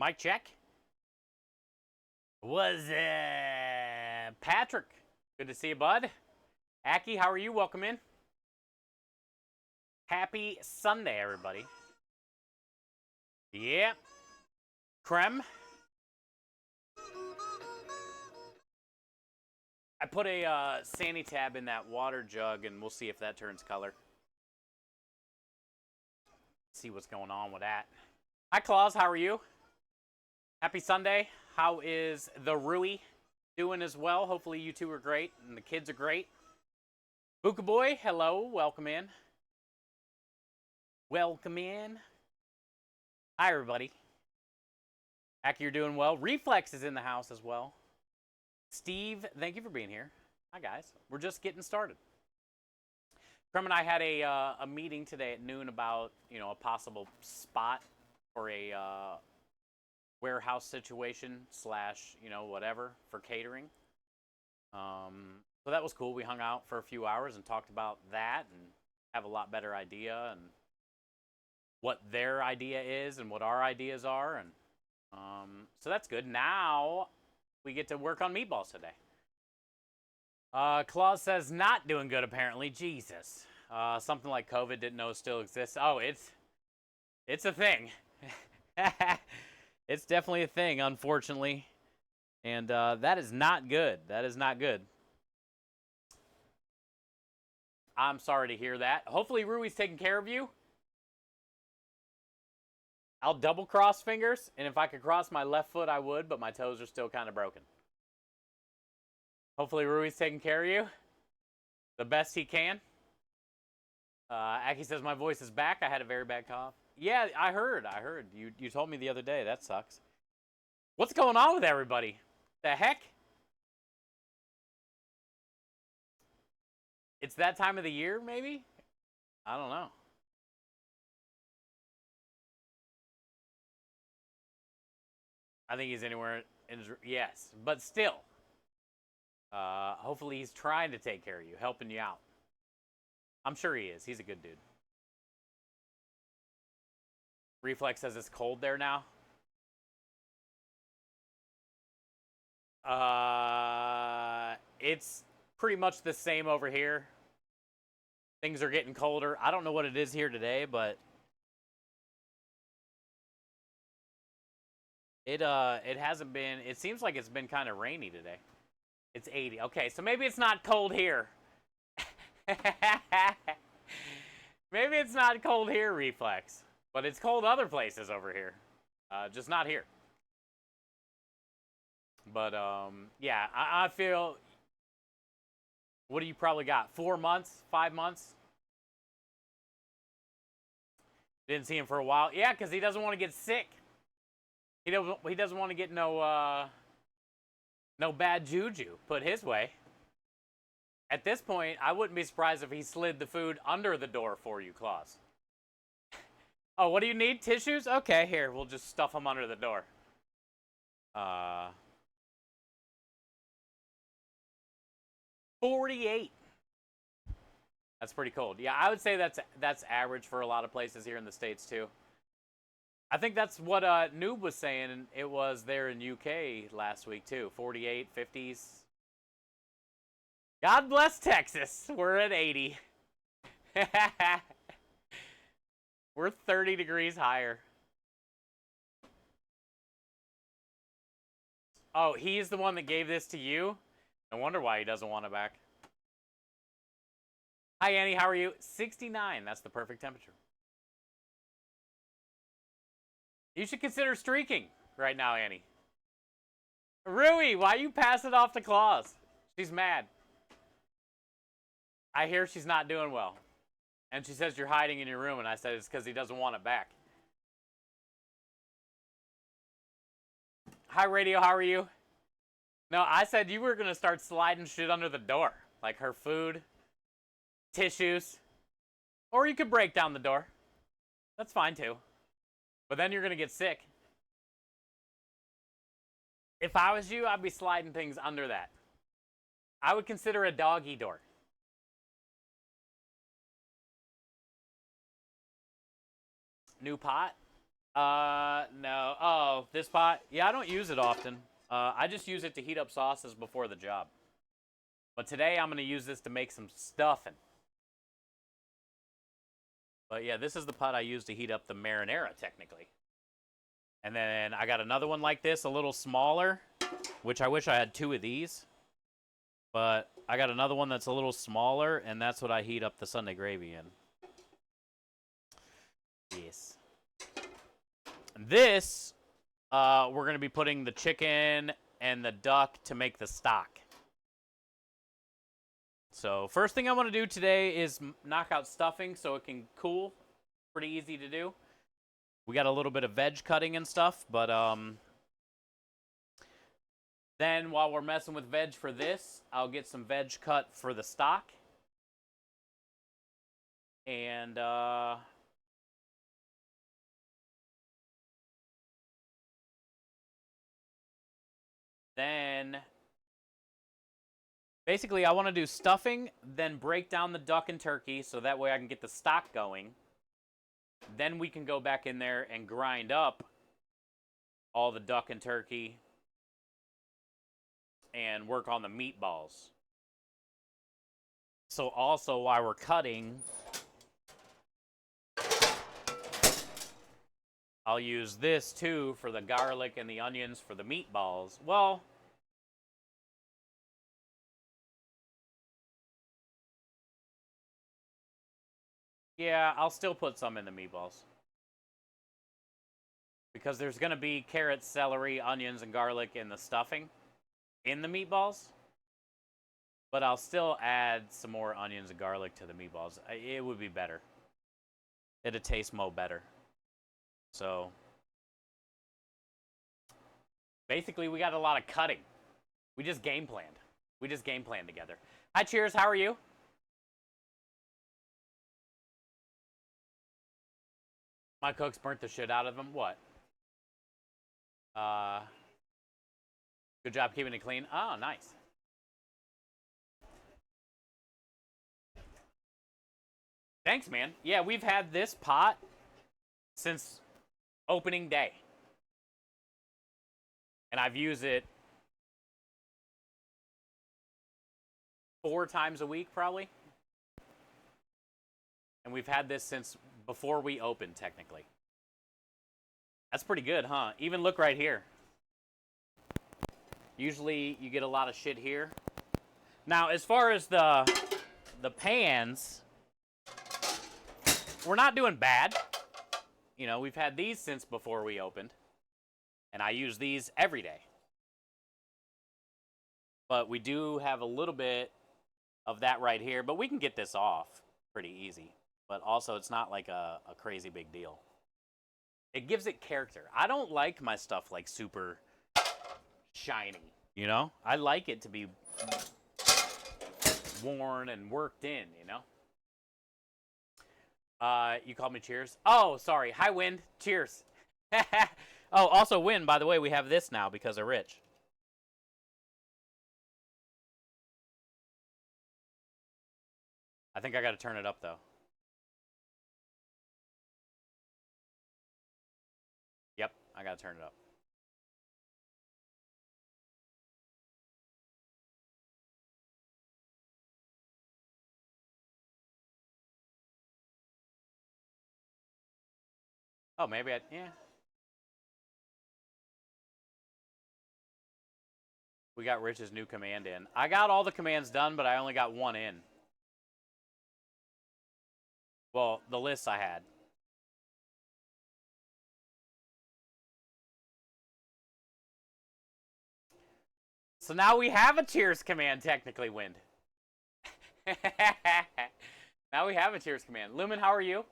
Mic check. Was Patrick? Good to see you, bud. Aki, how are you? Welcome in. Happy Sunday, everybody. Yeah. Creme. I put a Sandy tab in that water jug, and we'll see if that turns color. See what's going on with that. Hi, Claus. How are you? Happy Sunday. How is the Rui doing as well? Hopefully you two are great, and the kids are great. Buka Boy, hello. Welcome in. Welcome in. Hi, everybody. Aki, you're doing well. Reflex is in the house as well. Steve, thank you for being here. Hi, guys. We're just getting started. Crumb and I had a meeting today at noon about, a possible spot for a warehouse situation / whatever for catering. So that was cool. We hung out for a few hours and talked about that and have a lot better idea and what their idea is and what our ideas are. And so that's good. Now we get to work on meatballs today. Claus says not doing good apparently. Jesus. Something like COVID didn't know still exists. Oh, it's a thing. It's definitely a thing, unfortunately. And that is not good. That is not good. I'm sorry to hear that. Hopefully Rui's taking care of you. I'll double cross fingers, and if I could cross my left foot, I would, but my toes are still kind of broken. Hopefully Rui's taking care of you the best he can. Aki says my voice is back. I had a very bad cough. Yeah, I heard. You told me the other day. That sucks. What's going on with everybody? The heck? It's that time of the year, maybe? I don't know. I think he's anywhere in his... Yes, but still. Hopefully he's trying to take care of you, helping you out. I'm sure he is. He's a good dude. Reflex says it's cold there now. It's pretty much the same over here. Things are getting colder. I don't know what it is here today, but it hasn't been. It seems like it's been kind of rainy today. It's 80. Okay, so maybe it's not cold here. Maybe it's not cold here, Reflex, but it's cold other places over here. Just not here. But yeah, I feel. What do you probably got? 4 months? 5 months? Didn't see him for a while. Yeah, because he doesn't want to get sick. He doesn't want to get no bad juju put his way. At this point, I wouldn't be surprised if he slid the food under the door for you, Claus. Oh, what do you need? Tissues? Okay, here. We'll just stuff them under the door. 48. That's pretty cold. Yeah, I would say that's average for a lot of places here in the States, too. I think that's what Noob was saying. It was there in UK last week, too. 48, 50s. God bless Texas. We're at 80. We're 30 degrees higher. Oh, he's the one that gave this to you? No wonder why he doesn't want it back. Hi, Annie. How are you? 69. That's the perfect temperature. You should consider streaking right now, Annie. Rui, why you pass it off to Claus? She's mad. I hear she's not doing well. And she says you're hiding in your room, and I said it's because he doesn't want it back. Hi, Radio, how are you? No, I said you were going to start sliding shit under the door. Like her food, tissues. Or you could break down the door. That's fine, too. But then you're going to get sick. If I was you, I'd be sliding things under that. I would consider a doggy door. New pot? No. Oh, this pot? Yeah, I don't use it often. I just use it to heat up sauces before the job. But today I'm going to use this to make some stuffing. But yeah, this is the pot I use to heat up the marinara, technically. And then I got another one like this, a little smaller, which I wish I had two of these. But I got another one that's a little smaller, and that's what I heat up the Sunday gravy in. Yes. This, we're going to be putting the chicken and the duck to make the stock. So first thing I want to do today is knock out stuffing so it can cool. Pretty easy to do. We got a little bit of veg cutting and stuff, but then while we're messing with veg for this, I'll get some veg cut for the stock. And then basically I want to do stuffing, then break down the duck and turkey so that way I can get the stock going. Then we can go back in there and grind up all the duck and turkey and work on the meatballs. So also while we're cutting, I'll use this too for the garlic and the onions for the meatballs. Well, yeah, I'll still put some in the meatballs. Because there's going to be carrots, celery, onions, and garlic in the stuffing in the meatballs. But I'll still add some more onions and garlic to the meatballs. It would be better. It'd taste mo better. So basically, we got a lot of cutting. We just game planned. We just game planned together. Hi, Cheers. How are you? My cooks burnt the shit out of them. What? Uh, Good job keeping it clean. Oh, nice. Thanks, man. Yeah, we've had this pot since opening day. And I've used it 4 times a week, probably. And we've had this since before we opened, technically. That's pretty good, huh? Even look right here. Usually you get a lot of shit here. Now, as far as the pans, we're not doing bad. You know, we've had these since before we opened. And I use these every day. But we do have a little bit of that right here. But we can get this off pretty easy. But also, it's not like a crazy big deal. It gives it character. I don't like my stuff like super shiny, you know? I like it to be worn and worked in, you know? You called me Cheers? Oh, sorry. Hi, Wind. Cheers. Oh, also, Wind, by the way, we have this now because of Rich. I think I got to turn it up, though. Yep, I got to turn it up. Oh, maybe yeah. We got Rich's new command in. I got all the commands done, but I only got one in. Well, the lists I had. So now we have a Cheers command, technically, Wind. Now we have a Cheers command. Lumen, how are you?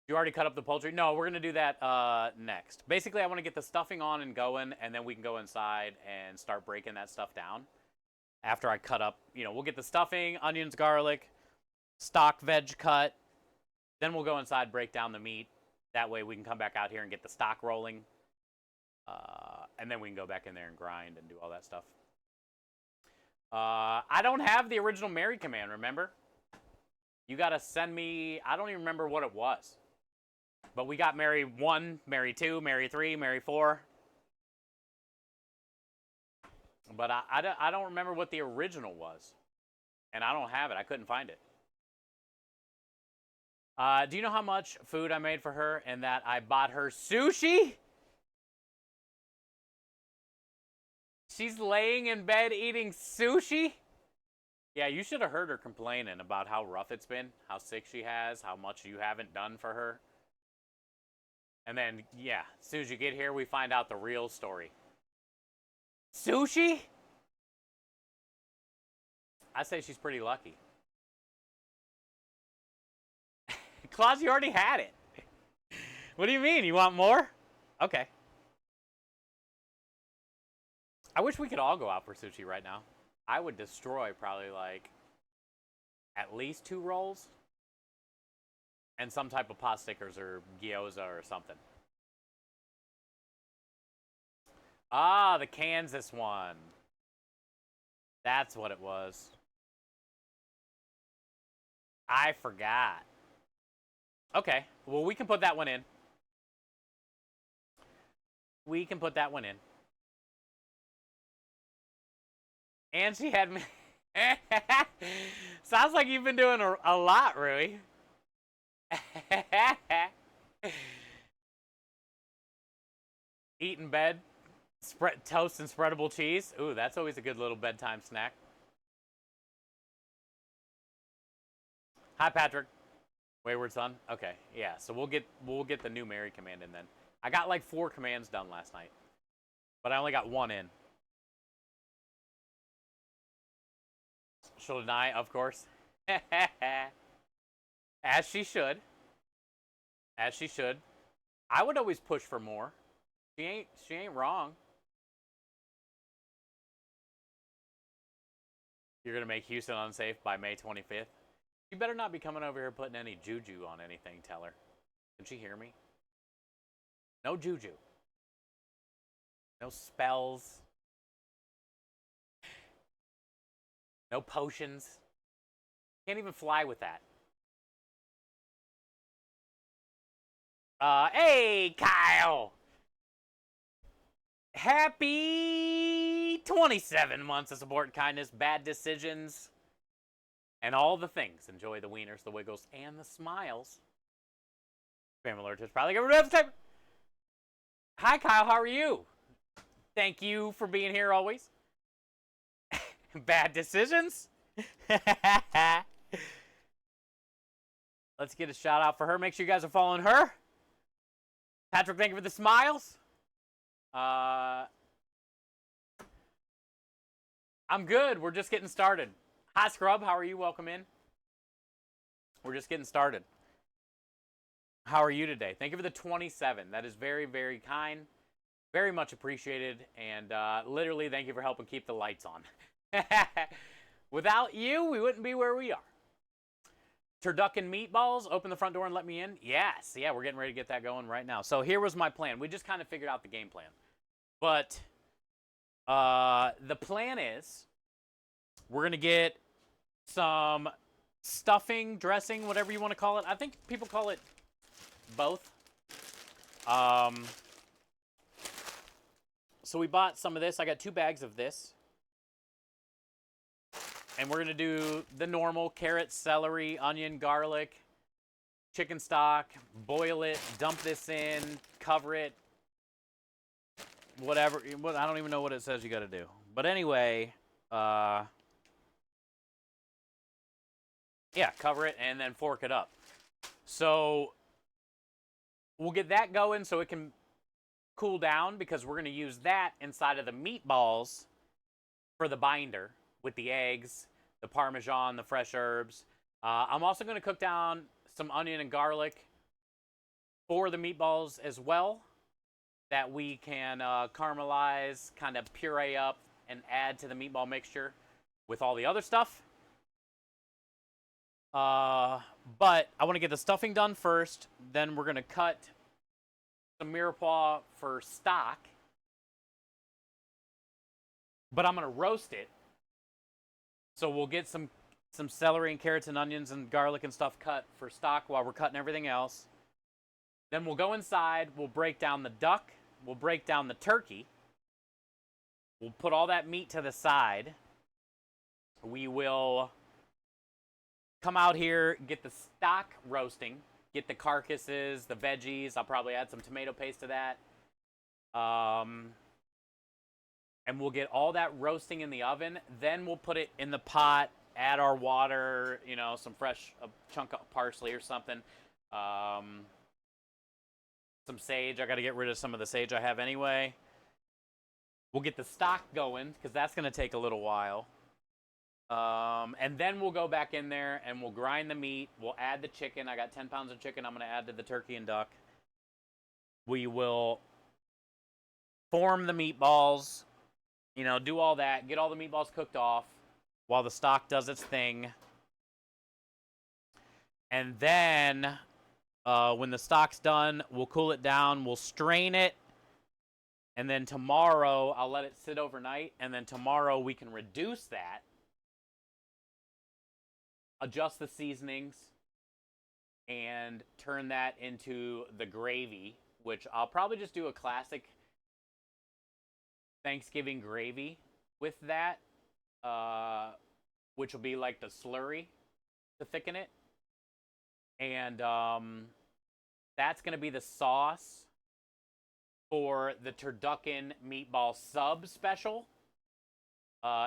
You already cut up the poultry? No, we're going to do that next. Basically, I want to get the stuffing on and going, and then we can go inside and start breaking that stuff down. After I cut up, you know, we'll get the stuffing, onions, garlic, stock veg cut. Then we'll go inside, break down the meat. That way we can come back out here and get the stock rolling. And then we can go back in there and grind and do all that stuff. I don't have the original Mary command, remember? You got to send me, I don't even remember what it was. But we got Mary 1, Mary 2, Mary 3, Mary 4. But I don't remember what the original was. And I don't have it. I couldn't find it. Do you know how much food I made for her and that I bought her sushi? She's laying in bed eating sushi? Yeah, you should have heard her complaining about how rough it's been, how sick she has, how much you haven't done for her. And then, yeah, as soon as you get here, we find out the real story. Sushi? I say she's pretty lucky. Claus, you already had it. What do you mean? You want more? Okay. I wish we could all go out for sushi right now. I would destroy probably like at least 2 rolls and some type of pot stickers or gyoza or something. Ah, the Kansas one. That's what it was. I forgot. Okay, well, we can put that one in. We can put that one in. And she had me. Sounds like you've been doing a lot, Rui. Eat in bed, spread toast and spreadable cheese. Ooh, that's always a good little bedtime snack. Hi, Patrick. Wayward son. Okay, yeah. So we'll get the new Mary command in then. I got like 4 commands done last night, but I only got 1 in. She'll deny, of course. As she should. As she should. I would always push for more. She ain't wrong. You're gonna make Houston unsafe by May 25th. You better not be coming over here putting any juju on anything, tell her. Did she hear me? No juju. No spells. No potions. Can't even fly with that. Hey, Kyle! Happy 27 months of support and kindness, bad decisions, and all the things. Enjoy the wieners, the wiggles, and the smiles. Spam alert is probably going to type. Hi, Kyle. How are you? Thank you for being here always. Bad decisions? Let's get a shout out for her. Make sure you guys are following her. Patrick, thank you for the smiles. I'm good. We're just getting started. Hi, Scrub. How are you? Welcome in. We're just getting started. How are you today? Thank you for the 27. That is very, very kind. Very much appreciated. And literally, thank you for helping keep the lights on. Without you, we wouldn't be where we are. Turducken Meatballs, open the front door and let me in. Yes, yeah, we're getting ready to get that going right now. So here was my plan. We just kind of figured out the game plan. But the plan is we're going to get some stuffing, dressing, whatever you want to call it. I think people call it both. So we bought some of this. I got 2 bags of this. And we're going to do the normal carrot, celery, onion, garlic, chicken stock, boil it, dump this in, cover it, whatever. I don't even know what it says you got to do. But anyway, yeah, cover it and then fork it up. So we'll get that going so it can cool down because we're going to use that inside of the meatballs for the binder. With the eggs, the Parmesan, the fresh herbs. I'm also going to cook down some onion and garlic for the meatballs as well that we can caramelize, kind of puree up, and add to the meatball mixture with all the other stuff. But I want to get the stuffing done first. Then we're going to cut some mirepoix for stock. But I'm going to roast it. So we'll get some celery and carrots and onions and garlic and stuff cut for stock while we're cutting everything else. Then we'll go inside, we'll break down the duck, we'll break down the turkey, we'll put all that meat to the side. We will come out here, get the stock roasting, get the carcasses, the veggies. I'll probably add some tomato paste to that. And we'll get all that roasting in the oven. Then we'll put it in the pot, add our water, you know, some fresh chunk of parsley or something. Some sage. I got to get rid of some of the sage I have anyway. We'll get the stock going because that's going to take a little while. And then we'll go back in there and we'll grind the meat. We'll add the chicken. I got 10 pounds of chicken I'm going to add to the turkey and duck. We will form the meatballs, you know, do all that, get all the meatballs cooked off while the stock does its thing. And then when the stock's done, we'll cool it down, we'll strain it, and then tomorrow I'll let it sit overnight, and then tomorrow we can reduce that, adjust the seasonings, and turn that into the gravy, which I'll probably just do a classic Thanksgiving gravy with that, which will be like the slurry to thicken it. And that's going to be the sauce for the Turducken meatball sub special.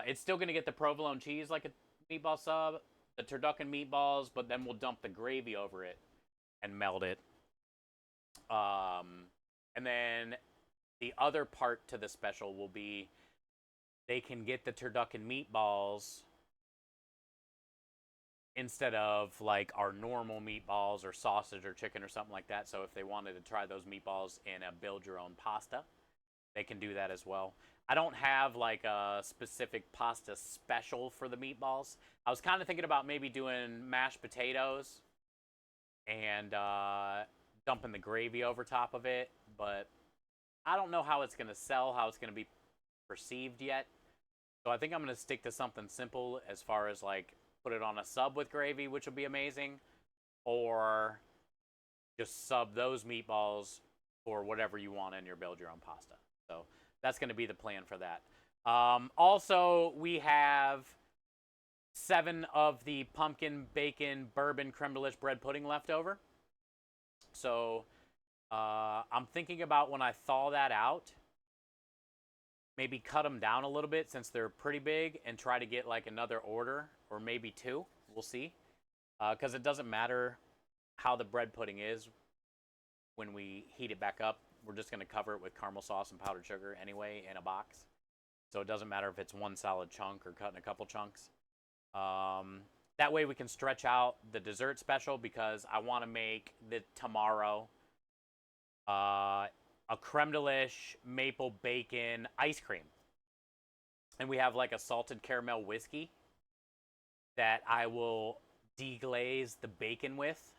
It's still going to get the provolone cheese like a meatball sub, the Turducken meatballs, but then we'll dump the gravy over it and melt it. And then the other part to the special will be they can get the Turducken meatballs instead of like our normal meatballs or sausage or chicken or something like that. So if they wanted to try those meatballs in a build your own pasta, they can do that as well. I don't have like a specific pasta special for the meatballs. I was kind of thinking about maybe doing mashed potatoes and dumping the gravy over top of it, but I don't know how it's going to sell, how it's going to be perceived yet. So I think I'm going to stick to something simple as far as like put it on a sub with gravy, which would be amazing, or just sub those meatballs for whatever you want in your build your own pasta. So that's going to be the plan for that. Also, we have 7 of the pumpkin bacon bourbon creme de liche bread pudding left over. So I'm thinking about when I thaw that out, maybe cut them down a little bit since they're pretty big and try to get like another order or maybe 2. We'll see. Because it doesn't matter how the bread pudding is when we heat it back up. We're just going to cover it with caramel sauce and powdered sugar anyway in a box. So it doesn't matter if it's one solid chunk or cut in a couple chunks. That way we can stretch out the dessert special because I want to make the tomorrow a creme de liche maple bacon ice cream. And we have like a salted caramel whiskey that I will deglaze the bacon with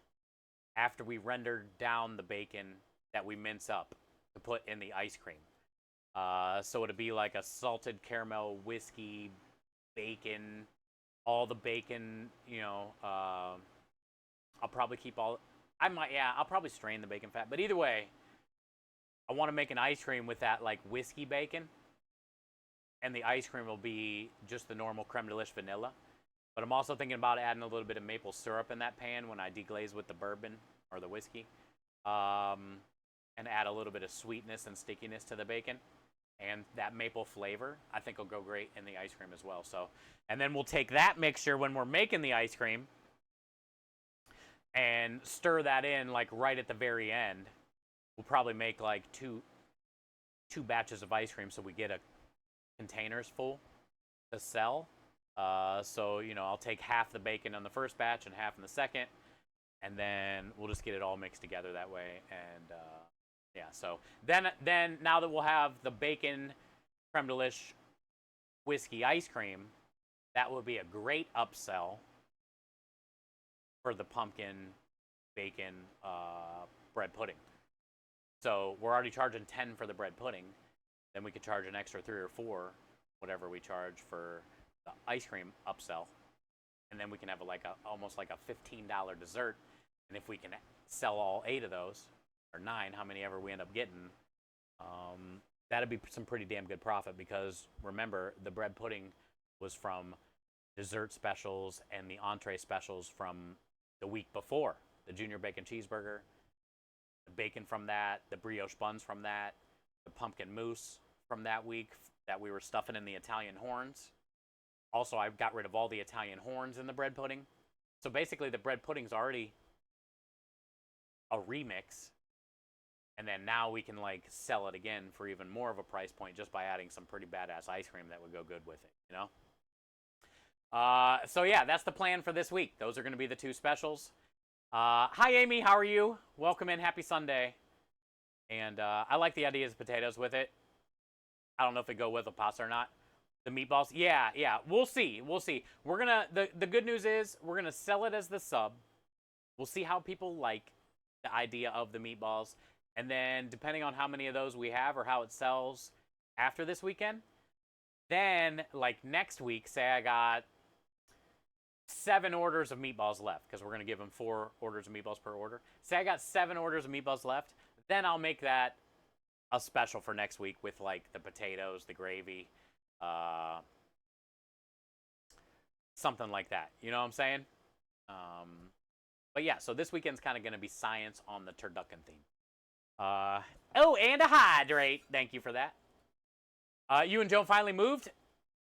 after we render down the bacon that we mince up to put in the ice cream. So it'll be like a salted caramel whiskey bacon, all the bacon, you know, I'll probably keep all, I'll probably strain the bacon fat. But either way, I want to make an ice cream with that like whiskey bacon. And the ice cream will be just the normal creme de liche vanilla. But I'm also thinking about adding a little bit of maple syrup in that pan when I deglaze with the bourbon or the whiskey. And add a little bit of sweetness and stickiness to the bacon. And that maple flavor, I think will go great in the ice cream as well. So, and then we'll take that mixture when we're making the ice cream and stir that in like right at the very end. We'll probably make like two batches of ice cream so we get a containers full to sell. So, you know, I'll take half the bacon on the first batch and half in the second, and then we'll just get it all mixed together that way. And yeah, so then now that we'll have the bacon creme de liche whiskey ice cream, that will be a great upsell for the pumpkin bacon bread pudding. So we're already charging 10 for the bread pudding. Then we could charge an extra 3 or 4, whatever we charge for the ice cream upsell. And then we can have almost like a $15 dessert. And if we can sell all 8 of those, or 9, how many ever we end up getting, that'd be some pretty damn good profit because remember, the bread pudding was from dessert specials and the entree specials from the week before. The junior bacon cheeseburger, the bacon from that, the brioche buns from that, the pumpkin mousse from that week that we were stuffing in the Italian horns. Also, I got rid of all the Italian horns in the bread pudding. So basically, the bread pudding's already a remix. And then now we can like sell it again for even more of a price point just by adding some pretty badass ice cream that would go good with it, you know? So yeah, that's the plan for this week. Those are going to be the 2 specials. Hi, Amy. How are you? Welcome in. Happy Sunday. And I like the ideas of potatoes with it. I don't know if they go with the pasta or not. The meatballs, yeah. We'll see. We're gonna. The good news is we're gonna sell it as the sub. We'll see how people like the idea of the meatballs, and then depending on how many of those we have or how it sells after this weekend, then like next week, say I got 7 orders of meatballs left because we're gonna give them 4 orders of meatballs per order. Say I got 7 orders of meatballs left, then I'll make that a special for next week with like the potatoes, the gravy, something like that. You know what I'm saying? But yeah, so this weekend's kind of going to be science on the turducken theme. Oh, and a hydrate. Thank you for that. You and Joan finally moved?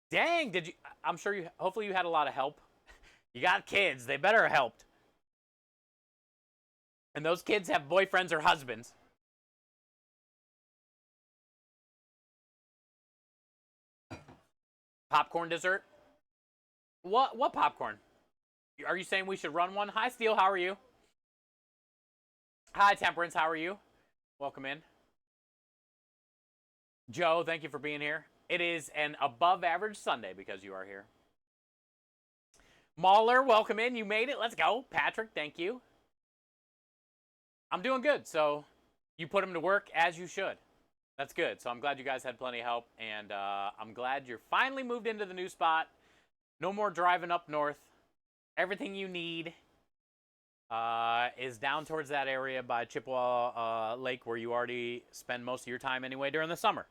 Dang, did you? I'm sure you, hopefully you had a lot of help. You got kids. They better have helped. And those kids have boyfriends or husbands. Popcorn dessert? What popcorn? Are you saying we should run one? Hi, Steel. How are you? Hi, Temperance. How are you? Welcome in. Joe, thank you for being here. It is an above average Sunday because you are here. Mahler, welcome in. You made it. Let's go. Patrick, thank you. I'm doing good. So you put them to work as you should. That's good. So I'm glad you guys had plenty of help. And I'm glad you're finally moved into the new spot. No more driving up north. Everything you need is down towards that area by Chippewa Lake where you already spend most of your time anyway during the summer.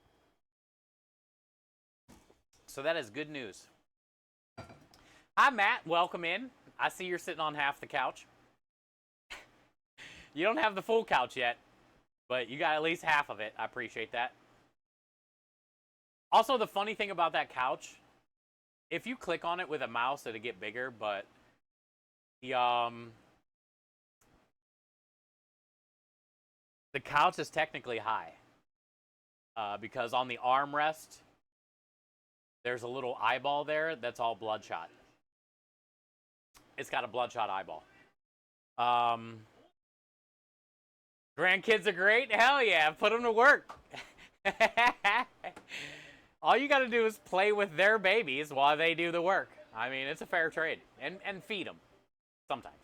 So that is good news. Hi, Matt. Welcome in. I see you're sitting on half the couch. You don't have the full couch yet, but you got at least half of it. I appreciate that. Also, the funny thing about that couch, if you click on it with a mouse, it'll get bigger, but the couch is technically high because on the armrest, there's a little eyeball there that's all bloodshot. It's got a bloodshot eyeball. Grandkids are great? Hell yeah, put them to work. All you got to do is play with their babies while they do the work. I mean, it's a fair trade. And feed them sometimes.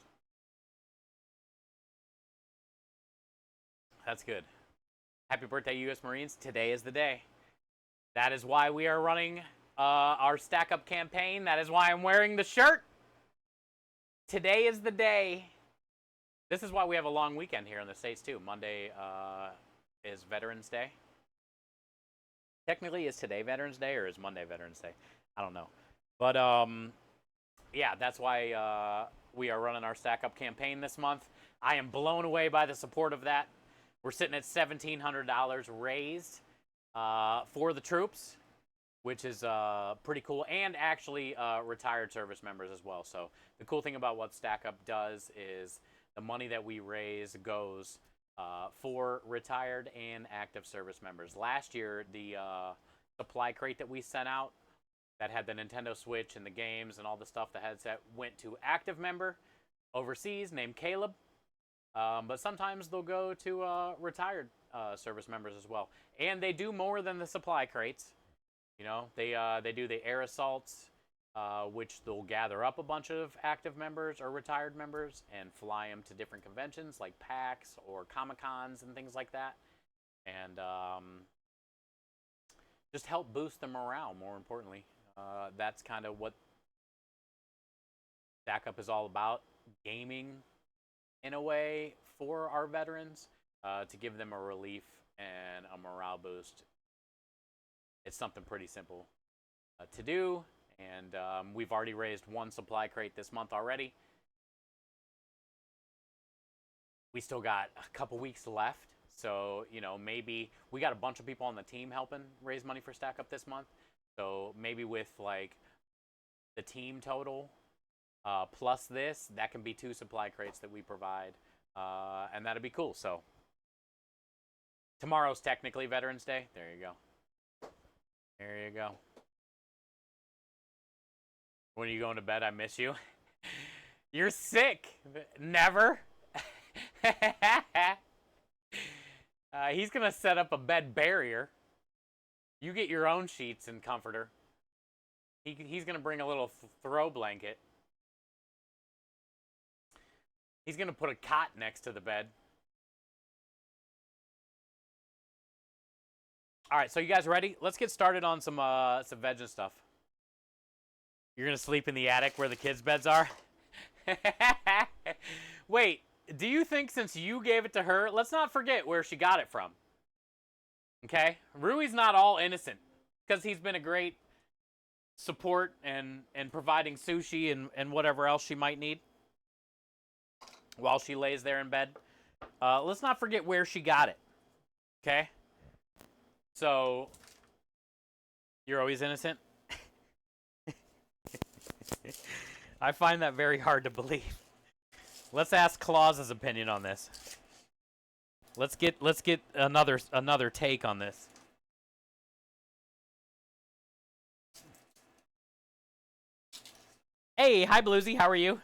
That's good. Happy birthday, U.S. Marines. Today is the day. That is why we are running our Stack Up campaign. That is why I'm wearing the shirt. Today is the day. This is why we have a long weekend here in the States, too. Monday is Veterans Day. Technically, is today Veterans Day or is Monday Veterans Day? I don't know. But, yeah, that's why we are running our Stack Up campaign this month. I am blown away by the support of that. We're sitting at $1,700 raised for the troops, which is pretty cool, and actually retired service members as well. So the cool thing about what Stack Up does is the money that we raise goes for retired and active service members. Last year, the supply crate that we sent out that had the Nintendo Switch and the games and all the stuff, the headset, went to active member overseas named Caleb. But sometimes they'll go to retired service members as well. And they do more than the supply crates. You know, they do the air assaults, which they'll gather up a bunch of active members or retired members and fly them to different conventions like PAX or Comic-Cons and things like that. And just help boost the morale, more importantly. That's kind of what Stack Up is all about. Gaming, in a way, for our veterans. to give them a relief and a morale boost. It's something pretty simple to do, and we've already raised one supply crate this month already. We still got a couple weeks left, so maybe we got a bunch of people on the team helping raise money for Stack Up this month. So maybe with like the team total plus this, that can be 2 supply crates that we provide, and that'd be cool. So tomorrow's technically Veterans Day. There you go. There you go. When are you going to bed? I miss you. You're sick. Never. He's going to set up a bed barrier. You get your own sheets and comforter. He's going to bring a little throw blanket. He's going to put a cot next to the bed. All right, so you guys ready? Let's get started on some veg and stuff. You're going to sleep in the attic where the kids' beds are? Wait, do you think since you gave it to her, let's not forget where she got it from. Okay? Rui's not all innocent because he's been a great support and providing sushi and whatever else she might need while she lays there in bed. Let's not forget where she got it. Okay? So, you're always innocent? I find that very hard to believe. Let's ask Claus's opinion on this. Let's get another take on this. Hey, hi Bluesy, how are you?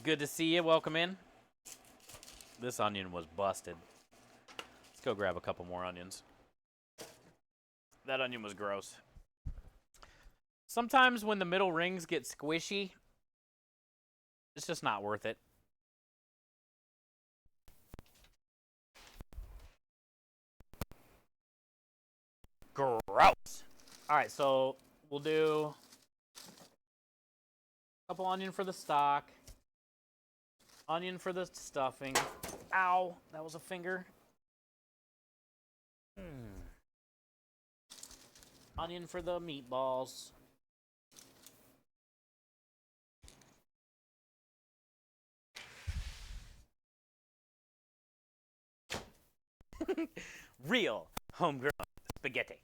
Good to see you. Welcome in. This onion was busted. Let's go grab a couple more onions. That onion was gross. Sometimes when the middle rings get squishy, it's just not worth it. Gross. All right, so we'll do a couple onion for the stock, onion for the stuffing. Ow, that was a finger. Onion for the meatballs. Real homegrown spaghetti.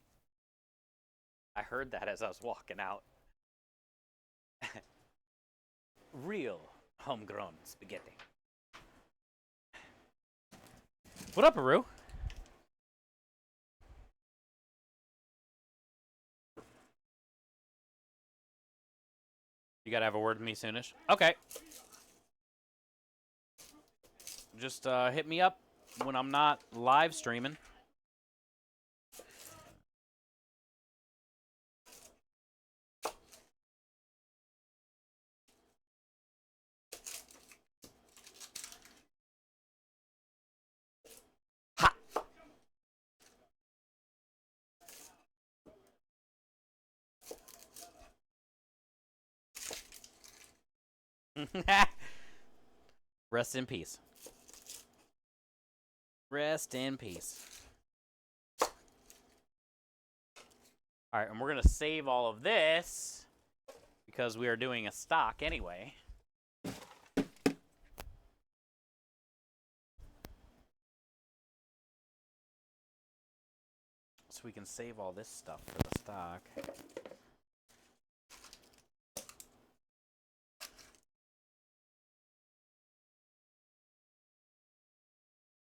I heard that as I was walking out. Real homegrown spaghetti. What up, Aru? You gotta have a word with me soonish. Okay. Just hit me up when I'm not live streaming. Ha! Rest in peace. Rest in peace. All right, and we're going to save all of this because we are doing a stock anyway. So we can save all this stuff for the stock.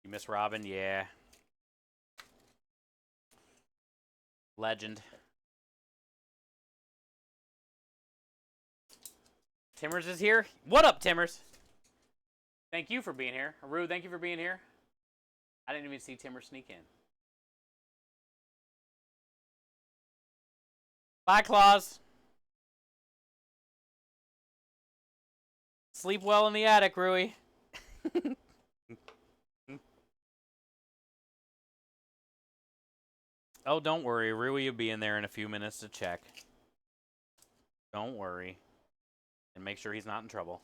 You miss Robin? Yeah. Legend. Timmers is here. What up, Timmers? Thank you for being here. Aru, thank you for being here. I didn't even see Timmers sneak in. Bye, Claus. Sleep well in the attic, Rui. Oh, don't worry. Rui will be in there in a few minutes to check. Don't worry. And make sure he's not in trouble.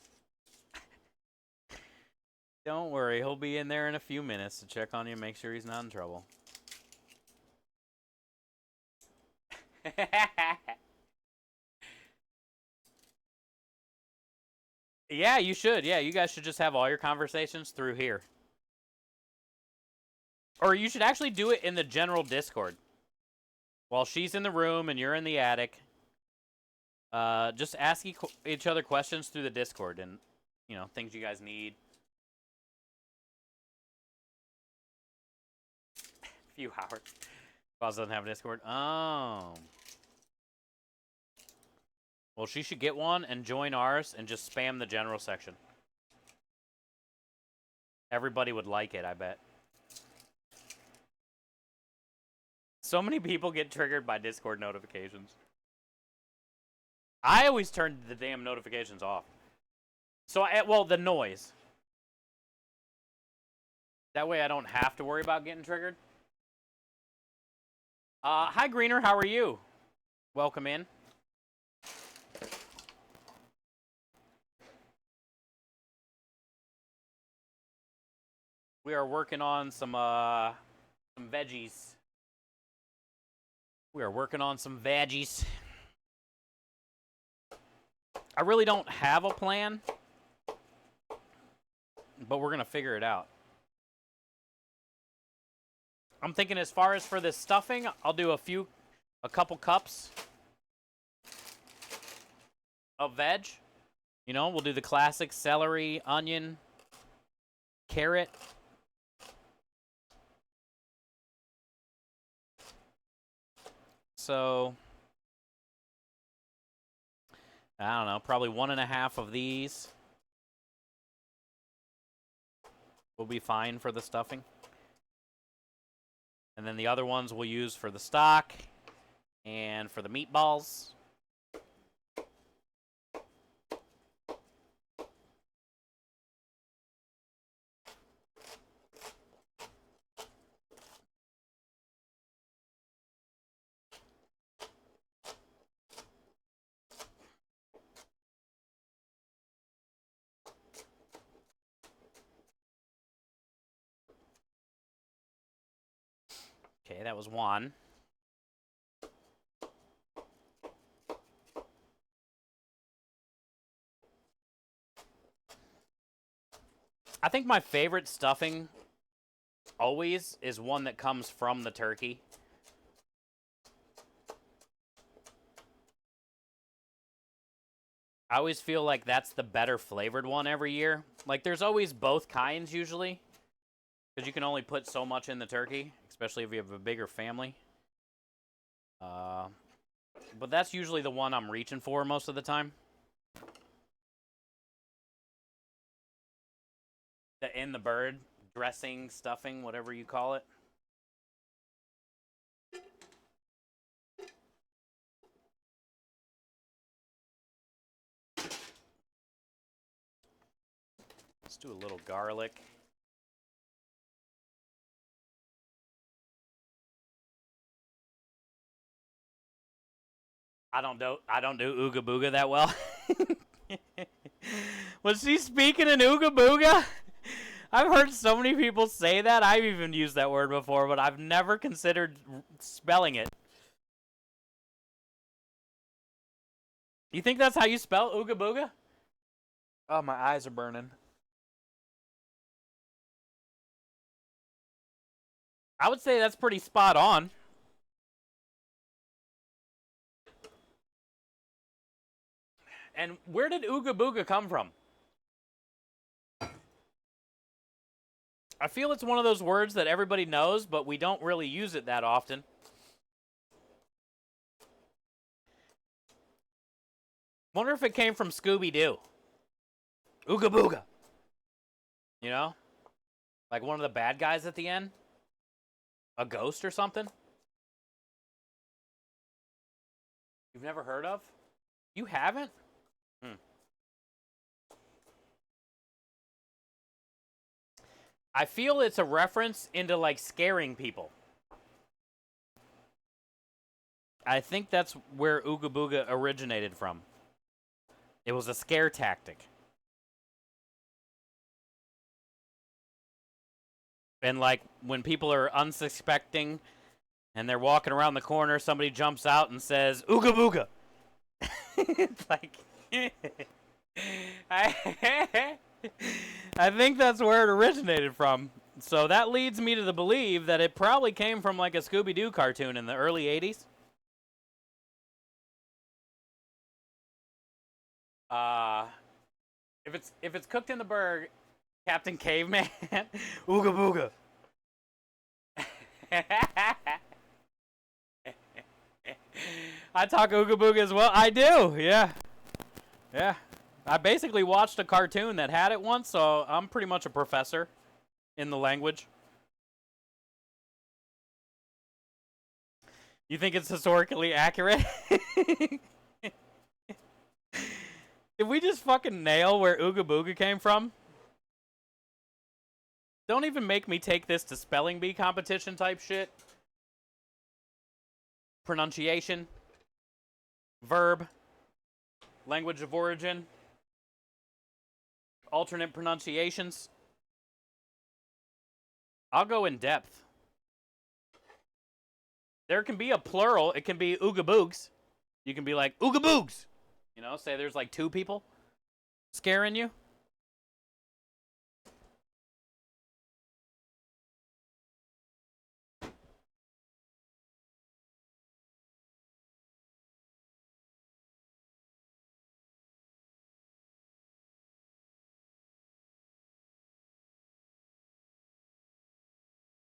Don't worry, he'll be in there in a few minutes to check on you and make sure he's not in trouble. Yeah, you should. Yeah, you guys should just have all your conversations through here. Or you should actually do it in the general Discord. While she's in the room and you're in the attic, just ask each other questions through the Discord and, you know, things you guys need. Few hours. Boss doesn't have a Discord. Oh. Well, she should get one and join ours and just spam the general section. Everybody would like it, I bet. So many people get triggered by Discord notifications. I always turn the damn notifications off. So, well, the noise. That way I don't have to worry about getting triggered. Hi, Greener. How are you? Welcome in. We are working on some veggies. We are working on some veggies. I really don't have a plan, but we're going to figure it out. I'm thinking as far as for this stuffing, I'll do a couple cups of veg. You know, we'll do the classic celery, onion, carrot. So, I don't know, probably 1.5 of these will be fine for the stuffing. And then the other ones we'll use for the stock and for the meatballs. Okay, that was one. I think my favorite stuffing always is one that comes from the turkey. I always feel like that's the better flavored one every year. Like, there's always both kinds usually, because you can only put so much in the turkey, especially if you have a bigger family. But that's usually the one I'm reaching for most of the time. In the bird, dressing, stuffing, whatever you call it. Let's do a little garlic. I don't do Ooga Booga that well. Was she speaking in Ooga Booga? I've heard so many people say that. I've even used that word before, but I've never considered spelling it. You think that's how you spell Ooga Booga? Oh, my eyes are burning. I would say that's pretty spot on. And where did Ooga Booga come from? I feel it's one of those words that everybody knows, but we don't really use it that often. Wonder if it came from Scooby-Doo. Ooga Booga. You know? Like one of the bad guys at the end? A ghost or something? You've never heard of? You haven't? I feel it's a reference into, like, scaring people. I think that's where Ooga Booga originated from. It was a scare tactic. And like when people are unsuspecting and they're walking around the corner, somebody jumps out and says, "Ooga booga." It's like, I, I think that's where it originated from. So that leads me to the belief that it probably came from like a Scooby-Doo cartoon in the early 80s. If it's cooked in the burg, Captain Caveman, ooga booga. I talk ooga booga as well. I do, yeah. Yeah. I basically watched a cartoon that had it once, so I'm pretty much a professor in the language. You think it's historically accurate? Did we just fucking nail where ooga booga came from? Don't even make me take this to spelling bee competition type shit. Pronunciation. Verb. Language of origin. Alternate pronunciations. I'll go in depth. There can be a plural. It can be ooga boogs. You can be like, ooga boogs. You know, say there's like 2 people scaring you.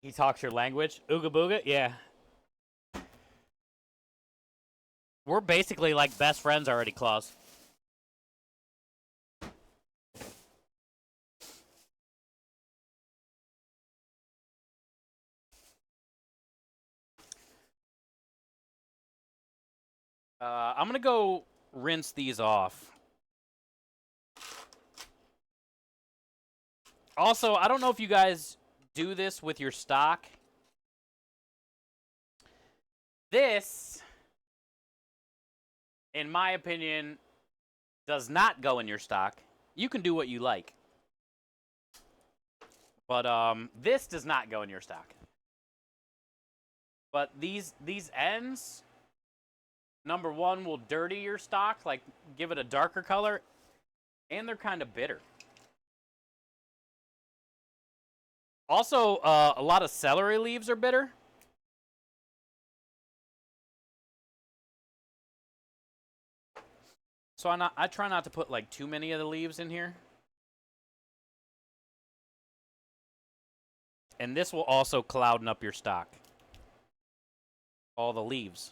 He talks your language. Ooga booga? Yeah. We're basically like best friends already, Claus. I'm going to go rinse these off. Also, I don't know if you guys do this with your stock. This, in my opinion, does not go in your stock. You can do what you like. But this does not go in your stock. But these ends, number one, will dirty your stock, like give it a darker color, and they're kind of bitter. Also, a lot of celery leaves are bitter. So I try not to put like too many of the leaves in here. And this will also clouden up your stock. All the leaves.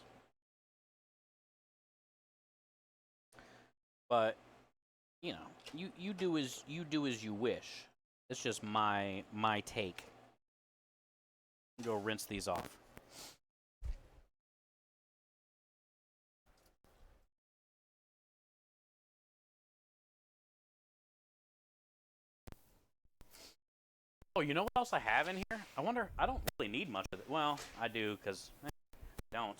But you know, you do as you wish. It's just my take. Go rinse these off. Oh, you know what else I have in here? I wonder. I don't really need much of it. Well, I do because I don't.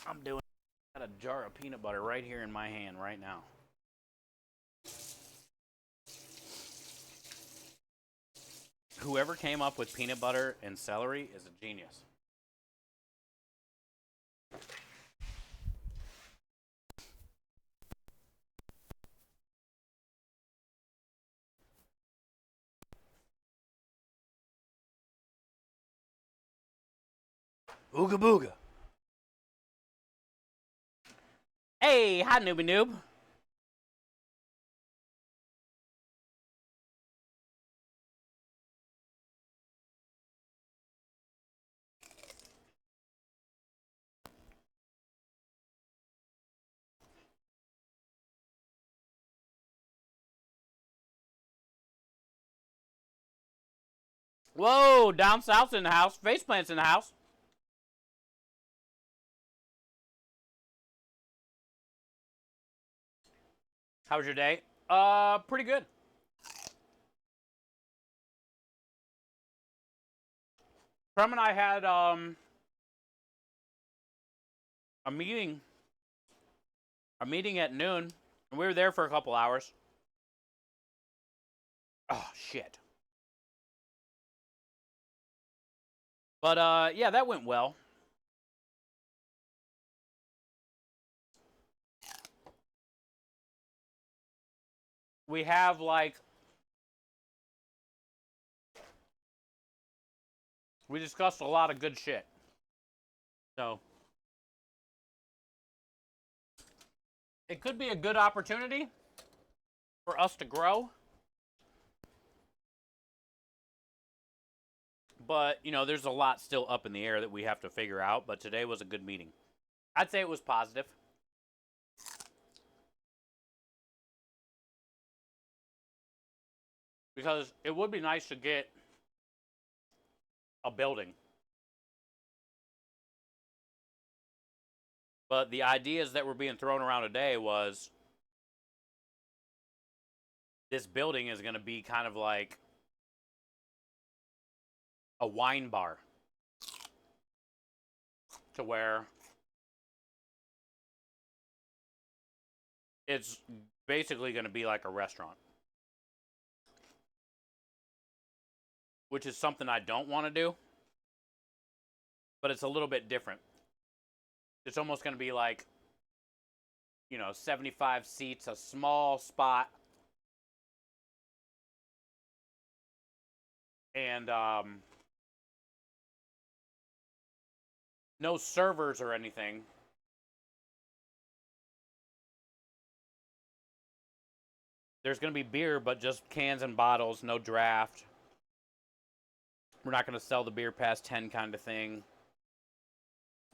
I'm doing. Got a jar of peanut butter right here in my hand right now. Whoever came up with peanut butter and celery is a genius. Ooga booga. Hey, hi noobie noob. Whoa, down south's in the house. Faceplant's in the house. How was your day? Pretty good. Prem and I had a meeting at noon, and we were there for a couple hours. Oh shit. But yeah, that went well. We have like we discussed a lot of good shit. So it could be a good opportunity for us to grow. But, you know, there's a lot still up in the air that we have to figure out. But today was a good meeting. I'd say it was positive. Because it would be nice to get a building. But the ideas that were being thrown around today was this building is going to be kind of like a wine bar. To where it's basically going to be like a restaurant. Which is something I don't want to do. But it's a little bit different. It's almost going to be like, you know, 75 seats, a small spot. And no servers or anything. There's going to be beer, but just cans and bottles, no draft. We're not going to sell the beer past 10 kind of thing.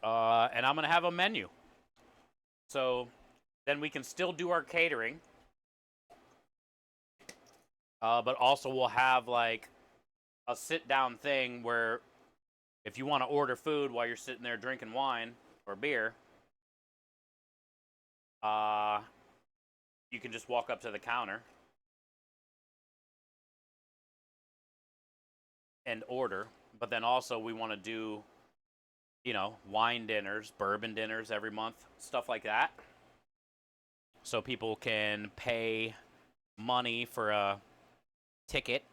And I'm going to have a menu. So then we can still do our catering. But also we'll have like a sit-down thing where if you want to order food while you're sitting there drinking wine or beer, you can just walk up to the counter and order. But then also we want to do, you know, wine dinners, bourbon dinners every month, stuff like that. So people can pay money for a ticket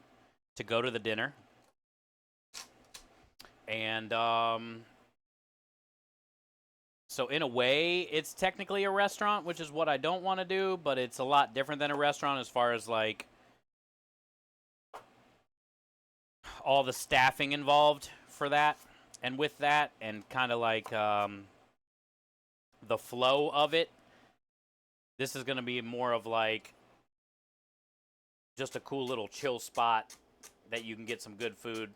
to go to the dinner. And so in a way, it's technically a restaurant, which is what I don't want to do, but it's a lot different than a restaurant as far as like all the staffing involved for that and with that and kind of like the flow of it. This is going to be more of like just a cool little chill spot that you can get some good food,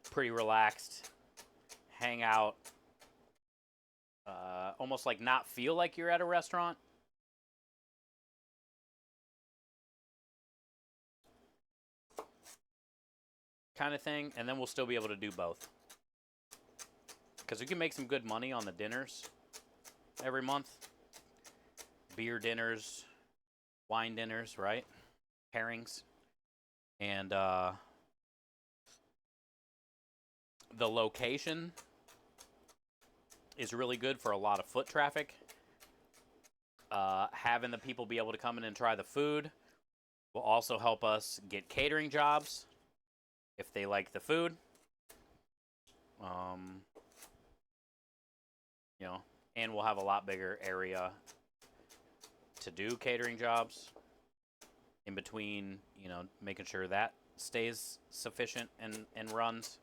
pretty relaxed, hang out, almost like not feel like you're at a restaurant. Kind of thing, and then we'll still be able to do both. Because we can make some good money on the dinners every month. Beer dinners, wine dinners, right? Pairings. And the location is really good for a lot of foot traffic. Having the people be able to come in and try the food will also help us get catering jobs if they like the food. You know, and we'll have a lot bigger area to do catering jobs in between, you know, making sure that stays sufficient and runs.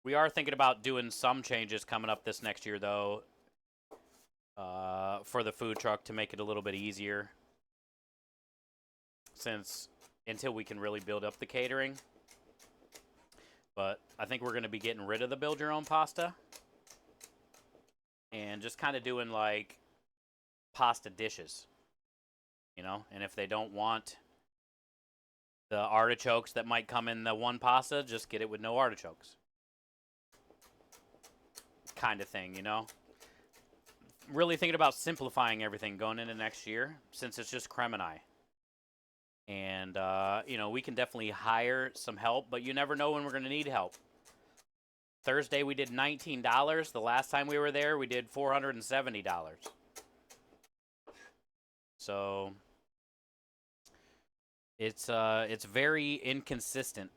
We are thinking about doing some changes coming up this next year, though, for the food truck to make it a little bit easier. Since until we can really build up the catering. But I think we're going to be getting rid of the build your own pasta. And just kind of doing like pasta dishes. You know, and if they don't want the artichokes that might come in the one pasta, just get it with no artichokes. Kind of thing, you know. Really thinking about simplifying everything going into next year since it's just creme and I. And, you know, we can definitely hire some help, but you never know when we're going to need help. Thursday, we did $19. The last time we were there, we did $470. So it's very inconsistent.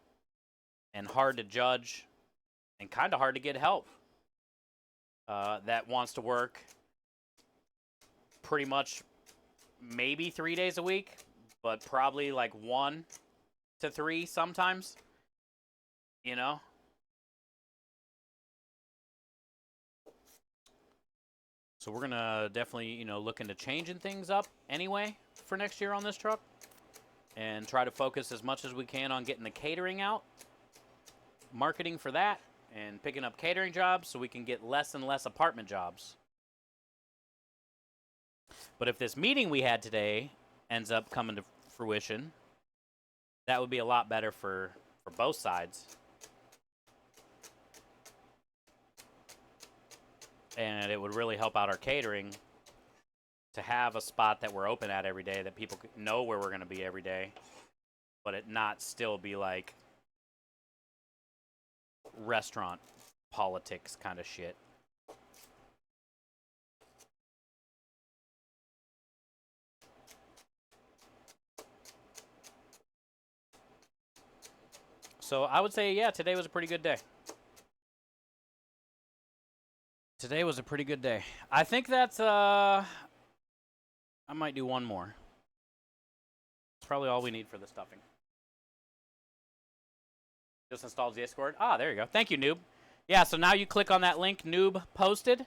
and hard to judge and kind of hard to get help that wants to work pretty much maybe 3 days a week, but probably like 1 to 3 sometimes, you know? So we're going to definitely, you know, look into changing things up anyway for next year on this truck and try to focus as much as we can on getting the catering out, marketing for that, and picking up catering jobs so we can get less and less apartment jobs. But if this meeting we had today ends up coming to fruition, that would be a lot better for both sides. And it would really help out our catering to have a spot that we're open at every day, that people know where we're going to be every day, but it not still be like restaurant politics kind of shit. So I would say, yeah, today was a pretty good day. Today was a pretty good day. I think that's, I might do one more. It's probably all we need for the stuffing. Just installs Discord. Ah, there you go. Thank you, Noob. Yeah, so now you click on that link Noob posted,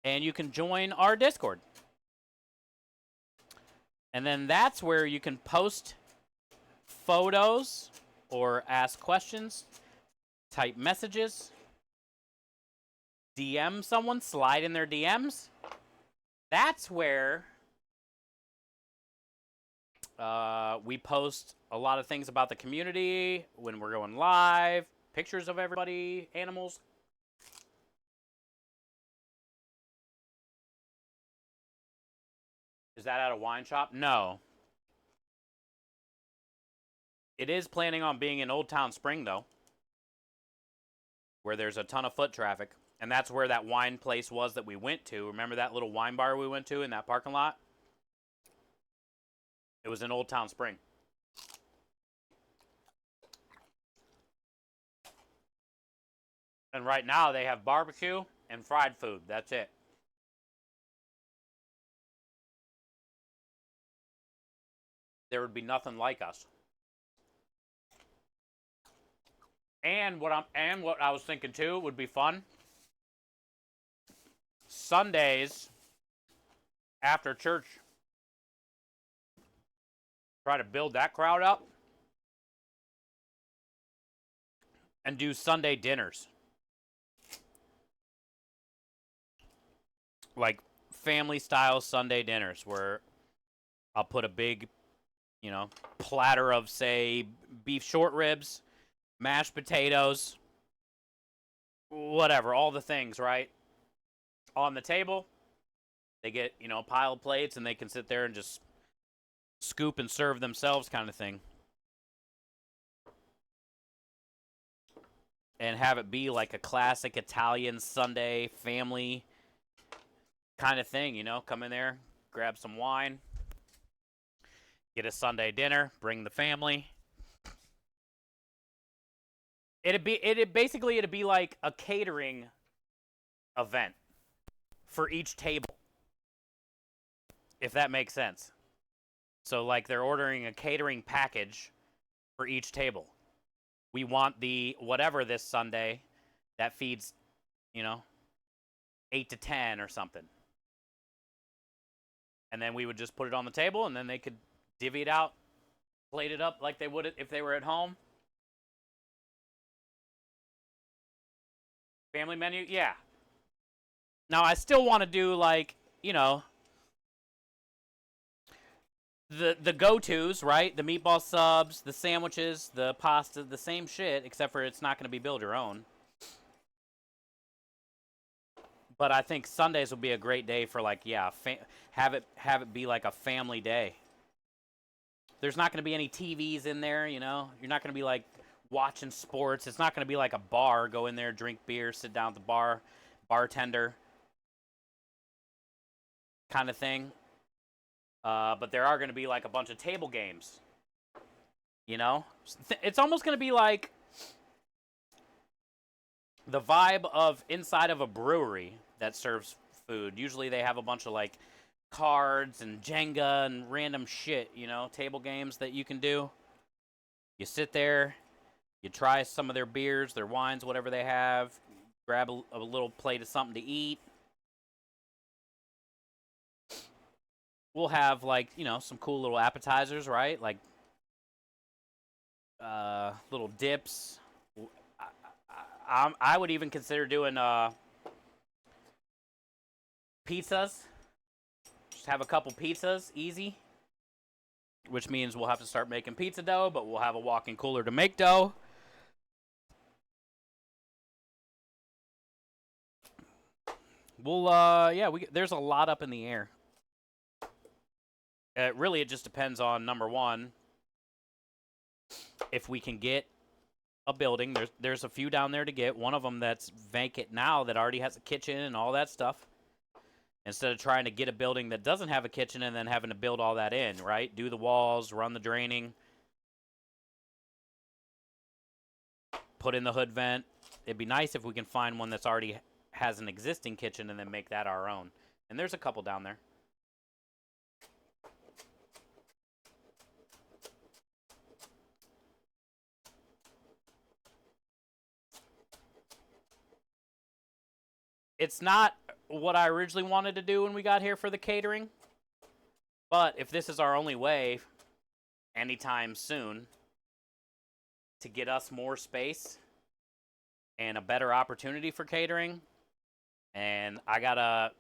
and you can join our Discord. And then that's where you can post photos or ask questions, type messages, DM someone, slide in their DMs. That's where we post a lot of things about the community when we're going live, pictures of everybody, animals. Is that at a wine shop? No. It is planning on being in Old Town Spring, though, where there's a ton of foot traffic. And that's where that wine place was that we went to. Remember that little wine bar we went to in that parking lot? It was in Old Town Spring. And right now they have barbecue and fried food. That's it. There would be nothing like us. And what I was thinking too would be fun. Sundays after church, try to build that crowd up and do Sunday dinners. Like family style Sunday dinners where I'll put a big, you know, platter of, say, beef short ribs, mashed potatoes, whatever, all the things, right? On the table. They get, you know, pile of plates and they can sit there and just scoop and serve themselves kind of thing. And have it be like a classic Italian Sunday family kind of thing, you know? Come in there, grab some wine, get a Sunday dinner, bring the family. It'd be like a catering event for each table, if that makes sense. So like they're ordering a catering package for each table. We want the whatever this Sunday that feeds, you know, 8 to 10 or something. And then we would just put it on the table and then they could divvy it out, plate it up like they would if they were at home. Family menu, yeah. Now I still want to do like, you know, the go-tos, right? The meatball subs, the sandwiches, the pasta, the same shit, except for it's not going to be build your own. But I think Sundays will be a great day for like, yeah, have it be like a family day. There's not going to be any TVs in there, you know. You're not going to be like watching sports. It's not going to be like a bar. Go in there, drink beer, sit down at the bar, bartender kind of thing. But there are going to be like a bunch of table games. You know, it's almost going to be like the vibe of inside of a brewery that serves food. Usually they have a bunch of like cards and Jenga and random shit, you know, table games that you can do. You sit there, you try some of their beers, their wines, whatever they have, grab a little plate of something to eat. We'll have like, you know, some cool little appetizers, right? Like little dips. I would even consider doing pizzas. Just have a couple pizzas, easy. Which means we'll have to start making pizza dough, but we'll have a walk-in cooler to make dough. We'll, there's a lot up in the air. Really, it just depends on, number one, if we can get a building. There's a few down there to get. One of them that's vacant now that already has a kitchen and all that stuff. Instead of trying to get a building that doesn't have a kitchen and then having to build all that in, right? Do the walls, run the draining, put in the hood vent. It'd be nice if we can find one that's already has an existing kitchen and then make that our own. And there's a couple down there. It's not what I originally wanted to do when we got here for the catering. But if this is our only way anytime soon to get us more space and a better opportunity for catering, and I gotta,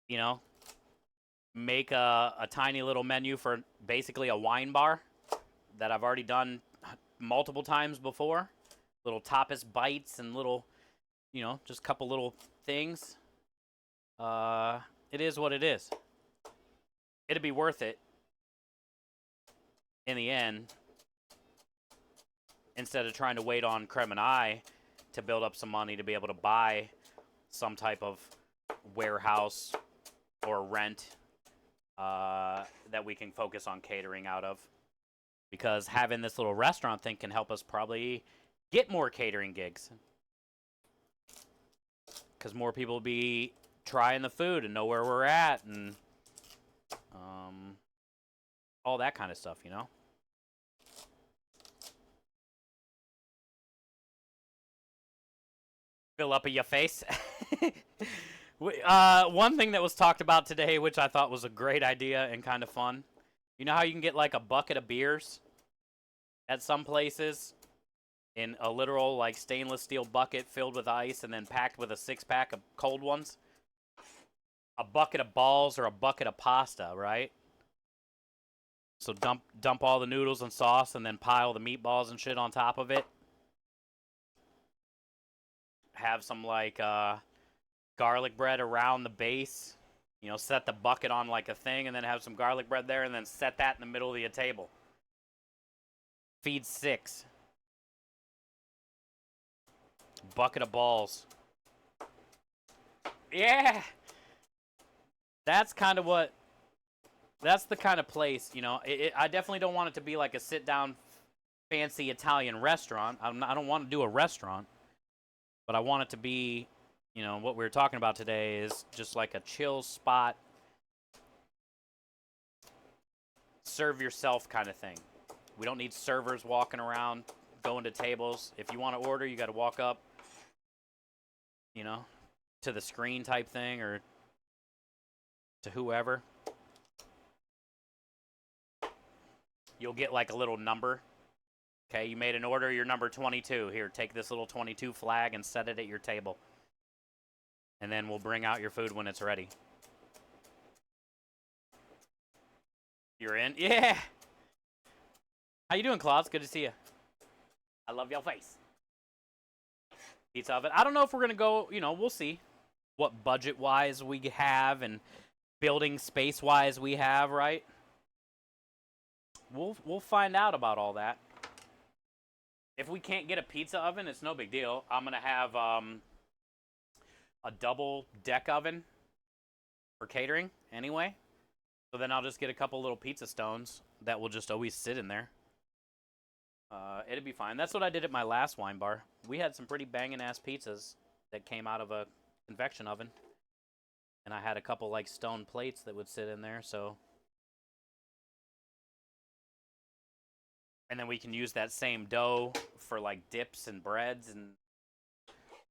you know, make a tiny little menu for basically a wine bar that I've already done multiple times before. Little tapas bites and little, you know, just a couple little things. It is what it is. It'd be worth it in the end, instead of trying to wait on Krem and I to build up some money to be able to buy some type of warehouse or rent that we can focus on catering out of. Because having this little restaurant thing can help us probably get more catering gigs. Because more people will be trying the food and know where we're at and all that kind of stuff, you know? Fill up of your face. One thing that was talked about today, which I thought was a great idea and kind of fun. You know how you can get like a bucket of beers at some places in a literal like stainless steel bucket filled with ice and then packed with a 6-pack of cold ones? A bucket of balls or a bucket of pasta, right? So dump all the noodles and sauce and then pile the meatballs and shit on top of it. Have some like garlic bread around the base. You know, set the bucket on like a thing and then have some garlic bread there and then set that in the middle of your table. Feed 6. Bucket of balls. Yeah. That's kind of what... That's the kind of place, you know. I definitely don't want it to be like a sit-down, fancy Italian restaurant. I don't want to do a restaurant. But I want it to be, you know, what we were talking about today is just like a chill spot. Serve yourself kind of thing. We don't need servers walking around, going to tables. If you want to order, you got to walk up, you know, to the screen type thing or to whoever. You'll get like a little number. Okay, you made an order, you're number 22. Here, take this little 22 flag and set it at your table. And then we'll bring out your food when it's ready. You're in? Yeah! How you doing, Claude? Good to see you. I love your face. Pizza oven. I don't know if we're going to go, you know, we'll see what budget-wise we have and building space-wise we have, right? We'll find out about all that. If we can't get a pizza oven, it's no big deal. I'm going to have a double deck oven for catering anyway. So then I'll just get a couple little pizza stones that will just always sit in there. It'd be fine. That's what I did at my last wine bar. We had some pretty banging ass pizzas that came out of a convection oven, and I had a couple like stone plates that would sit in there. So, and then we can use that same dough for like dips and breads and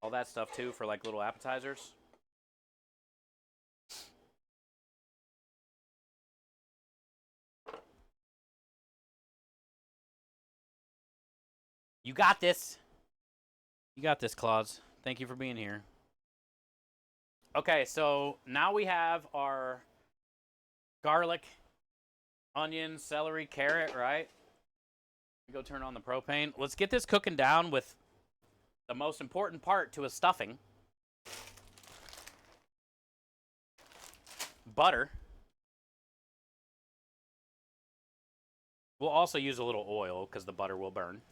all that stuff too for like little appetizers. You got this. You got this, Claus. Thank you for being here. Okay, so now we have our garlic, onion, celery, carrot, right? Go turn on the propane. Let's get this cooking down with the most important part to a stuffing. Butter. We'll also use a little oil because the butter will burn.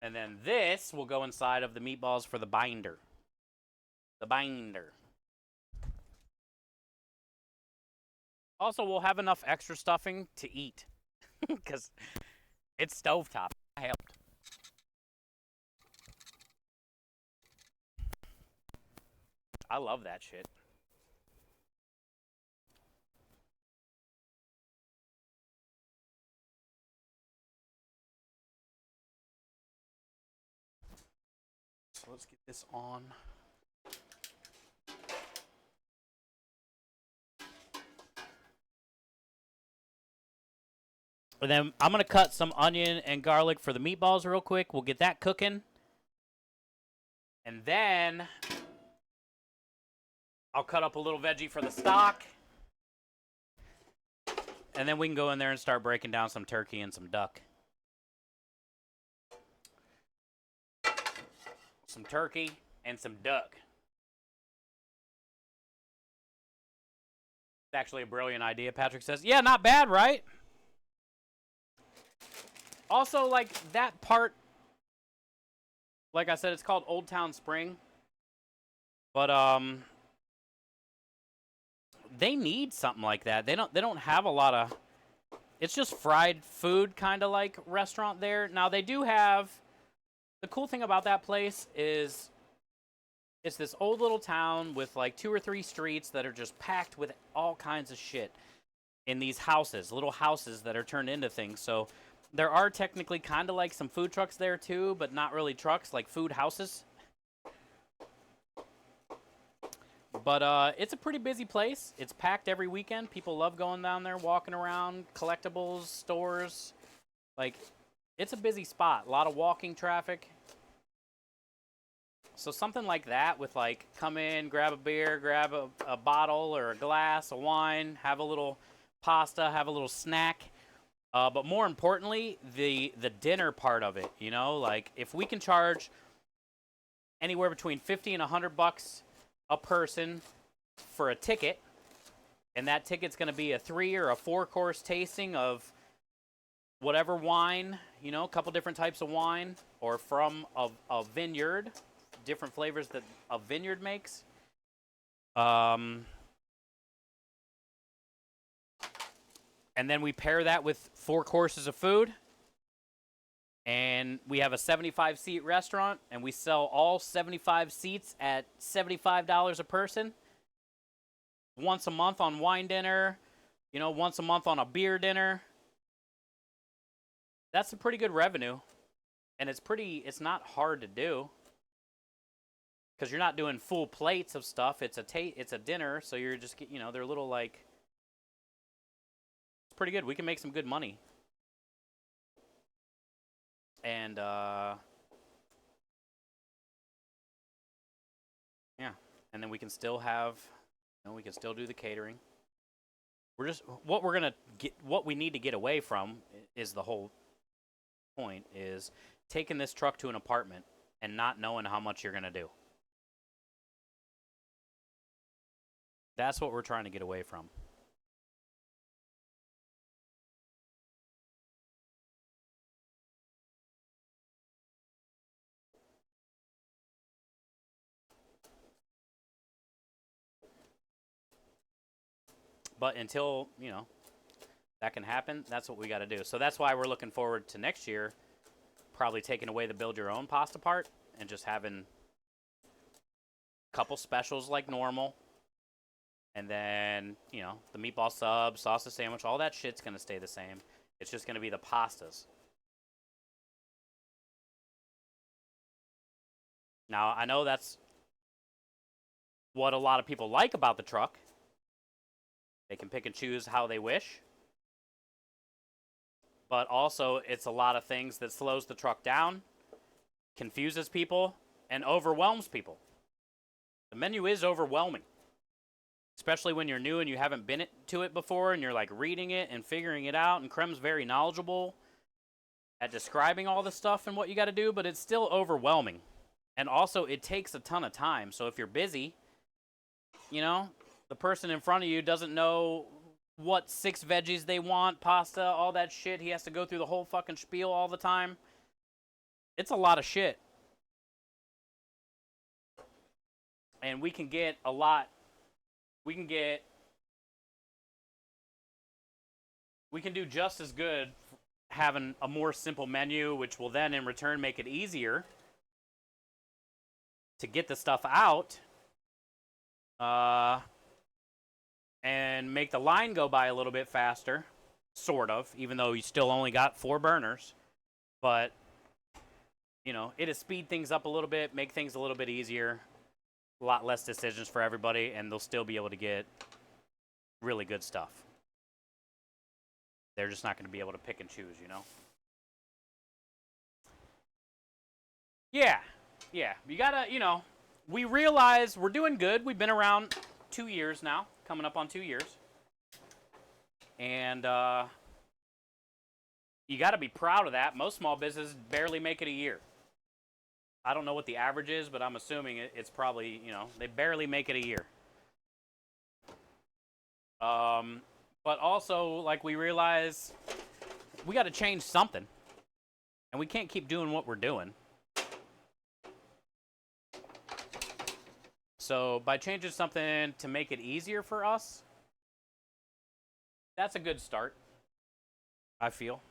And then this will go inside of the meatballs for the binder. The binder. Also, we'll have enough extra stuffing to eat because it's stovetop. I helped. I love that shit. So let's get this on. And then I'm going to cut some onion and garlic for the meatballs real quick. We'll get that cooking. And then I'll cut up a little veggie for the stock. And then we can go in there and start breaking down some turkey and some duck. Some turkey and some duck. It's actually a brilliant idea, Patrick says. Yeah, not bad, right? Also, like, that part, like I said, it's called Old Town Spring. But, they need something like that. They don't have a lot of, it's just fried food kind of like restaurant there. Now, they do have, the cool thing about that place is it's this old little town with like 2 or 3 streets that are just packed with all kinds of shit in these houses, little houses that are turned into things. So there are technically kind of like some food trucks there too, but not really trucks, like food houses. But it's a pretty busy place. It's packed every weekend. People love going down there, walking around, collectibles, stores. Like, it's a busy spot. A lot of walking traffic. So something like that with like, come in, grab a beer, grab a bottle or a glass of wine, have a little pasta, have a little snack. But more importantly, the dinner part of it, you know, like if we can charge anywhere between $50 and $100 a person for a ticket, and that ticket's going to be a 3 or a 4 course tasting of whatever wine, you know, a couple different types of wine, or from a vineyard, different flavors that a vineyard makes. And then we pair that with 4 courses of food. And we have a 75-seat restaurant, and we sell all 75 seats at $75 a person. Once a month on wine dinner, you know, once a month on a beer dinner. That's a pretty good revenue. And it's not hard to do. Because you're not doing full plates of stuff. It's a dinner, so you're just, you know, they're little like, it's pretty good. We can make some good money. And, yeah. And then we can still have, you know, we can still do the catering. What we need to get away from is the whole point is taking this truck to an apartment and not knowing how much you're going to do. That's what we're trying to get away from. But until, you know, that can happen, that's what we got to do. So that's why we're looking forward to next year, probably taking away the build your own pasta part and just having a couple specials like normal. And then, you know, the meatball sub, sausage sandwich, all that shit's going to stay the same. It's just going to be the pastas. Now, I know that's what a lot of people like about the truck. They can pick and choose how they wish. But also, it's a lot of things that slows the truck down, confuses people, and overwhelms people. The menu is overwhelming. Especially when you're new and you haven't been to it before and you're like reading it and figuring it out. And Krem's very knowledgeable at describing all the stuff and what you got to do, but it's still overwhelming. And also, it takes a ton of time. So if you're busy, you know, the person in front of you doesn't know what 6 veggies they want, pasta, all that shit. He has to go through the whole fucking spiel all the time. It's a lot of shit. And we can get a lot. We can do just as good having a more simple menu, which will then in return make it easier to get the stuff out and make the line go by a little bit faster, sort of, even though you still only got 4 burners. But, you know, it'll speed things up a little bit, make things a little bit easier, a lot less decisions for everybody, and they'll still be able to get really good stuff. They're just not going to be able to pick and choose, you know? Yeah. You gotta, you know, we realize we're doing good. We've been around 2 years now, coming up on 2 years. And you got to be proud of that. Most small businesses barely make it a year. I don't know what the average is, but I'm assuming it's probably, you know, they barely make it a year. But also, like, we realize we got to change something. And we can't keep doing what we're doing. So by changing something to make it easier for us, that's a good start, I feel.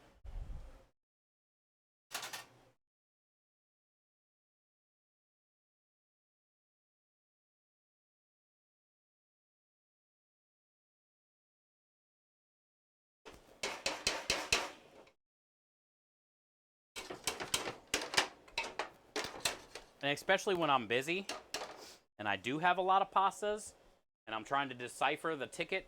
And especially when I'm busy and I do have a lot of pastas and I'm trying to decipher the ticket,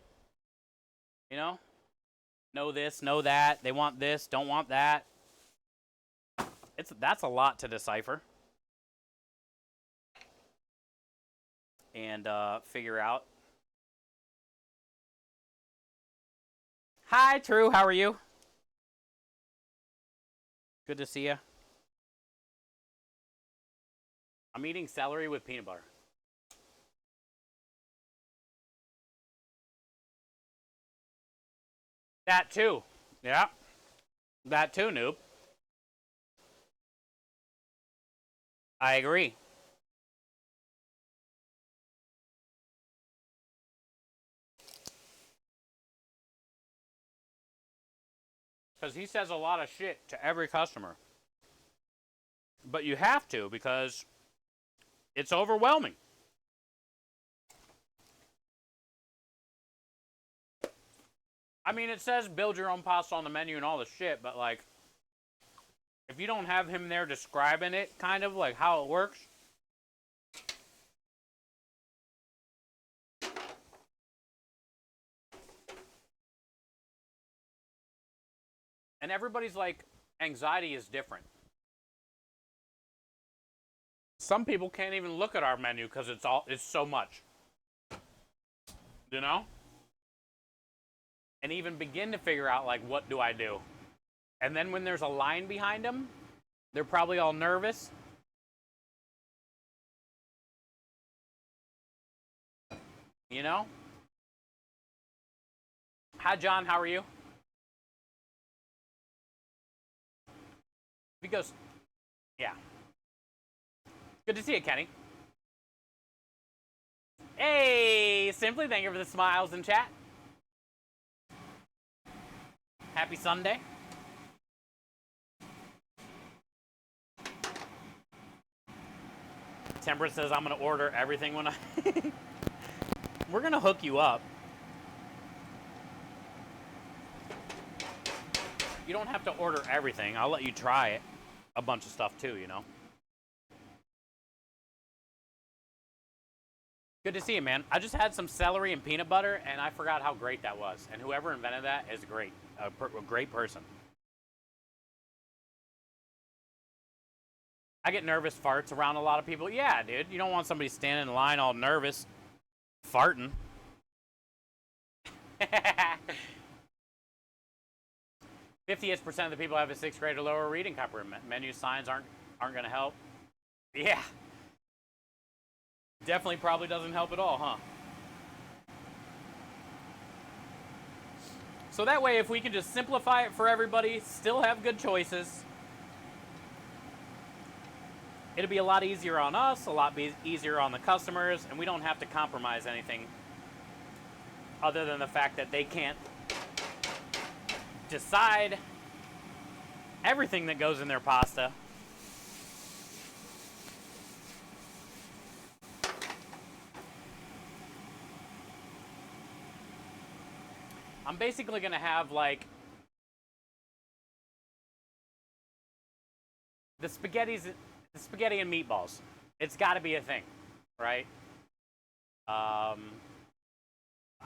you know this, know that, they want this, don't want that. That's a lot to decipher and figure out. Hi, True, how are you? Good to see you. I'm eating celery with peanut butter. That too. Yeah. That too, noob. I agree. Because he says a lot of shit to every customer. But you have to, because it's overwhelming. I mean, it says build your own pasta on the menu and all the shit, but like, if you don't have him there describing it, kind of like how it works, and everybody's like anxiety is different. Some people can't even look at our menu because it's so much, you know, and even begin to figure out like what do I do, and then when there's a line behind them, they're probably all nervous. You know? Hi, John. How are you? Because, yeah. Good to see you, Kenny. Hey, Simply, thank you for the smiles in chat. Happy Sunday. Temperate says I'm going to order everything when I... We're going to hook you up. You don't have to order everything. I'll let you try it. A bunch of stuff too, you know. Good to see you, man. I just had some celery and peanut butter, and I forgot how great that was. And whoever invented that is great. A great person. I get nervous farts around a lot of people. Yeah, dude. You don't want somebody standing in line all nervous, farting. 50% of the people have a 6th grade or lower reading comprehension. Menu signs aren't going to help. Yeah. Definitely probably doesn't help at all, huh? So that way, if we can just simplify it for everybody, still have good choices, it'll be a lot easier on us, a lot easier on the customers, and we don't have to compromise anything other than the fact that they can't decide everything that goes in their pasta. I'm basically going to have like the spaghetti and meatballs. It's got to be a thing, right? I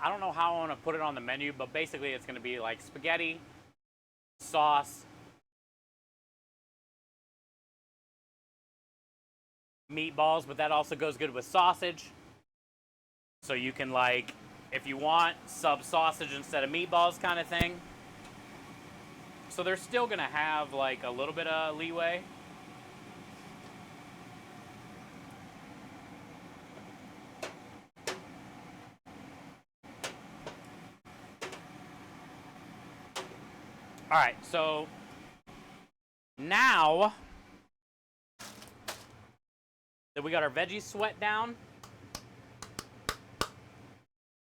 don't know how I want to put it on the menu, but basically it's going to be like spaghetti, sauce, meatballs, but that also goes good with sausage. So you can, like, if you want, sub sausage instead of meatballs kind of thing. So they're still going to have like a little bit of leeway. All right, so now that we got our veggies sweat down,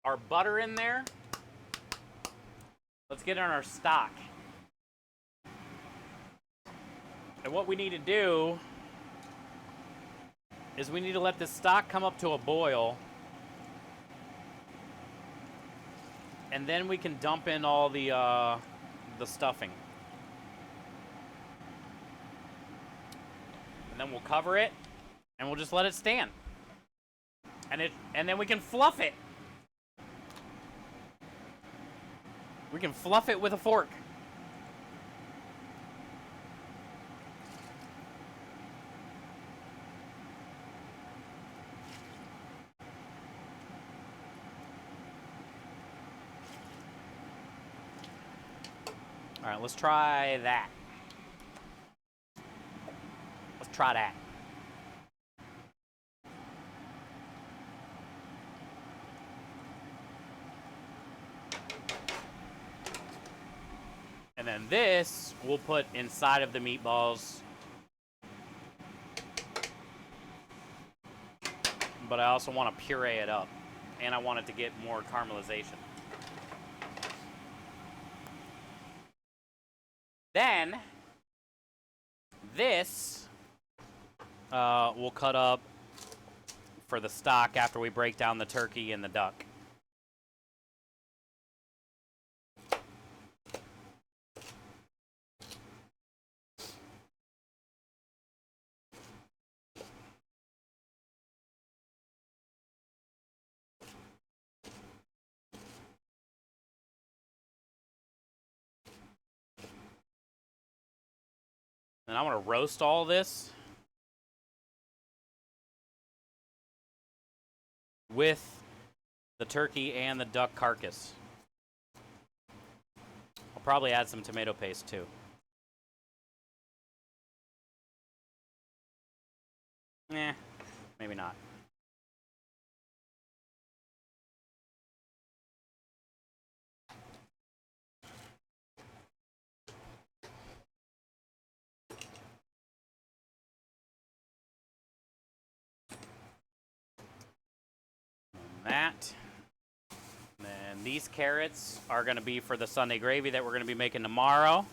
our butter in there, let's get on our stock. And what we need to do is we need to let this stock come up to a boil, and then we can dump in all the stuffing. And then we'll cover it, and we'll just let it stand. And then we can fluff it. We can fluff it with a fork. All right, let's try that. Let's try that. And then this we'll put inside of the meatballs. But I also want to puree it up. And I want it to get more caramelization. Then, this we'll cut up for the stock after we break down the turkey and the duck. And I'm going to roast all this with the turkey and the duck carcass. I'll probably add some tomato paste too. Maybe not. That. And then these carrots are going to be for the Sunday gravy that we're going to be making tomorrow.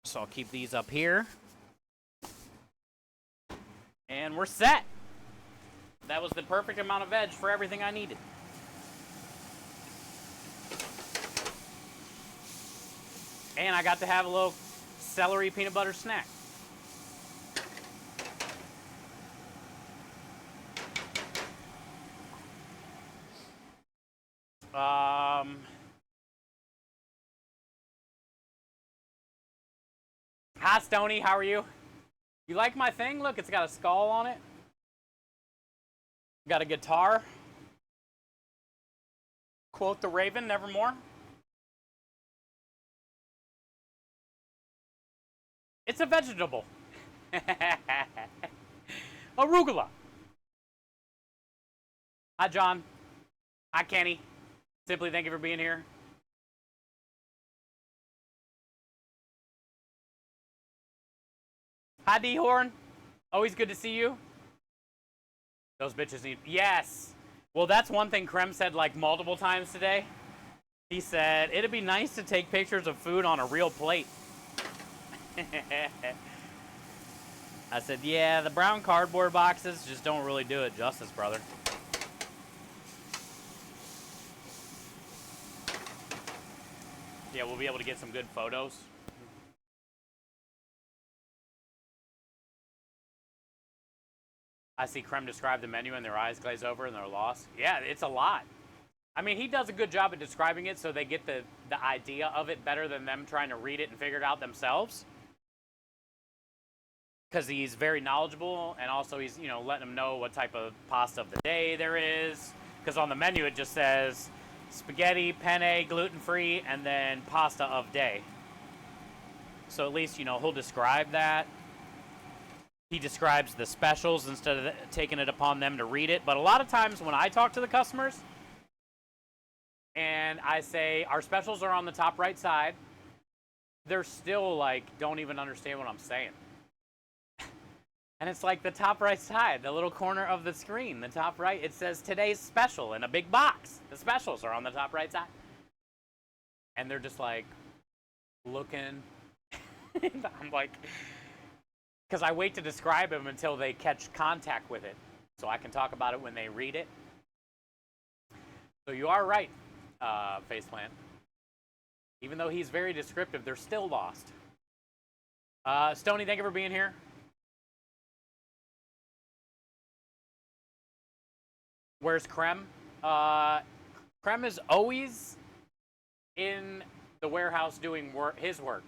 So I'll keep these up here. And we're set. That was the perfect amount of veg for everything I needed. And I got to have a little celery peanut butter snack. Hi, Stony. How are you? You like my thing? Look, it's got a skull on it. Got a guitar. Quote the Raven, nevermore. It's a vegetable. Arugula. Hi, John. Hi, Kenny. Simply thank you for being here. Hi, D-Horn. Always good to see you. Those bitches need... Yes. Well, that's one thing Krem said like multiple times today. He said, it'd be nice to take pictures of food on a real plate. I said, yeah, the brown cardboard boxes just don't really do it justice, brother. Yeah, we'll be able to get some good photos. I see Krem describe the menu and their eyes glaze over and they're lost. Yeah, it's a lot. I mean, he does a good job at describing it so they get the idea of it better than them trying to read it and figure it out themselves. Because he's very knowledgeable, and also he's, you know, letting them know what type of pasta of the day there is. Because on the menu it just says spaghetti, penne, gluten-free, and then pasta of day. So at least, you know, he'll describe that. He describes the specials instead of taking it upon them to read it. But a lot of times when I talk to the customers and I say, our specials are on the top right side, they're still like, don't even understand what I'm saying. And it's like the top right side, the little corner of the screen, the top right, it says today's special in a big box. The specials are on the top right side. And they're just like looking. I'm like, because I wait to describe them until they catch contact with it so I can talk about it when they read it. So you are right, Faceplant. Even though he's very descriptive, they're still lost. Stony, thank you for being here. Where's Krem? Krem is always in the warehouse doing his work.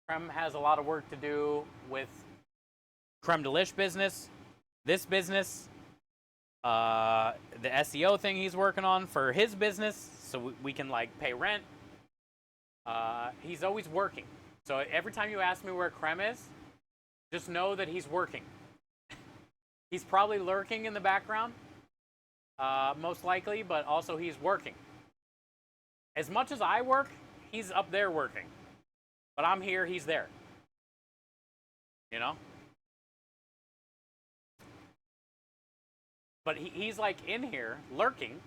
Krem has a lot of work to do with Creme Delish business, this business, the SEO thing he's working on for his business, so we can like pay rent. He's always working. So every time you ask me where Krem is, just know that he's working. He's probably lurking in the background, most likely, but also he's working. As much as I work, he's up there working. But I'm here, he's there. You know? But he's like in here, lurking.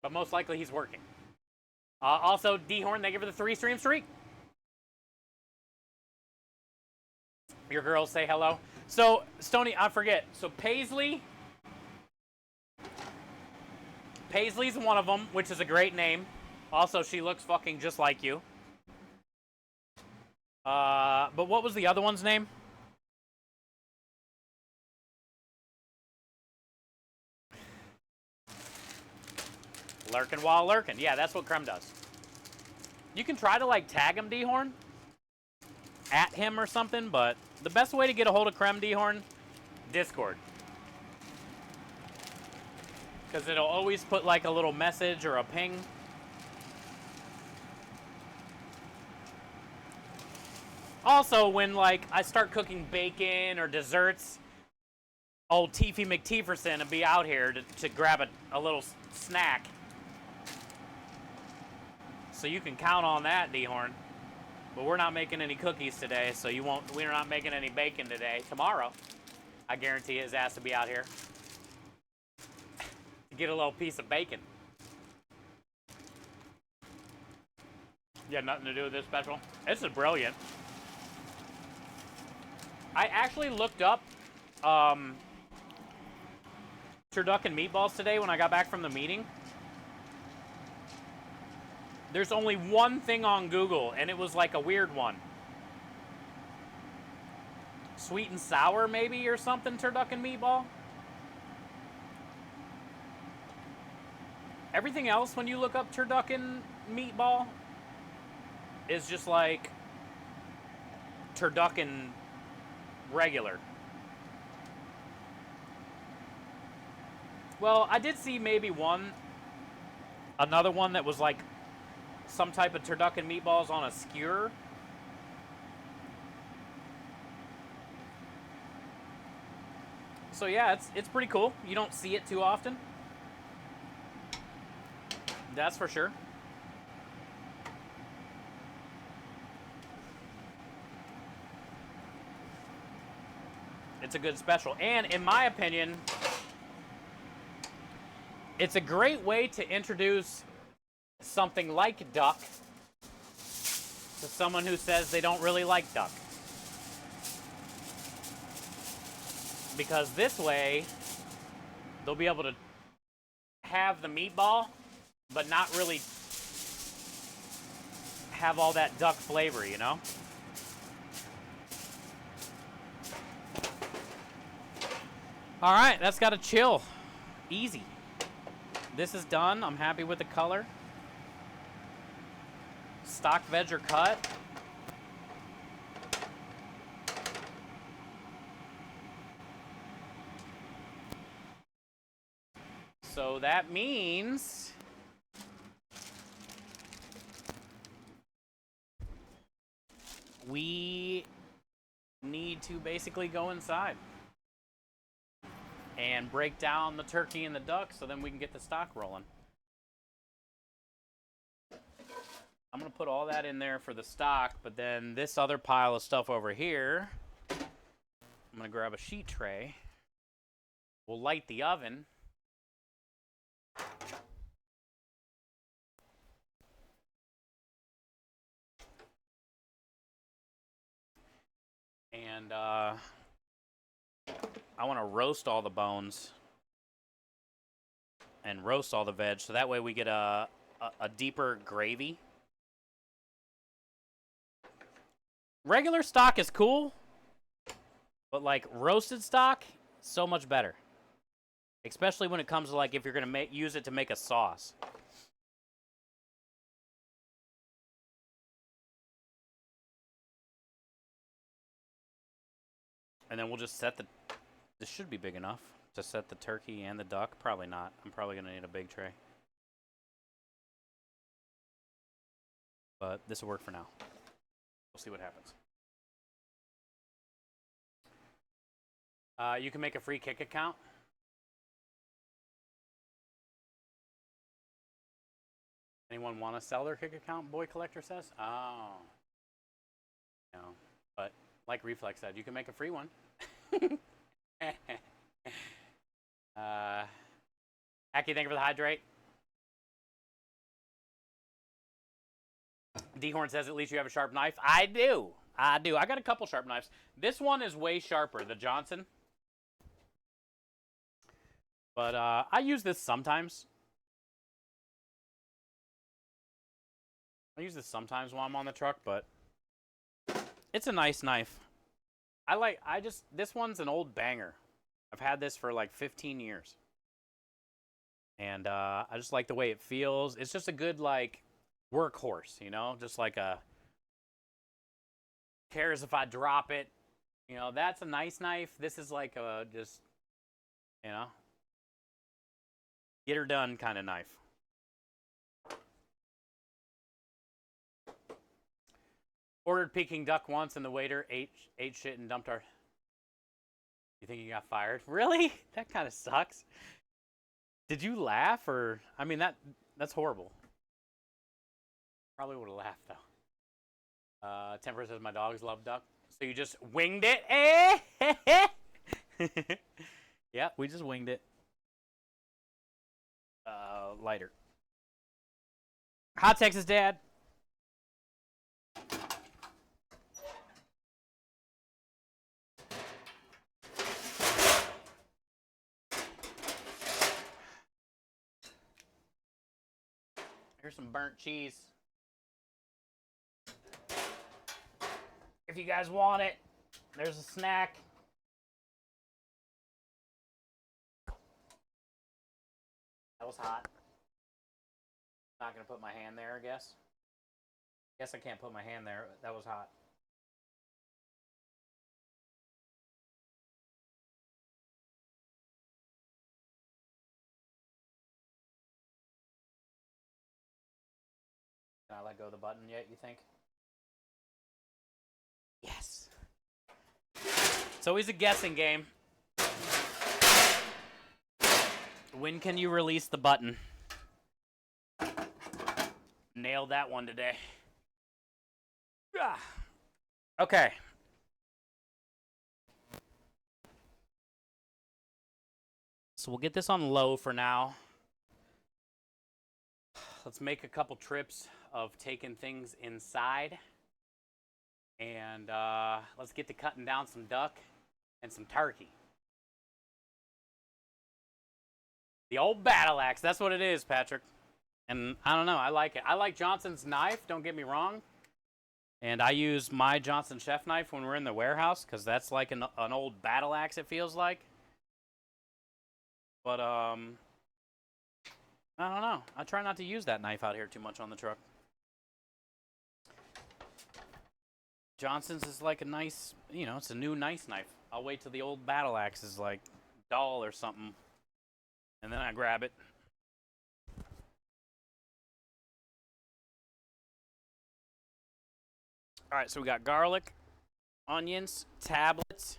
But most likely he's working. Also, D-Horn, thank you for the 3-stream streak. Your girls say hello. So, Stony, I forget. So, Paisley's one of them, which is a great name. Also, she looks fucking just like you. But what was the other one's name? Lurking while lurking. Yeah, that's what Krem does. You can try to, like, tag him, D-Horn. At him or something, but the best way to get a hold of Krem, D-Horn, Discord. Because it'll always put, like, a little message or a ping. Also, when, like, I start cooking bacon or desserts, old Teefy McTeeferson will be out here to grab a little snack. So you can count on that, D-Horn. But we're not making any cookies today, so we're not making any bacon today. Tomorrow, I guarantee his ass to be out here. Get a little piece of bacon. You had nothing to do with this special? This is brilliant. I actually looked up Turducken Meatballs today when I got back from the meeting. There's only one thing on Google, and it was like a weird one. Sweet and sour, maybe, or something, Turducken Meatball? Everything else, when you look up Turducken Meatball, is just like Turducken regular. Well, I did see maybe another one that was like some type of Turducken meatballs on a skewer. So yeah, it's pretty cool. You don't see it too often. That's for sure. It's a good special. And in my opinion, it's a great way to introduce something like duck to someone who says they don't really like duck. Because this way, they'll be able to have the meatball, but not really have all that duck flavor, you know? All right, that's got to chill. Easy. This is done. I'm happy with the color. Stock veg are cut. So that means we need to basically go inside and break down the turkey and the duck so then we can get the stock rolling. I'm gonna put all that in there for the stock, but then this other pile of stuff over here, I'm gonna grab a sheet tray. We'll light the oven. And I want to roast all the bones and roast all the veg, so that way we get a deeper gravy. Regular stock is cool, but like roasted stock, so much better. Especially when it comes to like if you're gonna use it to make a sauce. And then we'll just set this should be big enough to set the turkey and the duck. Probably not. I'm probably gonna need a big tray. But this will work for now. We'll see what happens. You can make a free kick account. Anyone want to sell their kick account? Boy Collector says. Oh. No. But like Reflex said, you can make a free one. Aki, thank you for the hydrate. D-Horn says, at least you have a sharp knife. I do. I got a couple sharp knives. This one is way sharper, the Johnson. But I use this sometimes. I use this sometimes while I'm on the truck, but it's a nice knife. This one's an old banger. I've had this for like 15 years. And I just like the way it feels. It's just a good, like, workhorse, you know? Just like a, cares if I drop it. You know, that's a nice knife. This is like a, just, you know, get her done kind of knife. Ordered Peking duck once, and the waiter ate shit and dumped our... You think he got fired? Really? That kind of sucks. Did you laugh, or... I mean, that's horrible. Probably would have laughed, though. Temper says, my dogs love duck. So you just winged it? Eh? Yeah, we just winged it. lighter. Hot Texas Dad. Here's some burnt cheese. If you guys want it, there's a snack. That was hot. Not gonna put my hand there, I guess. Guess I can't put my hand there. That was hot. Can I let go of the button yet, you think? Yes. It's always a guessing game. When can you release the button? Nailed that one today. Okay. So we'll get this on low for now. Let's make a couple trips of taking things inside. And let's get to cutting down some duck and some turkey. The old battle axe, that's what it is, Patrick. And I don't know, I like it. I like Johnson's knife, don't get me wrong. And I use my Johnson chef knife when we're in the warehouse, because that's like an old battle axe, it feels like. But, I don't know. I try not to use that knife out here too much on the truck. Johnson's is like a nice, you know, it's a new nice knife. I'll wait till the old battle axe is like dull or something, and then I grab it. All right, so we got garlic, onions, tablets.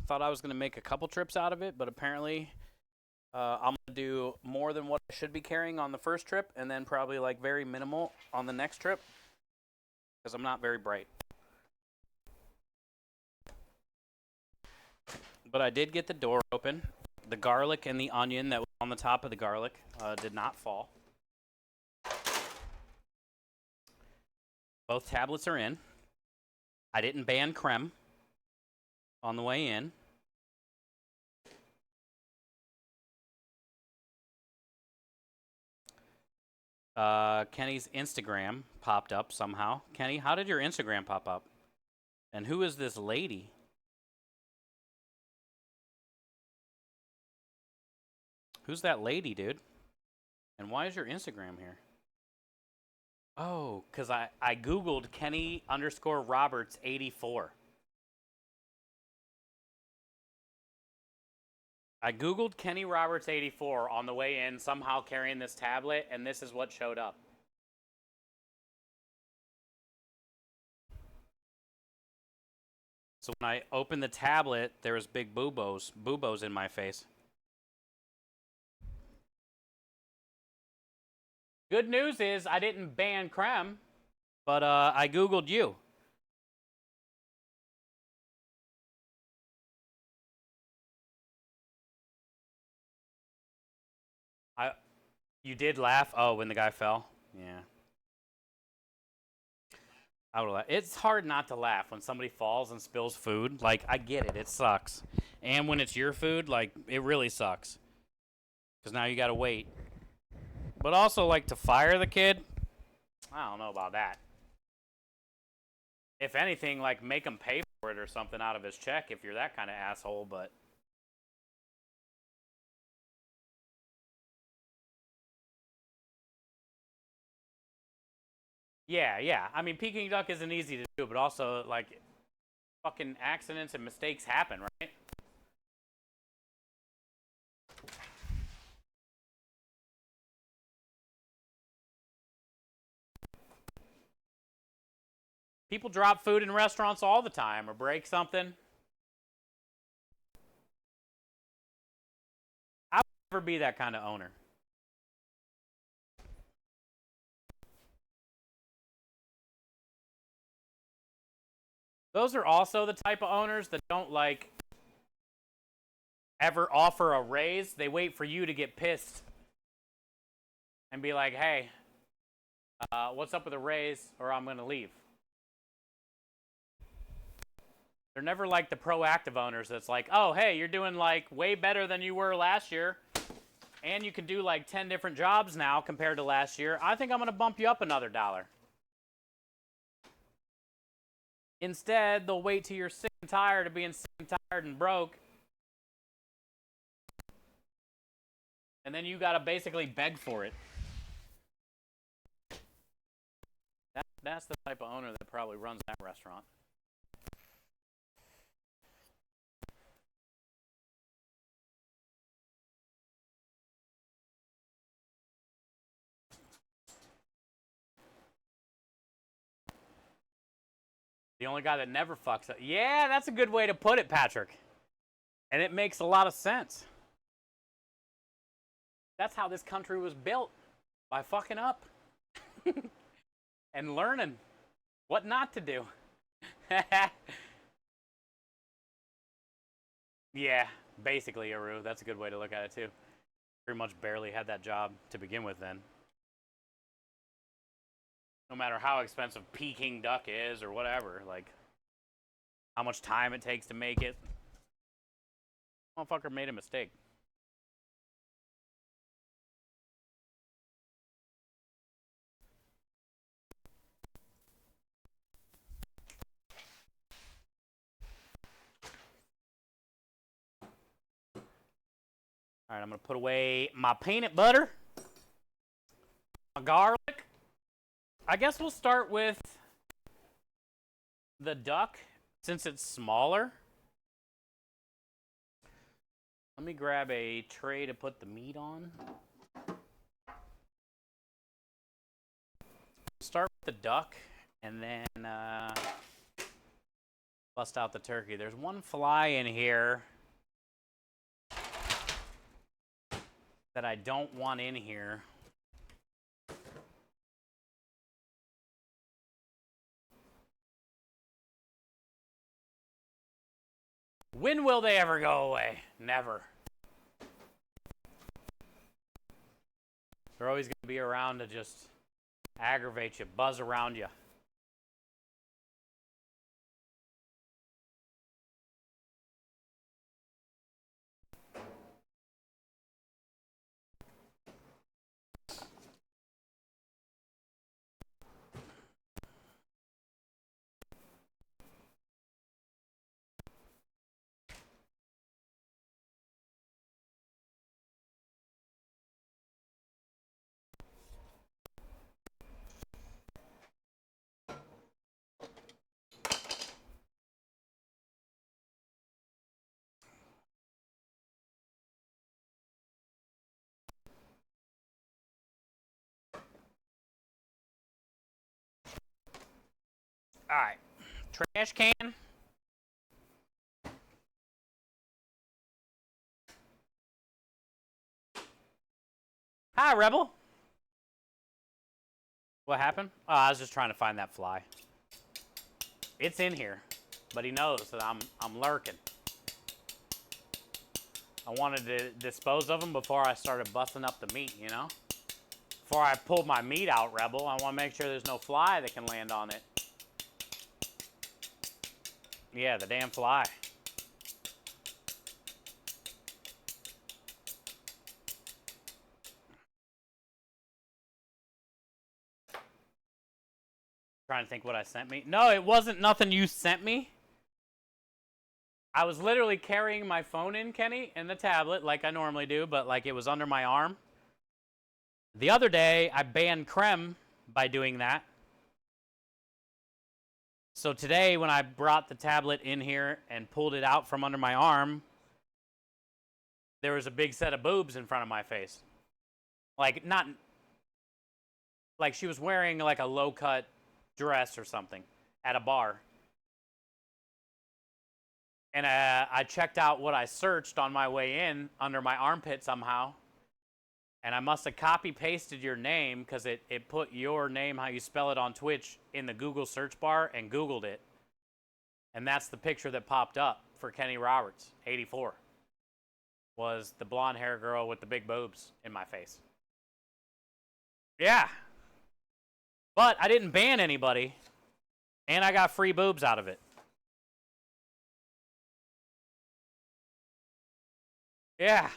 Thought I was going to make a couple trips out of it, but apparently I'm going to do more than what I should be carrying on the first trip, and then probably like very minimal on the next trip, because I'm not very bright. But I did get the door open. The garlic and the onion that was on the top of the garlic did not fall. Both tablets are in. I didn't ban creme on the way in. Kenny's Instagram popped up somehow. Kenny, how did your Instagram pop up? And who is this lady? Who's that lady, dude? And why is your Instagram here? Oh, because I Googled Kenny_Roberts84. I Googled Kenny Roberts 84 on the way in, somehow carrying this tablet, and this is what showed up. So when I opened the tablet, there was big boobos in my face. Good news is I didn't ban creme, but I Googled you. You did laugh? Oh, when the guy fell? Yeah. I would laugh. It's hard not to laugh when somebody falls and spills food. Like, I get it. It sucks. And when it's your food, like, it really sucks. Because now you got to wait. But also, like, to fire the kid, I don't know about that. If anything, like, make him pay for it or something out of his check if you're that kind of asshole, but... Yeah. I mean, Peking duck isn't easy to do, but also, like, fucking accidents and mistakes happen, right? People drop food in restaurants all the time or break something. I would never be that kind of owner. Those are also the type of owners that don't, like, ever offer a raise. They wait for you to get pissed and be like, hey, what's up with a raise or I'm going to leave. They're never like the proactive owners that's like, oh, hey, you're doing like way better than you were last year. And you can do like 10 different jobs now compared to last year. I think I'm going to bump you up another $1. Instead, they'll wait till you're sick and tired of being sick and tired and broke. And then you got to basically beg for it. That's the type of owner that probably runs that restaurant. The only guy that never fucks up. Yeah, that's a good way to put it, Patrick. And it makes a lot of sense. That's how this country was built. By fucking up. And learning what not to do. Yeah, basically, Aru. That's a good way to look at it, too. Pretty much barely had that job to begin with then. No matter how expensive Peking duck is or whatever, like how much time it takes to make it. Motherfucker made a mistake. All right, I'm going to put away my peanut butter, my garlic. I guess we'll start with the duck since it's smaller. Let me grab a tray to put the meat on. Start with the duck and then bust out the turkey. There's one fly in here that I don't want in here. When will they ever go away? Never. They're always going to be around to just aggravate you, buzz around you. All right, trash can. Hi, Rebel. What happened? Oh, I was just trying to find that fly. It's in here, but he knows that I'm lurking. I wanted to dispose of him before I started busting up the meat, you know? Before I pulled my meat out, Rebel, I want to make sure there's no fly that can land on it. Yeah, the damn fly. Trying to think what I sent me. No, it wasn't nothing you sent me. I was literally carrying my phone in, Kenny, and the tablet like I normally do, but like it was under my arm. The other day, I banned creme by doing that. So today, when I brought the tablet in here and pulled it out from under my arm, there was a big set of boobs in front of my face. Like, not... Like, she was wearing, like, a low-cut dress or something at a bar. And I checked out what I searched on my way in under my armpit somehow. And I must have copy-pasted your name because it put your name, how you spell it on Twitch, in the Google search bar and Googled it. And that's the picture that popped up for Kenny Roberts, 84. Was the blonde hair girl with the big boobs in my face. Yeah. But I didn't ban anybody, and I got free boobs out of it. Yeah.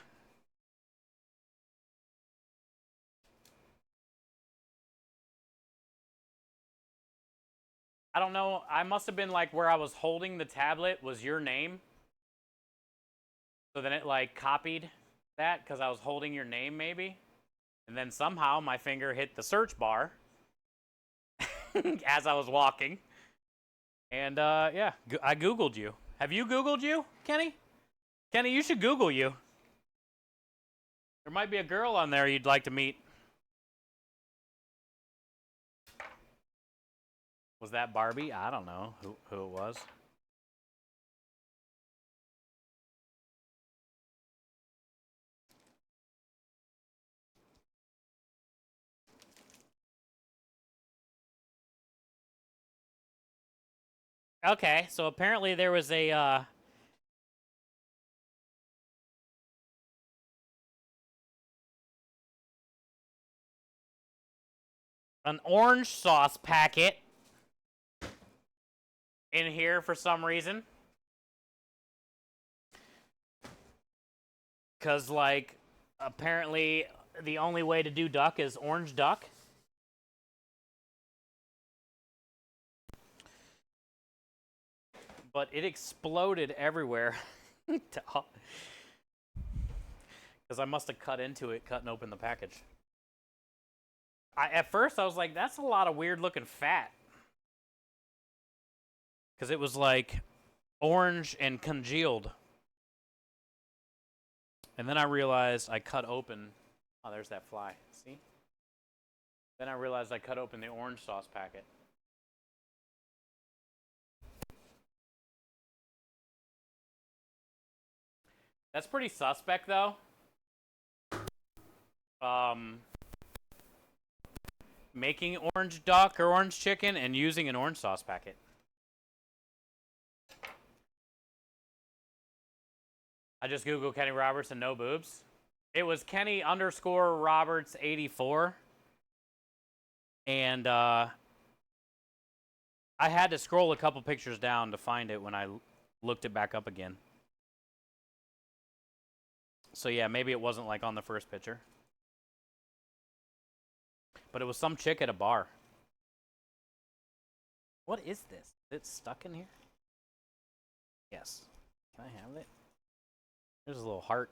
I don't know. I must have been like where I was holding the tablet was your name. So then it like copied that because I was holding your name maybe. And then somehow my finger hit the search bar as I was walking. And yeah, I Googled you. Have you Googled you, Kenny? Kenny, you should Google you. There might be a girl on there you'd like to meet. Was that Barbie? I don't know who it was. Okay, so apparently there was a an orange sauce packet in here for some reason. Cause like apparently the only way to do duck is orange duck. But it exploded everywhere. Because I must have cut into it, cutting open the package. At first I was like, that's a lot of weird looking fat. Because it was like orange and congealed. And then I realized I cut open. Oh, there's that fly. See? Then I realized I cut open the orange sauce packet. That's pretty suspect, though. Making orange duck or orange chicken and using an orange sauce packet. I just Googled Kenny Roberts and no boobs. It was Kenny _ Roberts 84. And I had to scroll a couple pictures down to find it when I looked it back up again. So yeah, maybe it wasn't like on the first picture. But it was some chick at a bar. What is this? Is it stuck in here? Yes. Can I have it? There's a little heart.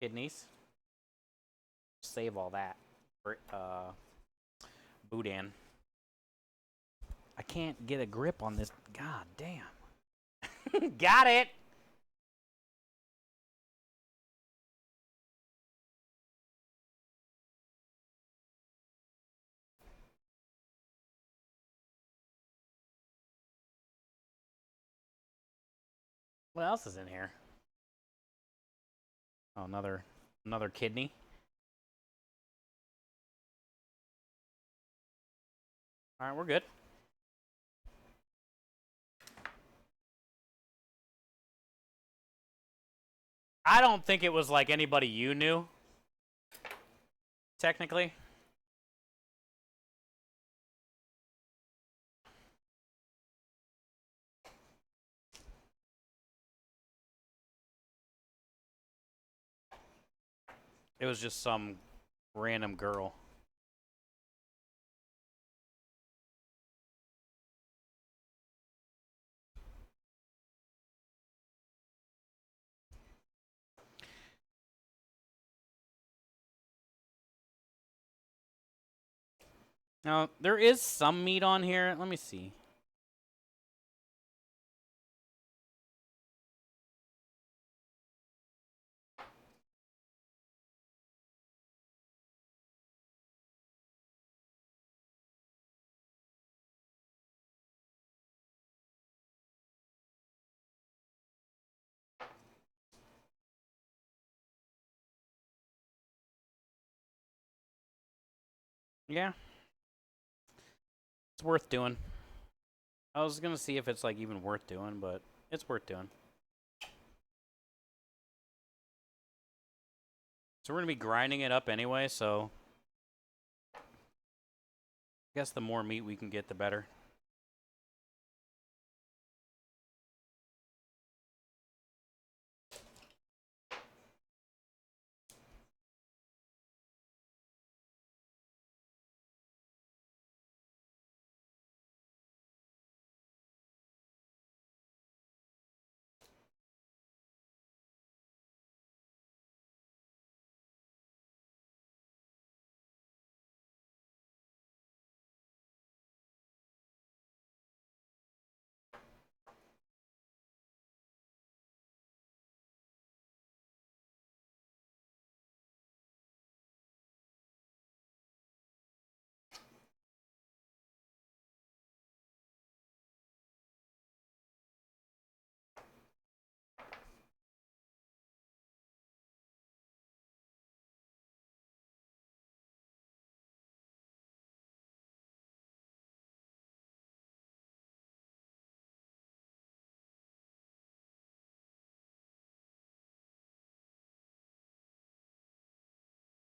Kidneys. Save all that for Boudin. I can't get a grip on this. God damn. Got it. What else is in here? Oh, another kidney. All right, we're good. I don't think it was like anybody you knew. Technically. It was just some random girl. Now, there is some meat on here. Let me see. Yeah. It's worth doing. I was gonna see if it's like even worth doing, but it's worth doing. So we're gonna be grinding it up anyway, so I guess the more meat we can get, the better.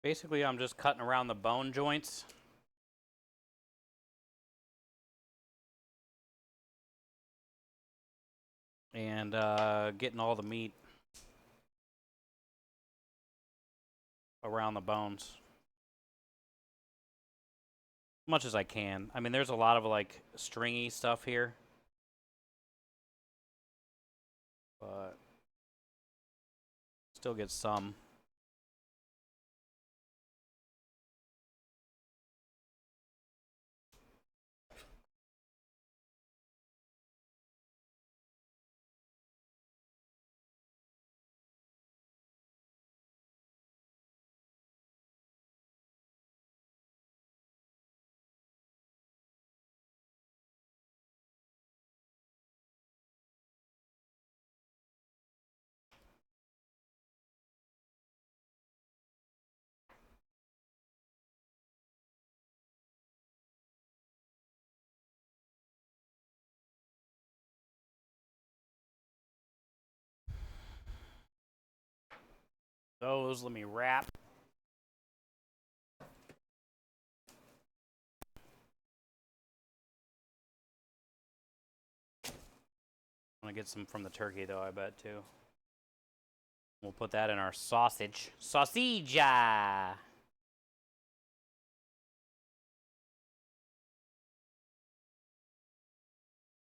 Basically, I'm just cutting around the bone joints. And getting all the meat around the bones. As much as I can. I mean, there's a lot of like stringy stuff here. But still get some. Those, let me wrap. I'm gonna get some from the turkey though, I bet too. We'll put that in our sausage. Sausage! Oh,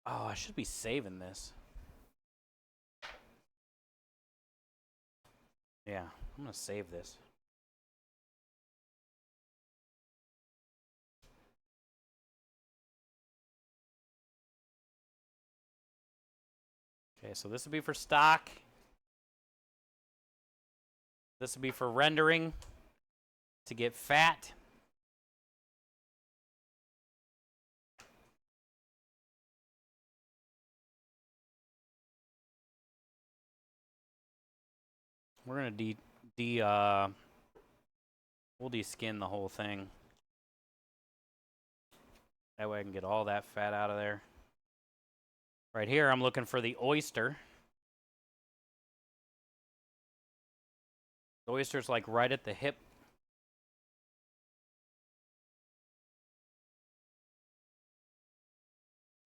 I should be saving this. Yeah, I'm gonna save this. Okay, so this would be for stock. This would be for rendering to get fat. We're gonna we'll de-skin the whole thing. That way I can get all that fat out of there. Right here, I'm looking for the oyster. The oyster's like right at the hip.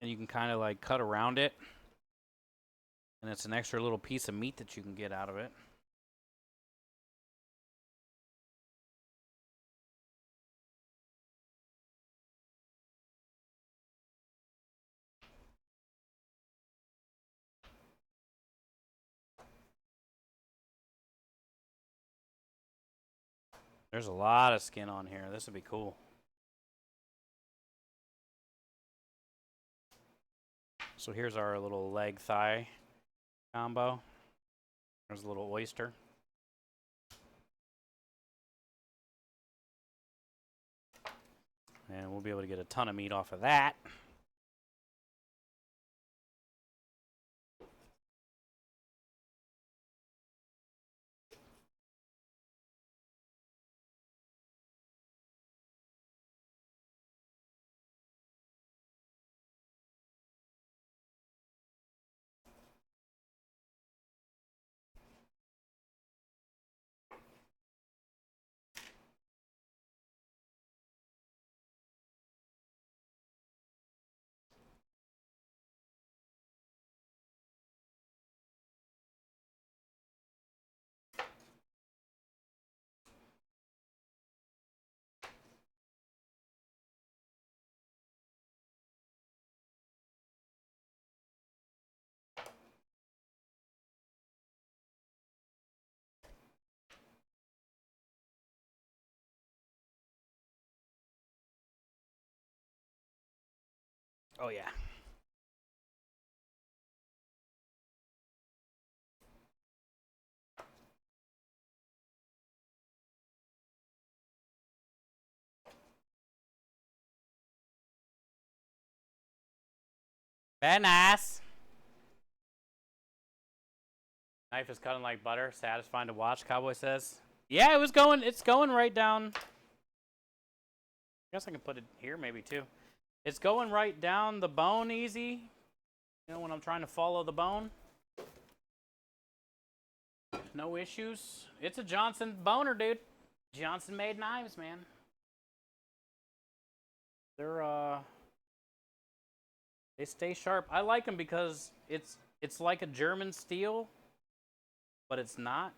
And you can kind of like cut around it. And it's an extra little piece of meat that you can get out of it. There's a lot of skin on here. This would be cool. So here's our little leg thigh combo. There's a little oyster. And we'll be able to get a ton of meat off of that. Oh, yeah. Very nice. Knife is cutting like butter. Satisfying to watch, Cowboy says. Yeah, it's going right down. I guess I can put it here maybe too. It's going right down the bone easy. You know, when I'm trying to follow the bone. No issues. It's a Johnson boner, dude. Johnson made knives, man. They stay sharp. I like them because it's like a German steel, but it's not.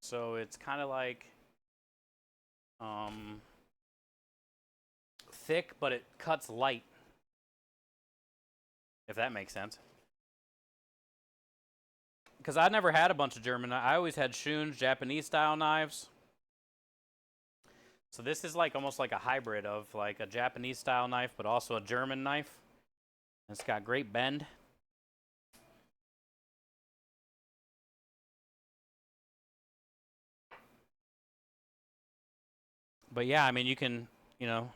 So it's kind of like thick, but it cuts light. If that makes sense. Because I never had a bunch of German. I always had Shun's Japanese style knives. So this is like almost like a hybrid of like a Japanese style knife, but also a German knife. And it's got great bend. But yeah, I mean, you can, you know,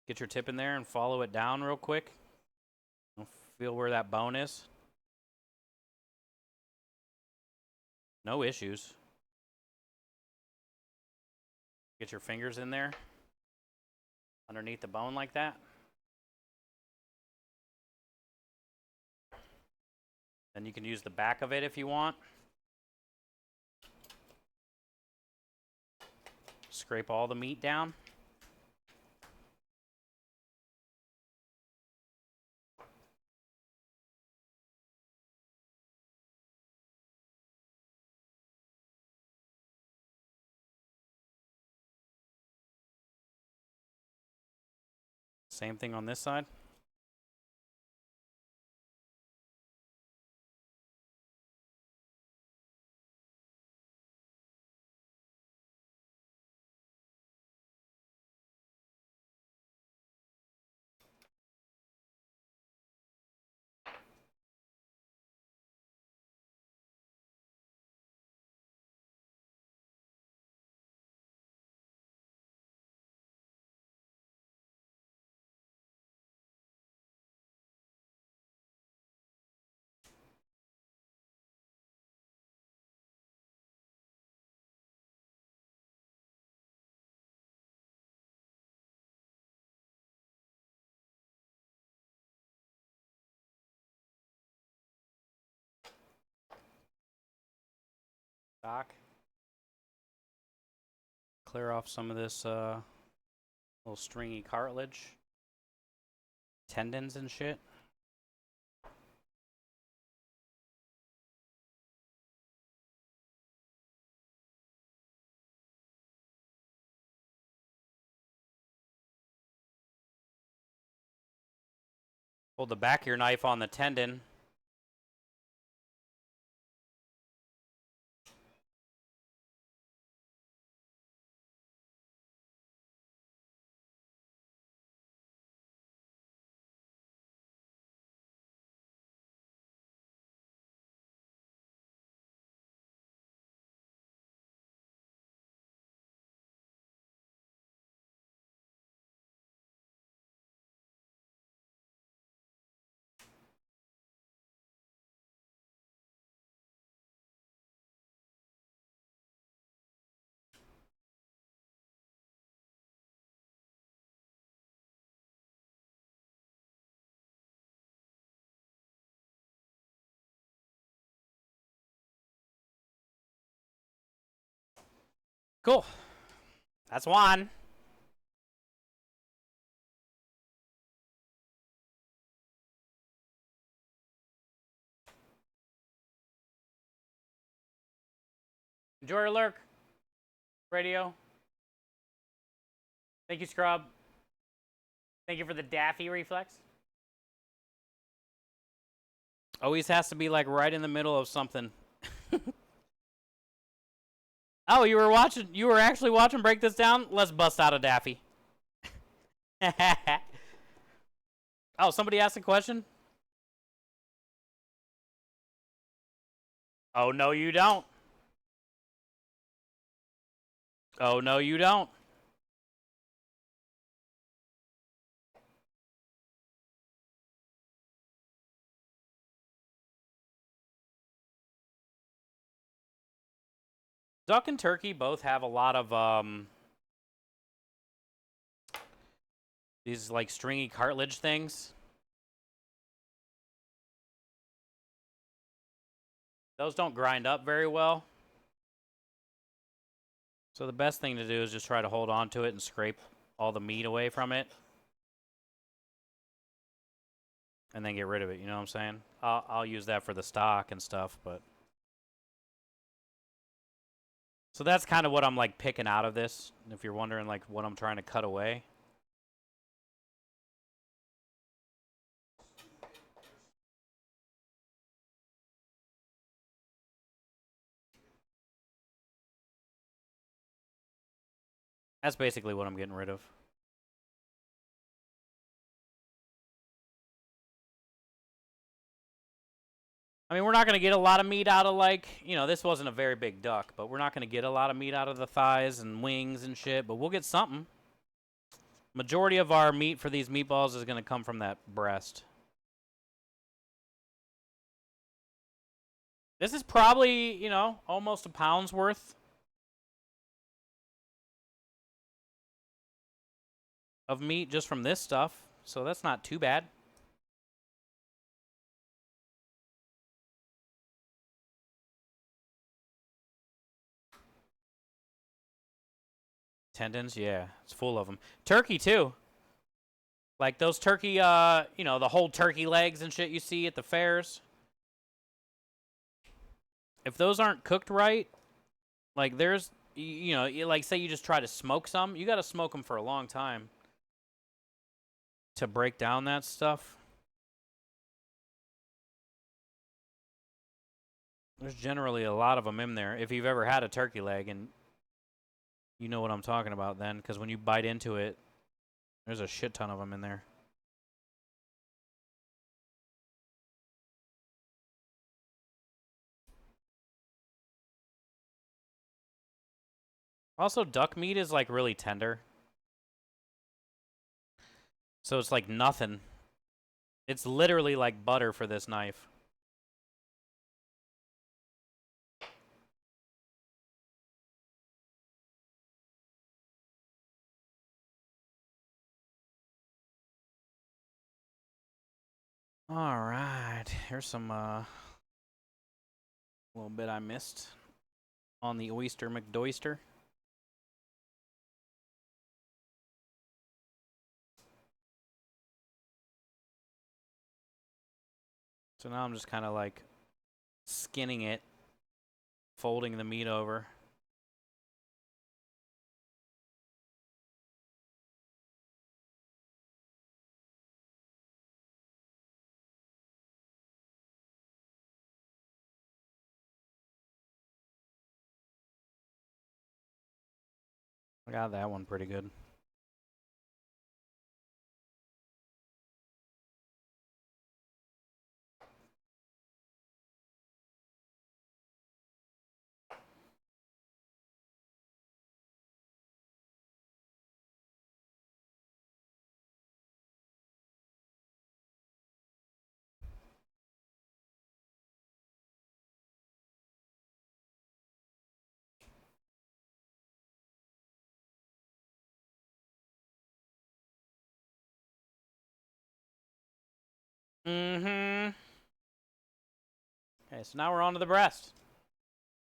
get your tip in there and follow it down real quick. Feel where that bone is. No issues. Get your fingers in there underneath the bone like that. Then you can use the back of it if you want. Scrape all the meat down. Same thing on this side. Stock. Clear off some of this little stringy cartilage. Tendons and shit. Hold the back of your knife on the tendon. Cool. That's one. Enjoy your lurk. Radio. Thank you, Scrub. Thank you for the Daffy reflex. Always has to be like right in the middle of something. Oh, you were actually watching Break This Down? Let's bust out a Daffy. Oh, somebody asked a question? Oh, no, you don't. Oh, no, you don't. Duck and turkey both have a lot of these like stringy cartilage things. Those don't grind up very well. So the best thing to do is just try to hold on to it and scrape all the meat away from it. And then get rid of it, you know what I'm saying? I'll use that for the stock and stuff, but... So that's kind of what I'm like picking out of this, if you're wondering like what I'm trying to cut away. That's basically what I'm getting rid of. I mean, we're not going to get a lot of meat out of, like, you know, this wasn't a very big duck, but we're not going to get a lot of meat out of the thighs and wings and shit, but we'll get something. Majority of our meat for these meatballs is going to come from that breast. This is probably, you know, almost a pound's worth of meat just from this stuff, so that's not too bad. Tendons, yeah, it's full of them. Turkey too. Like those turkey, you know, the whole turkey legs and shit you see at the fairs. If those aren't cooked right, like there's, you know, like say you just try to smoke some, you got to smoke them for a long time to break down that stuff. There's generally a lot of them in there. If you've ever had a turkey leg, and you know what I'm talking about then, because when you bite into it, there's a shit ton of them in there. Also, duck meat is like really tender. So it's like nothing. It's literally like butter for this knife. All right, here's some little bit I missed on the oyster McDoyster. So now I'm just kind of like skinning it, folding the meat over. I got that one pretty good. Mm-hmm. Okay, so now we're on to the breast.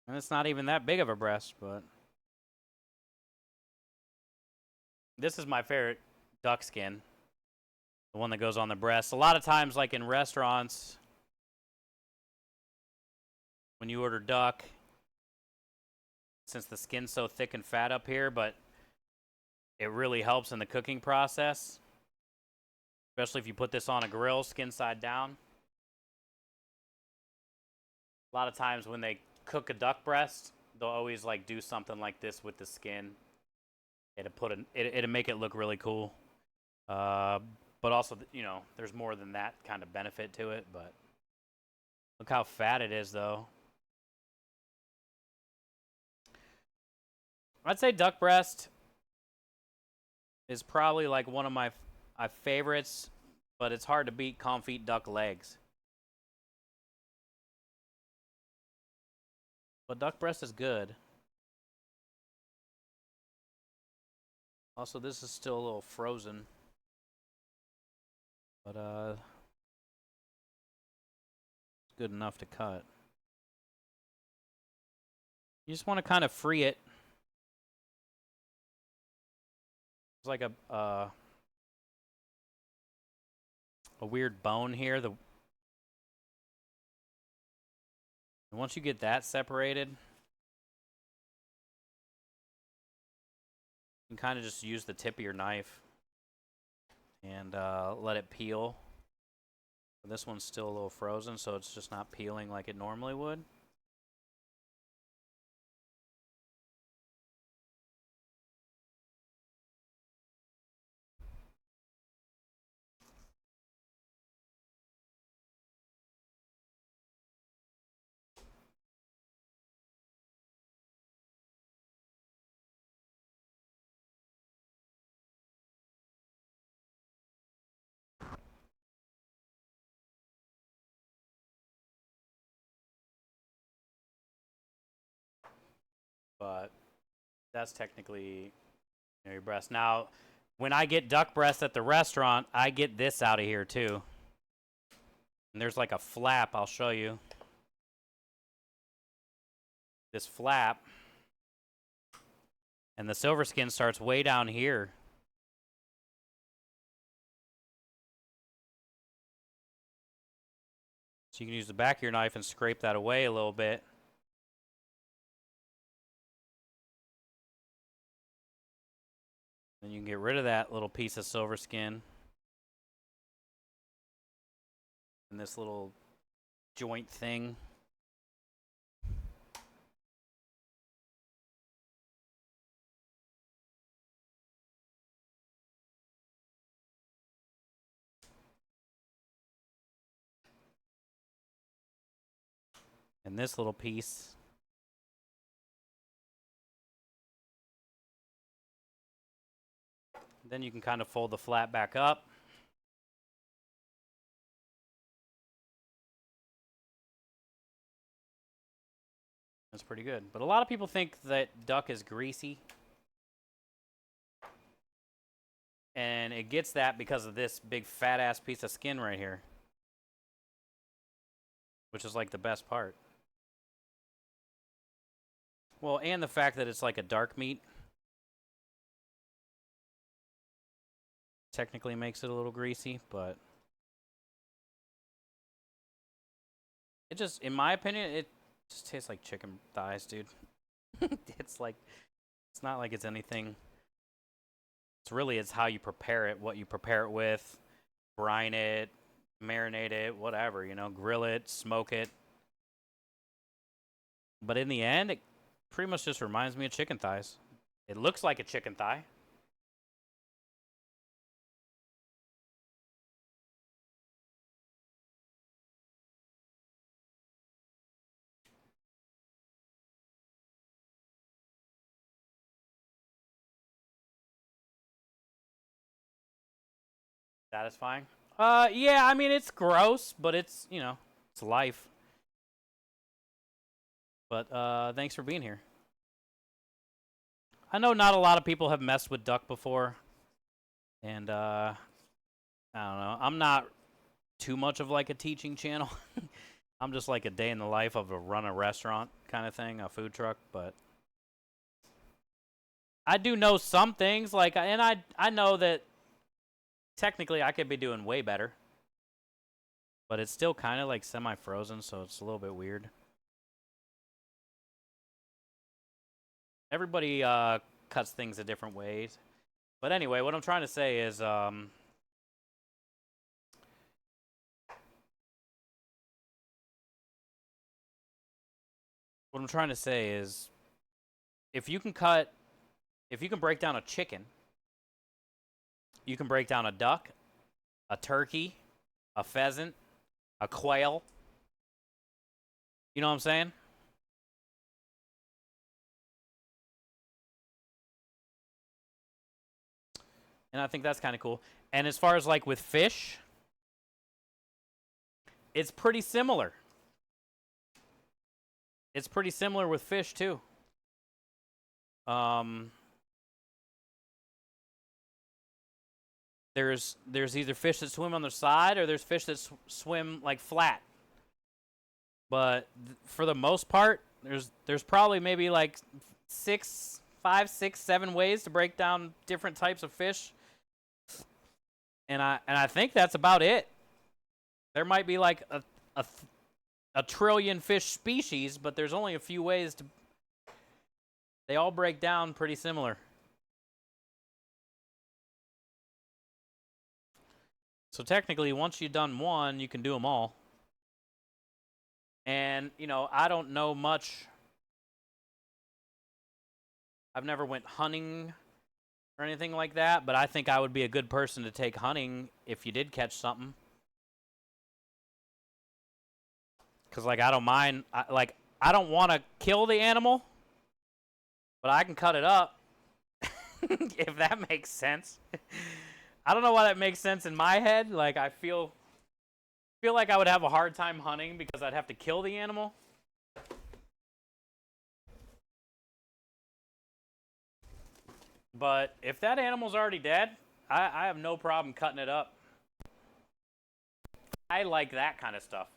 And it's not even that big of a breast, but... This is my favorite duck skin. The one that goes on the breast. A lot of times, like in restaurants, when you order duck, since the skin's so thick and fat up here, but it really helps in the cooking process. Especially if you put this on a grill, skin side down. A lot of times when they cook a duck breast, they'll always like do something like this with the skin. It'll make it look really cool. But also, you know, there's more than that kind of benefit to it. But look how fat it is, though. I'd say duck breast is probably like one of my favorites, but it's hard to beat confit duck legs. But duck breast is good. Also, this is still a little frozen. But, it's good enough to cut. You just want to kind of free it. It's like a weird bone here. And once you get that separated, you can kind of just use the tip of your knife and let it peel. This one's still a little frozen, so it's just not peeling like it normally would. But that's technically, you know, your breast. Now, when I get duck breast at the restaurant, I get this out of here too. And there's like a flap, I'll show you. This flap. And the silver skin starts way down here. So you can use the back of your knife and scrape that away a little bit. Then you can get rid of that little piece of silver skin. And this little joint thing. And this little piece. Then you can kind of fold the flap back up. That's pretty good. But a lot of people think that duck is greasy. And it gets that because of this big fat ass piece of skin right here. Which is like the best part. Well, and the fact that it's like a dark meat technically makes it a little greasy, but it just, in my opinion, it just tastes like chicken thighs, dude. It's like, it's not like it's anything. It's how you prepare it, what you prepare it with, brine it, marinate it, whatever, you know, grill it, smoke it. But in the end, it pretty much just reminds me of chicken thighs. It looks like a chicken thigh. Satisfying? Yeah, I mean, it's gross, but it's, you know, it's life. But, thanks for being here. I know not a lot of people have messed with duck before. And, I don't know. I'm not too much of like a teaching channel. I'm just like a day in the life of a restaurant kind of thing, a food truck, but I do know some things, like, and I know that technically I could be doing way better, but it's still kind of like semi-frozen, so it's a little bit weird. Everybody cuts things a different ways. But anyway, what I'm trying to say is if you can break down a chicken you can break down a duck, a turkey, a pheasant, a quail. You know what I'm saying? And I think that's kind of cool. And as far as like with fish, it's pretty similar. It's pretty similar with fish too. There's either fish that swim on their side or there's fish that swim like flat. But for the most part, there's probably maybe like 5, 6, 7 ways to break down different types of fish. And I think that's about it. There might be like a trillion fish species, but there's only a few ways to. They all break down pretty similar. So technically, once you've done one, you can do them all. And, you know, I don't know much. I've never went hunting or anything like that, but I think I would be a good person to take hunting if you did catch something. Because, like, I don't mind. I don't want to kill the animal, but I can cut it up. If that makes sense. I don't know why that makes sense in my head. Like, I feel like I would have a hard time hunting because I'd have to kill the animal. But if that animal's already dead, I have no problem cutting it up. I like that kind of stuff.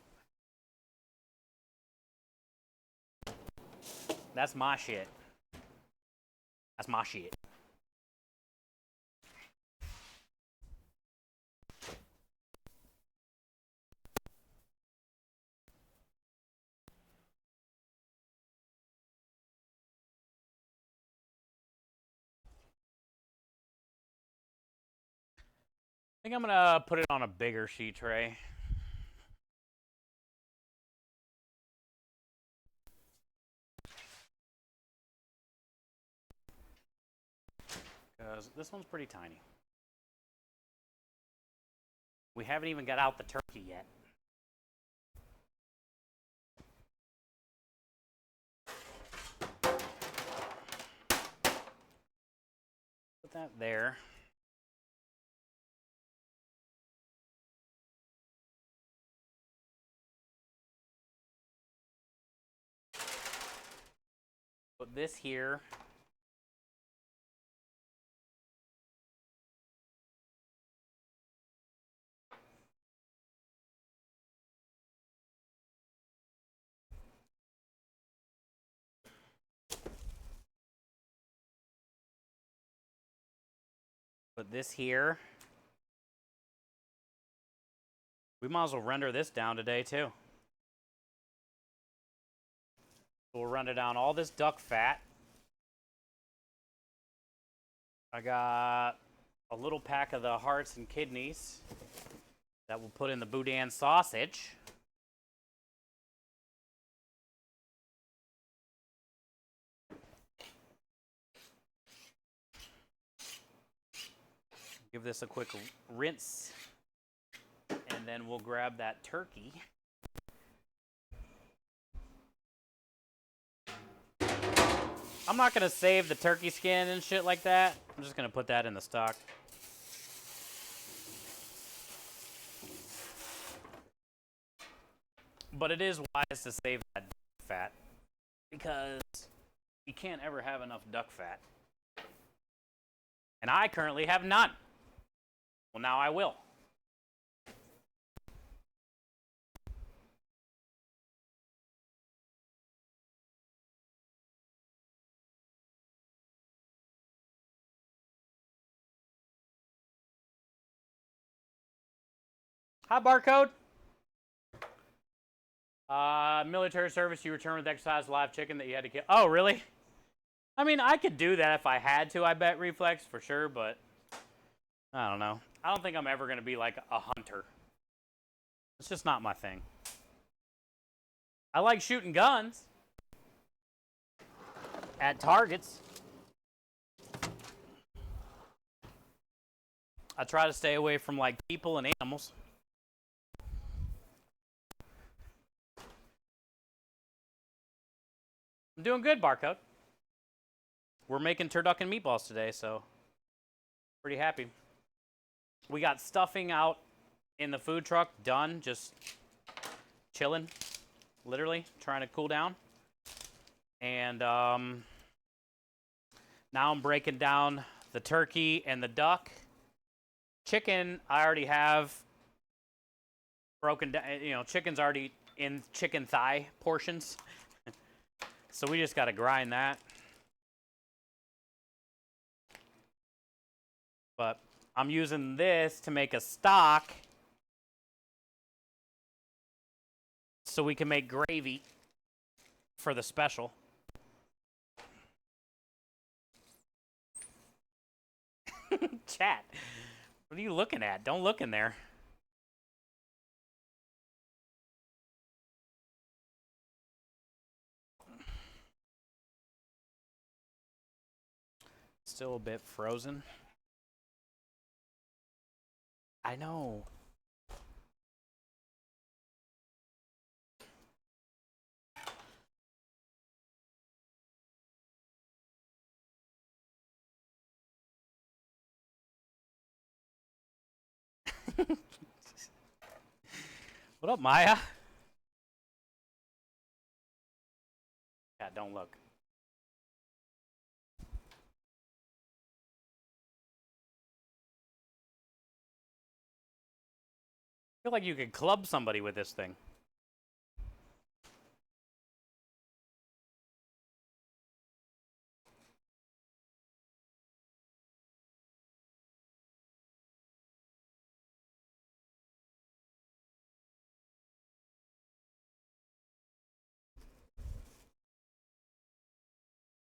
That's my shit. That's my shit. I think I'm gonna put it on a bigger sheet tray. Because this one's pretty tiny. We haven't even got out the turkey yet. Put that there. Put this here. Put this here. We might as well render this down today too. We'll render down all this duck fat. I got a little pack of the hearts and kidneys that we'll put in the boudin sausage. Give this a quick rinse, and then we'll grab that turkey. I'm not gonna save the turkey skin and shit like that. I'm just gonna put that in the stock. But it is wise to save that duck fat because you can't ever have enough duck fat. And I currently have none. Well, now I will. Hi, barcode. Military service, you return with exercise live chicken that you had to kill. Oh, really? I mean, I could do that if I had to, I bet, Reflex, for sure, but I don't know. I don't think I'm ever going to be like a hunter. It's just not my thing. I like shooting guns at targets. I try to stay away from like people and animals. I'm doing good, Barcode. We're making turducken meatballs today, so pretty happy. We got stuffing out in the food truck done, just chilling, literally trying to cool down. And now I'm breaking down the turkey and the duck. Chicken, I already have broken down. You know, chicken's already in chicken thigh portions. So we just got to grind that. But I'm using this to make a stock so we can make gravy for the special. Chat, what are you looking at? Don't look in there. Still a bit frozen. I know. What up, Maya? Yeah, don't look. I feel like you could club somebody with this thing.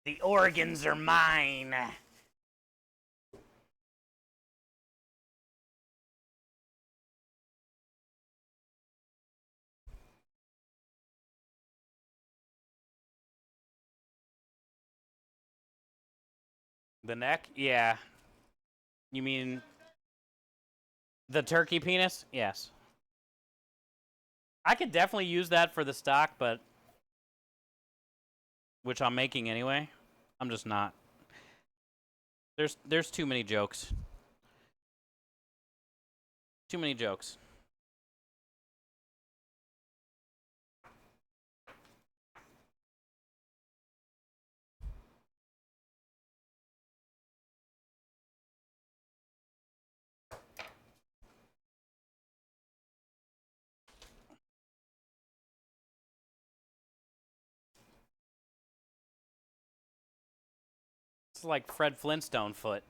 The organs are mine. The neck? Yeah. You mean the turkey penis? Yes. I could definitely use that for the stock, but which I'm making anyway. I'm just not. There's too many jokes. Too many jokes. It's like Fred Flintstone foot.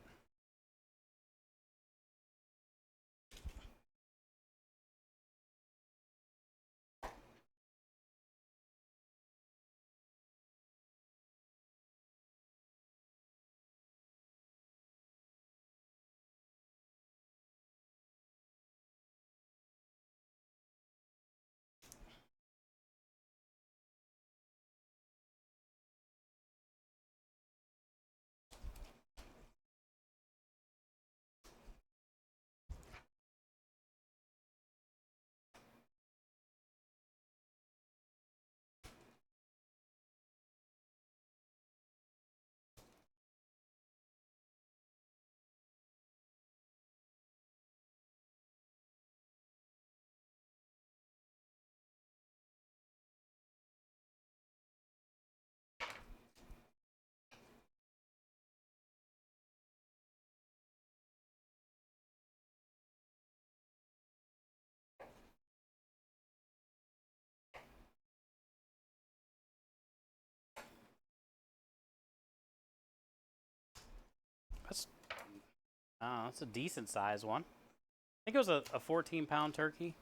That's a decent size one. I think it was a 14-pound turkey.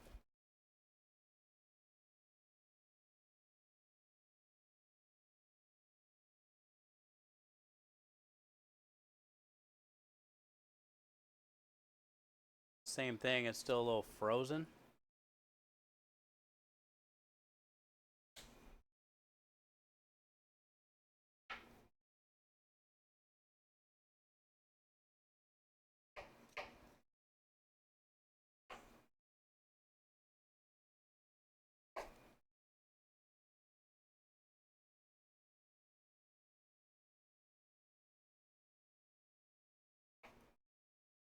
Same thing, it's still a little frozen.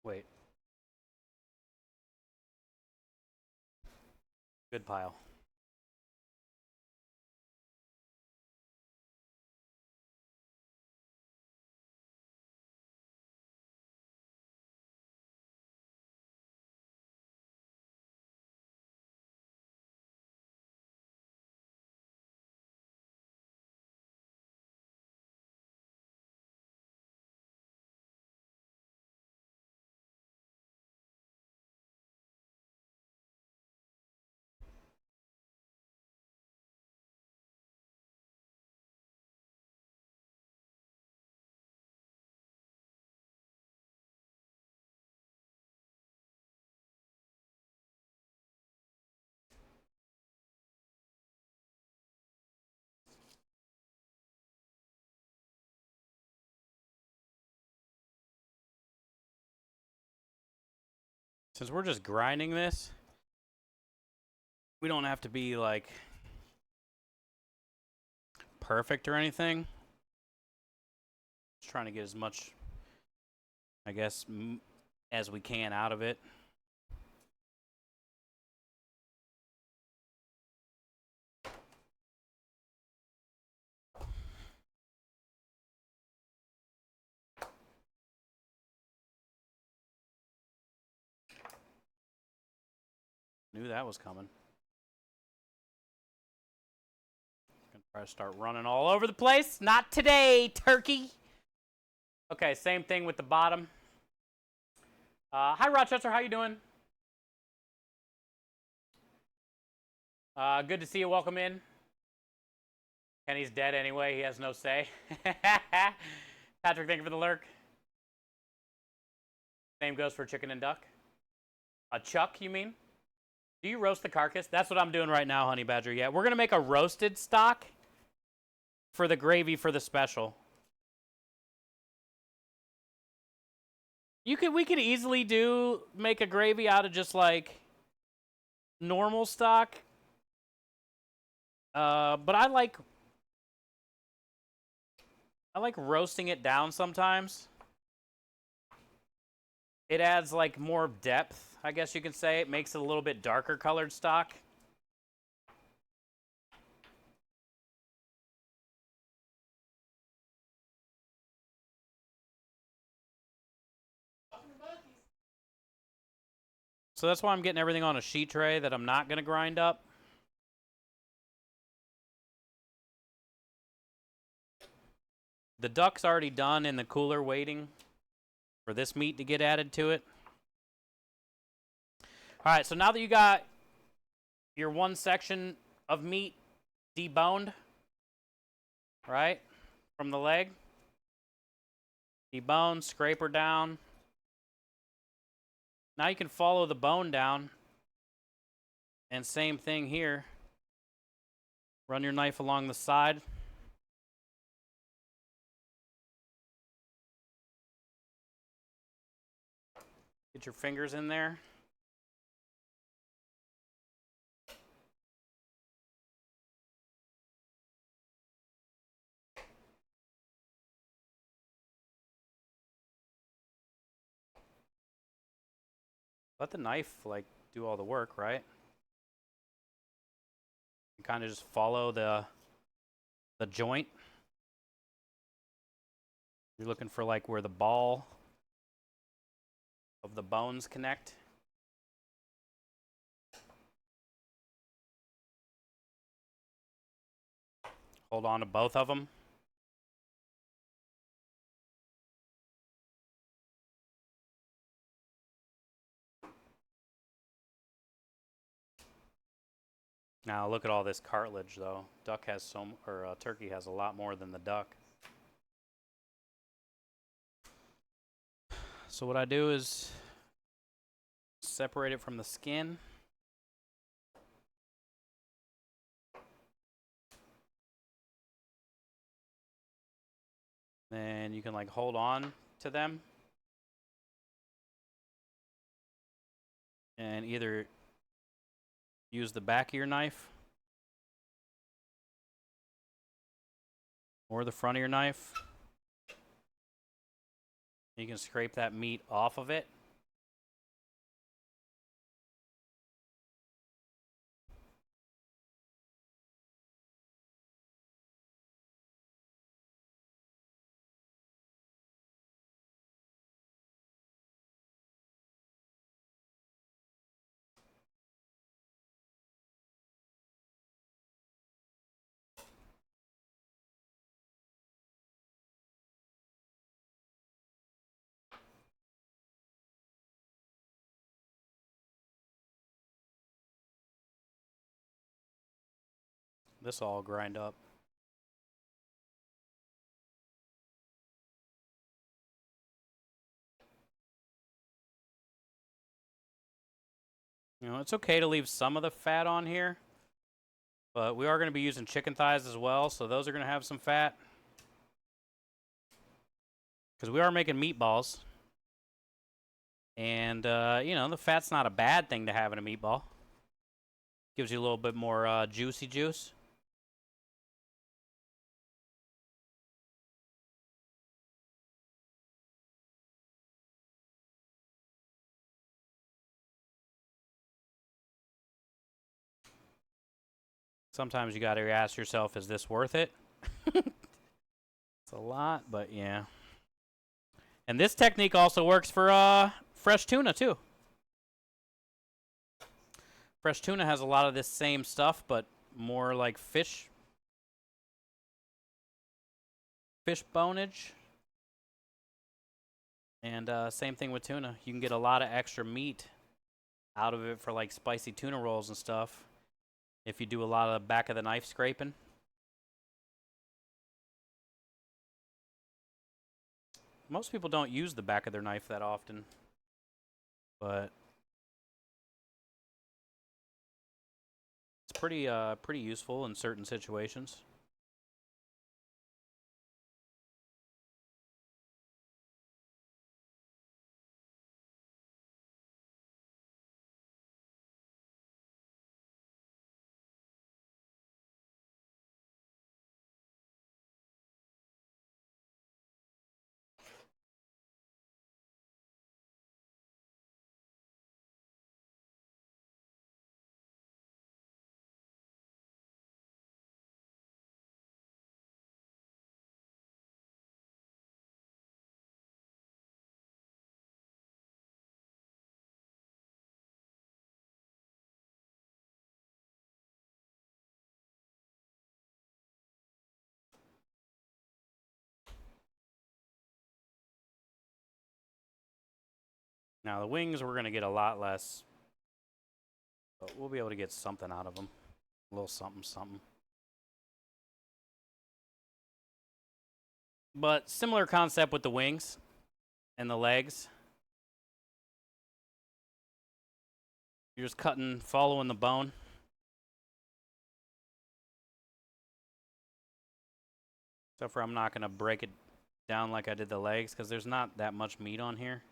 Wait. Good pile. Since we're just grinding this, we don't have to be like perfect or anything. Just trying to get as much, I guess, as we can out of it. Knew that was coming. Gonna try to start running all over the place. Not today, turkey. Okay, same thing with the bottom. Hi, Rochester. How you doing? Good to see you. Welcome in. Kenny's dead anyway. He has no say. Patrick, thank you for the lurk. Same goes for chicken and duck. A chuck, you mean? Do you roast the carcass? That's what I'm doing right now, Honey Badger. Yeah, we're going to make a roasted stock for the gravy for the special. We could easily make a gravy out of just like normal stock. But I like roasting it down sometimes. It adds like more depth, I guess you can say. It makes it a little bit darker colored stock. So that's why I'm getting everything on a sheet tray that I'm not going to grind up. The duck's already done in the cooler waiting for this meat to get added to it. All right, so now that you got your one section of meat deboned, right, from the leg, debone, scrape her down. Now you can follow the bone down. And same thing here. Run your knife along the side. Get your fingers in there. Let the knife like do all the work, right? You kind of just follow the joint. You're looking for like where the ball of the bones connect. Hold on to both of them. Now look at all this cartilage, though. Turkey has a lot more than the duck. So what I do is separate it from the skin. Then you can like hold on to them and either use the back of your knife or the front of your knife. You can scrape that meat off of it This will all grind up. You know, it's okay to leave some of the fat on here, but we are going to be using chicken thighs as well, so those are going to have some fat. Because we are making meatballs. And, you know, the fat's not a bad thing to have in a meatball. Gives you a little bit more juicy juice. Sometimes you got to ask yourself, is this worth it? It's a lot, but yeah. And this technique also works for fresh tuna, too. Fresh tuna has a lot of this same stuff, but more like fish bonage. And same thing with tuna. You can get a lot of extra meat out of it for like spicy tuna rolls and stuff if you do a lot of back of the knife scraping. Most people don't use the back of their knife that often, but it's pretty useful in certain situations. Now the wings, we're going to get a lot less, but we'll be able to get something out of them. A little something, something. But similar concept with the wings and the legs. You're just cutting, following the bone. Except for I'm not going to break it down like I did the legs because there's not that much meat on here.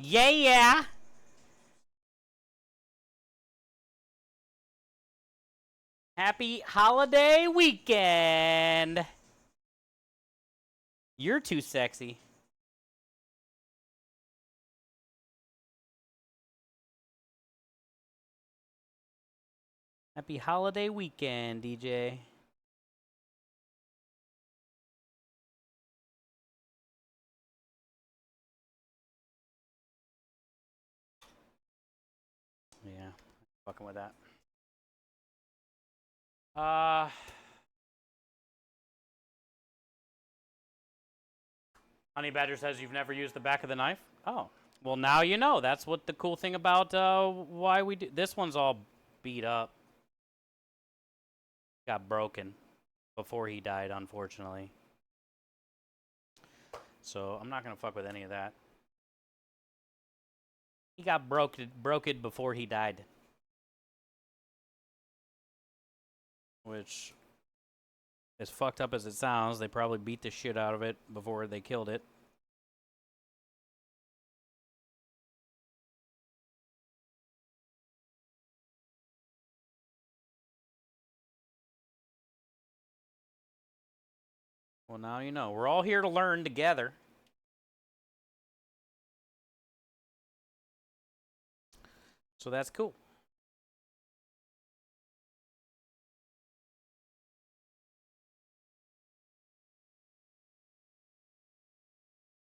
Yeah. Happy holiday weekend. You're too sexy. Happy holiday weekend, DJ. Yeah, fucking with that. Honey Badger says you've never used the back of the knife? Oh. Well, now you know. That's what the cool thing about why we do. This one's all beat up. Got broken before he died, unfortunately. So I'm not going to fuck with any of that. He got broken before he died. Which, as fucked up as it sounds, they probably beat the shit out of it before they killed it. Well, now you know. We're all here to learn together. So that's cool.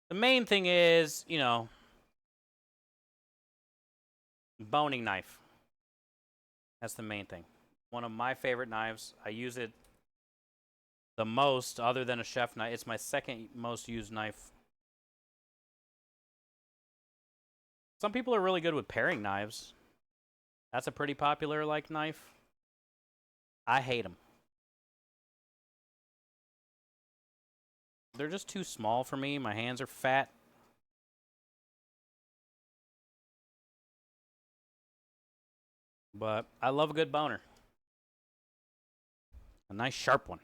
The main thing is, you know, boning knife. That's the main thing. One of my favorite knives. I use it the most, other than a chef knife. It's my second most used knife. Some people are really good with paring knives. That's a pretty popular, like, knife. I hate them. They're just too small for me. My hands are fat. But I love a good boner. A nice sharp one.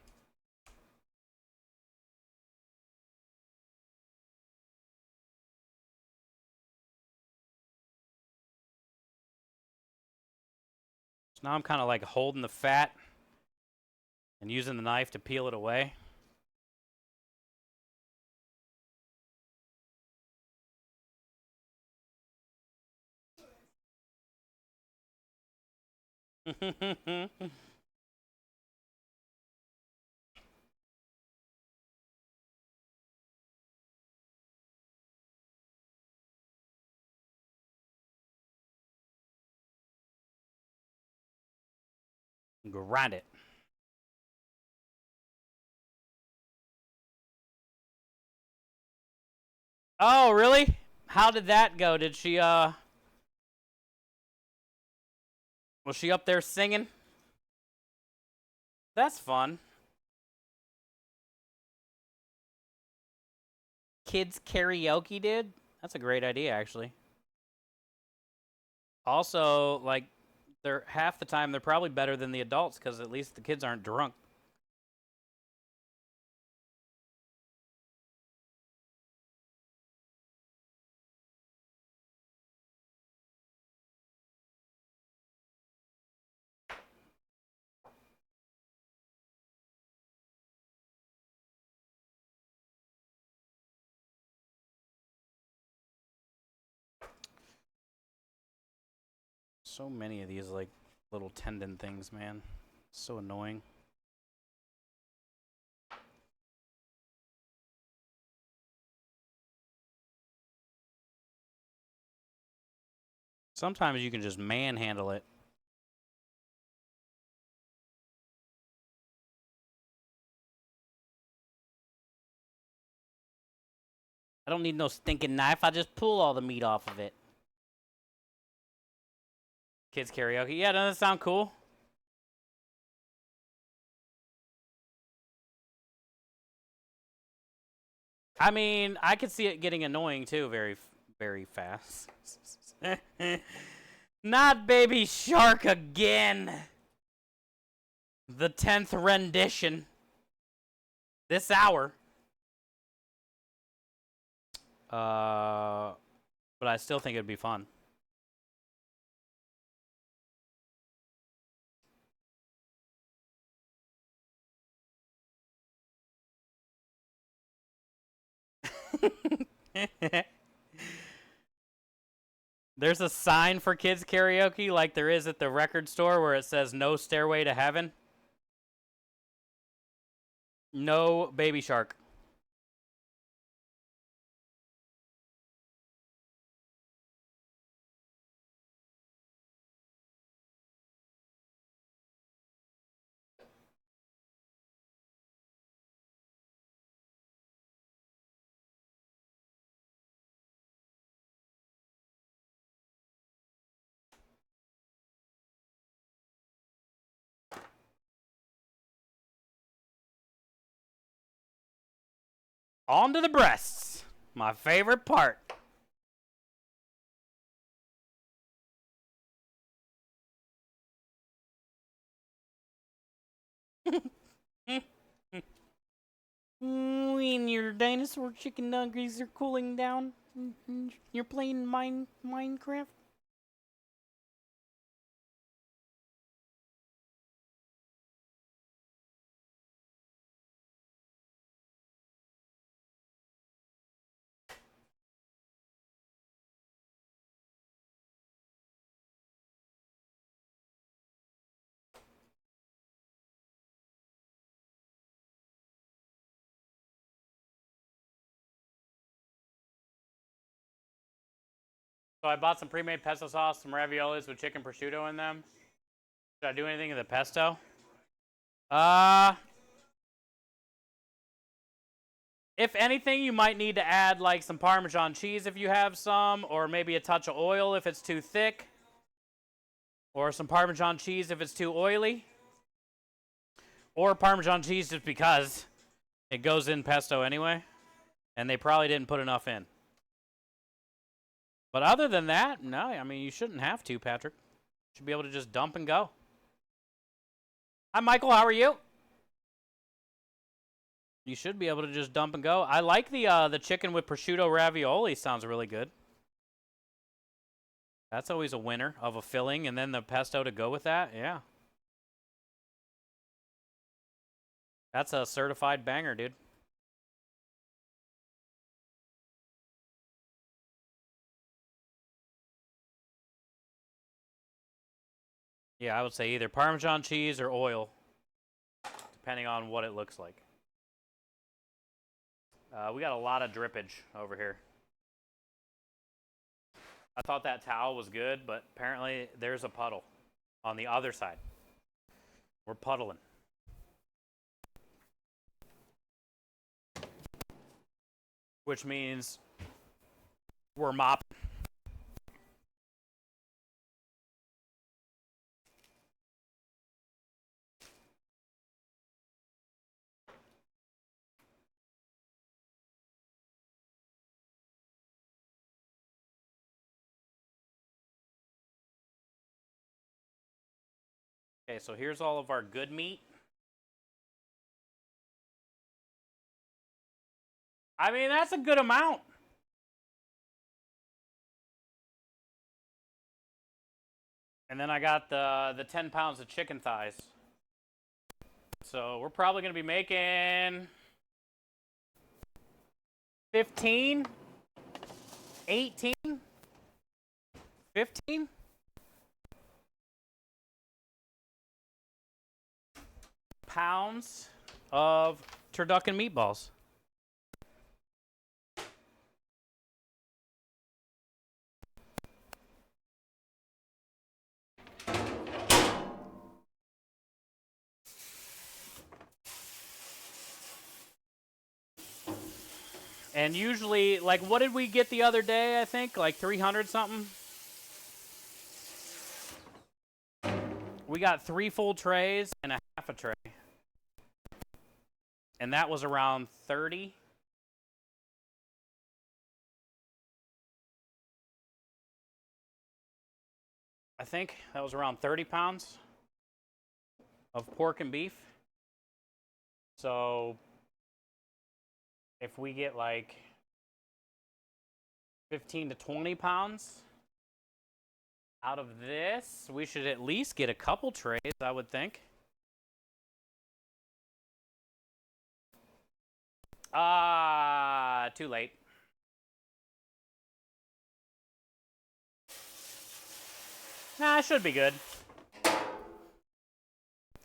So now I'm kind of like holding the fat and using the knife to peel it away. Grind it. Oh, really? How did that go? Did she, was she up there singing? That's fun. Kids karaoke, dude? That's a great idea, actually. Also, like, they're half the time they're probably better than the adults because at least the kids aren't drunk. So many of these, like, little tendon things, man. So annoying. Sometimes you can just manhandle it. I don't need no stinking knife. I just pull all the meat off of it. Kids karaoke. Yeah, doesn't that sound cool? I mean, I could see it getting annoying too very, very fast. Not Baby Shark again. The 10th rendition. This hour. But I still think it'd be fun. There's a sign for kids karaoke like there is at the record store where it says no stairway to heaven. No Baby Shark. On to the breasts. My favorite part. When your dinosaur chicken nuggets are cooling down, you're playing Minecraft? So I bought some pre-made pesto sauce, some raviolis with chicken prosciutto in them. Should I do anything in the pesto? If anything, you might need to add like some Parmesan cheese if you have some, or maybe a touch of oil if it's too thick, or some Parmesan cheese if it's too oily, or Parmesan cheese just because it goes in pesto anyway, and they probably didn't put enough in. But other than that, no, I mean, you shouldn't have to, Patrick. You should be able to just dump and go. Hi, Michael. How are you? You should be able to just dump and go. I like the chicken with prosciutto ravioli. Sounds really good. That's always a winner of a filling, and then the pesto to go with that. Yeah. That's a certified banger, dude. Yeah, I would say either Parmesan cheese or oil, depending on what it looks like. We got a lot of drippage over here. I thought that towel was good, but apparently there's a puddle on the other side. We're puddling. Which means we're mopping. Okay, so here's all of our good meat. I mean, that's a good amount. And then I got the 10 pounds of chicken thighs. So we're probably going to be making 15, 18, 15. Pounds of turducken meatballs. And usually, like, what did we get the other day, I think? Like 300 something? We got 3 full trays and a half a tray. And that was around 30. I think that was around 30 pounds of pork and beef. So if we get like 15 to 20 pounds out of this, we should at least get a couple trays, I would think. Too late. Nah, it should be good.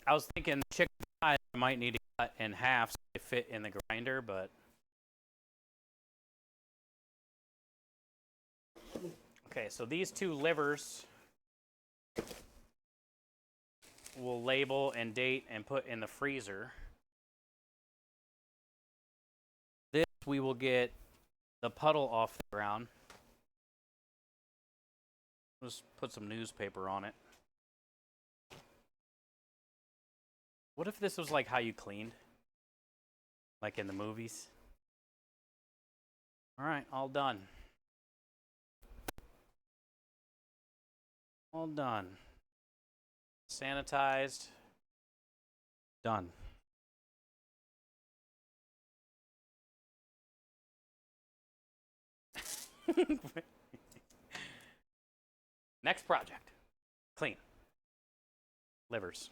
I was thinking chicken thighs I might need to cut in half so they fit in the grinder, but okay, so these 2 livers we'll label and date and put in the freezer. This we will get the puddle off the ground. Just put some newspaper on it. What if this was like how you cleaned? Like in the movies? All right, all done. All done. Sanitized. Done. Next project. Clean. Livers.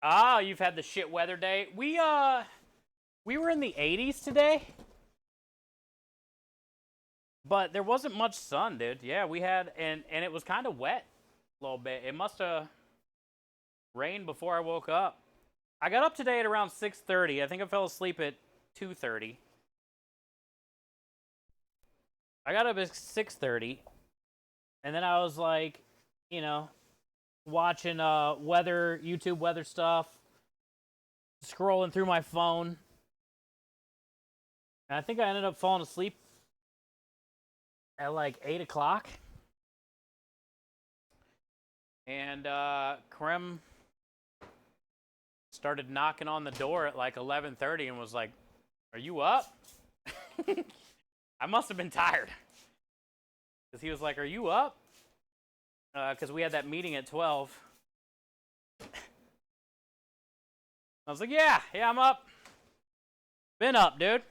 Ah, you've had the shit weather day. We were in the 80s today. But there wasn't much sun, dude. Yeah, we had, and it was kind of wet a little bit. It must have rained before I woke up. I got up today at around 6:30. I think I fell asleep at 2:30. I got up at 6:30, and then I was like, you know, watching YouTube weather stuff, scrolling through my phone. And I think I ended up falling asleep at like 8 o'clock. And Krem started knocking on the door at like 11:30 and was like, "Are you up?" I must have been tired. Because he was like, "Are you up?" Because we had that meeting at 12. I was like, yeah, I'm up. Been up, dude.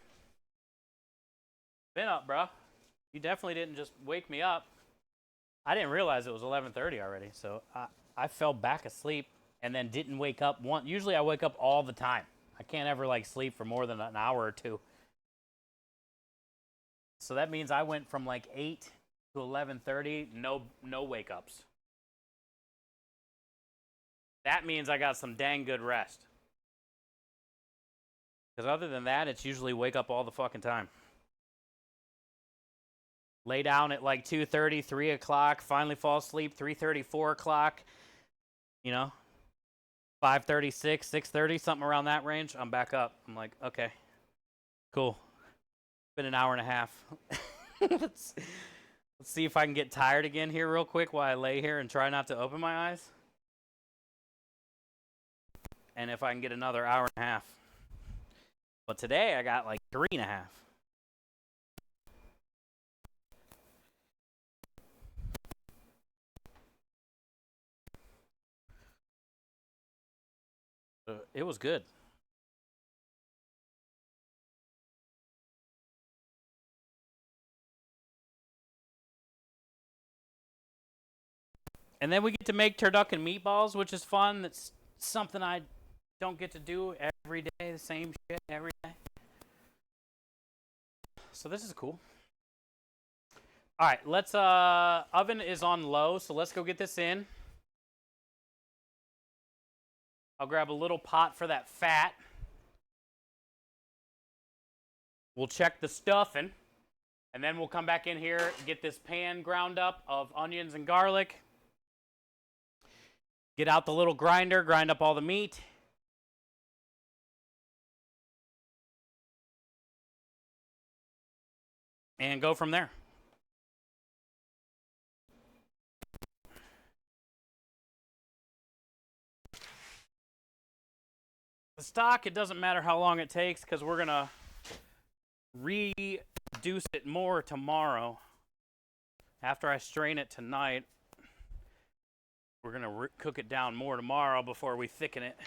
Been up, bro. You definitely didn't just wake me up. I didn't realize it was 11:30 already, so I fell back asleep and then didn't wake up. Usually I wake up all the time. I can't ever like sleep for more than an hour or two. So that means I went from like 8 to 11:30, no wake ups. That means I got some dang good rest. Because other than that, it's usually wake up all the fucking time. Lay down at like 2:30, 3 o'clock, finally fall asleep, 3:30, 4 o'clock, 5:30, 6:30, something around that range. I'm back up. I'm like, okay, cool. Been an hour and a half. let's see if I can get tired again here real quick while I lay here and try not to open my eyes. And if I can get another hour and a half. But today I got like 3.5. It was good. And then we get to make turducken meatballs, which is fun. That's something I don't get to do every day, the same shit every day. So this is cool. All right, let's oven is on low, so let's go get this in. I'll grab a little pot for that fat. We'll check the stuffing, and then we'll come back in here, get this pan ground up of onions and garlic. Get out the little grinder, grind up all the meat. And go from there. The stock, it doesn't matter how long it takes because we're going to reduce it more tomorrow. After I strain it tonight, we're going to cook it down more tomorrow before we thicken it.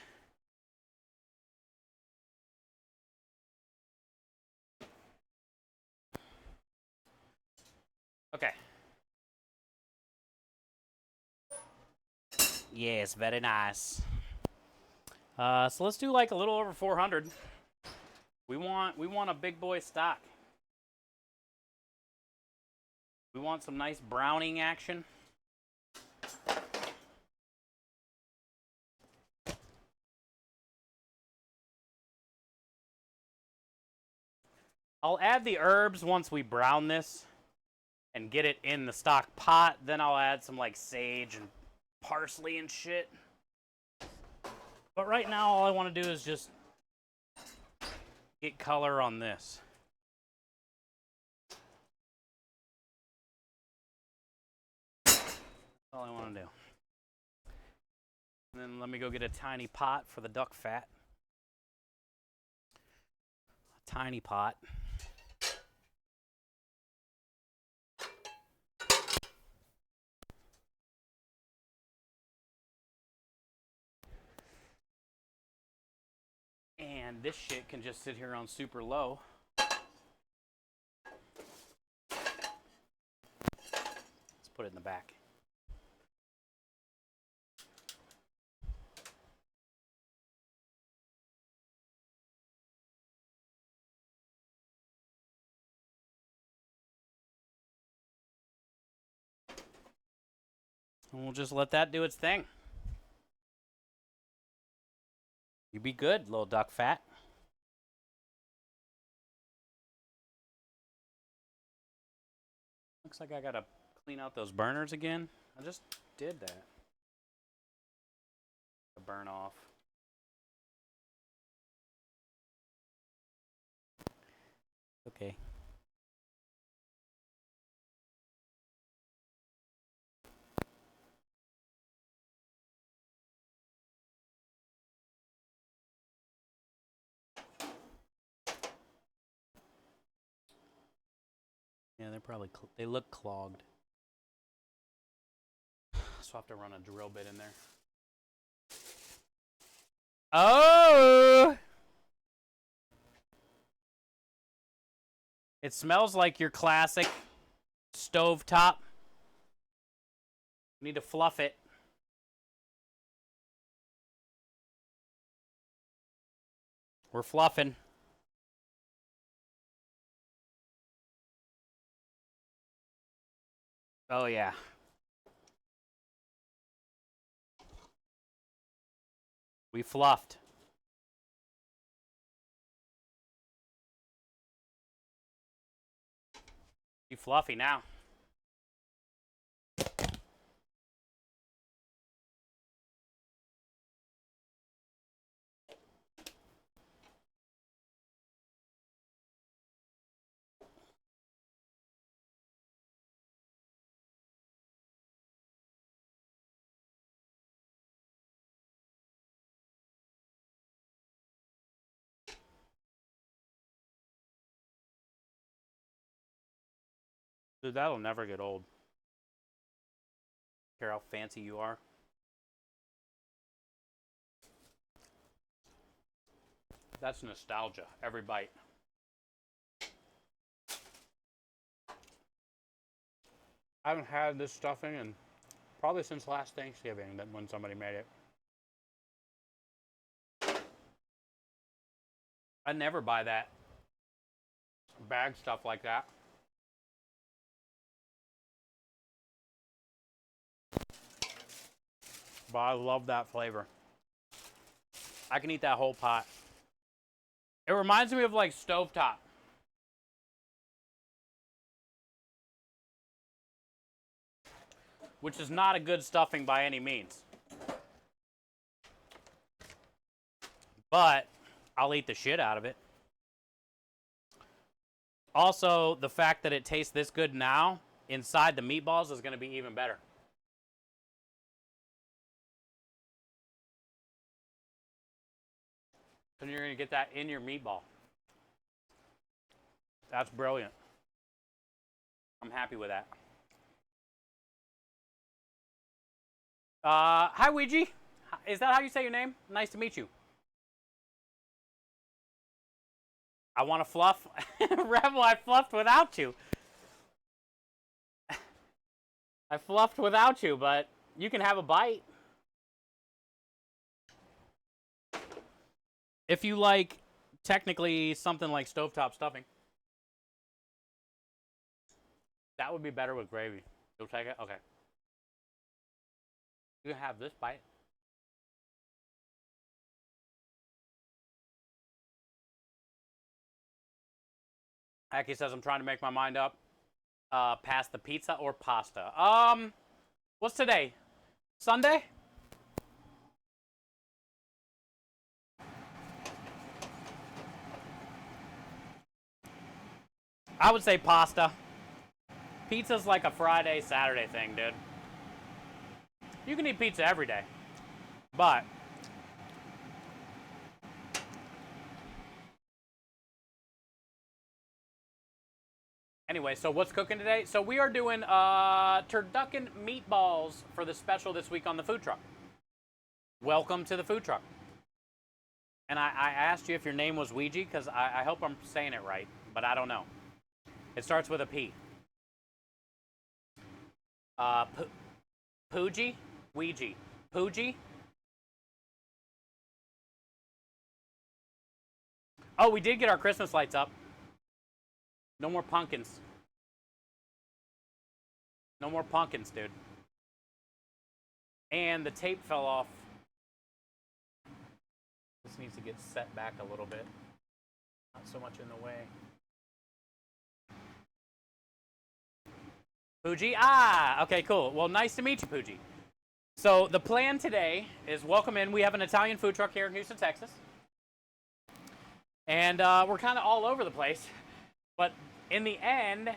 Okay. Yes, very nice. So let's do like a little over 400. We want a big boy stock. We want some nice browning action. I'll add the herbs once we brown this and get it in the stock pot. Then I'll add some like sage and parsley and shit. But right now, all I want to do is just get color on this. That's all I want to do. And then let me go get a tiny pot for the duck fat. A tiny pot. And this shit can just sit here on super low. Let's put it in the back. And we'll just let that do its thing. You be good, little duck fat. Looks like I gotta clean out those burners again. I just did that. Burn off. Okay. Yeah, they're probably they look clogged. So I have to run a drill bit in there. Oh! It smells like your classic stovetop. You need to fluff it. We're fluffing. Oh, yeah. We fluffed. You fluffy now. Dude, that'll never get old. Care how fancy you are. That's nostalgia, every bite. I haven't had this stuffing in probably since last Thanksgiving when somebody made it. I never buy that bag stuff like that. But I love that flavor. I can eat that whole pot. It reminds me of like stovetop. Which is not a good stuffing by any means. But I'll eat the shit out of it. Also, the fact that it tastes this good now inside the meatballs is going to be even better. And you're going to get that in your meatball. That's brilliant. I'm happy with that. Hi, Ouija. Is that how you say your name? Nice to meet you. I want to fluff. Rebel, I fluffed without you. I fluffed without you, but you can have a bite. If you like, technically, something like stovetop stuffing. That would be better with gravy. You'll take it? Okay. You can have this bite. Aki says, I'm trying to make my mind up. Past the pizza or pasta. What's today? Sunday? I would say pasta. Pizza's like a Friday, Saturday thing, dude. You can eat pizza every day. But anyway, so what's cooking today? So we are doing Turducken meatballs for the special this week on the food truck. Welcome to the food truck. And I asked you if your name was Ouija because I hope I'm saying it right, but I don't know. It starts with a P. Poogie? Ouija. Poogie? Oh, we did get our Christmas lights up. No more pumpkins. No more pumpkins, dude. And the tape fell off. This needs to get set back a little bit. Not so much in the way. Pooji? Ah, okay, cool. Well, nice to meet you, Pooji. So the plan today is welcome in. We have an Italian food truck here in Houston, Texas. And we're kind of all over the place. But in the end,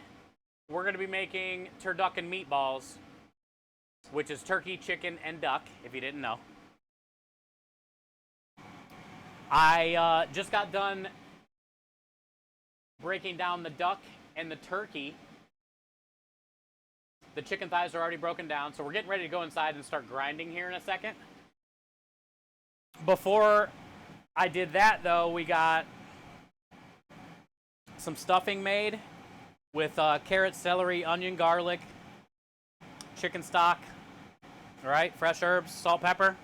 we're going to be making Turducken meatballs, which is turkey, chicken, and duck, if you didn't know. I just got done breaking down the duck and the turkey. The chicken thighs are already broken down, so we're getting ready to go inside and start grinding here in a second. Before I did that, though, we got some stuffing made with carrot, celery, onion, garlic, chicken stock, all right, fresh herbs, salt, pepper.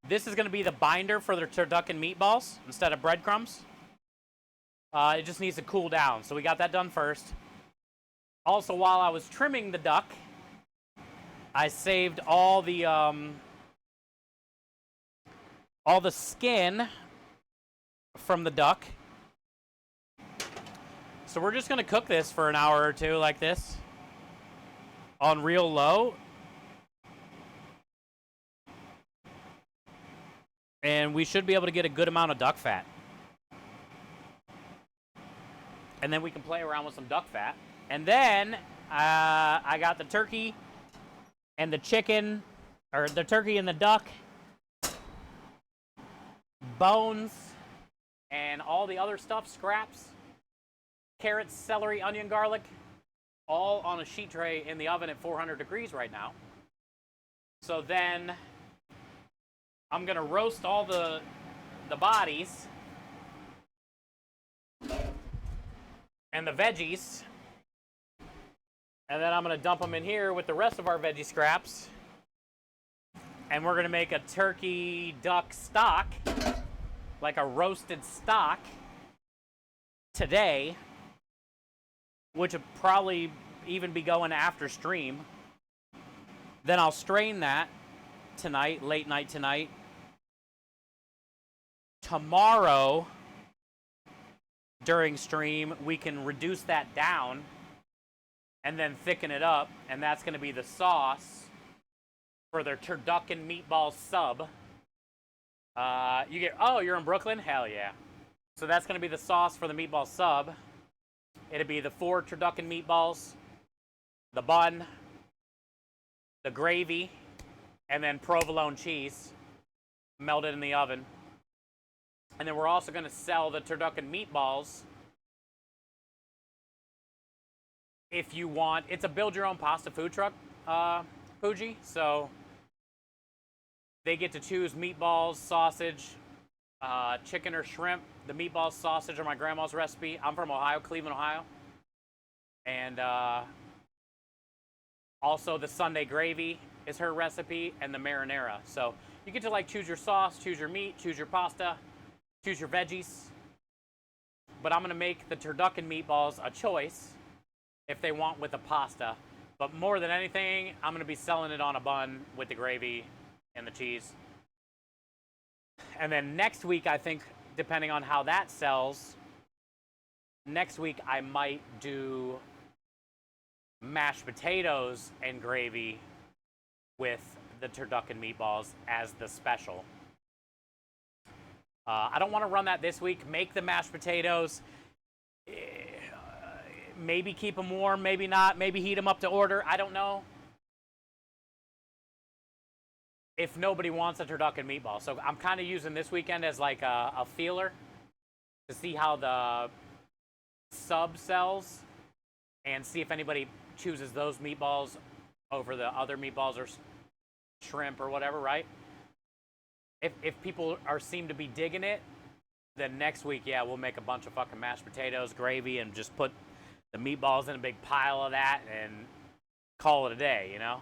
This is going to be the binder for the turducken meatballs instead of breadcrumbs. It just needs to cool down, so we got that done first. Also, while I was trimming the duck, I saved all the skin from the duck. So we're just going to cook this for an hour or two like this on real low. And we should be able to get a good amount of duck fat. And then we can play around with some duck fat. And then I got the turkey and the chicken, or the turkey and the duck, bones, and all the other stuff, scraps, carrots, celery, onion, garlic, all on a sheet tray in the oven at 400 degrees right now. So then I'm going to roast all the bodies and the veggies. And then I'm going to dump them in here with the rest of our veggie scraps. And we're going to make a turkey duck stock, like a roasted stock, today, which will probably even be going after stream. Then I'll strain that tonight, late night tonight. Tomorrow, during stream, we can reduce that down and then thicken it up, and that's going to be the sauce for their turducken meatball sub. You're in Brooklyn? Hell yeah. So that's going to be the sauce for the meatball sub. It'll be the 4 turducken meatballs, the bun, the gravy, and then provolone cheese melted in the oven. And then we're also going to sell the turducken meatballs if you want. It's a build-your-own pasta food truck, Pooji. So they get to choose meatballs, sausage, chicken or shrimp. The meatballs, sausage are my grandma's recipe. I'm from Ohio, Cleveland, Ohio. And also the Sunday gravy is her recipe, and the marinara. So you get to like choose your sauce, choose your meat, choose your pasta, choose your veggies. But I'm going to make the turducken meatballs a choice if they want with the pasta. But more than anything, I'm going to be selling it on a bun with the gravy and the cheese. And then next week, I think, depending on how that sells, next week I might do mashed potatoes and gravy with the turducken meatballs as the special. I don't want to run that this week. Make the mashed potatoes. Maybe keep them warm, maybe not. Maybe heat them up to order. I don't know. If nobody wants a turducken meatball. So I'm kind of using this weekend as like a feeler to see how the sub sells and see if anybody chooses those meatballs over the other meatballs or shrimp or whatever, right? If people seem to be digging it, then next week, yeah, we'll make a bunch of fucking mashed potatoes, gravy, and just put the meatballs in a big pile of that and call it a day, you know?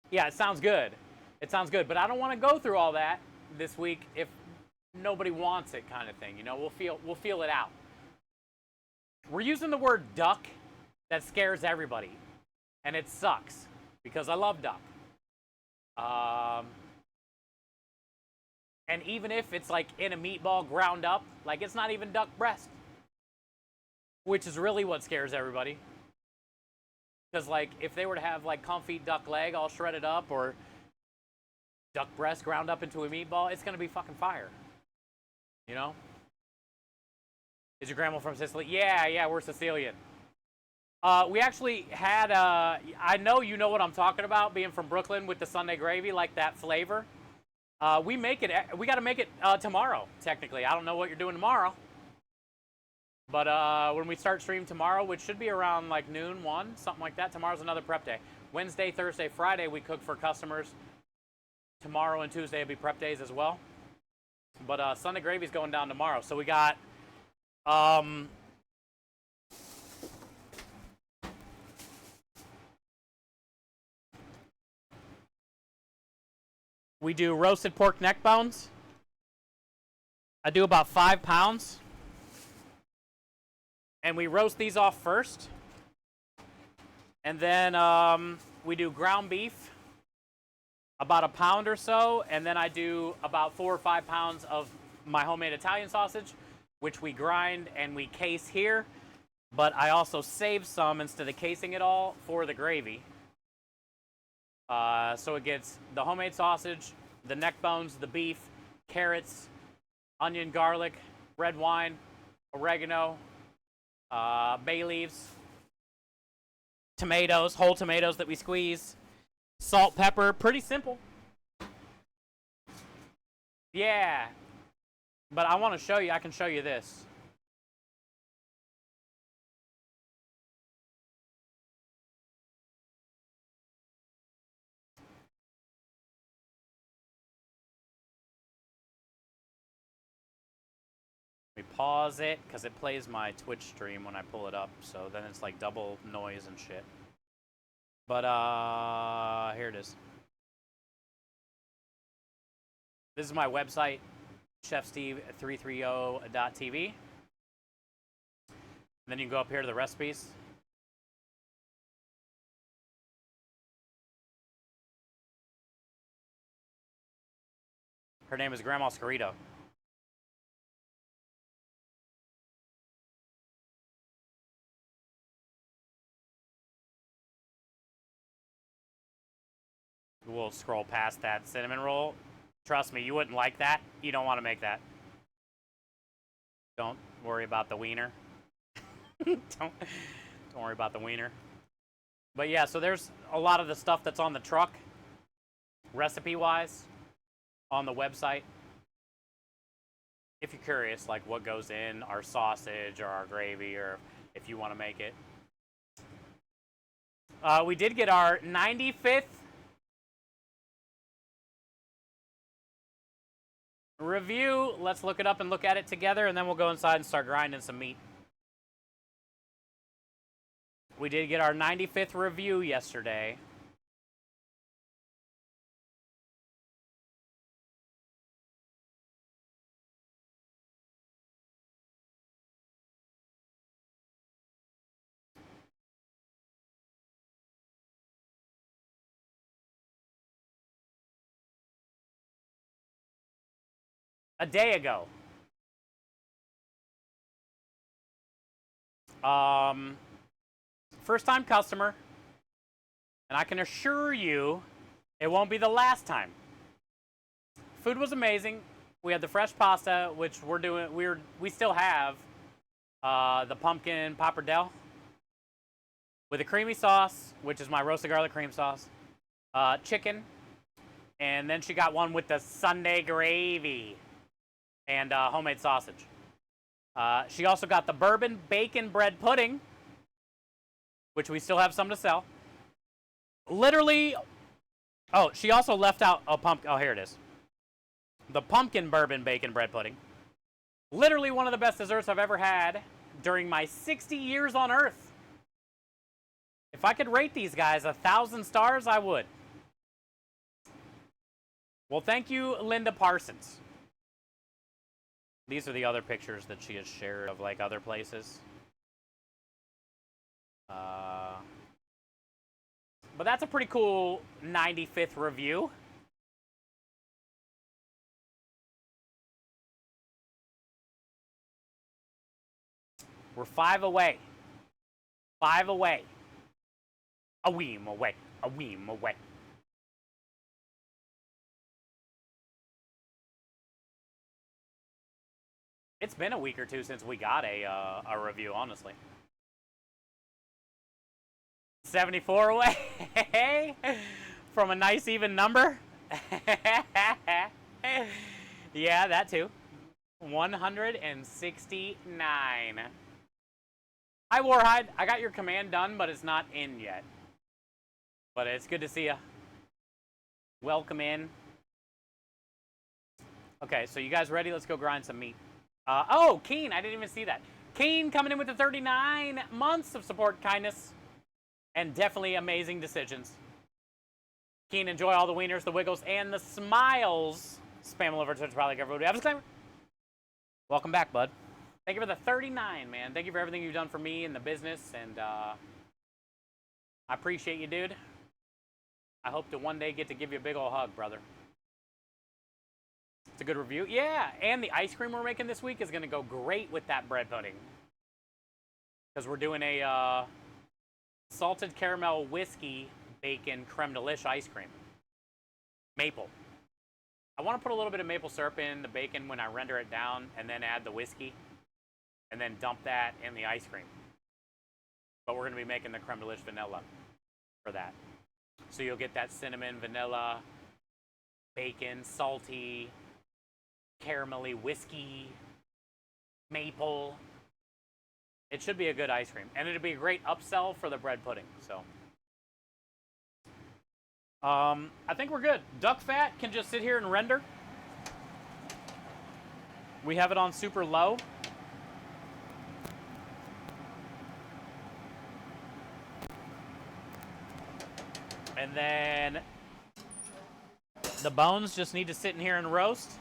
Yeah, it sounds good. It sounds good, but I don't want to go through all that this week if nobody wants it, kind of thing. You know, we'll feel it out. We're using the word duck that scares everybody, and it sucks because I love duck. And even if it's like in a meatball ground up, like it's not even duck breast, which is really what scares everybody. Because like if they were to have like comfy duck leg all shredded up or duck breast ground up into a meatball, it's gonna be fucking fire. You know? Is your grandma from Sicily? Yeah, we're Sicilian. We actually had, I know you know what I'm talking about, being from Brooklyn with the Sunday gravy, like that flavor. We got to make it tomorrow, technically. I don't know what you're doing tomorrow. But when we start stream tomorrow, which should be around like noon, 1, something like that, tomorrow's another prep day. Wednesday, Thursday, Friday, we cook for customers. Tomorrow and Tuesday will be prep days as well. But Sunday gravy's going down tomorrow. So we got, we do roasted pork neck bones. I do about 5 pounds. And we roast these off first. And then we do ground beef, about 1 pound or so. And then I do about 4 or 5 pounds of my homemade Italian sausage, which we grind and we case here. But I also save some instead of casing it all for the gravy. So it gets the homemade sausage, the neck bones, the beef, carrots, onion, garlic, red wine, oregano, bay leaves, tomatoes, whole tomatoes that we squeeze, salt, pepper, pretty simple. Yeah, but I want to show you, I can show you this. Let me pause it, because it plays my Twitch stream when I pull it up, so then it's like double noise and shit. But, here it is. This is my website, chefsteve330.tv. Then you can go up here to the recipes. Her name is Grandma Scarito. We'll scroll past that cinnamon roll. Trust me, you wouldn't like that. You don't want to make that. Don't worry about the wiener. don't worry about the wiener. But yeah, so there's a lot of the stuff that's on the truck, recipe-wise, on the website. If you're curious, like what goes in our sausage or our gravy, or if you want to make it. We did get our 95th review. Let's look it up and look at it together, and then we'll go inside and start grinding some meat. We did get our 95th review yesterday. A day ago. First time customer, and I can assure you it won't be the last time. Food was amazing. We had the fresh pasta, which we're doing. We still have the pumpkin pappardelle with a creamy sauce, which is my roasted garlic cream sauce, chicken, and then she got one with the Sunday gravy and homemade sausage. She also got the bourbon bacon bread pudding, which we still have some to sell. Literally, oh, she also left out a pumpkin. Oh, here it is. The pumpkin bourbon bacon bread pudding. Literally one of the best desserts I've ever had during my 60 years on Earth. If I could rate these guys 1,000 stars, I would. Well, thank you, Linda Parsons. These are the other pictures that she has shared of like other places. But that's a pretty cool 95th review. We're 5 away. 5 away. A weem away. A weem away. It's been a week or two since we got a review, honestly. 74 away from a nice even number. Yeah, that too. 169. Hi, Warhide. I got your command done, but it's not in yet. But it's good to see you. Welcome in. Okay, so you guys ready? Let's go grind some meat. Oh, Keen, I didn't even see that. Keen coming in with the 39 months of support, kindness, and definitely amazing decisions. Keen, enjoy all the wieners, the wiggles, and the smiles. Spam all over Twitch, probably like everybody. Have a disclaimer. Welcome back, bud. Thank you for the 39, man. Thank you for everything you've done for me and the business, and I appreciate you, dude. I hope to one day get to give you a big old hug, brother. It's a good review. Yeah, and the ice cream we're making this week is going to go great with that bread pudding. Because we're doing a salted caramel whiskey bacon creme de lish ice cream. Maple. I want to put a little bit of maple syrup in the bacon when I render it down and then add the whiskey. And then dump that in the ice cream. But we're going to be making the creme de lish vanilla for that. So you'll get that cinnamon, vanilla, bacon, salty, caramelly whiskey, maple. It should be a good ice cream. And it'll be a great upsell for the bread pudding. So I think we're good. Duck fat can just sit here and render. We have it on super low. And then the bones just need to sit in here and roast.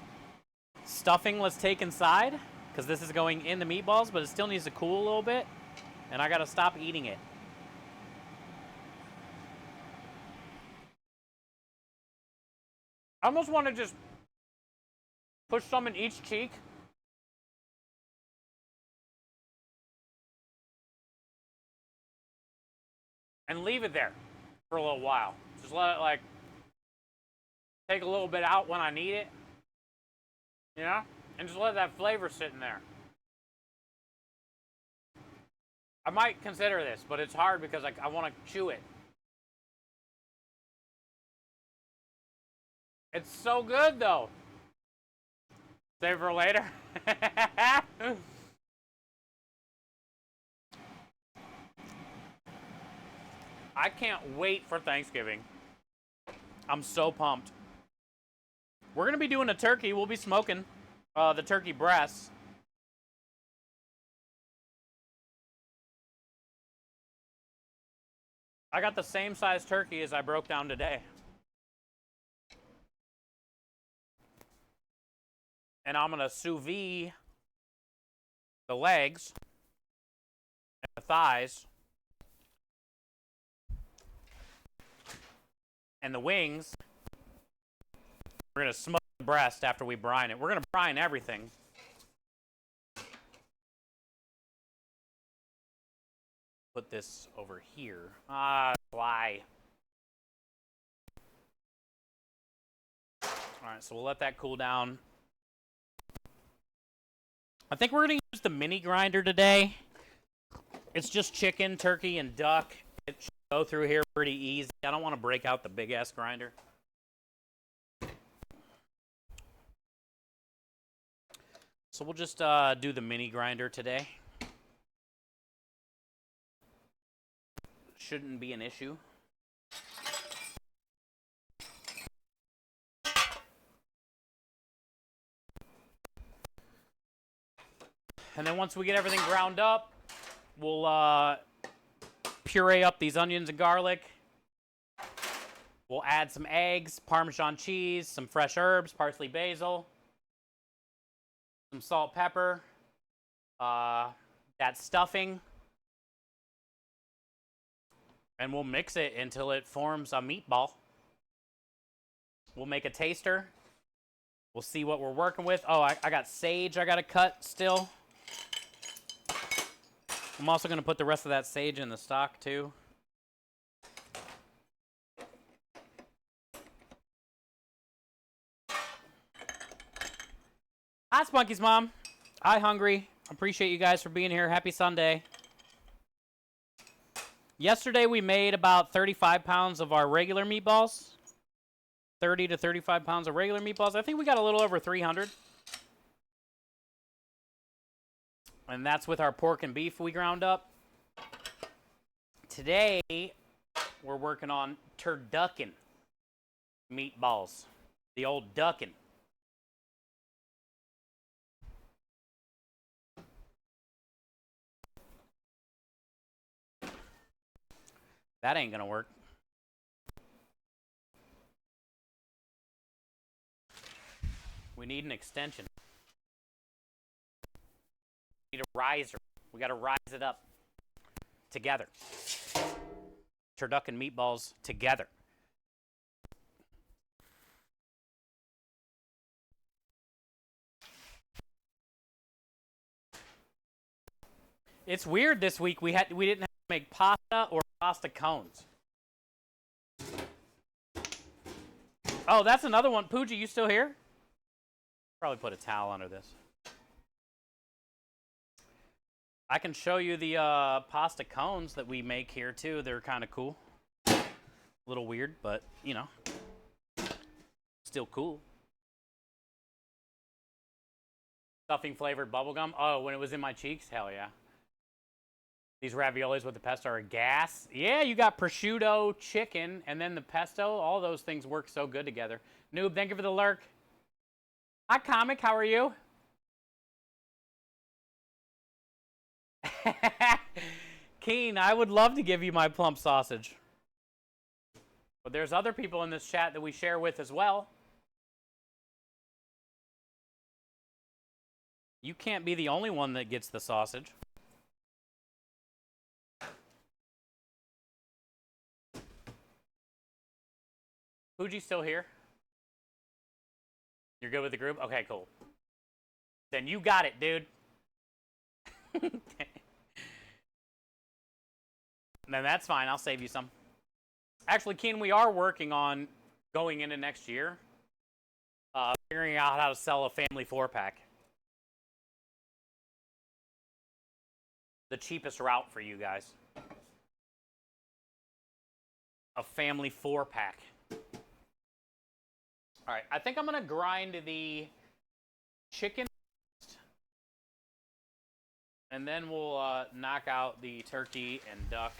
Stuffing, let's take inside, because this is going in the meatballs, but it still needs to cool a little bit, and I gotta stop eating it. I almost want to just push some in each cheek. And leave it there for a little while. Just let it, like, take a little bit out when I need it. You know? And just let that flavor sit in there. I might consider this, but it's hard because I want to chew it. It's so good, though. Save for later. I can't wait for Thanksgiving. I'm so pumped. We're going to be doing a turkey. We'll be smoking the turkey breasts. I got the same size turkey as I broke down today. And I'm going to sous vide the legs and the thighs and the wings. We're going to smoke the breast after we brine it. We're going to brine everything. Put this over here. Fly. All right, so we'll let that cool down. I think we're going to use the mini grinder today. It's just chicken, turkey, and duck. It should go through here pretty easy. I don't want to break out the big-ass grinder. So we'll just do the mini grinder today. Shouldn't be an issue. And then once we get everything ground up, we'll puree up these onions and garlic. We'll add some eggs, Parmesan cheese, some fresh herbs, parsley, basil, some salt, pepper, that stuffing. And we'll mix it until it forms a meatball. We'll make a taster. We'll see what we're working with. Oh, I got sage I got to cut still. I'm also going to put the rest of that sage in the stock, too. Hi, Spunky's mom. Hi, Hungry. Appreciate you guys for being here. Happy Sunday. Yesterday, we made about 35 pounds of our regular meatballs. 30 to 35 pounds of regular meatballs. I think we got a little over 300. And that's with our pork and beef we ground up. Today, we're working on turducken meatballs. The old duckin'. That ain't gonna work. We need an extension. We need a riser. We gotta rise it up together. Turducken meatballs together. It's weird this week we didn't have to make pasta or pasta cones. Oh, that's another one. Pooja, you still here? Probably put a towel under this. I can show you the pasta cones that we make here too. They're kind of cool. A little weird, but you know, still cool. Stuffing flavored bubblegum. Oh, when it was in my cheeks? Hell yeah. These raviolis with the pesto are gas. Yeah, you got prosciutto, chicken, and then the pesto. All those things work so good together. Noob, thank you for the lurk. Hi, Comic. How are you? Keen, I would love to give you my plump sausage. But there's other people in this chat that we share with as well. You can't be the only one that gets the sausage. Fuji's still here? You're good with the group? Okay, cool. Then you got it, dude. Then that's fine. I'll save you some. Actually, Keen, we are working on going into next year, figuring out how to sell a family 4-pack. The cheapest route for you guys. A family 4-pack. All right, I think I'm going to grind the chicken, and then we'll knock out the turkey and duck.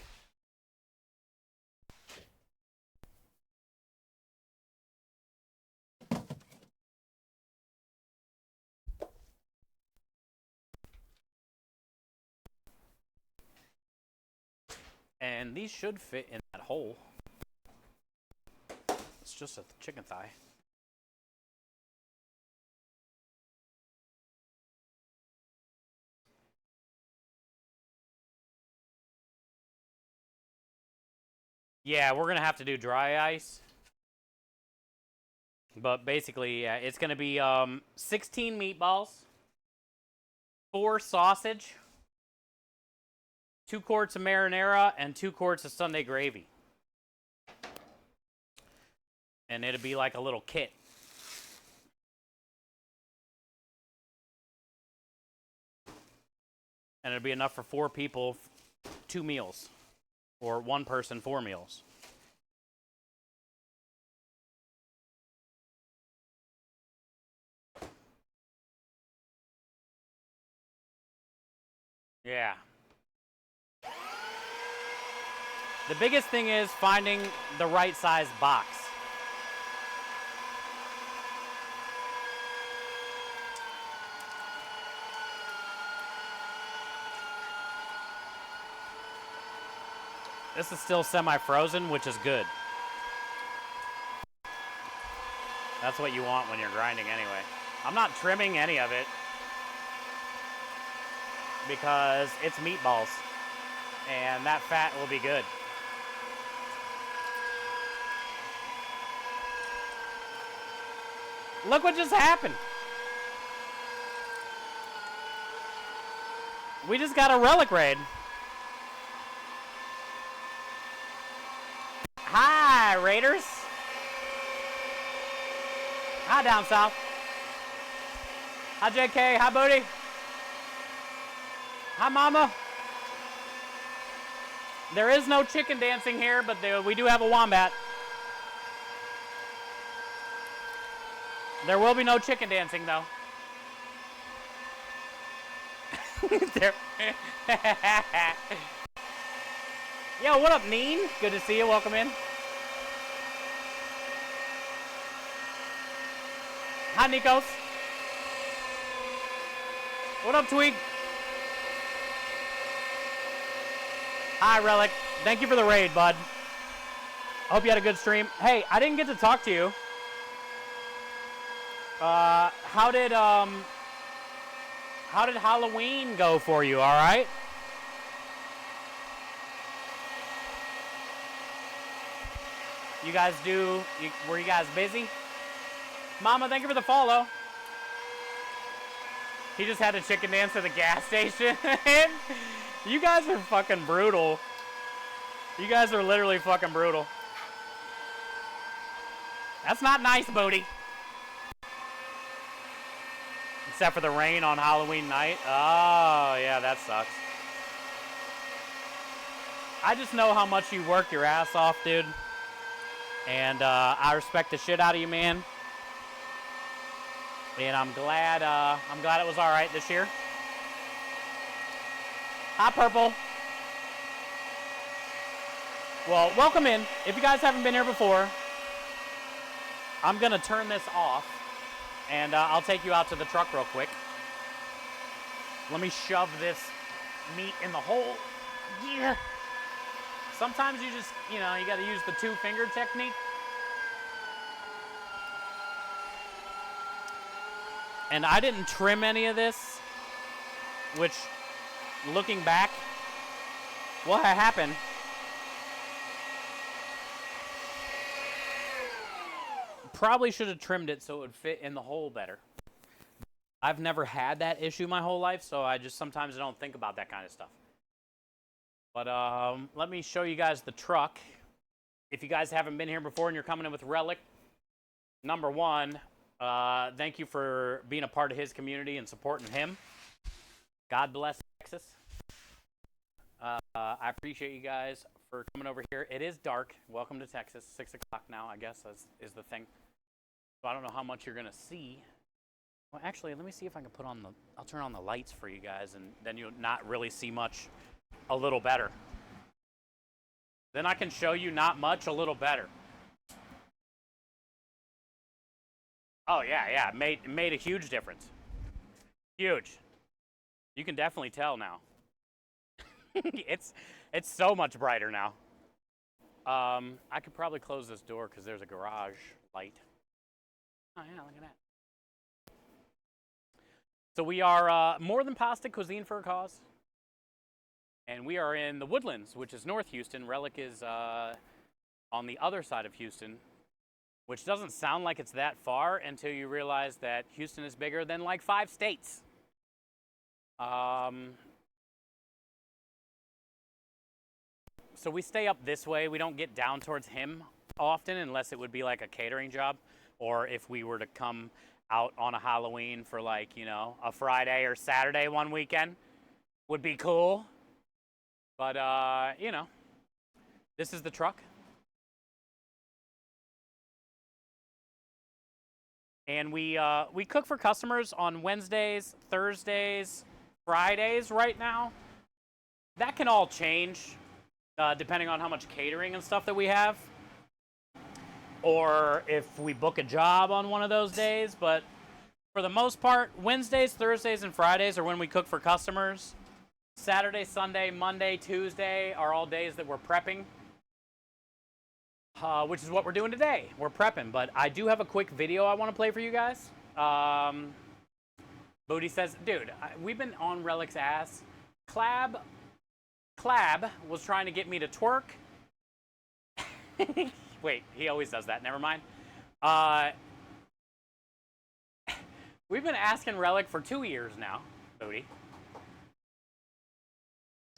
And these should fit in that hole. It's just a chicken thigh. Yeah, we're going to have to do dry ice. But basically, yeah, it's going to be 16 meatballs, 4 sausage, 2 quarts of marinara, and 2 quarts of Sunday gravy. And it'll be like a little kit. And it'll be enough for 4 people, 2 meals. Or 1 person, 4 meals. Yeah. The biggest thing is finding the right size box. This is still semi-frozen, which is good. That's what you want when you're grinding anyway. I'm not trimming any of it because it's meatballs and that fat will be good. Look what just happened. We just got a relic raid. Hi, Raiders. Hi, down south. Hi, JK. Hi, Booty. Hi, Mama. There is no chicken dancing here, but we do have a wombat. There will be no chicken dancing, though. Yo, what up, Neen? Good to see you. Welcome in. Hi, Nikos. What up, Twig? Hi, Relic. Thank you for the raid, bud. I hope you had a good stream. Hey, I didn't get to talk to you. How did Halloween go for you? All right. You guys were you guys busy? Mama, thank you for the follow. He just had a chicken dance at the gas station. You guys are fucking brutal. You guys are literally fucking brutal. That's not nice, Booty. Except for the rain on Halloween night. Oh, yeah, that sucks. I just know how much you work your ass off, dude. And I respect the shit out of you, man. And I'm glad it was all right this year. Hi, Purple. Well, welcome in. If you guys haven't been here before, I'm gonna turn this off, and I'll take you out to the truck real quick. Let me shove this meat in the hole. Yeah. Sometimes you just, you gotta use the two-finger technique. And I didn't trim any of this, which, looking back, what happened? Probably should have trimmed it so it would fit in the hole better. I've never had that issue my whole life, so I just sometimes don't think about that kind of stuff. But let me show you guys the truck. If you guys haven't been here before and you're coming in with Relic, number one, thank you for being a part of his community and supporting him. God bless Texas. I appreciate you guys for coming over here. It is dark. Welcome to Texas. 6 o'clock now, I guess, is the thing. So I don't know how much you're going to see. Well, actually, let me see if I can I'll turn on the lights for you guys, and then you'll not really see much a little better. Then I can show you not much a little better. Oh, yeah. It made a huge difference. Huge. You can definitely tell now. It's so much brighter now. I could probably close this door because there's a garage light. Oh, yeah, look at that. So we are More Than Pasta Cuisine for a Cause. And we are in the Woodlands, which is North Houston. Relic is on the other side of Houston, which doesn't sound like it's that far until you realize that Houston is bigger than like 5 states. So we stay up this way. We don't get down towards him often unless it would be like a catering job, or if we were to come out on a Halloween for like, a Friday or Saturday one weekend would be cool. But, this is the truck. And we cook for customers on Wednesdays, Thursdays, Fridays right now. That can all change depending on how much catering and stuff that we have. Or if we book a job on one of those days. But for the most part, Wednesdays, Thursdays, and Fridays are when we cook for customers. Saturday, Sunday, Monday, Tuesday are all days that we're prepping. Which is what we're doing today. We're prepping, but I do have a quick video I want to play for you guys. Booty says, dude, we've been on Relic's ass. Clab was trying to get me to twerk. Wait, he always does that. Never mind. We've been asking Relic for 2 years now, Booty.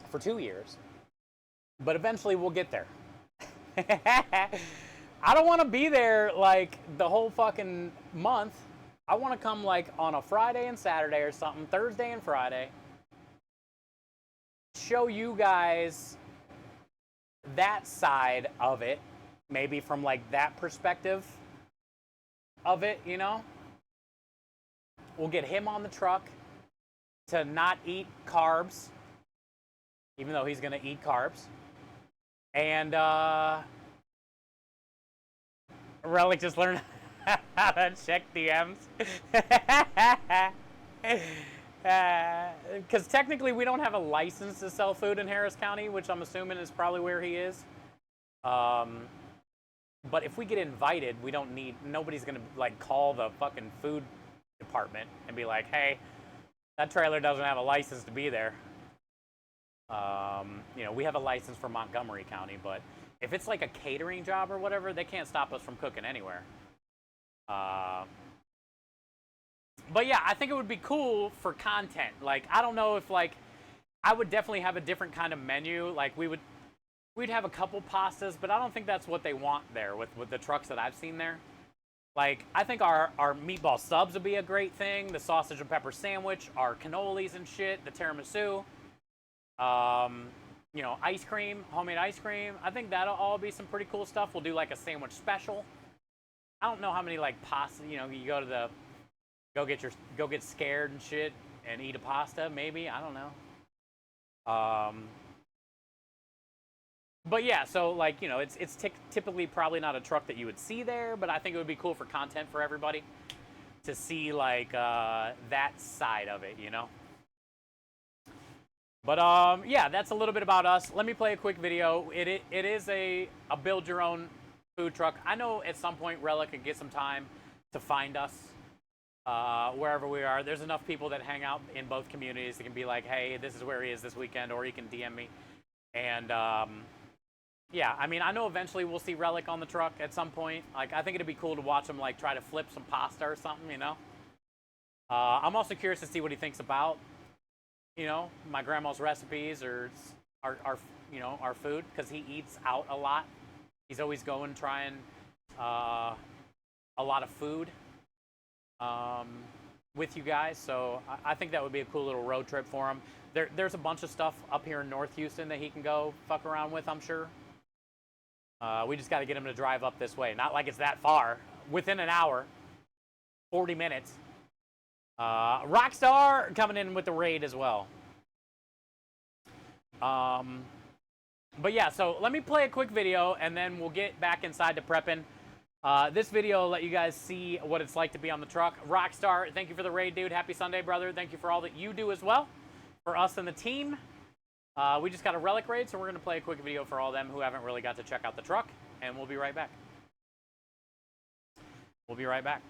For 2 years. But eventually we'll get there. I don't want to be there like the whole fucking month. I want to come like on a Friday and Saturday or something, Thursday and Friday. Show you guys that side of it, maybe from like that perspective of it, you know? We'll get him on the truck to not eat carbs, even though he's going to eat carbs. And Relic just learned how to check DMs. Because technically we don't have a license to sell food in Harris County, which I'm assuming is probably where he is. But if we get invited, we don't need, nobody's going to like call the fucking food department and be like, hey, that trailer doesn't have a license to be there. You know, we have a license for Montgomery County, but if it's like a catering job or whatever, they can't stop us from cooking anywhere. But yeah, I think it would be cool for content. Like, I don't know if like, I would definitely have a different kind of menu. Like we'd have a couple pastas, but I don't think that's what they want there with the trucks that I've seen there. Like, I think our meatball subs would be a great thing. The sausage and pepper sandwich, our cannolis and shit, the tiramisu. You know, ice cream, homemade ice cream. I think that'll all be some pretty cool stuff. We'll do like a sandwich special. I don't know how many like pasta, you know, you go to the, go get scared and shit and eat a pasta, maybe, I don't know. But yeah, so like, you know, it's typically probably not a truck that you would see there, but I think it would be cool for content for everybody to see like that side of it, you know. But yeah, that's a little bit about us. Let me play a quick video. It is a build your own food truck. I know at some point Relic could get some time to find us wherever we are. There's enough people that hang out in both communities that can be like, hey, this is where he is this weekend, or he can DM me. And yeah, I mean, I know eventually we'll see Relic on the truck at some point. Like, I think it'd be cool to watch him like try to flip some pasta or something, you know. I'm also curious to see what he thinks about, you know, my grandma's recipes or our you know, our food, because he eats out a lot. He's always going trying a lot of food with you guys. So I think that would be a cool little road trip for him. There's a bunch of stuff up here in North Houston that he can go fuck around with, I'm sure. We just got to get him to drive up this way. Not like it's that far. Within an hour, 40 minutes. Rockstar coming in with the raid as well. But yeah, so let me play a quick video, and then we'll get back inside to prepping. This video will let you guys see what it's like to be on the truck. Rockstar, thank you for the raid, dude. Happy Sunday, brother. Thank you for all that you do as well for us and the team. We just got a Relic raid, so we're going to play a quick video for all them who haven't really got to check out the truck, and we'll be right back. We'll be right back.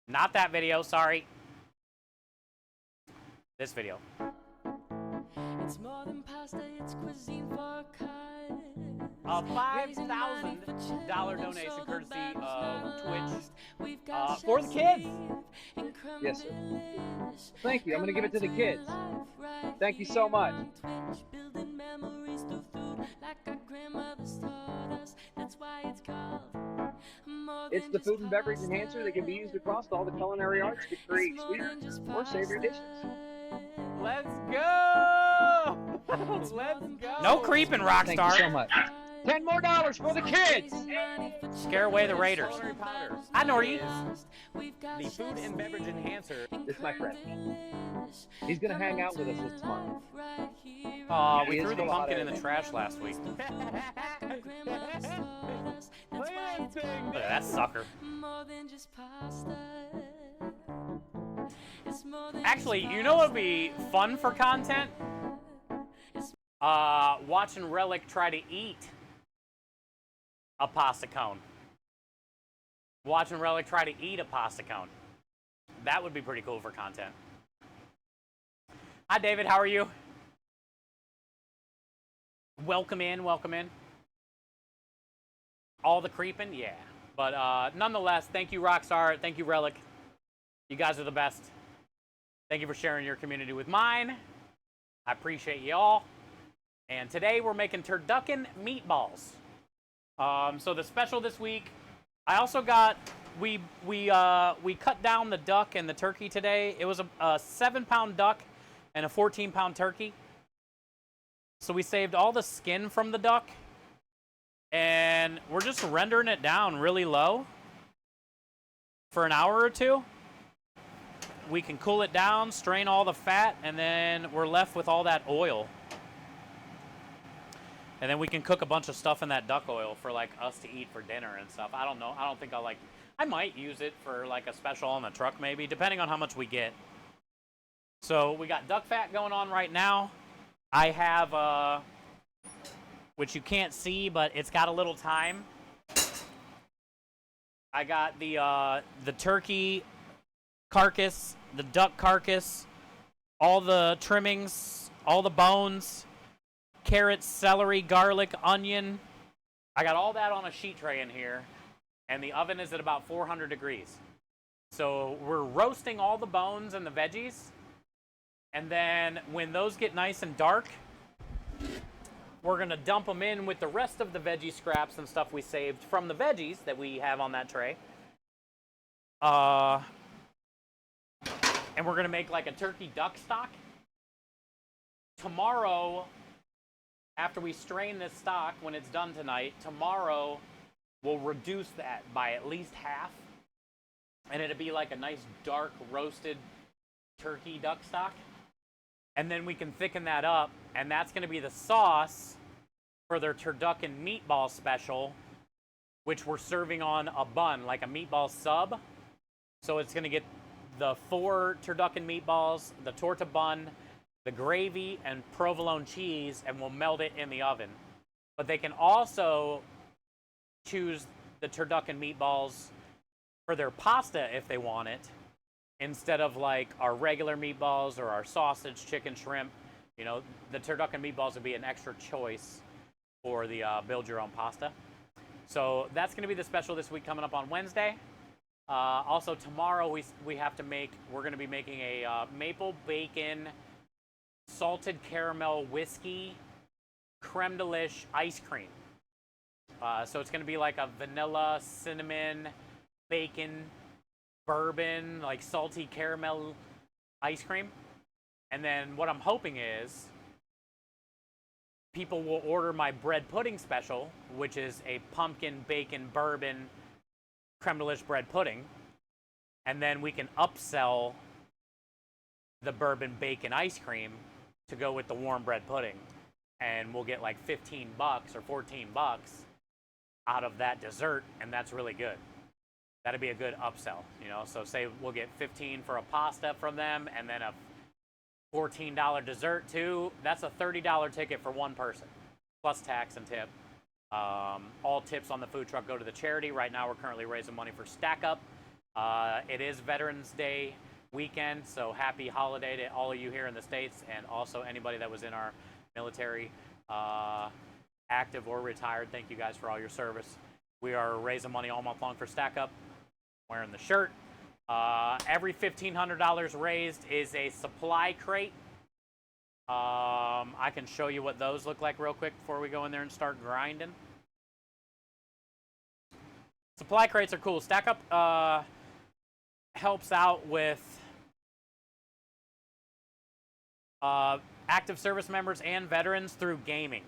Not that video, sorry. This video. It's more than pasta, it's cuisine for a cut. A $5,000 donation courtesy of Twitch for the kids. Yes, sir. Thank you. I'm going to give it to the kids. Thank you so much. It's the food and beverage enhancer that can be used across all the culinary arts to create sweeter or savory dishes. Let's go! Let's go! No creeping, Rockstar. Thank you so much. $10 more for the kids! Scare away the Raiders. Hi, Norty. The food and beverage enhancer. This is my friend. He's going to hang out with us this month. Aw, we threw the pumpkin in the trash last week. Look at that sucker. Actually, you know what would be fun for content? Watching Relic try to eat a pasta cone. Watching Relic try to eat a pasta cone. That would be pretty cool for content. Hi, David. How are you? Welcome in. Welcome in. All the creeping? Yeah. But nonetheless, thank you, Rockstar. Thank you, Relic. You guys are the best. Thank you for sharing your community with mine. I appreciate you all. And today we're making turducken meatballs. So the special this week, I also got, we cut down the duck and the turkey today. It was a 7-pound duck and a 14-pound turkey. So we saved all the skin from the duck, and we're just rendering it down really low for an hour or two. We can cool it down, strain all the fat, and then we're left with all that oil. And then we can cook a bunch of stuff in that duck oil for like us to eat for dinner and stuff. I don't know. I don't think I might use it for like a special on the truck maybe, depending on how much we get. So we got duck fat going on right now. I have, which you can't see, but it's got a little thyme. I got the turkey carcass, the duck carcass, all the trimmings, all the bones, carrots, celery, garlic, onion. I got all that on a sheet tray in here, and the oven is at about 400 degrees. So we're roasting all the bones and the veggies, and then when those get nice and dark, we're going to dump them in with the rest of the veggie scraps and stuff we saved from the veggies that we have on that tray. And we're going to make like a turkey duck stock. Tomorrow, after we strain this stock, when it's done tonight, tomorrow we'll reduce that by at least half. And it'll be like a nice dark roasted turkey duck stock. And then we can thicken that up, and that's going to be the sauce for their turducken meatball special, which we're serving on a bun, like a meatball sub. So it's going to get the 4 turducken meatballs, the torta bun, the gravy, and provolone cheese, and we'll melt it in the oven. But they can also choose the turducken meatballs for their pasta if they want it, instead of like our regular meatballs or our sausage, chicken, shrimp. You know, the turducken meatballs would be an extra choice for the build your own pasta. So that's going to be the special this week coming up on Wednesday. Also tomorrow we're going to be making a maple bacon salted caramel whiskey creme de lish ice cream. So it's going to be like a vanilla, cinnamon, bacon, bourbon, like salty caramel ice cream. And then what I'm hoping is people will order my bread pudding special, which is a pumpkin, bacon, bourbon, creme de lish bread pudding. And then we can upsell the bourbon bacon ice cream to go with the warm bread pudding. And we'll get like $15 or $14 out of that dessert, and that's really good. That'd be a good upsell, you know. So say we'll get $15 for a pasta from them, and then a $14 dessert too. That's a $30 ticket for one person, plus tax and tip. All tips on the food truck go to the charity. Right now, we're currently raising money for Stack Up. It is Veterans Day weekend, so happy holiday to all of you here in the States, and also anybody that was in our military, active or retired. Thank you guys for all your service. We are raising money all month long for Stack Up. Wearing the shirt. Every $1,500 raised is a supply crate. I can show you what those look like real quick before we go in there and start grinding. Supply crates are cool. Stack Up helps out with active service members and veterans through gaming.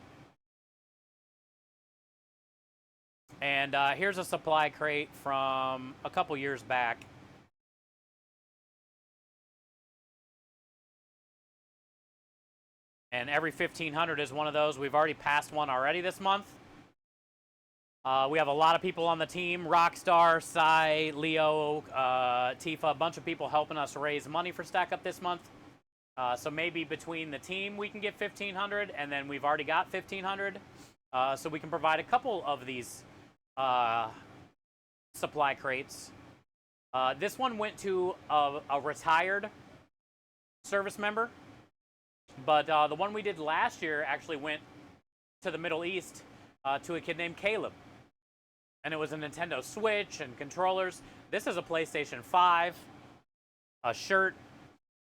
And here's a supply crate from a couple years back. And every 1,500 is one of those. We've already passed one already this month. We have a lot of people on the team. Rockstar, Sai, Leo, Tifa, a bunch of people helping us raise money for Stack Up this month. So maybe between the team we can get 1,500, and then we've already got 1,500. So we can provide a couple of these supply crates. This one went to a retired service member, but the one we did last year actually went to the Middle East to a kid named Caleb. And it was a Nintendo Switch and controllers. This is a PlayStation 5, a shirt,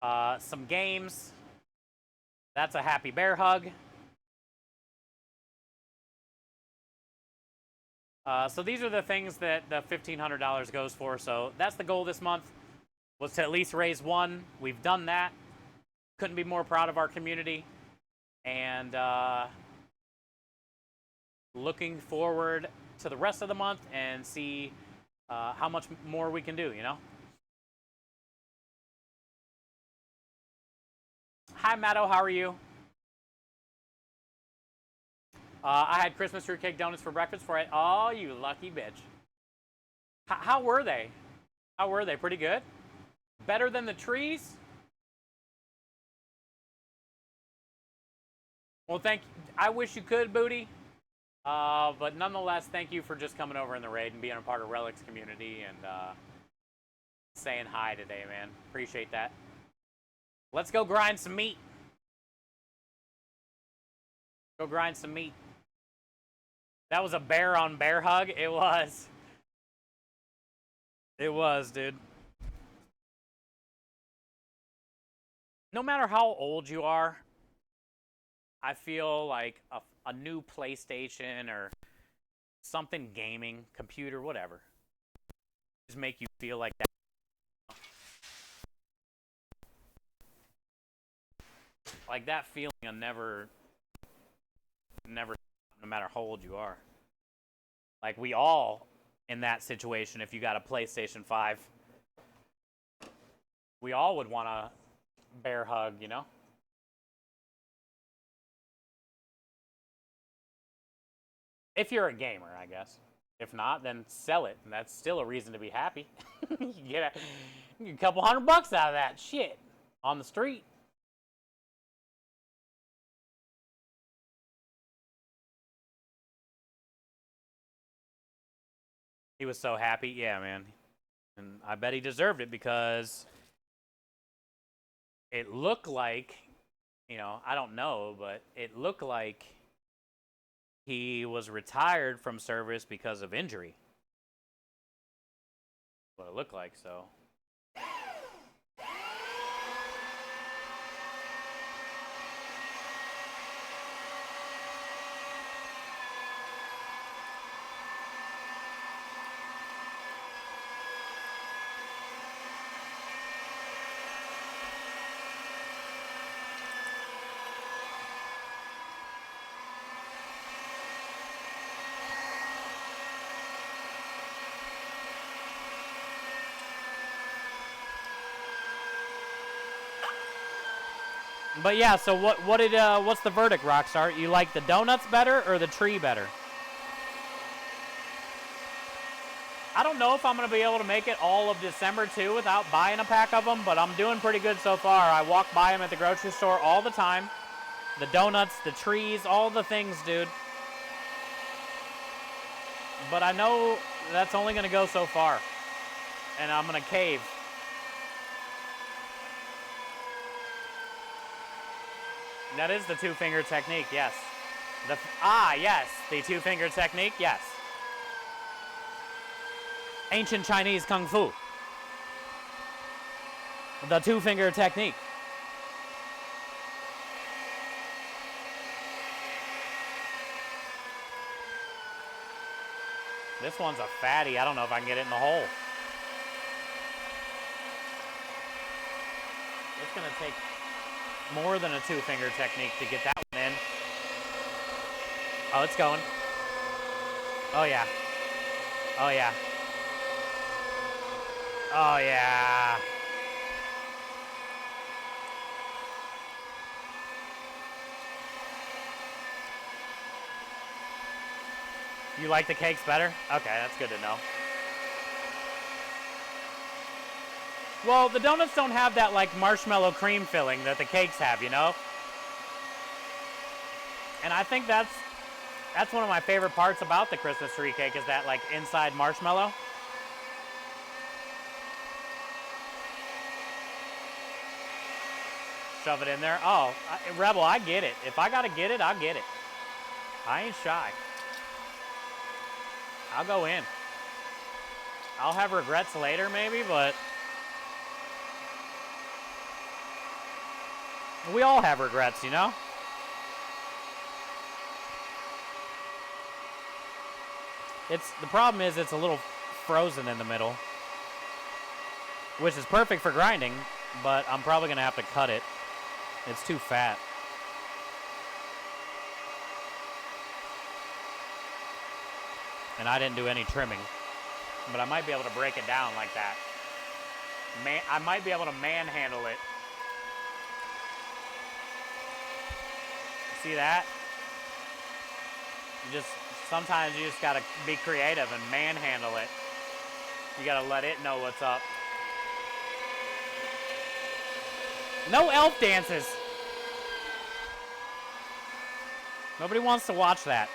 some games. That's a happy bear hug. So these are the things that the $1,500 goes for. So that's the goal this month, was to at least raise one. We've done that. Couldn't be more proud of our community. And looking forward to the rest of the month and see how much more we can do, you know? Hi, Matto, how are you? I had Christmas tree cake donuts for breakfast for it. Oh, you lucky bitch. How were they? How were they? Pretty good? Better than the trees? Well, thank you. I wish you could, Booty. But nonetheless, thank you for just coming over in the raid and being a part of Relic's community and saying hi today, man. Appreciate that. Let's go grind some meat. Go grind some meat. That was a bear on bear hug. It was. It was, dude. No matter how old you are, I feel like a new PlayStation or something gaming, computer, whatever, just make you feel like that. Like that feeling of never, no matter how old you are. Like we all in that situation, if you got a PlayStation 5, we all would want a bear hug, you know? If you're a gamer, I guess. If not, then sell it, and that's still a reason to be happy. You get a couple $100 out of that shit on the street. He was so happy. Yeah, man. And I bet he deserved it because it looked like, you know, I don't know, but it looked like he was retired from service because of injury. What it looked like, so. But yeah, so what's the verdict, Rockstar? You like the donuts better or the tree better? I don't know if I'm going to be able to make it all of December too without buying a pack of them, but I'm doing pretty good so far. I walk by them at the grocery store all the time. The donuts, the trees, all the things, dude. But I know that's only going to go so far, and I'm going to cave. That is the two-finger technique, yes. Yes, the two-finger technique, yes. Ancient Chinese Kung Fu. The two-finger technique. This one's a fatty. I don't know if I can get it in the hole. It's going to take more than a two-finger technique to get that one in. Oh, it's going. Oh, yeah. Oh, yeah. Oh, yeah. You like the cakes better? Okay, that's good to know. Well, the donuts don't have that like marshmallow cream filling that the cakes have, you know? And I think that's one of my favorite parts about the Christmas tree cake is that like inside marshmallow. Shove it in there. Oh, Rebel, I get it. If I gotta get it, I'll get it. I ain't shy. I'll go in. I'll have regrets later maybe, but we all have regrets, you know? The problem is it's a little frozen in the middle, which is perfect for grinding, but I'm probably gonna have to cut it. It's too fat. And I didn't do any trimming, but I might be able to break it down like that. I might be able to manhandle it. See that? Sometimes you just gotta be creative and manhandle it. You gotta let it know what's up. No elf dances. Nobody wants to watch that.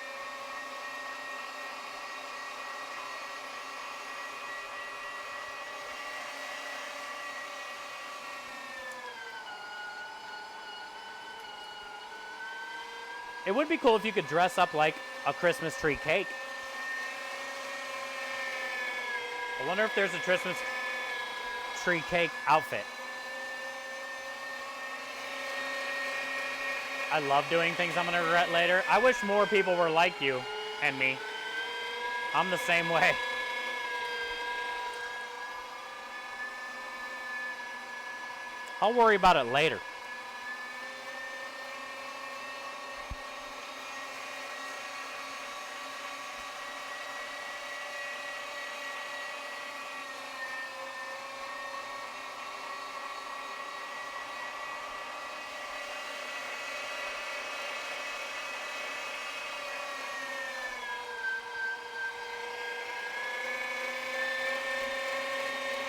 It would be cool if you could dress up like a Christmas tree cake. I wonder if there's a Christmas tree cake outfit. I love doing things I'm gonna regret later. I wish more people were like you and me. I'm the same way. I'll worry about it later.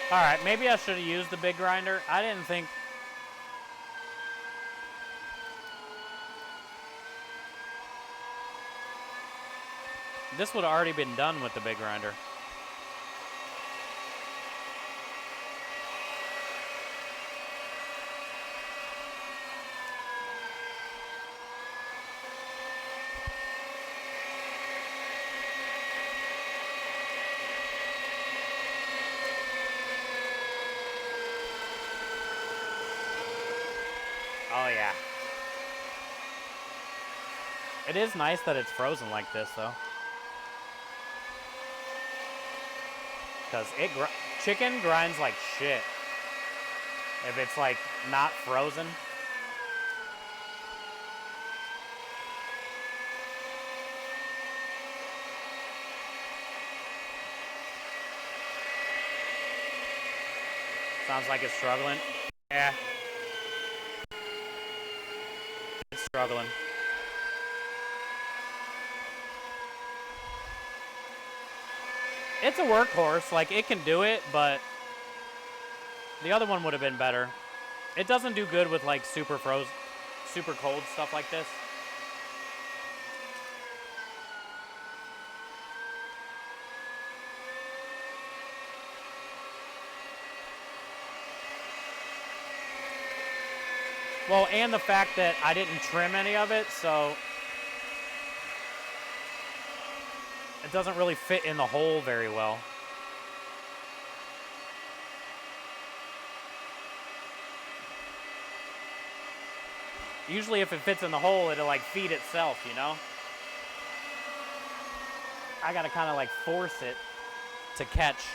All right, maybe I should have used the big grinder. I didn't think. This would have already been done with the big grinder. Oh, yeah. It is nice that it's frozen like this, though. Because chicken grinds like shit if it's, like, not frozen. Sounds like it's struggling. Yeah. It's struggling. It's a workhorse, like it can do it, but the other one would have been better. It doesn't do good with like super cold stuff like this. Well, and the fact that I didn't trim any of it, so it doesn't really fit in the hole very well. Usually if it fits in the hole, it'll like feed itself, you know? I gotta kind of like force it to catch.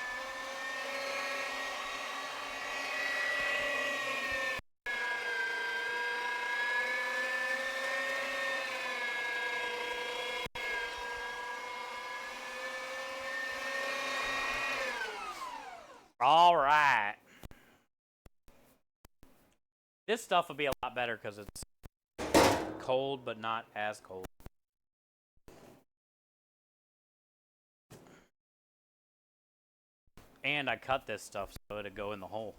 All right. This stuff will be a lot better because it's cold, but not as cold. And I cut this stuff so it'd go in the hole.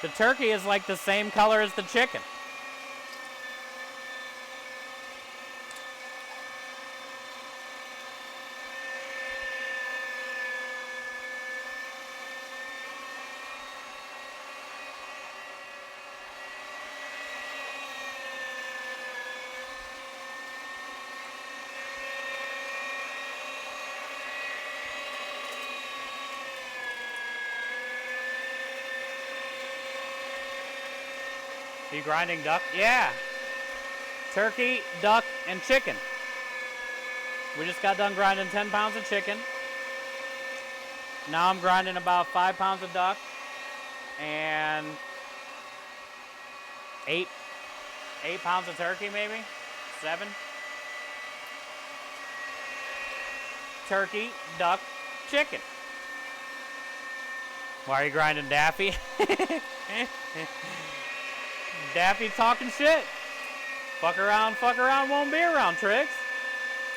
The turkey is like the same color as the chicken. Are you grinding duck? Yeah. Turkey, duck, and chicken. We just got done grinding 10 pounds of chicken. Now I'm grinding about 5 pounds of duck and 8 pounds of turkey, maybe 7. Turkey, duck, chicken. Why are you grinding Daffy? Daffy talking shit. Fuck around, won't be around, Tricks.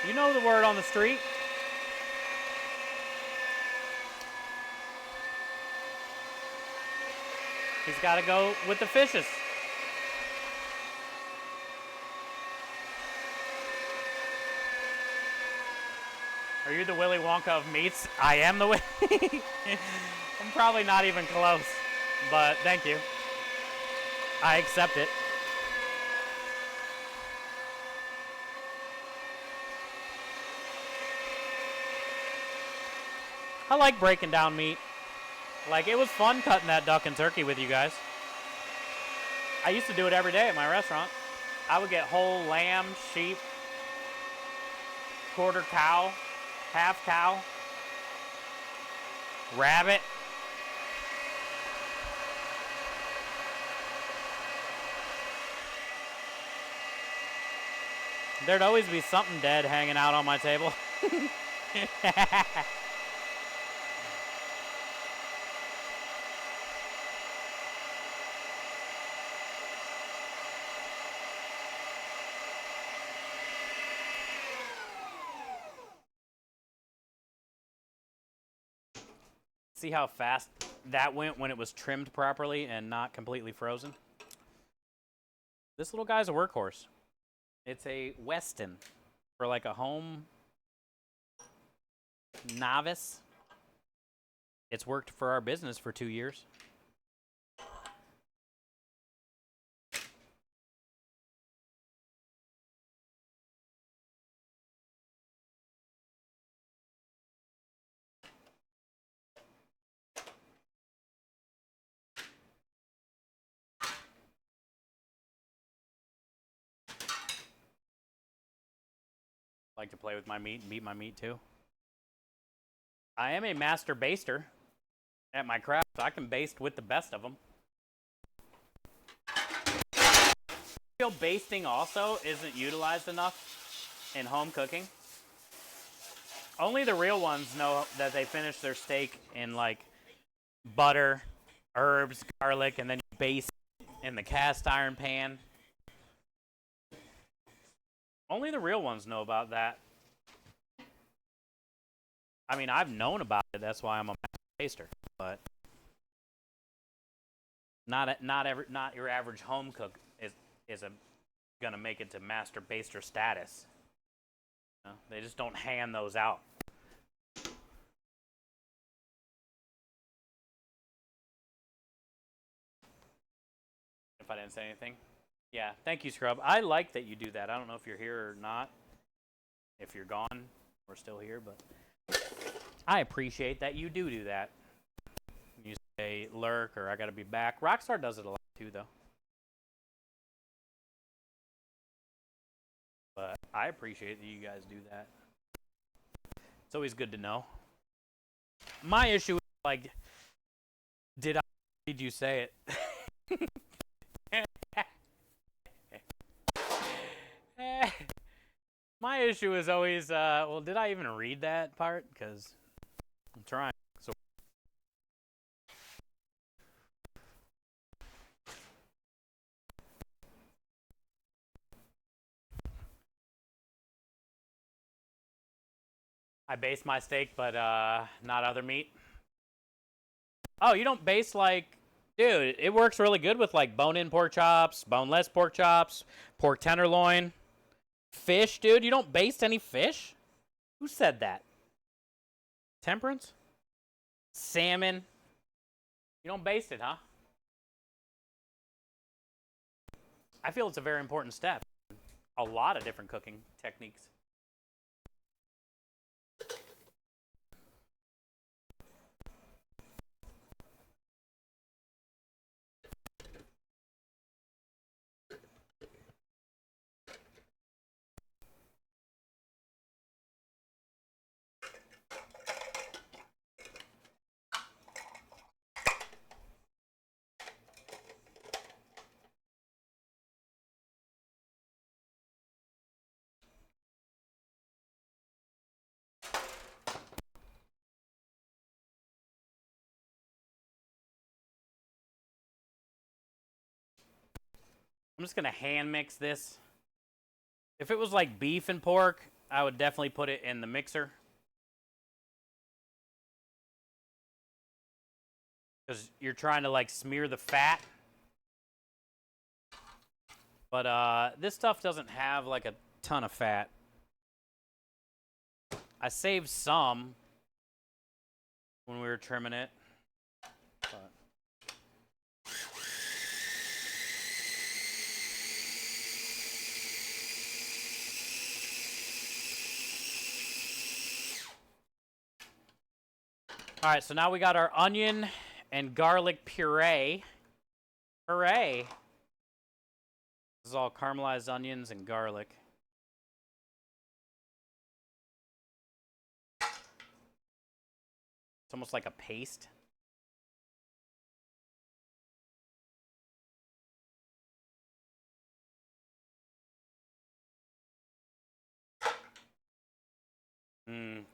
You know the word on the street. He's got to go with the fishes. Are you the Willy Wonka of meats? I am the Willy. I'm probably not even close, but thank you. I accept it. I like breaking down meat. Like, it was fun cutting that duck and turkey with you guys. I used to do it every day at my restaurant. I would get whole lamb, sheep, quarter cow, half cow, rabbit. There'd always be something dead hanging out on my table. See how fast that went when it was trimmed properly and not completely frozen? This little guy's a workhorse. It's a Weston for like a home novice. It's worked for our business for 2 years. Like to play with my meat and beat my meat too. I am a master baster at my craft. So I can baste with the best of them. I feel basting also isn't utilized enough in home cooking. Only the real ones know that they finish their steak in like butter, herbs, garlic, and then you baste in the cast iron pan. Only the real ones know about that. I mean, I've known about it. That's why I'm a master baster. But not your average home cook is gonna make it to master baster status. You know, they just don't hand those out. If I didn't say anything. Yeah, thank you, Scrub. I like that you do that. I don't know if you're here or not. If you're gone, we're still here, but I appreciate that you do that. You say lurk or I gotta be back. Rockstar does it a lot too, though. But I appreciate that you guys do that. It's always good to know. My issue is like, did you say it? My issue is always, well, did I even read that part? Because I'm trying. So I baste my steak, but not other meat. Oh, you don't baste like, dude, it works really good with like bone-in pork chops, boneless pork chops, pork tenderloin, fish, dude. You don't baste any fish? Who said that? Temperance? Salmon? You don't baste it, huh? I feel it's a very important step. A lot of different cooking techniques. I'm just gonna hand mix this. If it was like beef and pork, I would definitely put it in the mixer. Because you're trying to like smear the fat. But this stuff doesn't have like a ton of fat. I saved some when we were trimming it. But all right, so now we got our onion and garlic puree. Hooray! This is all caramelized onions and garlic. It's almost like a paste.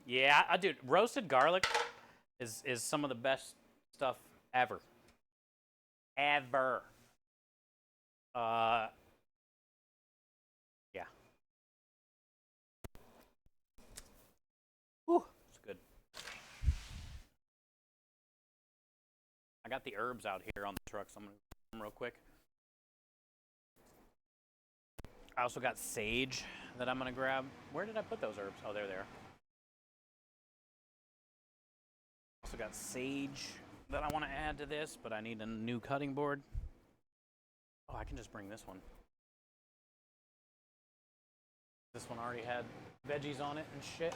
Yeah, dude, roasted garlic is some of the best stuff ever. Ever. Yeah. Whew, it's good. I got the herbs out here on the truck, so I'm gonna grab them real quick. I also got sage that I'm gonna grab. Where did I put those herbs? Oh, there they are. Also got sage that I want to add to this, but I need a new cutting board. Oh, I can just bring this one. This one already had veggies on it and shit.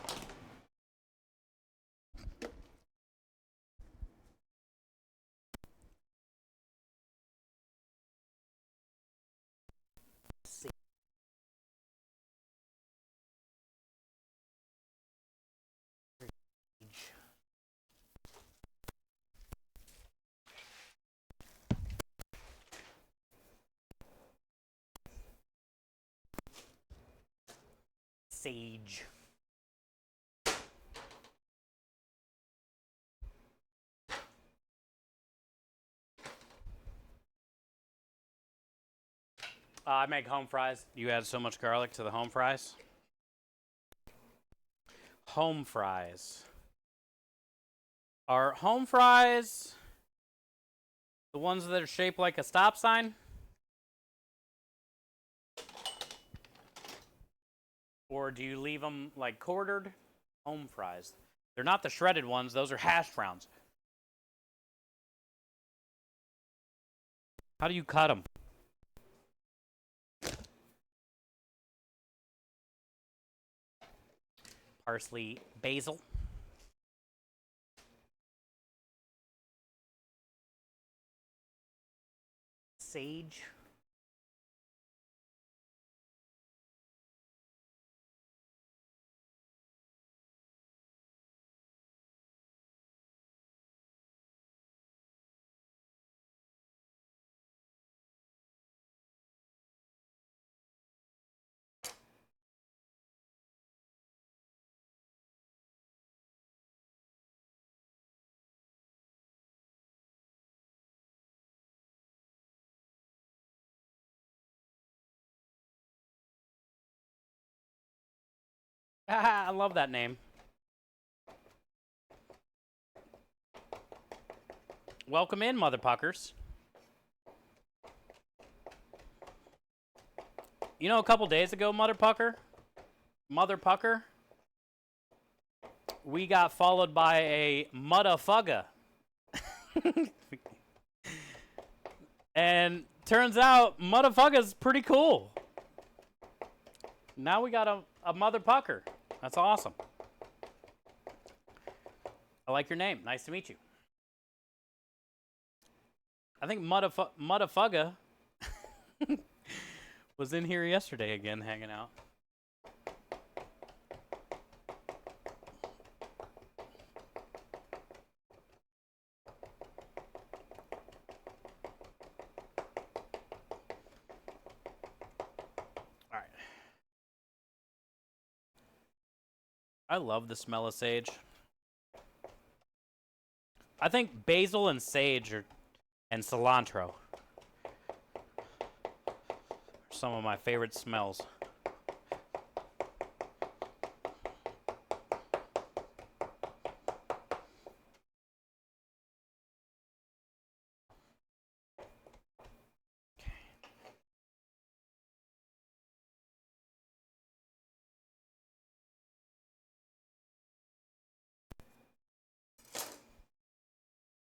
Sage. I make home fries. You add so much garlic to the home fries. Home fries. Are home fries the ones that are shaped like a stop sign? Or do you leave them like quartered? Home fries. They're not the shredded ones. Those are hash browns. How do you cut them? Parsley, basil. Sage. I love that name. Welcome in, motherpuckers. You know, a couple days ago, motherpucker, we got followed by a motherfucker. And turns out, motherfucker's pretty cool. Now we got a motherpucker. That's awesome. I like your name. Nice to meet you. I think motherfucker was in here yesterday again, hanging out. All right. I love the smell of sage. I think basil and sage and cilantro some of my favorite smells.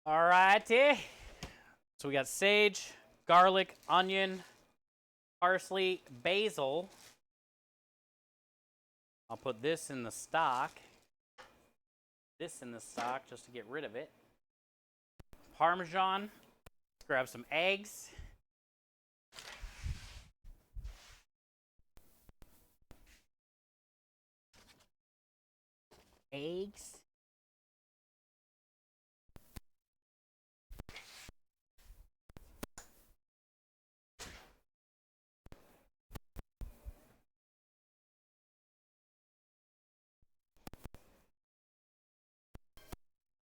All righty. So we got sage, garlic, onion, parsley, basil. I'll put this in the stock. This in the stock just to get rid of it. Parmesan. Let's grab some eggs. Eggs.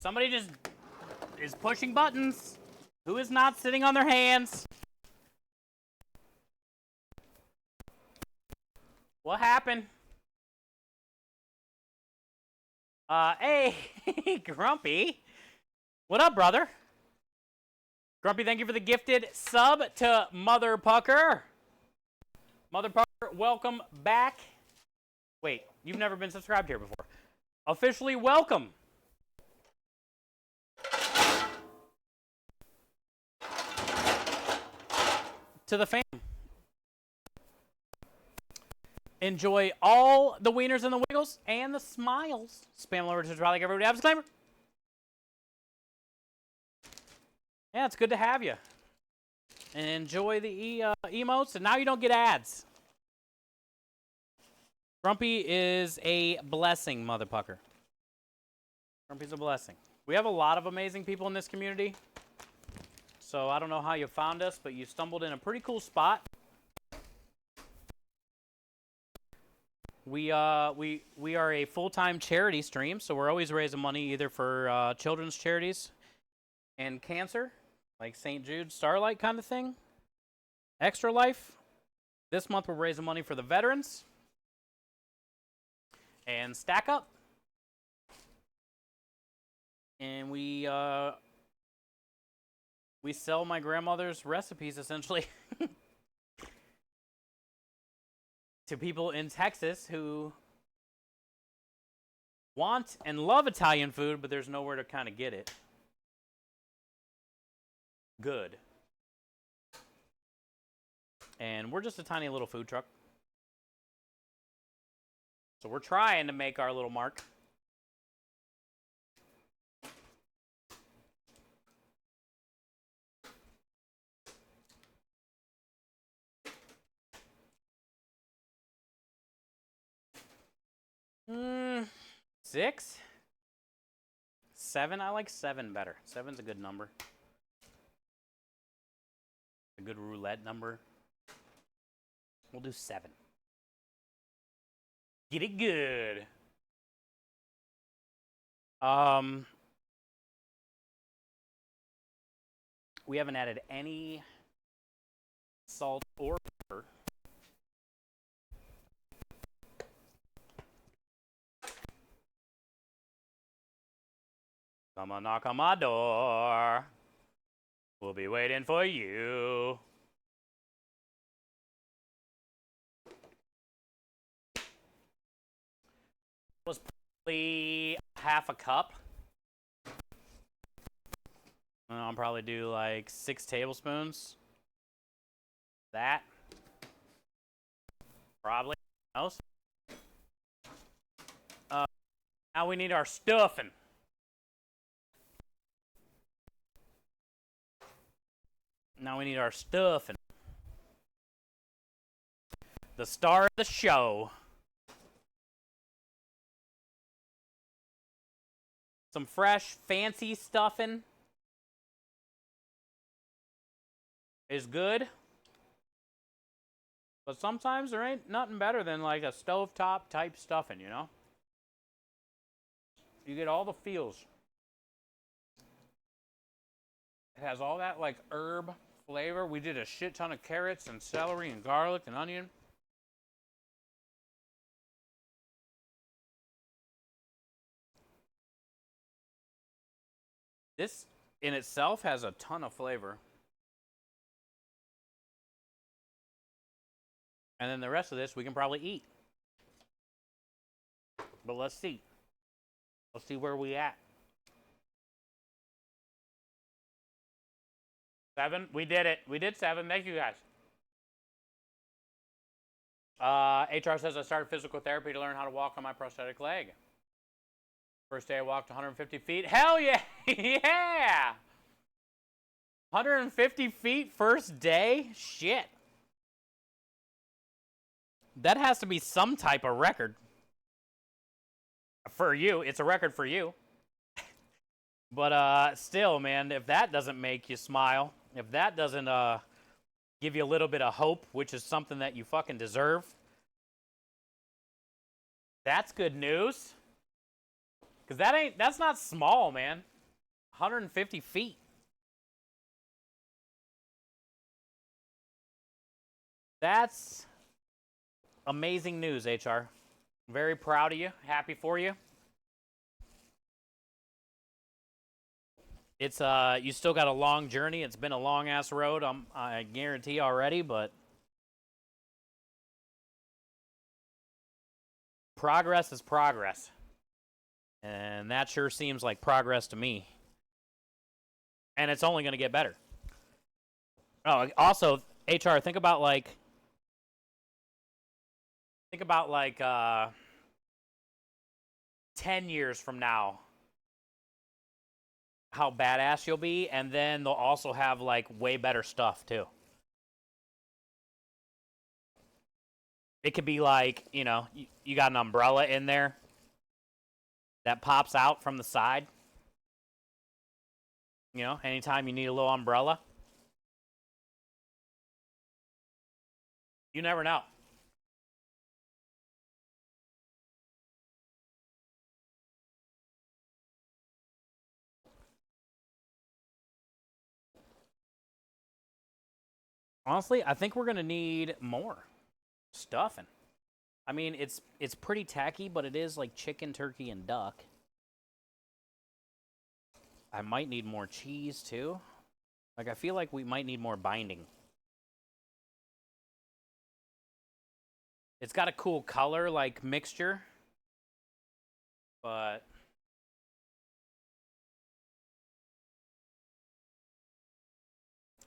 Somebody just is pushing buttons. Who is not sitting on their hands? What happened? Hey, Grumpy. What up, brother? Grumpy, thank you for the gifted sub to Mother Pucker. Mother Pucker, welcome back. Wait, you've never been subscribed here before. Officially welcome. To the fam. Enjoy all the wieners and the wiggles and the smiles. Spam over to try like everybody have a disclaimer. Yeah, it's good to have you. And enjoy the emotes, and now you don't get ads. Grumpy is a blessing, Mother Pucker. Grumpy's a blessing. We have a lot of amazing people in this community. So I don't know how you found us, but you stumbled in a pretty cool spot. We are a full-time charity stream, so we're always raising money either for children's charities and cancer, like St. Jude, Starlight kind of thing. Extra Life. This month we're raising money for the veterans. And Stack Up. And we sell my grandmother's recipes, essentially, to people in Texas who want and love Italian food, but there's nowhere to kind of get it good. And we're just a tiny little food truck. So we're trying to make our little mark. Six? 7? I like 7 better. 7's a good number. A good roulette number. We'll do 7. Get it good. We haven't added any salt or pepper. Come on, knock on my door. We'll be waiting for you. Was probably half a cup. I'll probably do like 6 tablespoons. That. Probably. Else. Now we need our stuffing. Now we need our stuffing. The star of the show. Some fresh, fancy stuffing is good. But sometimes there ain't nothing better than like a stovetop type stuffing, you know? You get all the feels. It has all that like herb flavor. We did a shit ton of carrots and celery and garlic and onion. This in itself has a ton of flavor. And then the rest of this we can probably eat. But let's see. Let's see where we at. 7. We did it. We did 7. Thank you guys. HR says I started physical therapy to learn how to walk on my prosthetic leg. First day I walked 150 feet. Hell yeah! Yeah! 150 feet first day? Shit. That has to be some type of record. For you. It's a record for you. But still, man, if that doesn't make you smile, if that doesn't give you a little bit of hope, which is something that you fucking deserve, that's good news. Because that's not small, man. 150 feet. That's amazing news, HR. Very proud of you. Happy for you. It's you still got a long journey. It's been a long ass road. I guarantee already, but progress is progress. And that sure seems like progress to me. And it's only going to get better. Oh, also, HR, think about like 10 years from now how badass you'll be, and then they'll also have like way better stuff too. It could be like, you know, you got an umbrella in there that pops out from the side. You know, anytime you need a little umbrella. You never know. Honestly, I think we're going to need more stuffing. I mean, it's pretty tacky, but it is like chicken, turkey, and duck. I might need more cheese, too. Like, I feel like we might need more binding. It's got a cool color, like, mixture. But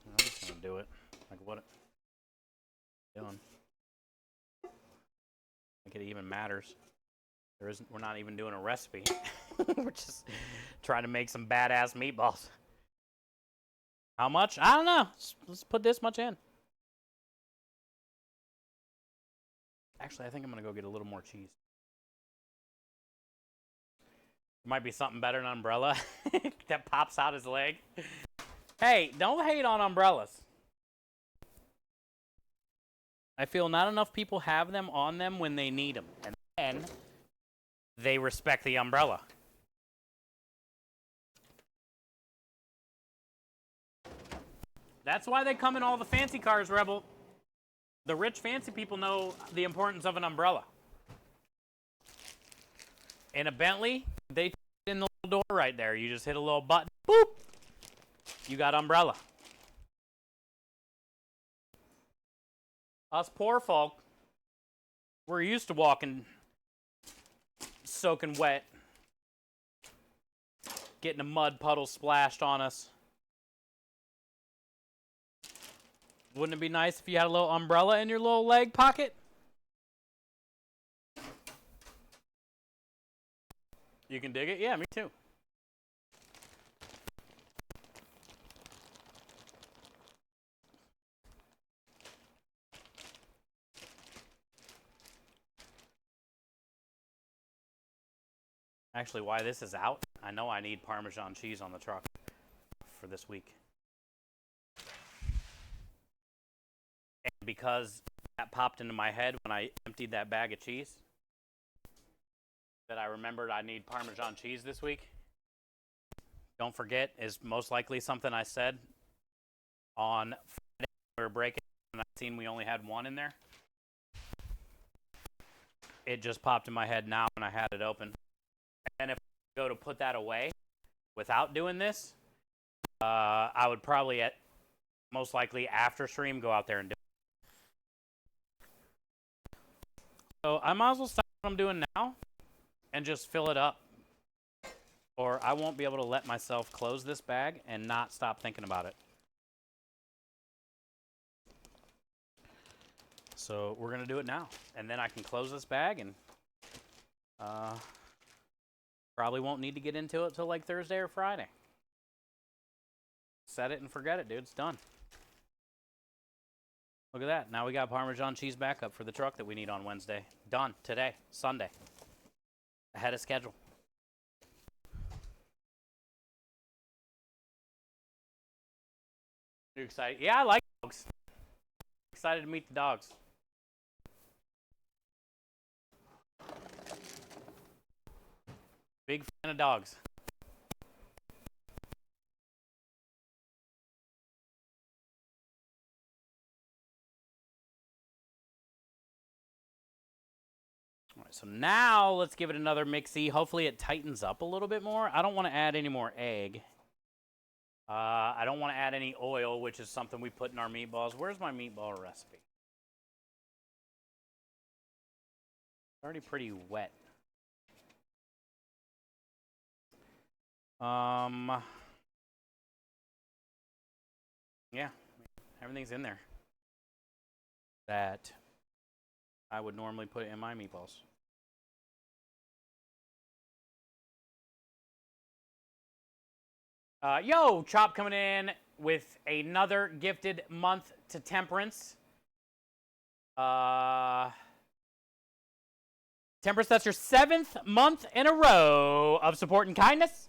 I'm just going to do it. Like, what? Doing. Like, it even matters. We're not even doing a recipe. We're just trying to make some badass meatballs. How much? I don't know. Let's put this much in. Actually, I think I'm going to go get a little more cheese. Might be something better than an umbrella that pops out his leg. Hey, don't hate on umbrellas. I feel not enough people have them on them when they need them. And then they respect the umbrella. That's why they come in all the fancy cars, Rebel. The rich fancy people know the importance of an umbrella. In a Bentley, they in the little door right there. You just hit a little button, boop. You got umbrella. Us poor folk, we're used to walking soaking wet, getting a mud puddle splashed on us. Wouldn't it be nice if you had a little umbrella in your little leg pocket? You can dig it? Yeah, me too. Actually, why this is out, I know I need Parmesan cheese on the truck for this week. And because that popped into my head when I emptied that bag of cheese, that I remembered I need Parmesan cheese this week. Don't forget, is most likely something I said on Friday. We were breaking, and I seen we only had one in there. It just popped in my head now when I had it open. And if I go to put that away without doing this, I would probably, most likely after stream, go out there and do it. So I might as well stop what I'm doing now and just fill it up. Or I won't be able to let myself close this bag and not stop thinking about it. So we're going to do it now. And then I can close this bag and probably won't need to get into it till like Thursday or Friday. Set it and forget it, dude. It's done. Look at that. Now we got Parmesan cheese backup for the truck that we need on Wednesday. Done. Today. Sunday. Ahead of schedule. You excited? Yeah, I like dogs. Excited to meet the dogs. Big fan of dogs. All right, so now let's give it another mixy. Hopefully it tightens up a little bit more. I don't want to add any more egg. I don't want to add any oil, which is something we put in our meatballs. Where's my meatball recipe? It's already pretty wet. Yeah, everything's in there that I would normally put in my meatballs. Yo, Chop coming in with another gifted month to Temperance. Temperance, that's your 7th month in a row of support and kindness.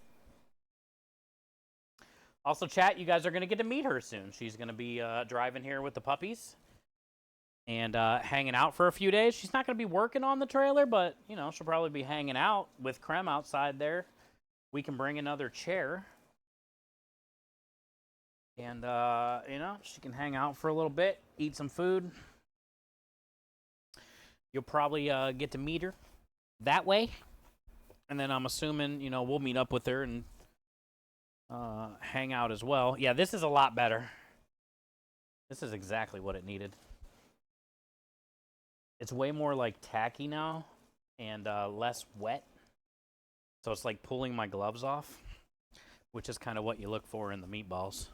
Also, chat, you guys are going to get to meet her soon. She's going to be driving here with the puppies and hanging out for a few days. She's not going to be working on the trailer, but, you know, she'll probably be hanging out with Krem outside there. We can bring another chair. And, you know, she can hang out for a little bit, eat some food. You'll probably get to meet her that way. And then I'm assuming, you know, we'll meet up with her and hang out as well. Yeah, this is a lot better. This is exactly what it needed. It's way more like tacky now and less wet. So it's like pulling my gloves off, which is kind of what you look for in the meatballs.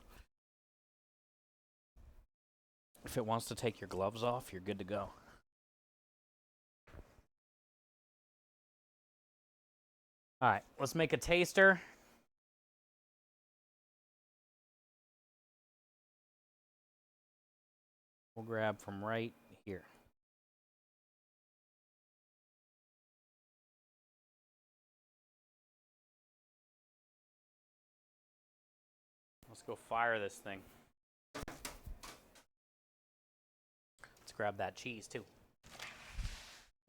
If it wants to take your gloves off, you're good to go. All right, let's make a taster. We'll grab from right here. Let's go fire this thing. Let's grab that cheese too.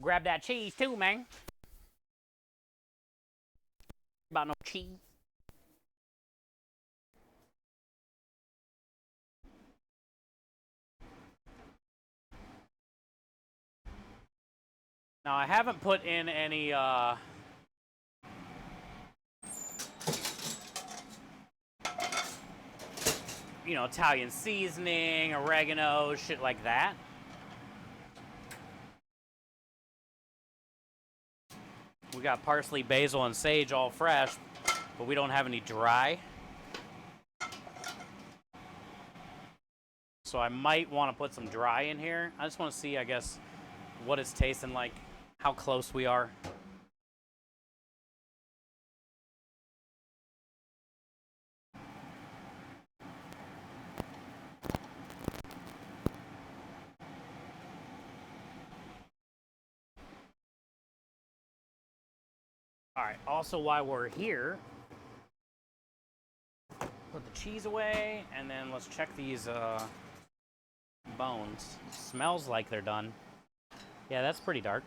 Grab that cheese too, man. About no cheese. Now I haven't put in any you know, Italian seasoning, oregano, shit like that. We got parsley, basil, and sage all fresh, but we don't have any dry. So I might want to put some dry in here. I just want to see, I guess, what it's tasting like, how close we are. All right, also while we're here, put the cheese away, and then let's check these bones. Smells like they're done. Yeah, that's pretty dark.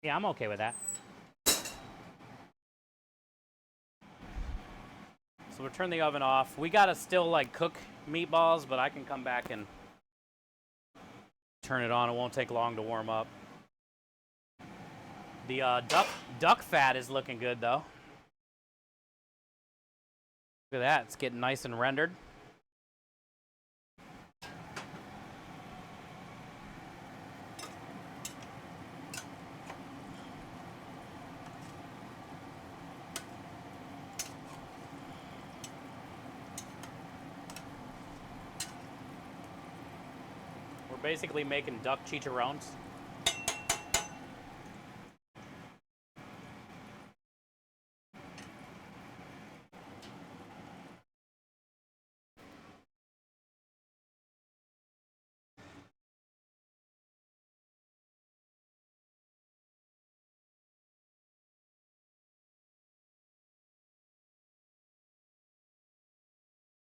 Yeah, I'm okay with that. we'll turn the oven off. We gotta still like cook meatballs, but I can come back and turn it on. It won't take long to warm up. The duck fat is looking good though. Look at that, it's getting nice and rendered. We're basically making duck chicharrones.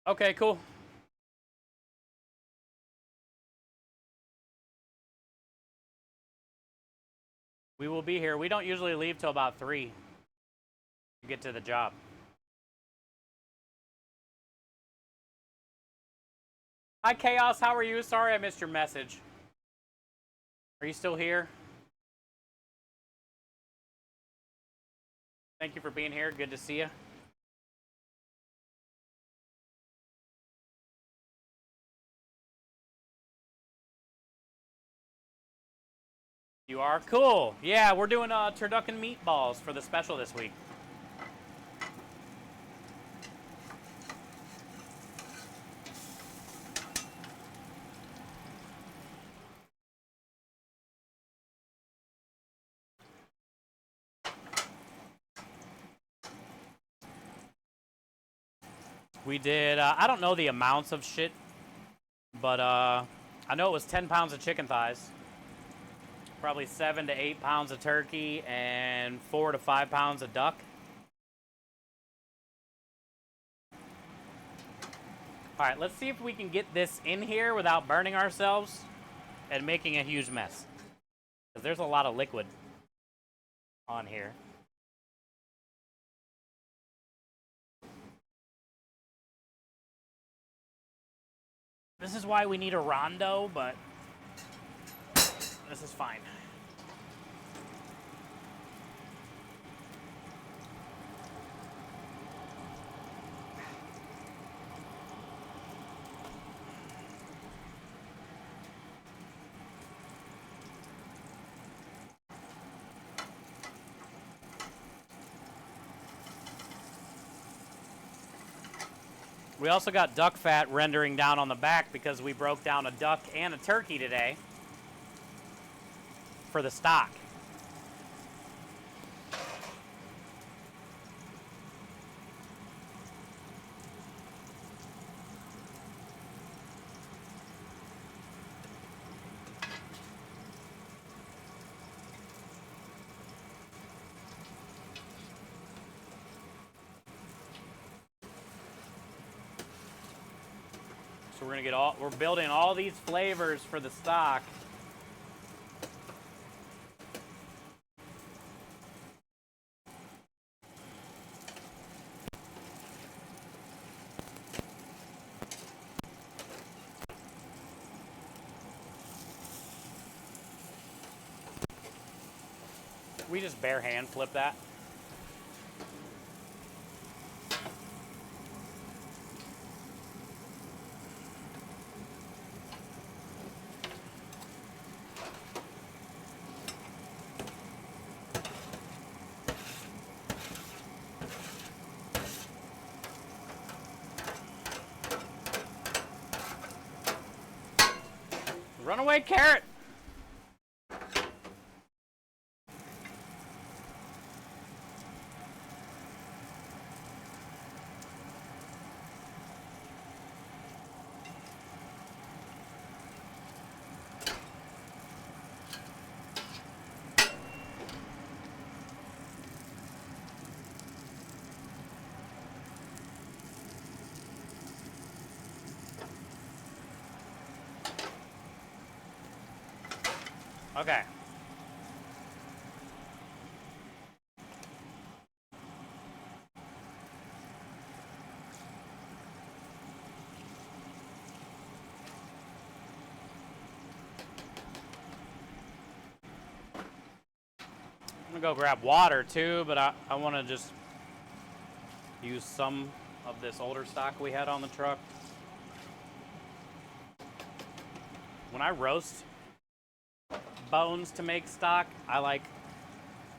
Okay, cool. We will be here. We don't usually leave till about 3 to get to the job. Hi, Chaos. How are you? Sorry I missed your message. Are you still here? Thank you for being here. Good to see you. You are? Cool. Yeah, we're doing turducken meatballs for the special this week. We did, I don't know the amounts of shit, but I know it was 10 pounds of chicken thighs, probably 7 to 8 pounds of turkey, and 4 to 5 pounds of duck. All right, let's see if we can get this in here without burning ourselves and making a huge mess. Because there's a lot of liquid on here. This is why we need a rondo, but this is fine. We also got duck fat rendering down on the back because we broke down a duck and a turkey today for the stock. So we're gonna get we're building all these flavors for the stock. We just bare hand flip that. Runaway carrot. Okay. I'm gonna go grab water too, but I want to just use some of this older stock we had on the truck. When I roast bones to make stock, I like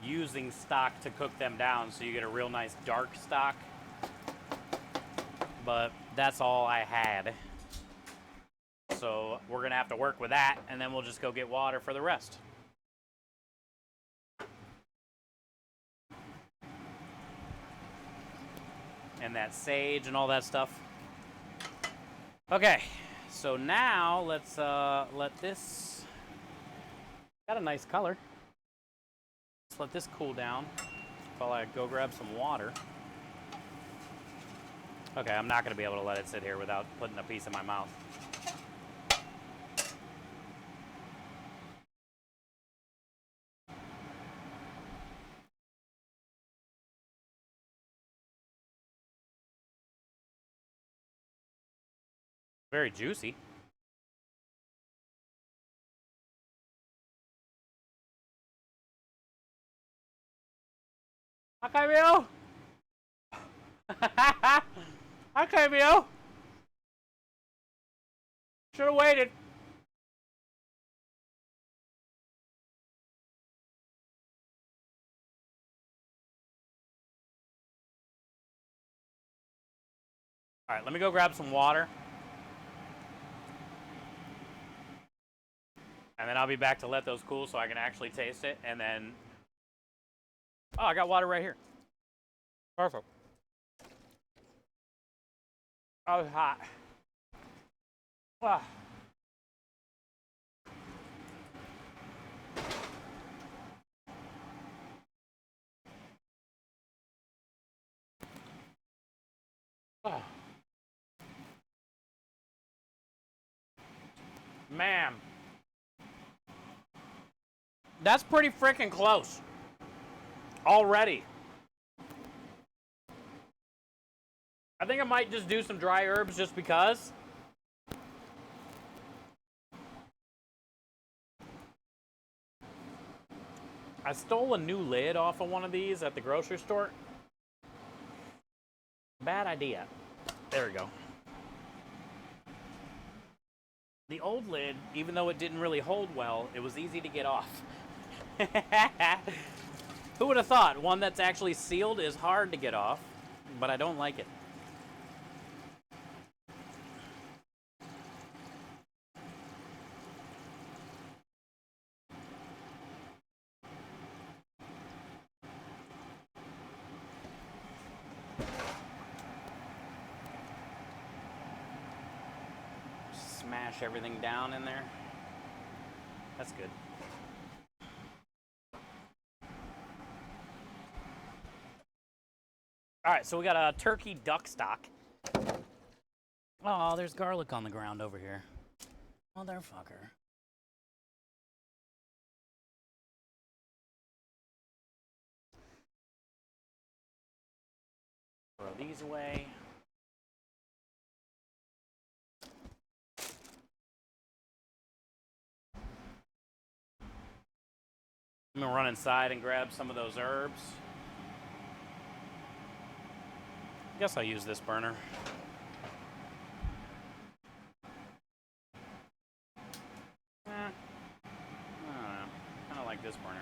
using stock to cook them down so you get a real nice dark stock. But that's all I had. So we're gonna have to work with that, and then we'll just go get water for the rest. And that sage and all that stuff. Okay, so now let's let this, got a nice color. Let's let this cool down while I go grab some water. Okay, I'm not gonna be able to let it sit here without putting a piece in my mouth. Very juicy. Okay, Bill. Okay, Bill. Should have waited. All right, let me go grab some water. And then I'll be back to let those cool so I can actually taste it. And then, oh, I got water right here. Perfect. Oh, it's hot. Ah. Ah. Man. That's pretty freaking close. Already. I think I might just do some dry herbs just because. I stole a new lid off of one of these at the grocery store. Bad idea. There we go. The old lid, even though it didn't really hold well, it was easy to get off. Who would have thought? One that's actually sealed is hard to get off, but I don't like it. Smash everything down in there. That's good. All right, so we got a turkey duck stock. Oh, there's garlic on the ground over here. Motherfucker. Throw these away. I'm gonna run inside and grab some of those herbs. I guess I'll use this burner. I don't know. Kind of like this burner.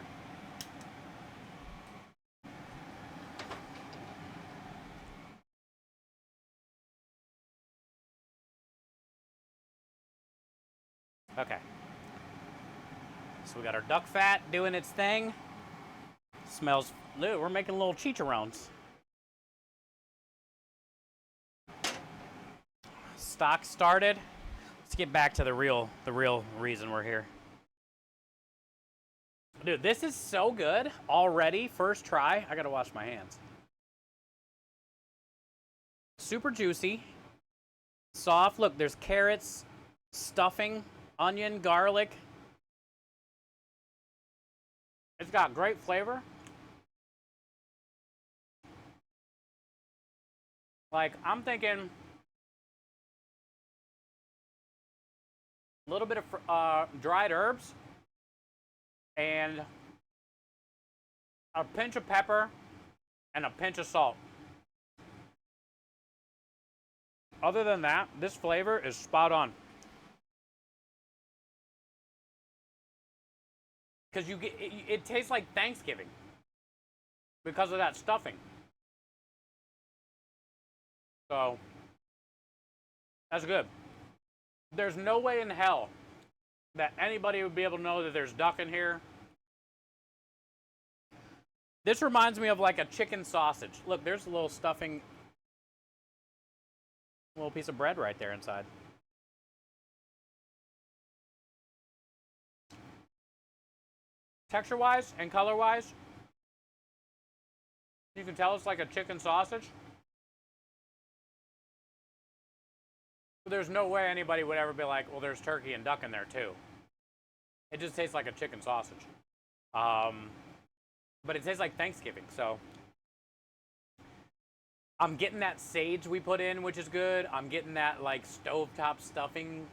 Okay. So we got our duck fat doing its thing. Smells, we're making little chicharrones. Stock started. Let's get back to the real reason we're here. Dude, this is so good already. First try. I gotta wash my hands. Super juicy. Soft. Look, there's carrots, stuffing, onion, garlic. It's got great flavor. Like, I'm thinking a little bit of dried herbs and a pinch of pepper, and a pinch of salt. Other than that, this flavor is spot on. Because you get it tastes like Thanksgiving because of that stuffing. So that's good. There's no way in hell that anybody would be able to know that there's duck in here. This reminds me of like a chicken sausage. Look, there's a little stuffing, a little piece of bread right there inside. Texture-wise and color-wise, you can tell it's like a chicken sausage. There's no way anybody would ever be like, well, there's turkey and duck in there too. It just tastes like a chicken sausage. But it tastes like Thanksgiving, so. I'm getting that sage we put in, which is good. I'm getting that like stovetop stuffing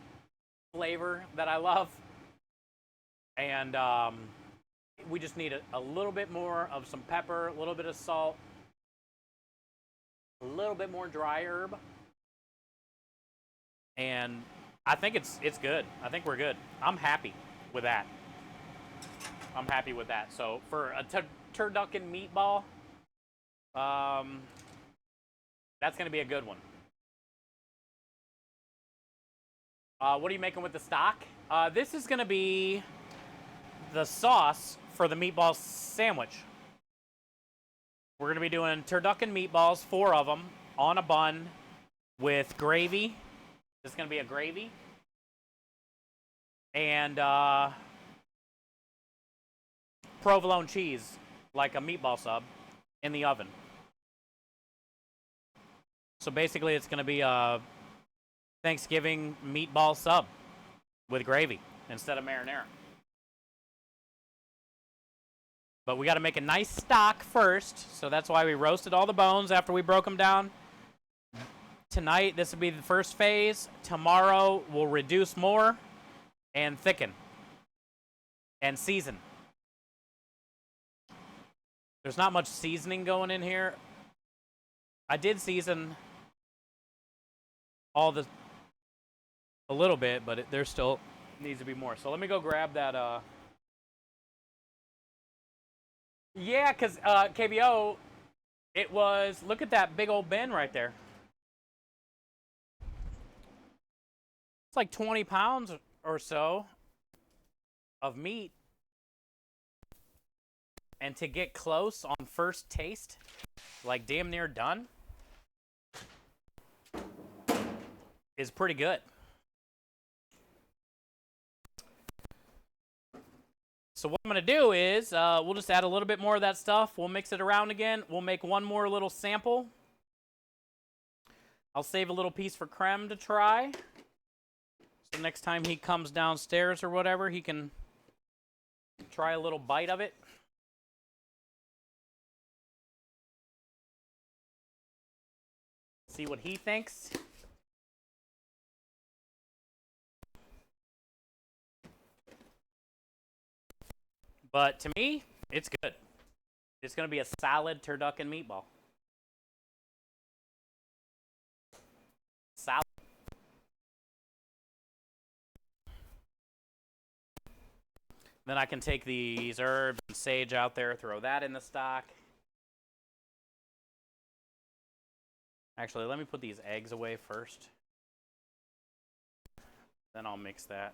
flavor that I love. And we just need a little bit more of some pepper, a little bit of salt, a little bit more dry herb. And I think it's good. I think we're good. I'm happy with that. I'm happy with that. So for a turducken meatball, that's going to be a good one. What are you making with the stock? This is going to be the sauce for the meatball sandwich. We're going to be doing turducken meatballs, 4 of them, on a bun with gravy. This is going to be a gravy. And provolone cheese, like a meatball sub, in the oven. So basically it's going to be a Thanksgiving meatball sub with gravy instead of marinara. But we got to make a nice stock first, so that's why we roasted all the bones after we broke them down. Tonight, this will be the first phase. Tomorrow, we'll reduce more and thicken and season. There's not much seasoning going in here. I did season a little bit, but there still needs to be more. So let me go grab that. Yeah, because KBO, it was, look at that big old bin right there. It's like 20 pounds or so of meat. And to get close on first taste, like damn near done, is pretty good. So what I'm going to do is we'll just add a little bit more of that stuff. We'll mix it around again. We'll make one more little sample. I'll save a little piece for Krem to try. So next time he comes downstairs or whatever, he can try a little bite of it. See what he thinks. But to me, it's good. It's going to be a solid turducken meatball. Solid. Then I can take these herbs and sage out there, throw that in the stock. Actually, let me put these eggs away first. Then I'll mix that.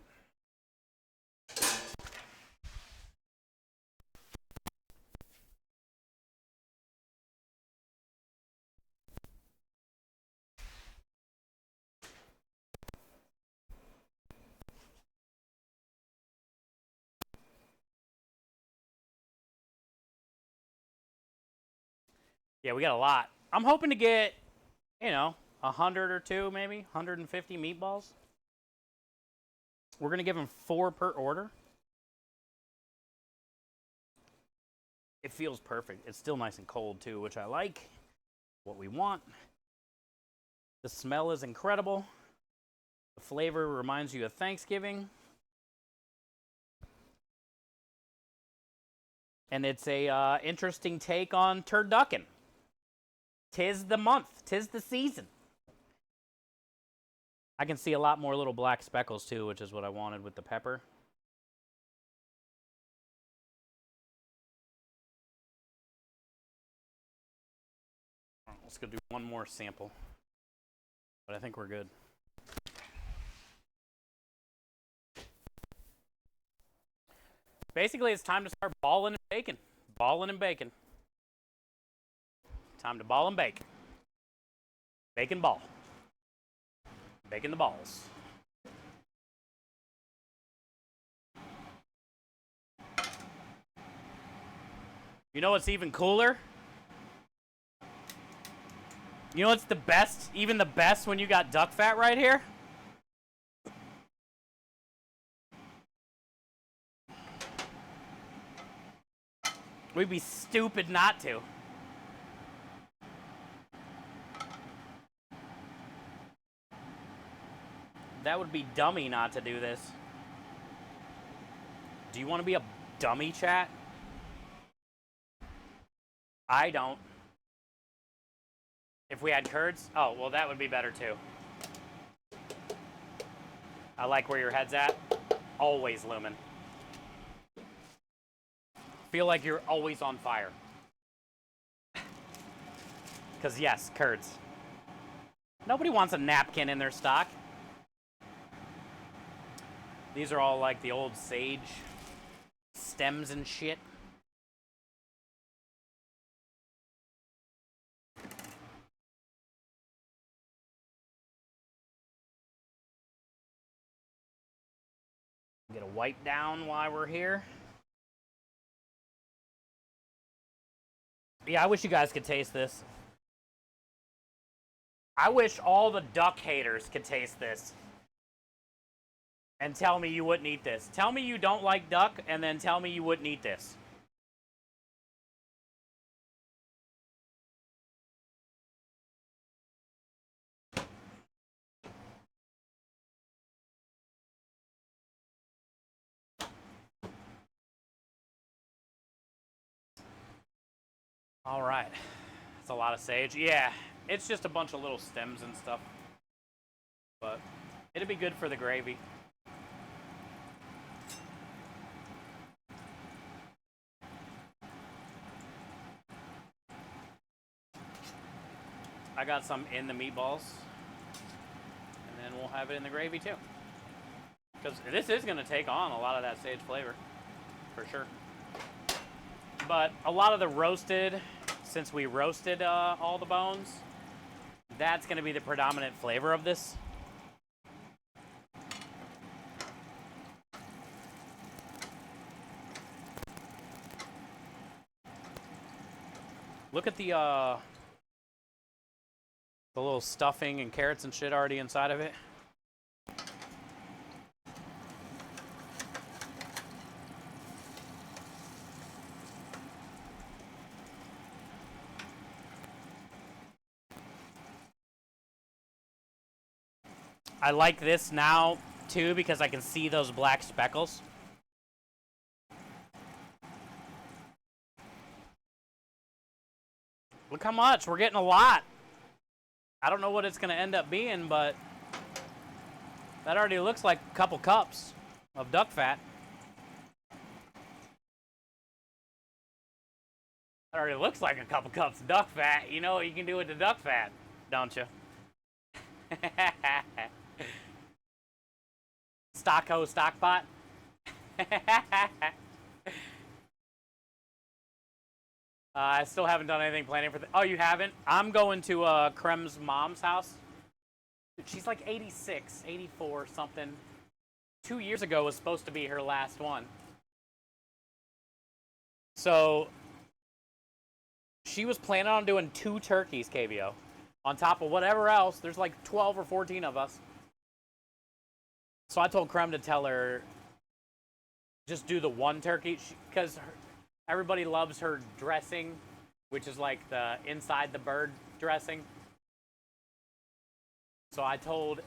Yeah, we got a lot. I'm hoping to get, 100 or two, maybe 150 meatballs. We're going to give them 4 per order. It feels perfect. It's still nice and cold, too, which I like. What we want. The smell is incredible. The flavor reminds you of Thanksgiving. And it's a interesting take on Turducken. 'Tis the month. 'Tis the season. I can see a lot more little black speckles too, which is what I wanted with the pepper. Let's go do one more sample. But I think we're good. Basically, it's time to start balling and baking. Balling and baking. Time to ball and bake. Bake and ball. Baking the balls. You know what's even cooler? You know what's the best, even the best when you got duck fat right here? We'd be stupid not to. That would be dummy not to do this. Do you want to be a dummy, chat? I don't. If we had curds? Oh, well, that would be better too. I like where your head's at. Always Lumen. Feel like you're always on fire. Because yes, curds. Nobody wants a napkin in their stock. These are all like the old sage stems and shit. Get a wipe down while we're here. Yeah, I wish you guys could taste this. I wish all the duck haters could taste this. And tell me you wouldn't eat this. Tell me you don't like duck, and then tell me you wouldn't eat this. All right. That's a lot of sage. Yeah, it's just a bunch of little stems and stuff. But it'd be good for the gravy. I got some in the meatballs. And then we'll have it in the gravy too. Because this is going to take on a lot of that sage flavor. For sure. But a lot of the roasted, since we roasted all the bones, that's going to be the predominant flavor of this. Look at the little stuffing and carrots and shit already inside of it. I like this now, too, because I can see those black speckles. Look how much. We're getting a lot. I don't know what it's going to end up being, but that already looks like a couple cups of duck fat. That already looks like a couple cups of duck fat. You know what you can do with the duck fat, don't you? Stockho stockpot. I still haven't done anything planning for oh, you haven't? I'm going to Krem's mom's house. She's like 86, 84, something. 2 years ago was supposed to be her last one. So she was planning on doing 2 turkeys, KBO. On top of whatever else, there's like 12 or 14 of us. So I told Krem to tell her, just do the 1 turkey, because everybody loves her dressing, which is like the inside the bird dressing. So I told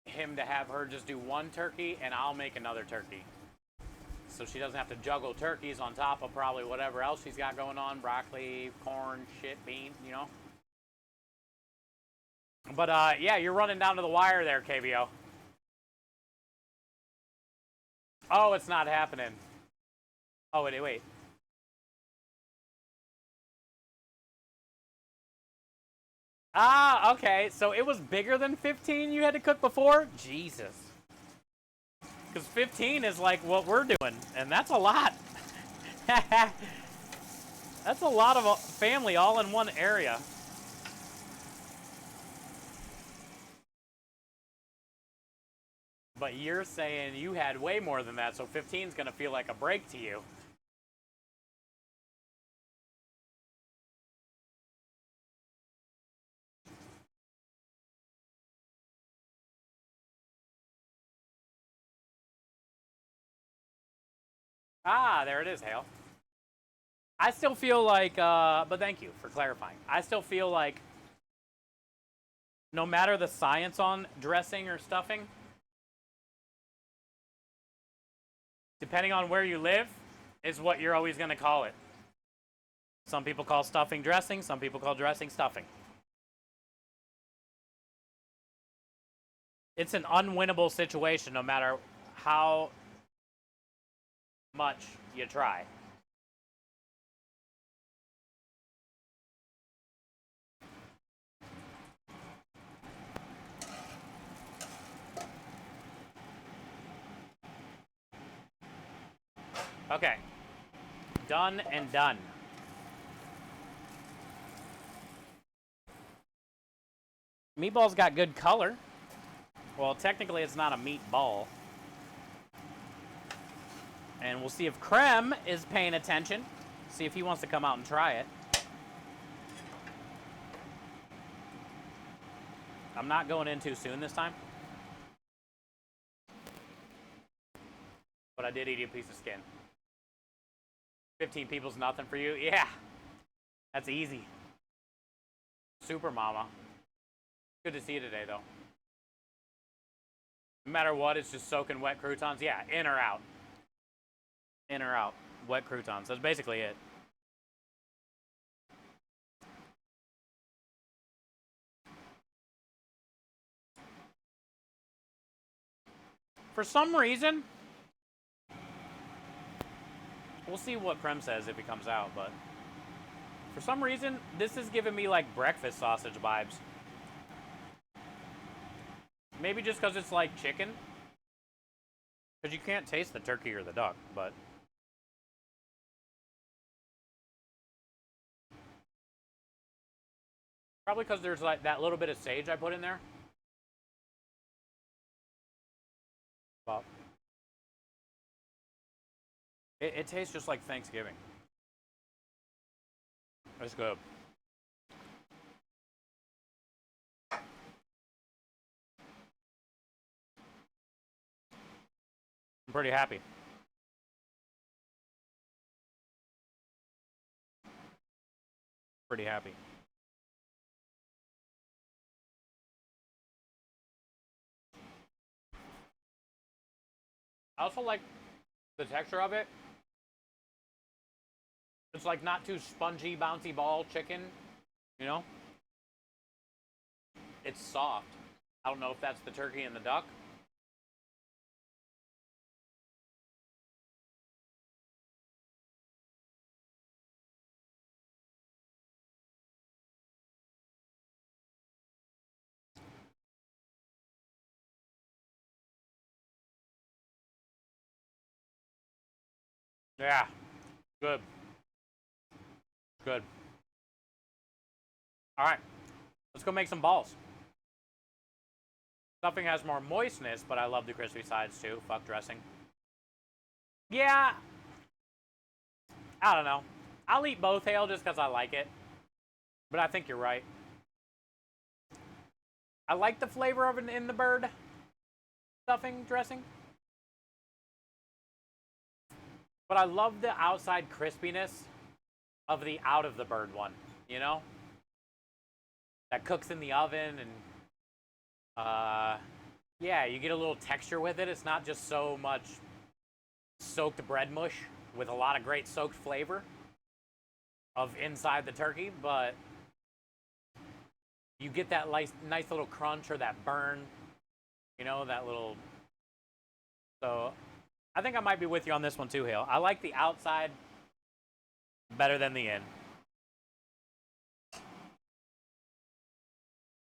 him to have her just do 1 turkey, and I'll make another turkey. so she doesn't have to juggle turkeys on top of probably whatever else she's got going on, broccoli, corn, shit, beans, you know. But yeah, you're running down to the wire there, KBO. Oh, it's not happening. Oh, wait. Ah, okay. So it was bigger than 15 you had to cook before? Jesus. Because 15 is like what we're doing, and that's a lot. That's a lot of family all in one area. But you're saying you had way more than that, so 15 is going to feel like a break to you. Ah, there it is, Hale. I still feel like, but thank you for clarifying. I still feel like no matter the science on dressing or stuffing, depending on where you live, is what you're always going to call it. Some people call stuffing dressing, some people call dressing stuffing. It's an unwinnable situation no matter how much you try. Okay. Done and done. Meatball's got good color. Well, technically it's not a meatball. And we'll see if Krem is paying attention. See if he wants to come out and try it. I'm not going in too soon this time. But I did eat a piece of skin. 15 people's nothing for you? Yeah. That's easy. Super mama. Good to see you today, though. No matter what, it's just soaking wet croutons. Yeah, in or out. In or out. Wet croutons. That's basically it. For some reason, we'll see what Krem says if he comes out, but for some reason, this is giving me like breakfast sausage vibes. Maybe just because it's like chicken. Because you can't taste the turkey or the duck, but probably because there's like that little bit of sage I put in there. Well, it tastes just like Thanksgiving. It's good. I'm pretty happy. Pretty happy. I also like the texture of it. It's like not too spongy, bouncy ball chicken, you know? It's soft. I don't know if that's the turkey and the duck. Yeah, good. Good. All right, let's go make some balls. Stuffing has more moistness, but I love the crispy sides too. Fuck dressing. Yeah, I don't know. I'll eat both, Hale, just because I like it. But I think you're right. I like the flavor of it in the bird stuffing dressing. But I love the outside crispiness of the out of the bird one, you know? That cooks in the oven and yeah, you get a little texture with it. It's not just so much soaked bread mush with a lot of great soaked flavor of inside the turkey, but you get that nice little crunch or that burn, you know, that little. So I think I might be with you on this one too, Hale. I like the outside better than the in.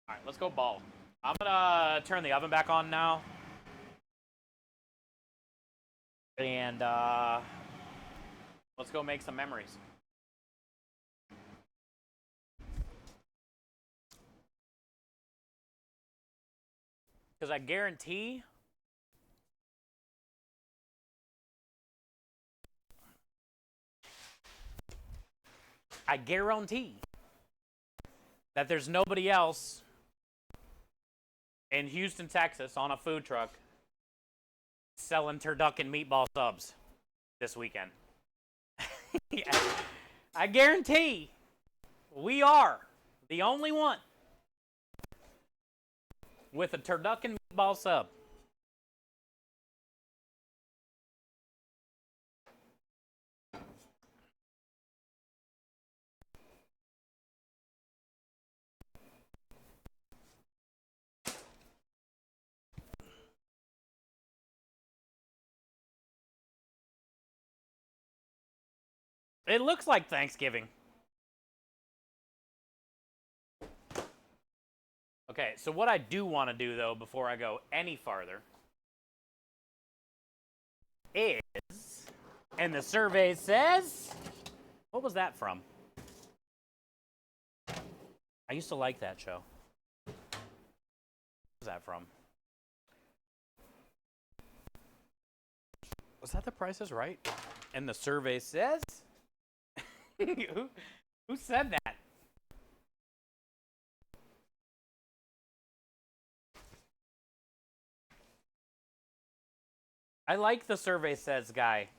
All right, let's go ball. I'm gonna turn the oven back on now. And let's go make some memories. Because I guarantee that there's nobody else in Houston, Texas on a food truck selling Turducken meatball subs this weekend. Yeah. I guarantee we are the only one with a Turducken meatball sub. It looks like Thanksgiving. Okay, so what I do want to do, though, before I go any farther, is, and the survey says, what was that from? I used to like that show. What was that from? Was that The Price is Right? And the survey says? Who said that? I like the survey says guy.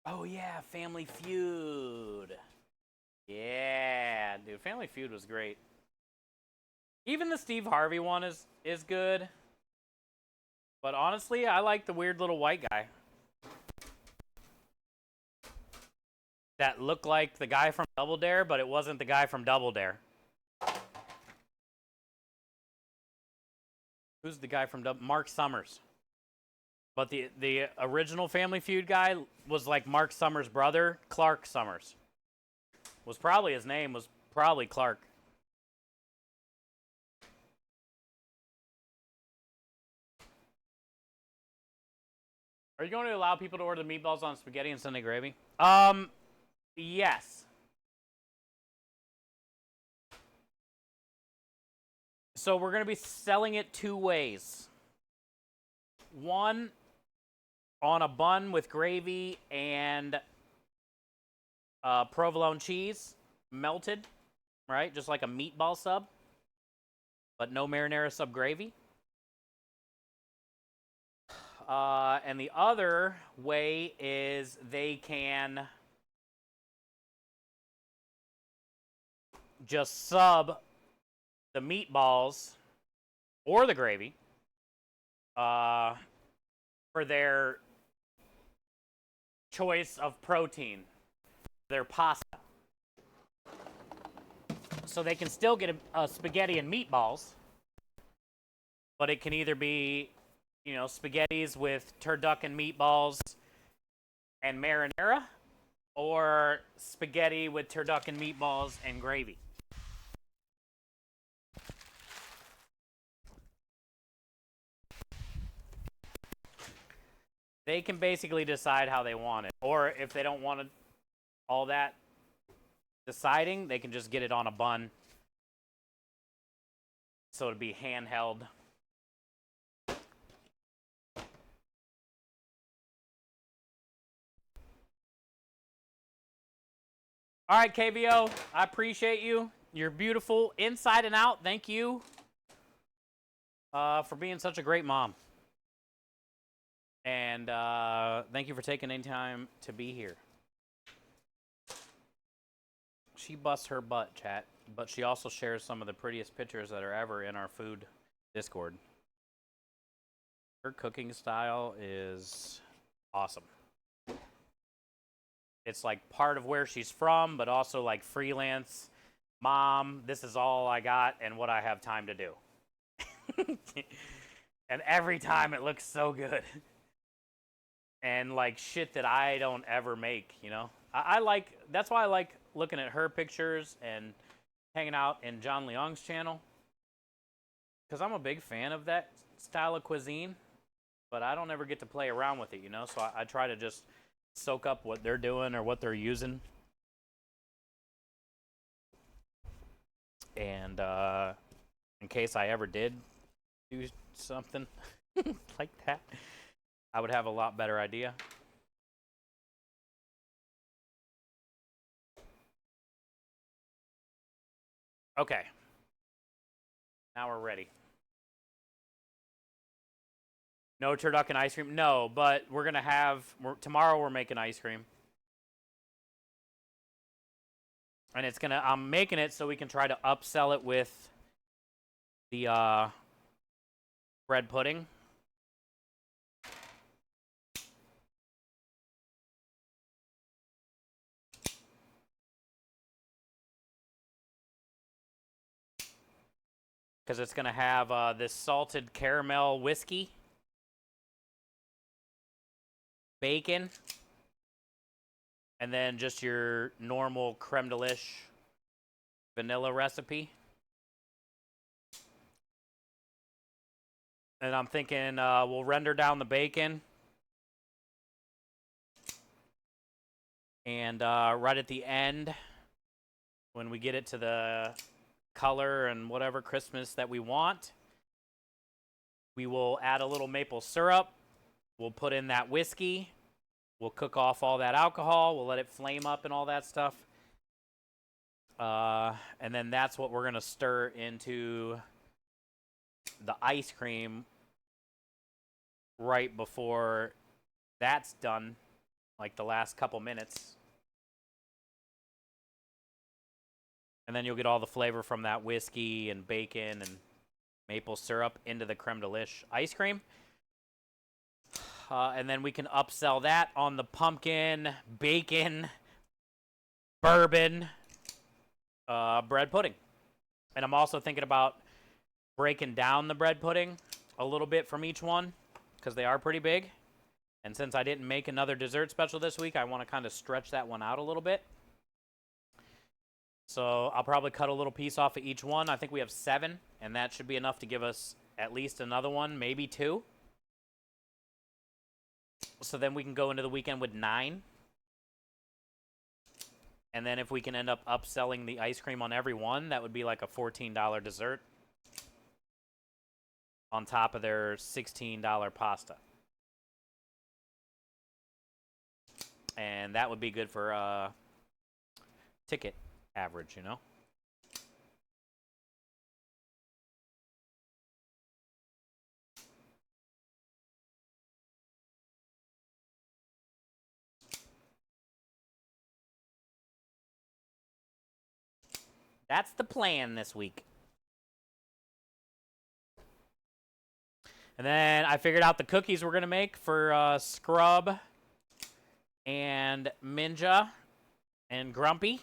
Oh yeah, Family Feud. Yeah, dude, Family Feud was great. Even the Steve Harvey one is good. But honestly, I like the weird little white guy. That looked like the guy from Double Dare, but it wasn't the guy from Double Dare. Who's the guy from Mark Summers? But the original Family Feud guy was like Mark Summers' brother, Clark Summers. Was probably his name, was probably Clark. Are you going to allow people to order the meatballs on spaghetti and Sunday gravy? Yes. So we're going to be selling it two ways. One, on a bun with gravy and provolone cheese, melted, right? Just like a meatball sub, but no marinara sub gravy. And the other way is they can just sub the meatballs or the gravy for their choice of protein, their pasta. So they can still get a spaghetti and meatballs, but it can either be, you know, spaghettis with turducken meatballs and marinara, or spaghetti with turducken meatballs and gravy. They can basically decide how they want it. Or if they don't want all that deciding, they can just get it on a bun. So it'd be handheld. All right, KVO, I appreciate you. You're beautiful inside and out. Thank you for being such a great mom. And thank you for taking any time to be here. She busts her butt, chat, but she also shares some of the prettiest pictures that are ever in our food Discord. Her cooking style is awesome. It's like part of where she's from, but also like freelance. Mom, this is all I got and what I have time to do. And every time it looks so good. And like shit that I don't ever make, you know? I like, that's why I like looking at her pictures and hanging out in John Leong's channel. Because I'm a big fan of that style of cuisine, but I don't ever get to play around with it, you know? So I try to just soak up what they're doing or what they're using. And in case I ever did do something like that, I would have a lot better idea. Okay. Now we're ready. No turducken ice cream? No, but we're going to have, tomorrow we're making ice cream. And it's going to, I'm making it so we can try to upsell it with the bread pudding. Because it's going to have this salted caramel whiskey, bacon, and then just your normal creme de lish vanilla recipe. And I'm thinking we'll render down the bacon. And right at the end, when we get it to the color and whatever Christmas that we want, we will add a little maple syrup. We'll put in that whiskey. We'll cook off all that alcohol. We'll let it flame up and all that stuff. And then that's what we're going to stir into the ice cream right before that's done, like the last couple minutes. And then you'll get all the flavor from that whiskey and bacon and maple syrup into the creme de lish ice cream. And then we can upsell that on the pumpkin, bacon, bourbon, bread pudding. And I'm also thinking about breaking down the bread pudding a little bit from each one because they are pretty big. And since I didn't make another dessert special this week, I want to kind of stretch that one out a little bit. So I'll probably cut a little piece off of each one. I think we have 7, and that should be enough to give us at least another one, maybe 2. So then we can go into the weekend with 9. And then if we can end up upselling the ice cream on every one, that would be like a $14 dessert on top of their $16 pasta. And that would be good for ticket average, you know? That's the plan this week. And then I figured out the cookies we're going to make for Scrub and Minja and Grumpy.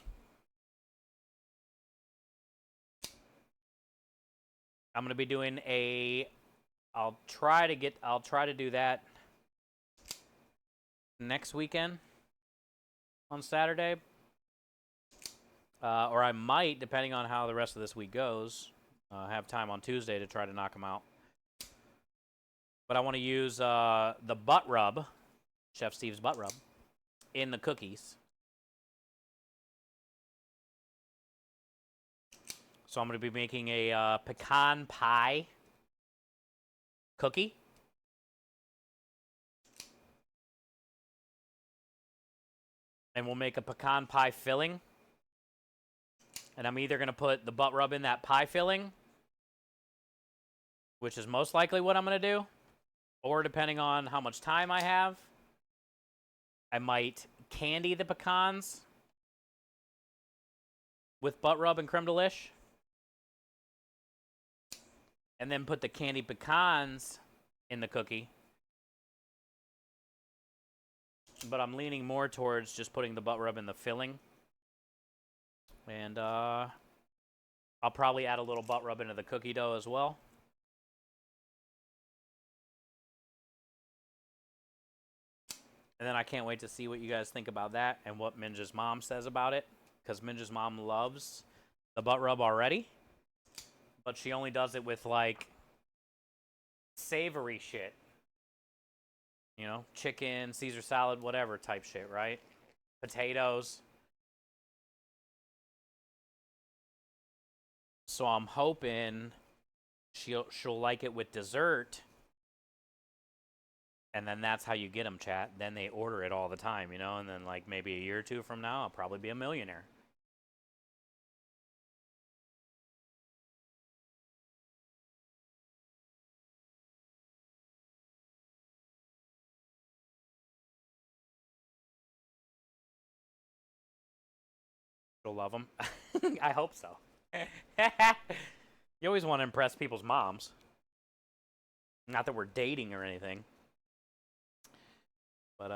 I'm going to be doing I'll try to do that next weekend on Saturday. Or I might, depending on how the rest of this week goes, have time on Tuesday to try to knock them out. But I want to use the butt rub, Chef Steve's butt rub, in the cookies. So I'm going to be making a pecan pie cookie. And we'll make a pecan pie filling. And I'm either going to put the butt rub in that pie filling, which is most likely what I'm going to do, or depending on how much time I have, I might candy the pecans with butt rub and creme de lish, and then put the candied pecans in the cookie. But I'm leaning more towards just putting the butt rub in the filling. And I'll probably add a little butt rub into the cookie dough as well. And then I can't wait to see what you guys think about that and what Minja's mom says about it. Because Minja's mom loves the butt rub already. But she only does it with, like, savory shit. You know, chicken, Caesar salad, whatever type shit, right? Potatoes. So I'm hoping she'll like it with dessert. And then that's how you get them, chat. Then they order it all the time, you know? And then, like, maybe a year or two from now, I'll probably be a millionaire. She'll love them. I hope so. You always want to impress people's moms. Not that we're dating or anything. But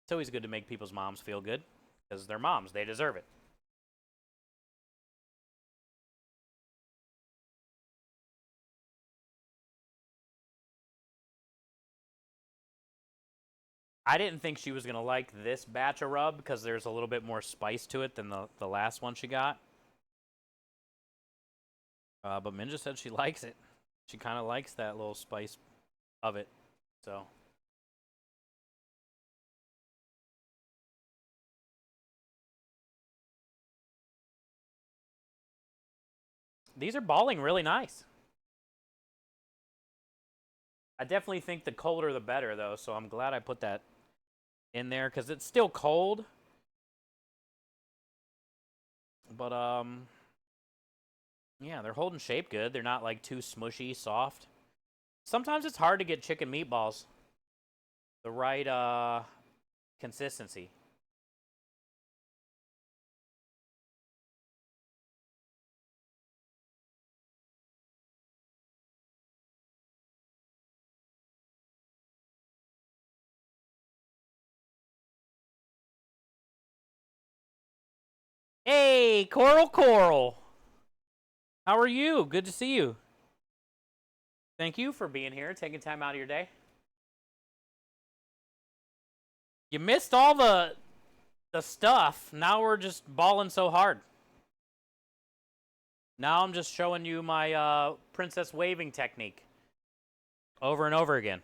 it's always good to make people's moms feel good. Because they're moms. They deserve it. I didn't think she was going to like this batch of rub because there's a little bit more spice to it than the last one she got. But Minja said she likes it. She kind of likes that little spice of it. So. These are balling really nice. I definitely think the colder the better, though, so I'm glad I put that in there because it's still cold. But, yeah, they're holding shape good. They're not, like, too smushy, soft. Sometimes it's hard to get chicken meatballs the right, consistency. Hey, Coral. How are you? Good to see you. Thank you for being here, taking time out of your day. You missed all the stuff. Now we're just balling so hard. Now I'm just showing you my princess waving technique over and over again.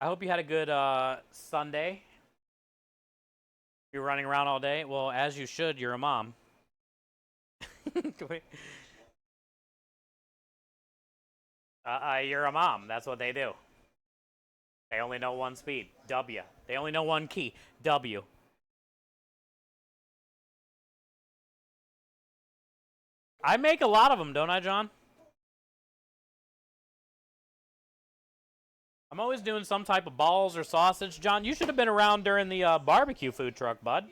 I hope you had a good Sunday. You're running around all day? Well, as you should. You're a mom. You're a mom. That's what they do. They only know one speed. W. They only know one key. W. I make a lot of them, don't I, John? I'm always doing some type of balls or sausage. John, you should have been around during the barbecue food truck, bud.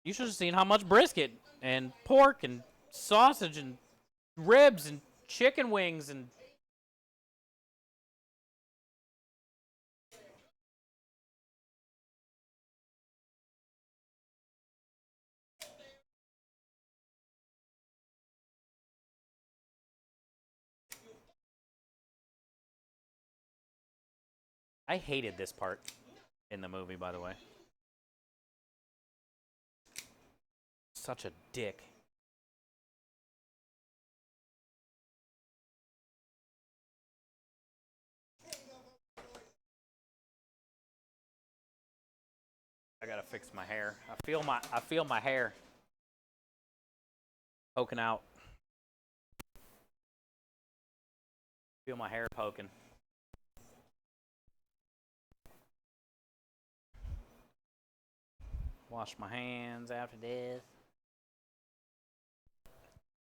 You should have seen how much brisket and pork and sausage and ribs and chicken wings and... I hated this part in the movie, by the way. Such a dick. I gotta fix my hair. I feel my hair poking out. Feel my hair poking. Wash my hands after this.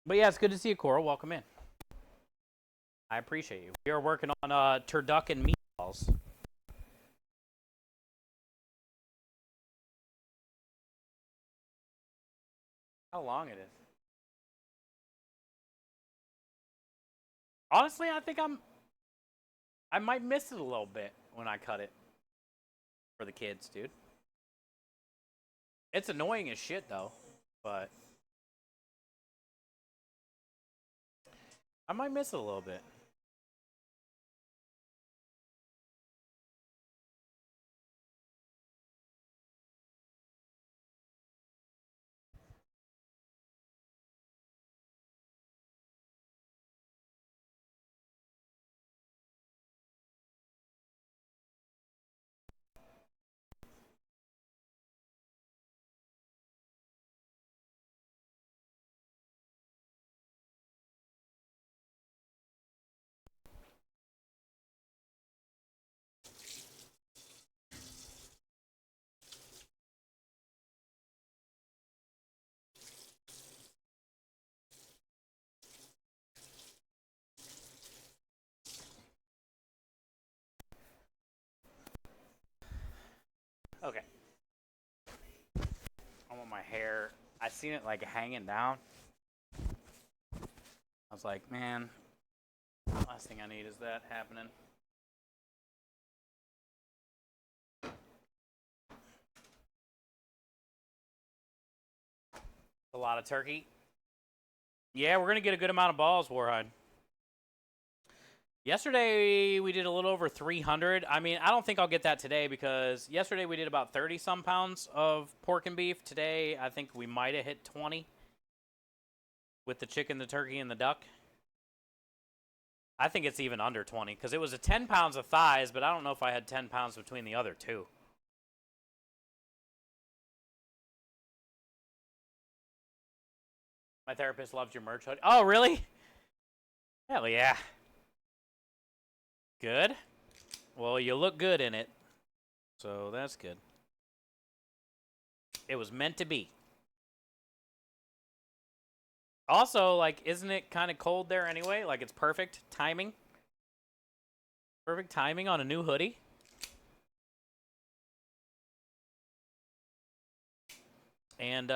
But yeah, it's good to see you, Coral. Welcome in. I appreciate you. We are working on turducken meatballs. How long it is. Honestly, I think I might miss it a little bit when I cut it for the kids, dude. It's annoying as shit though, but I might miss it a little bit. Okay. I want my hair. I seen it like hanging down. I was like, man, last thing I need is that happening. A lot of turkey. Yeah, we're gonna get a good amount of balls, Warhide. Yesterday we did a little over 300. I mean, I don't think I'll get that today because yesterday we did about 30 some pounds of pork and beef. Today I think we might have hit 20 with the chicken, the turkey, and the duck. I think it's even under 20 because it was a 10 pounds of thighs, but I don't know if I had 10 pounds between the other two. My therapist loves your merch hoodie. Oh, really? Hell yeah. Good. Well, you look good in it. So that's good. It was meant to be. Also, like, isn't it kind of cold there anyway? Like, it's perfect timing. Perfect timing on a new hoodie. And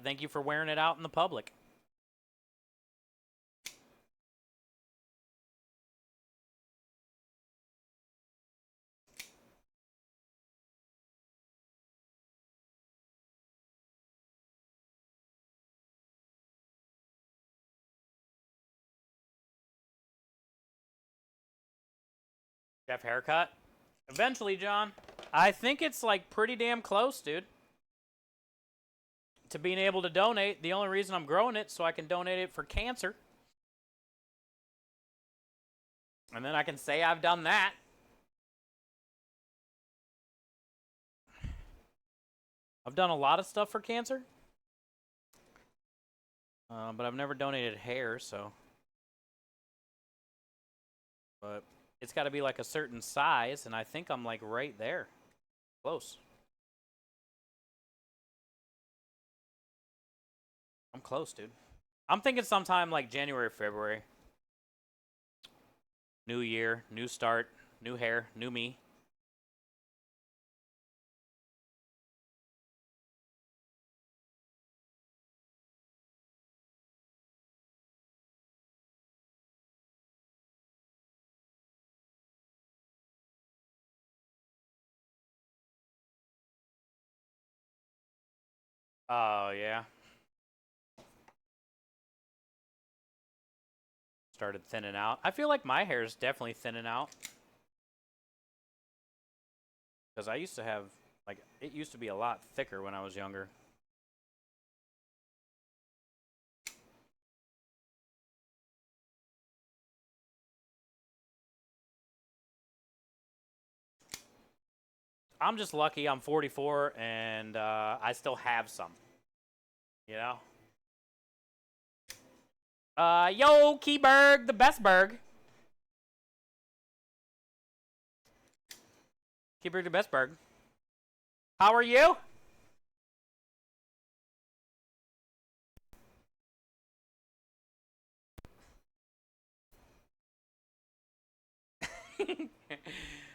thank you for wearing it out in the public. Jeff haircut? Eventually, John. I think it's like pretty damn close, dude. To being able to donate. The only reason I'm growing it so I can donate it for cancer. And then I can say I've done that. I've done a lot of stuff for cancer. But I've never donated hair, so. But it's got to be like a certain size, and I think I'm like right there. Close. I'm close, dude. I'm thinking sometime like January, February. New year, new start, new hair, new me. Oh, yeah. Started thinning out. I feel like my hair is definitely thinning out. Because I used to have, like, it used to be a lot thicker when I was younger. I'm just lucky I'm 44 and I still have some. You know? Yo, Keyberg, the best berg. Keyberg, the best berg. How are you?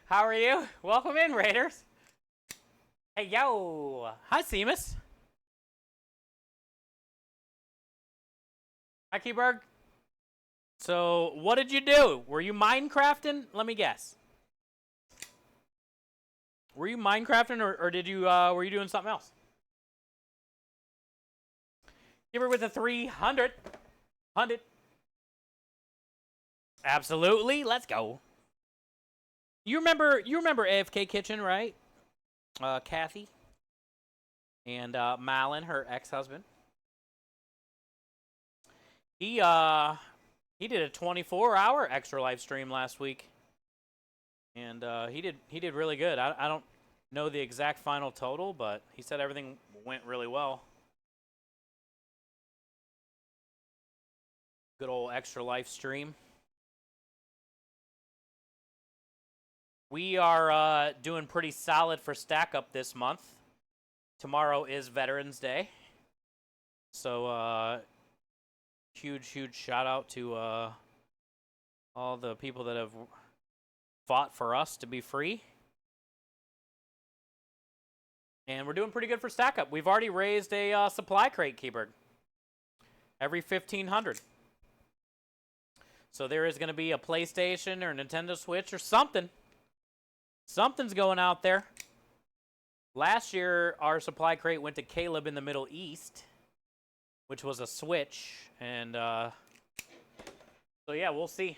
How are you? Welcome in, Raiders. Hey, yo. Hi, Seamus. Hi, Keyberg. So, what did you do? Were you Minecrafting? Let me guess. Were you Minecrafting, or did you were you doing something else? Keyberg with the 300. 100. Absolutely. Let's go. You remember AFK Kitchen, right? Kathy and Malin, her ex-husband. He did a 24-hour extra live stream last week, and he did really good. I don't know the exact final total, but he said everything went really well. Good old extra live stream. We are doing pretty solid for stack up this month. Tomorrow is Veterans Day, so huge shout out to all the people that have fought for us to be free. And we're doing pretty good for stack up. We've already raised a supply crate, Keyberg. Every 1,500. So there is going to be a PlayStation or a Nintendo Switch or something. Something's going out there. Last year, our supply crate went to Caleb in the Middle East, which was a Switch. And so, yeah, we'll see.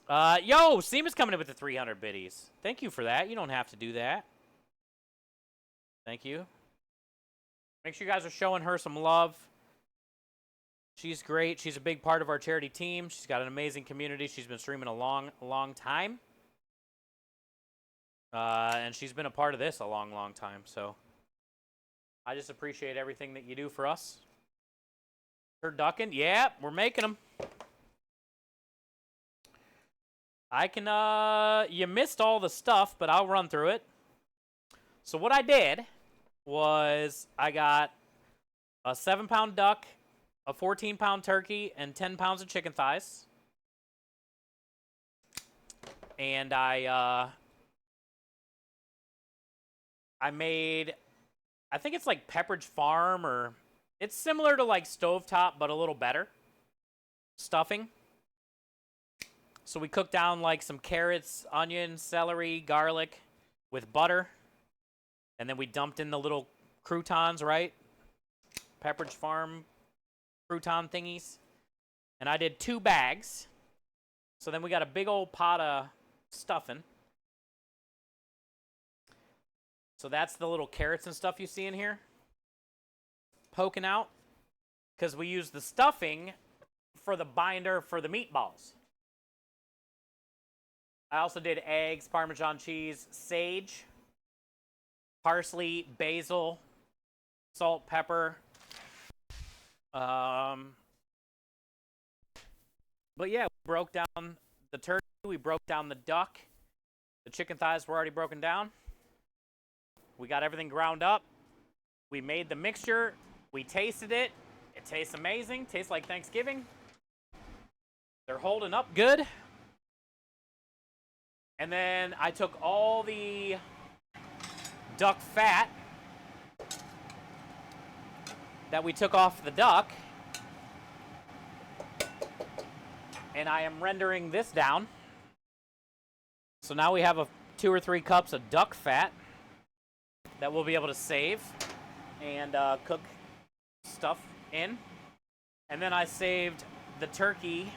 Yo, Seema's coming in with the 300 biddies. Thank you for that. You don't have to do that. Thank you. Make sure you guys are showing her some love. She's great. She's a big part of our charity team. She's got an amazing community. She's been streaming a long time. And she's been a part of this a long time. So I just appreciate everything that you do for us. Turducken, yeah, we're making them. I can, you missed all the stuff, but I'll run through it. So what I did was I got a 7-pound duck, a 14-pound turkey, and 10 pounds of chicken thighs. And I made, I think it's like Pepperidge Farm, or it's similar to like Stovetop, but a little better stuffing. So we cooked down like some carrots, onion, celery, garlic with butter. And then we dumped in the little croutons, right? Pepperidge Farm crouton thingies. And I did 2 bags. So then we got a big old pot of stuffing. So that's the little carrots and stuff you see in here poking out, because we use the stuffing for the binder for the meatballs. I also did eggs, Parmesan cheese, sage, parsley, basil, salt, pepper. But yeah, we broke down the turkey, we broke down the duck. The chicken thighs were already broken down. We got everything ground up. We made the mixture. We tasted it. It tastes amazing. Tastes like Thanksgiving. They're holding up good. And then I took all the duck fat that we took off the duck, and I am rendering this down. So now we have 2 or 3 cups of duck fat that we'll be able to save and cook stuff in. And then I saved the turkey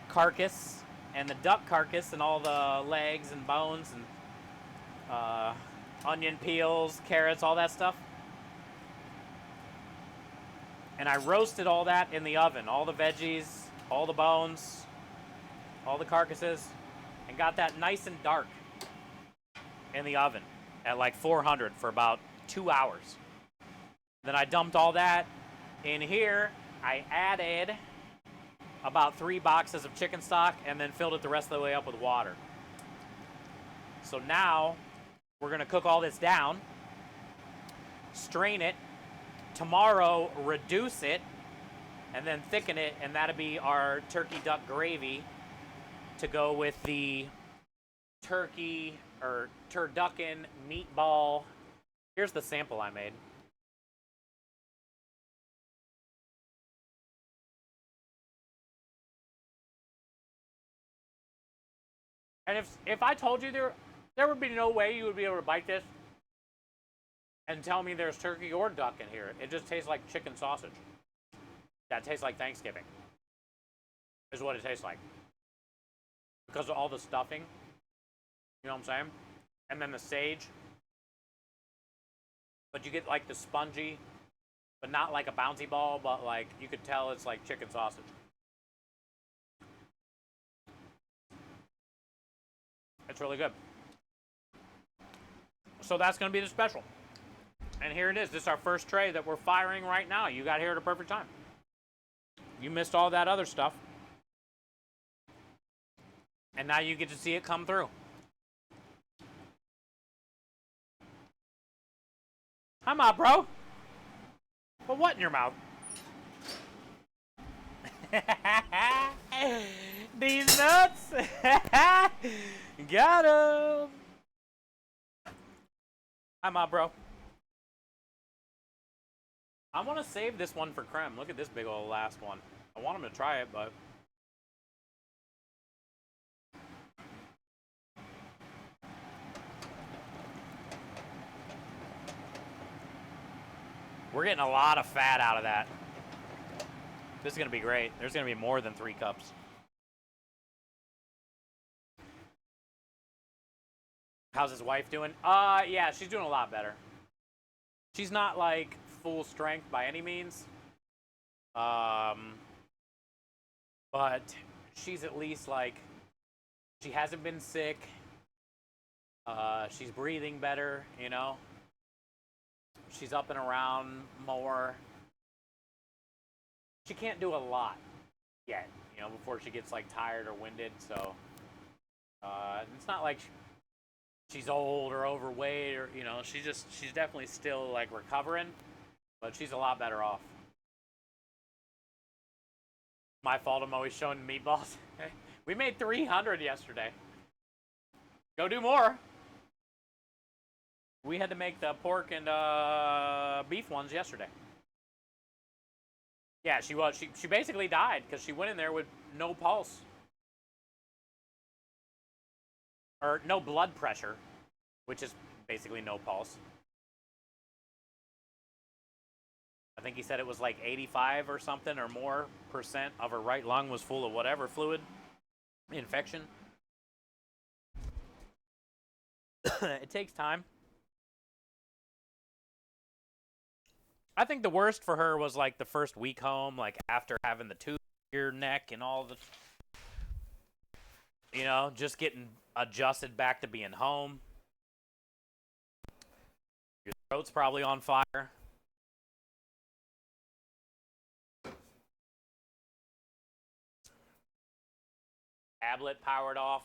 carcass and the duck carcass and all the legs and bones and onion peels, carrots, all that stuff. And I roasted all that in the oven, all the veggies, all the bones, all the carcasses, and got that nice and dark in the oven at like 400 for about 2 hours. Then I dumped all that in here. I added about 3 boxes of chicken stock and then filled it the rest of the way up with water. So now we're gonna cook all this down, strain it, tomorrow reduce it, and then thicken it, and that'll be our turkey duck gravy to go with the turkey or turducken meatball. Here's the sample I made. And if I told you there would be no way you would be able to bite this and tell me there's turkey or duck in here. It just tastes like chicken sausage. That tastes like Thanksgiving. Is what it tastes like. Because of all the stuffing. You know what I'm saying? And then the sage. But you get like the spongy, but not like a bouncy ball, but like you could tell it's like chicken sausage. It's really good. So that's going to be the special. And here it is. This is our first tray that we're firing right now. You got here at a perfect time. You missed all that other stuff. And now you get to see it come through. Hi, Ma, bro. Put what in your mouth? These nuts. Got him. Hi, Ma, bro. I want to save this one for Krem. Look at this big old last one. I want him to try it, but... We're getting a lot of fat out of that. This is going to be great. There's going to be more than 3 cups. How's his wife doing? Yeah, she's doing a lot better. She's not, like, full strength by any means. But she's at least, like, she hasn't been sick. She's breathing better, you know? She's up and around more. She can't do a lot yet, you know, before she gets, like, tired or winded, so... it's not like she's old or overweight or, you know, she's definitely still, like, recovering, but she's a lot better off. My fault, I'm always showing meatballs. We made 300 yesterday. Go do more. We had to make the pork and beef ones yesterday. Yeah, she was. She basically died because she went in there with no pulse. Or no blood pressure, which is basically no pulse. I think he said it was like 85 or something or more % of her right lung was full of whatever fluid, infection. It takes time. I think the worst for her was like the first week home, like after having the tube in your neck and all the, you know, just getting adjusted back to being home. Your throat's probably on fire. Tablet powered off.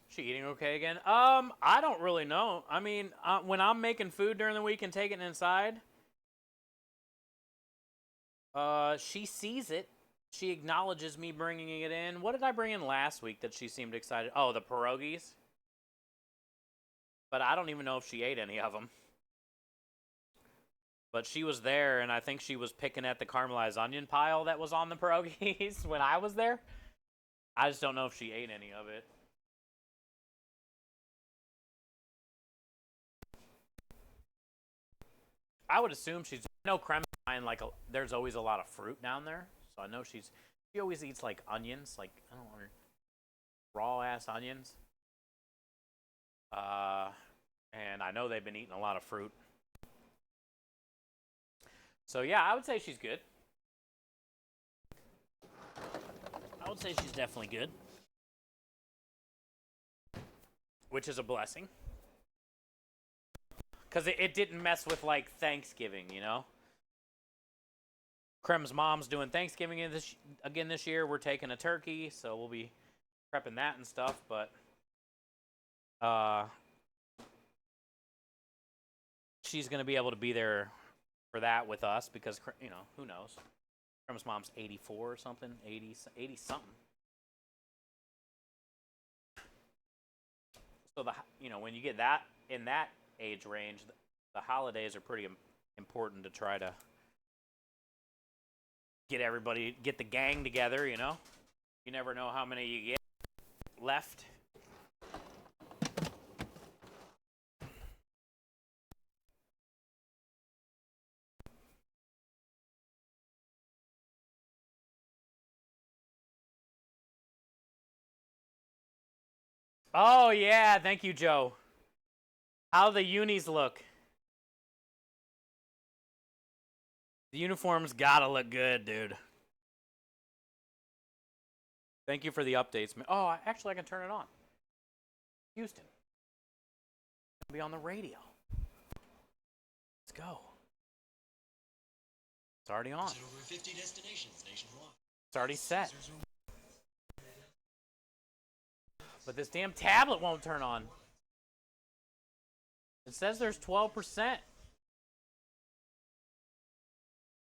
She eating okay again? I don't really know. I mean, when I'm making food during the week and taking it inside, she sees it. She acknowledges me bringing it in. What did I bring in last week that she seemed excited? Oh, the pierogies. But I don't even know if she ate any of them. But she was there, and I think she was picking at the caramelized onion pile that was on the pierogies when I was there. I just don't know if she ate any of it. I would assume she's... I know Creme like there's always a lot of fruit down there. So I know she always eats like onions. Like, I don't know, raw-ass onions. And I know they've been eating a lot of fruit. So yeah, I would say she's good. I would say she's definitely good. Which is a blessing. Because it didn't mess with, like, Thanksgiving, you know? Krem's mom's doing Thanksgiving again this year. We're taking a turkey, so we'll be prepping that and stuff, but... she's going to be able to be there for that with us because, you know, who knows? Krem's mom's 84 or something, 80 something. So when you get that in that age range, the holidays are pretty important to try to get the gang together. You never know how many you get left. Oh yeah, thank you, Joe. How the unis look? The uniforms gotta look good, dude. Thank you for the updates, man. Oh, actually, I can turn it on. Houston, I'll be on the radio. Let's go. It's already on. Over 50 destinations nationwide. It's already set. But this damn tablet won't turn on. It says there's 12%.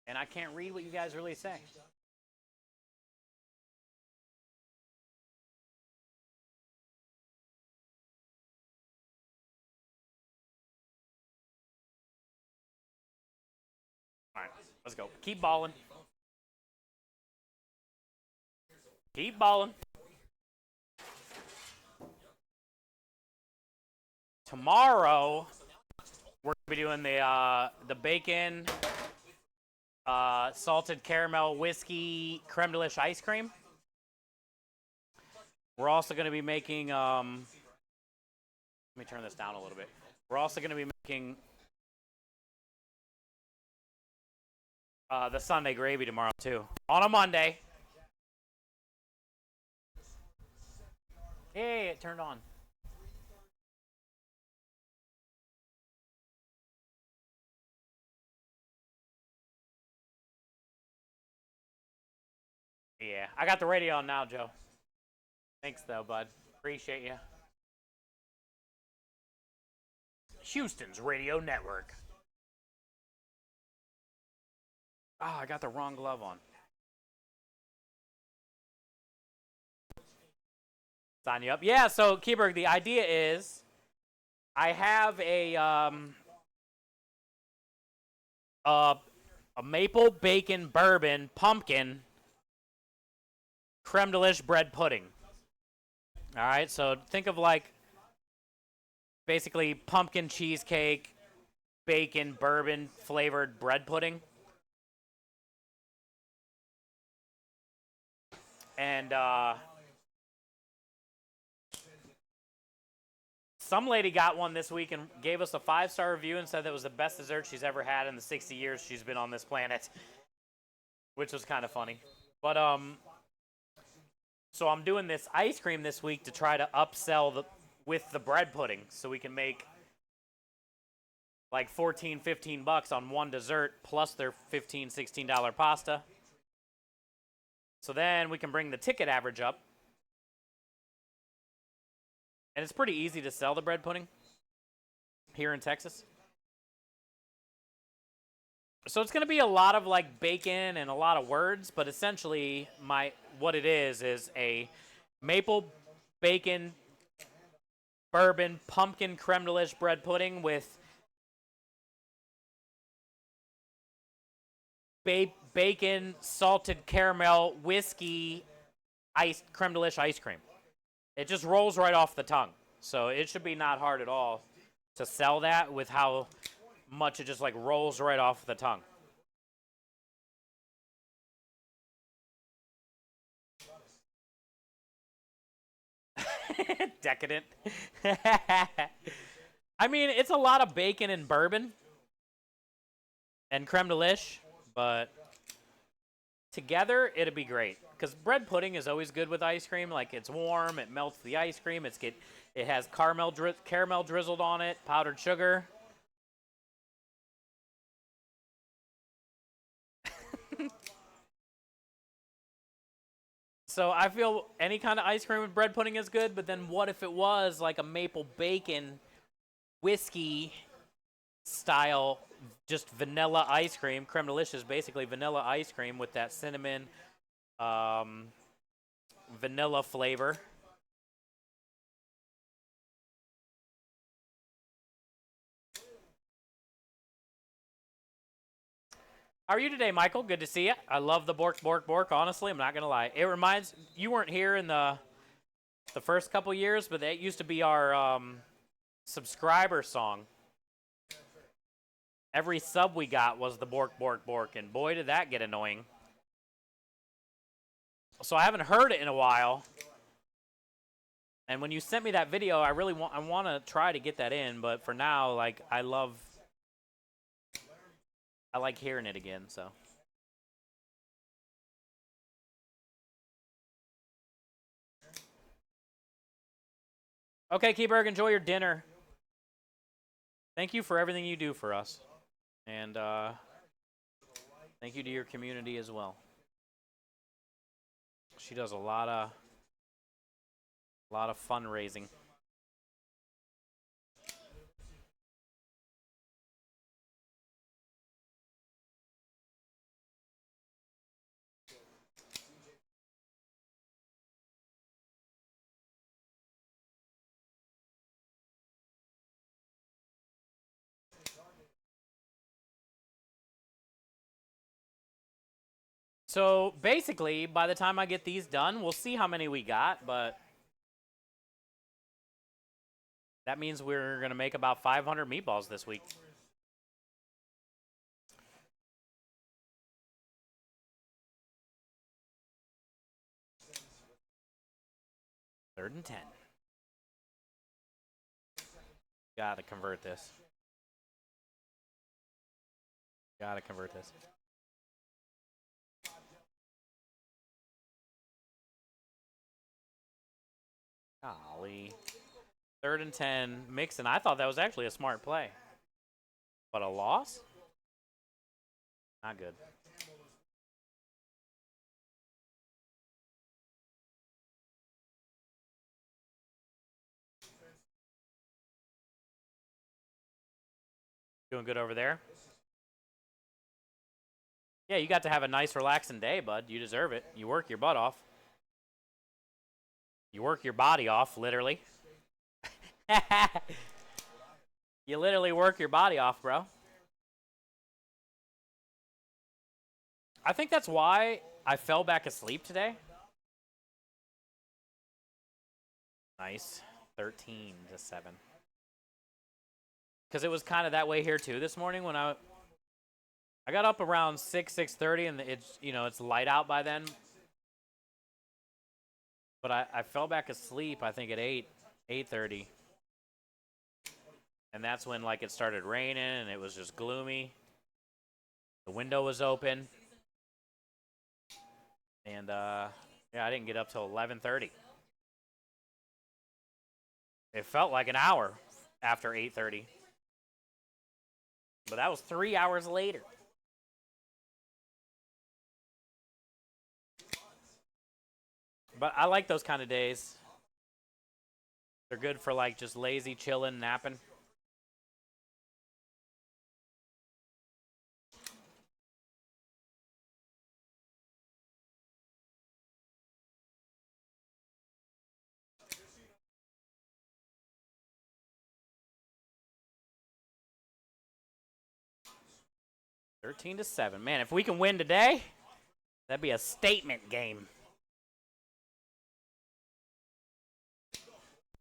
And I can't read what you guys really say. All right, let's go. Keep balling. Keep balling. Tomorrow, we're gonna be doing the bacon, salted caramel whiskey creme de lish ice cream. We're also gonna be making. Let me turn this down a little bit. We're also gonna be making the Sunday gravy tomorrow too, on a Monday. Hey, it turned on. Yeah, I got the radio on now, Joe. Thanks, though, bud. Appreciate you. Houston's radio network. Oh, I got the wrong glove on. Sign you up. Yeah, so, Keyberg, the idea is I have a maple bacon bourbon pumpkin creme de lish bread pudding. All right, so think of like basically pumpkin cheesecake, bacon, bourbon flavored bread pudding. And some lady got one this week and gave us a 5-star review and said that was the best dessert she's ever had in the 60 years she's been on this planet, which was kind of funny. But so I'm doing this ice cream this week to try to upsell with the bread pudding so we can make like $14, $15 on one dessert plus their $15, $16 pasta. So then we can bring the ticket average up. And it's pretty easy to sell the bread pudding here in Texas. So it's going to be a lot of like bacon and a lot of words, but essentially what it is a maple bacon bourbon pumpkin creme de lish bread pudding with bacon salted caramel whiskey creme de lish ice cream. It just rolls right off the tongue. So it should be not hard at all to sell that with how much it just like rolls right off the tongue. Decadent. I mean, it's a lot of bacon and bourbon and creme de lish, but together it'd be great. Because bread pudding is always good with ice cream. Like, it's warm, it melts the ice cream, it has caramel drizzled on it, powdered sugar. So I feel any kind of ice cream with bread pudding is good, but then what if it was like a maple bacon whiskey style, just vanilla ice cream? Creme de lish is basically vanilla ice cream with that cinnamon vanilla flavor. How are you today, Michael? Good to see you. I love the bork, bork, bork. Honestly, I'm not gonna lie. It reminds you weren't here in the first couple years, but that used to be our subscriber song. Every sub we got was the bork, bork, bork, and boy, did that get annoying. So I haven't heard it in a while. And when you sent me that video, I want to try to get that in, but for now, like I like hearing it again, so. Okay, Keyberg, enjoy your dinner. Thank you for everything you do for us. And thank you to your community as well. She does a lot of fundraising. So basically, by the time I get these done, we'll see how many we got, but that means we're going to make about 500 meatballs this week. Third and 10. Gotta convert this. Gotta convert this. Golly. Third and 10. Mixon. I thought that was actually a smart play. But a loss? Not good. Doing good over there? Yeah, you got to have a nice, relaxing day, bud. You deserve it. You work your butt off. You work your body off, literally. You literally work your body off, bro. I think that's why I fell back asleep today. Nice. 13-7. Because it was kind of that way here too this morning when I got up around 6:30 and it's light out by then. But I fell back asleep I think at 8:30. And that's when like it started raining and it was just gloomy. The window was open. And yeah, I didn't get up till 11:30. It felt like an hour after 8:30. But that was 3 hours later. But I like those kind of days. They're good for like just lazy, chilling, napping. Thirteen to 7. Man, if we can win today, that'd be a statement game.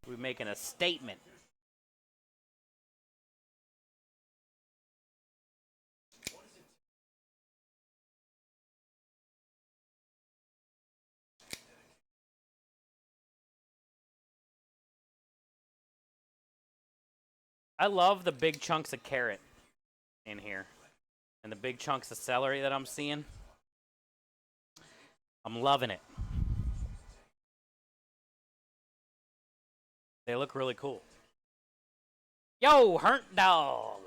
We're making a statement. I love the big chunks of carrot in here and the big chunks of celery that I'm seeing. I'm loving it. They look really cool. Yo, Hurt Dog.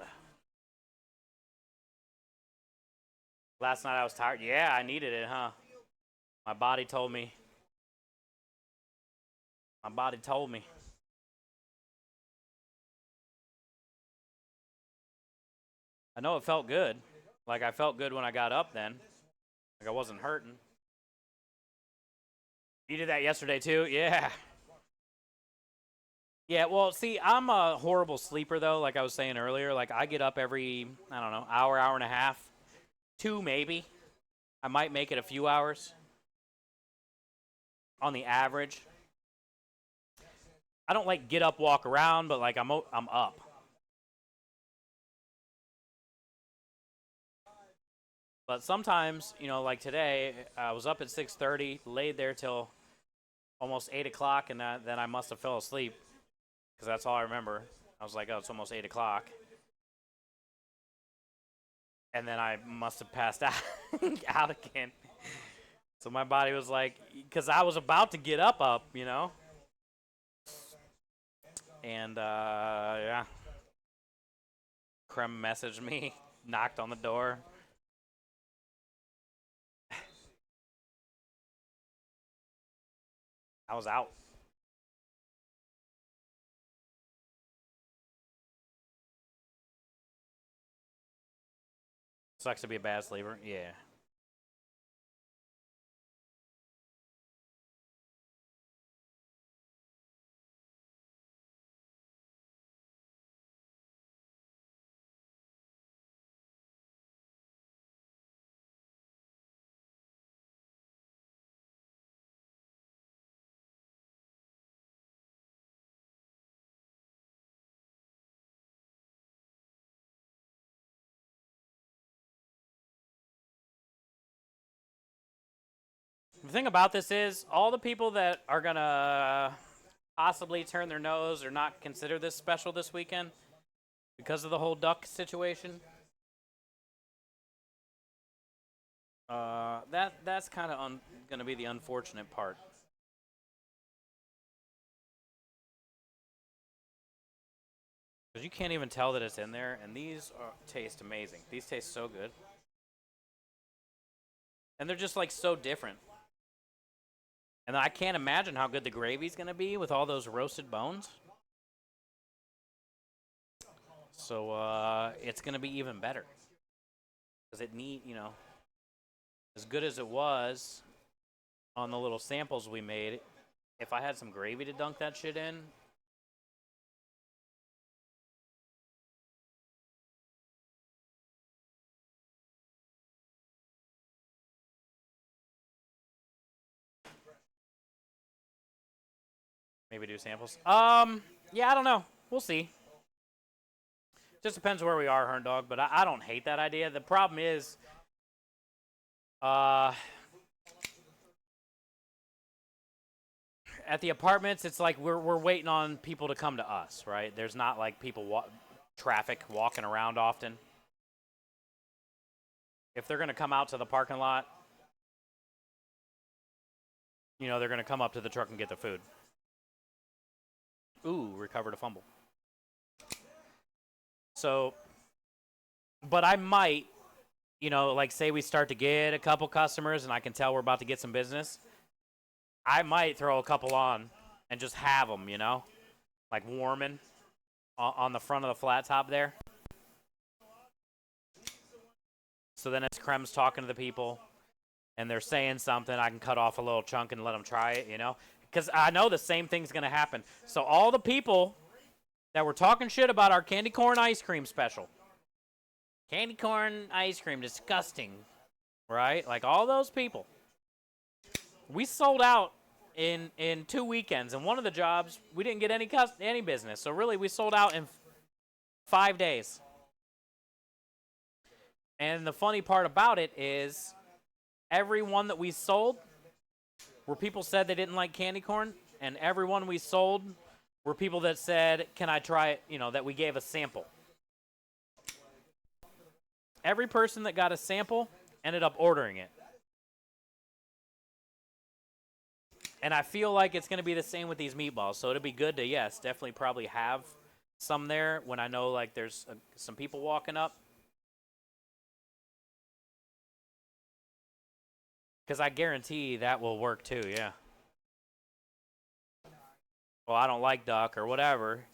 Last night I was tired. Yeah, I needed it, huh? My body told me. My body told me. I know it felt good. Like I felt good when I got up then. Like I wasn't hurting. You did that yesterday too? Yeah. Yeah, well, see, I'm a horrible sleeper though, like I was saying earlier. Like I get up every, I don't know, hour and a half. 2 maybe. I might make it a few hours on the average. I don't like get up, walk around, but like I'm up. But sometimes, you know, like today, I was up at 6:30, laid there till almost 8 o'clock, and then I must have fell asleep because that's all I remember. I was like, oh, it's almost 8 o'clock. And then I must have passed out, out again. So my body was like, because I was about to get up, you know? And, yeah. Krem messaged me, knocked on the door. I was out. Sucks to be a bad sleeper. Yeah. The thing about this is, all the people that are going to possibly turn their nose or not consider this special this weekend because of the whole duck situation, that's kind of going to be the unfortunate part. Because you can't even tell that it's in there, and these taste amazing. These taste so good. And they're just like so different. And I can't imagine how good the gravy's going to be with all those roasted bones. So it's going to be even better. Because it you know, as good as it was on the little samples we made, if I had some gravy to dunk that shit in, maybe do samples. Yeah, I don't know. We'll see. Just depends where we are, Hern Dog, but I don't hate that idea. The problem is, at the apartments, it's like we're waiting on people to come to us, right? There's not like people traffic walking around often. If they're gonna come out to the parking lot, you know, they're gonna come up to the truck and get the food. Ooh, recovered a fumble. So, but I might, you know, like say we start to get a couple customers and I can tell we're about to get some business, I might throw a couple on and just have them, you know, like warming on the front of the flat top there. So then as Krem's talking to the people and they're saying something, I can cut off a little chunk and let them try it, you know, because I know the same thing's going to happen. So all the people that were talking shit about our candy corn ice cream special, candy corn ice cream, disgusting, right? Like all those people. We sold out in 2 weekends, and one of the jobs we didn't get any business. So really, we sold out in 5 days. And the funny part about it is, every one that we sold, where people said they didn't like candy corn, and every one we sold were people that said, "Can I try it?" You know, that we gave a sample. Every person that got a sample ended up ordering it. And I feel like it's going to be the same with these meatballs. So it'll be good to, yes, definitely probably have some there when I know like there's some people walking up. Because I guarantee that will work too, yeah. Well, I don't like duck or whatever.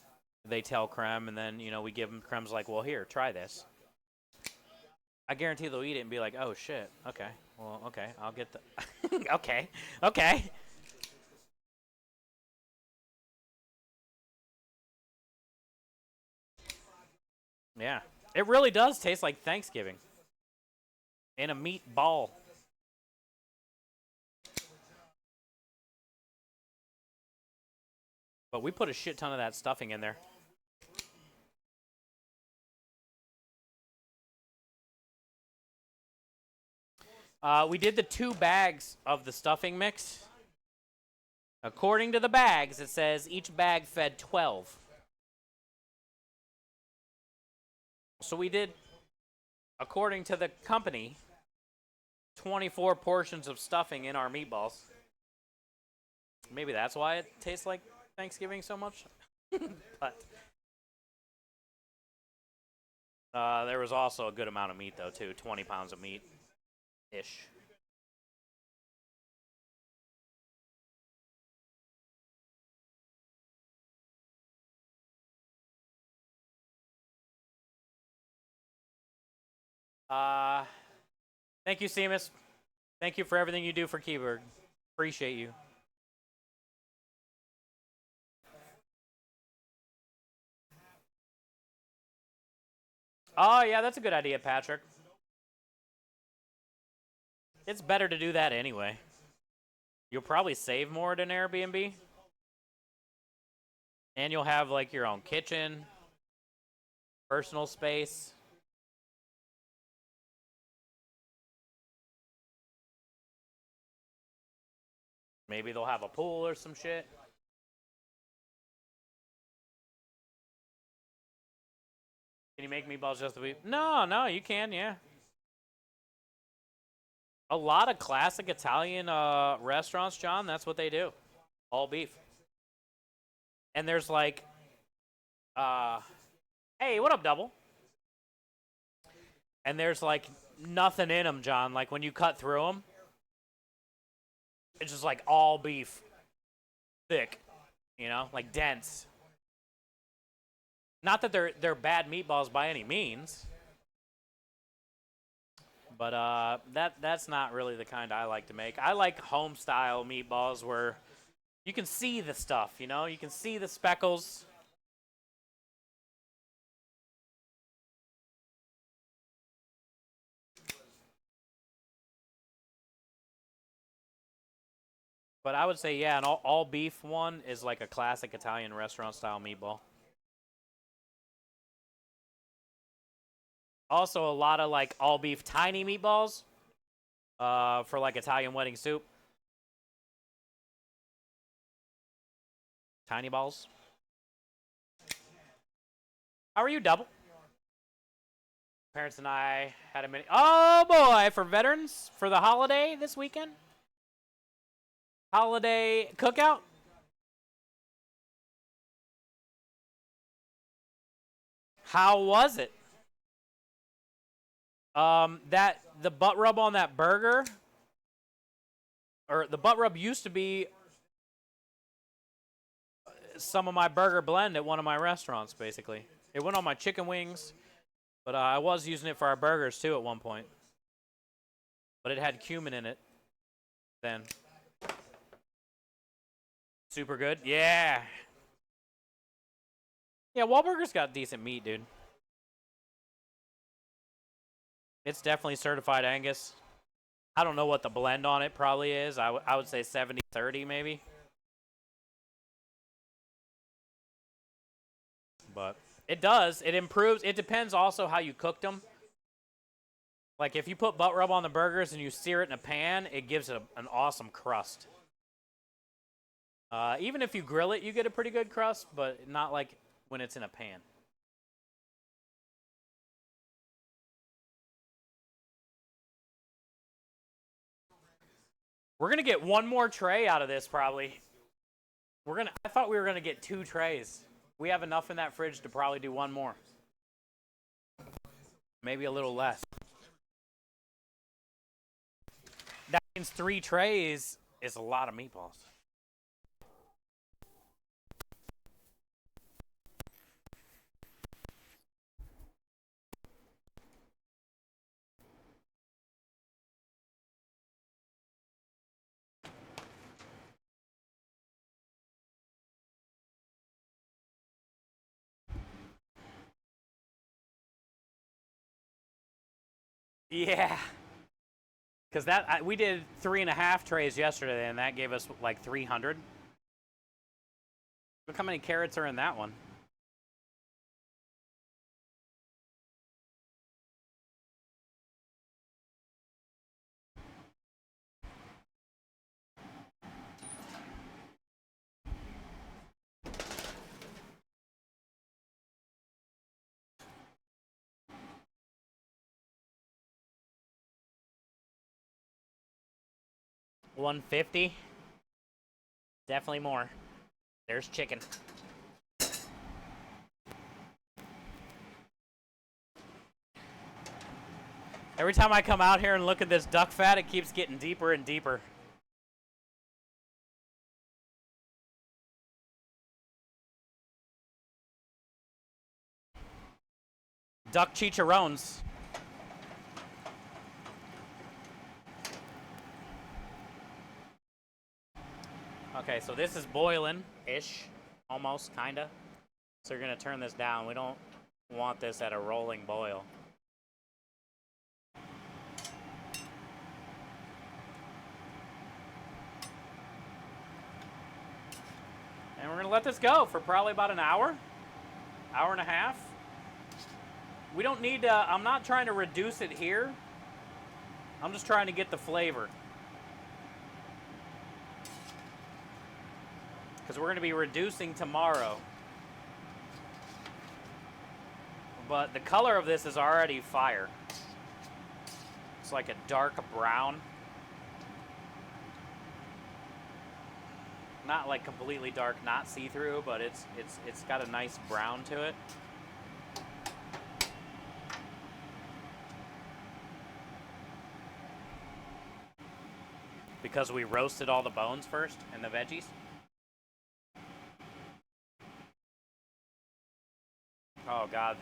They tell Krem, and then, you know, we give them, Krem's like, well, here, try this. I guarantee they'll eat it and be like, oh, shit, okay. Well, okay, I'll get the... okay. Yeah. It really does taste like Thanksgiving. And a meatball. But we put a shit ton of that stuffing in there. We did the 2 bags of the stuffing mix. According to the bags, it says each bag fed 12. So we did, according to the company, 24 portions of stuffing in our meatballs. Maybe that's why it tastes like Thanksgiving so much. But there was also a good amount of meat, though, too. 20 pounds of meat-ish. Thank you, Seamus. Thank you for everything you do for Keyberg. Appreciate you. Oh, yeah, that's a good idea, Patrick. It's better to do that anyway. You'll probably save more at an Airbnb. And you'll have, like, your own kitchen, personal space. Maybe they'll have a pool or some shit. Can you make meatballs just the way? No, you can, yeah. A lot of classic Italian restaurants, John, that's what they do. All beef. And there's like, hey, what up, Double? And there's like nothing in them, John. Like when you cut through them, it's just like all beef. Thick, you know, like dense. Not that they're bad meatballs by any means. But that's not really the kind I like to make. I like home style meatballs where you can see the stuff, you know? You can see the speckles. But I would say, yeah, an all beef one is like a classic Italian restaurant style meatball. Also, a lot of like all beef tiny meatballs for like Italian wedding soup. Tiny balls. How are you, Double? Parents and I had a mini. Oh boy, for veterans for the holiday this weekend. Holiday cookout. How was it? That the butt rub on that burger, or the butt rub used to be some of my burger blend at one of my restaurants. Basically, it went on my chicken wings, but I was using it for our burgers too at one point. But it had cumin in it. Then super good. Yeah. Yeah, Wahlburgers got decent meat, dude. It's definitely certified Angus. I don't know what the blend on it probably is. I would say 70-30 maybe. But it does. It improves. It depends also how you cooked them. Like if you put butt rub on the burgers and you sear it in a pan, it gives it an awesome crust. Even if you grill it, you get a pretty good crust, but not like when it's in a pan. We're gonna get one more tray out of this probably. I thought we were gonna get 2 trays. We have enough in that fridge to probably do one more. Maybe a little less. That means 3 trays is a lot of meatballs. Yeah. Because we did 3.5 trays yesterday, and that gave us like 300. Look how many carrots are in that one. $150. Definitely more. There's chicken. Every time I come out here and look at this duck fat, it keeps getting deeper and deeper. Duck chicharrones. Okay, so this is boiling-ish, almost, kinda. So you're gonna turn this down. We don't want this at a rolling boil. And we're gonna let this go for probably about an hour, hour and a half. We don't need to, I'm not trying to reduce it here. I'm just trying to get the flavor. Because we're going to be reducing tomorrow. But the color of this is already fire. It's like a dark brown. Not like completely dark, not see-through, but it's got a nice brown to it. Because we roasted all the bones first and the veggies. Oh, God.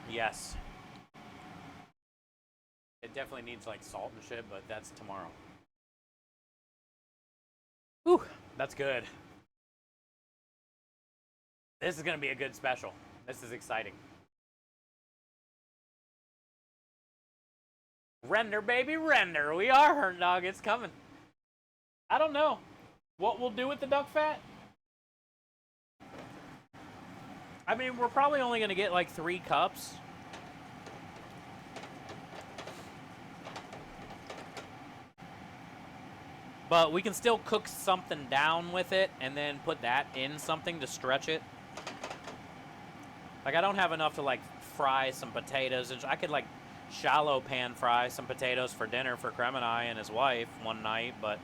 Yes. It definitely needs, like, salt and shit, but that's tomorrow. Whew, that's good. This is going to be a good special. This is exciting. Render, baby, render. We are, Hurt Dog. It's coming. I don't know what we'll do with the duck fat. I mean, we're probably only going to get like 3 cups. But we can still cook something down with it and then put that in something to stretch it. Like, I don't have enough to like fry some potatoes. I could like shallow pan fry some potatoes for dinner for Krem and I and his wife one night, but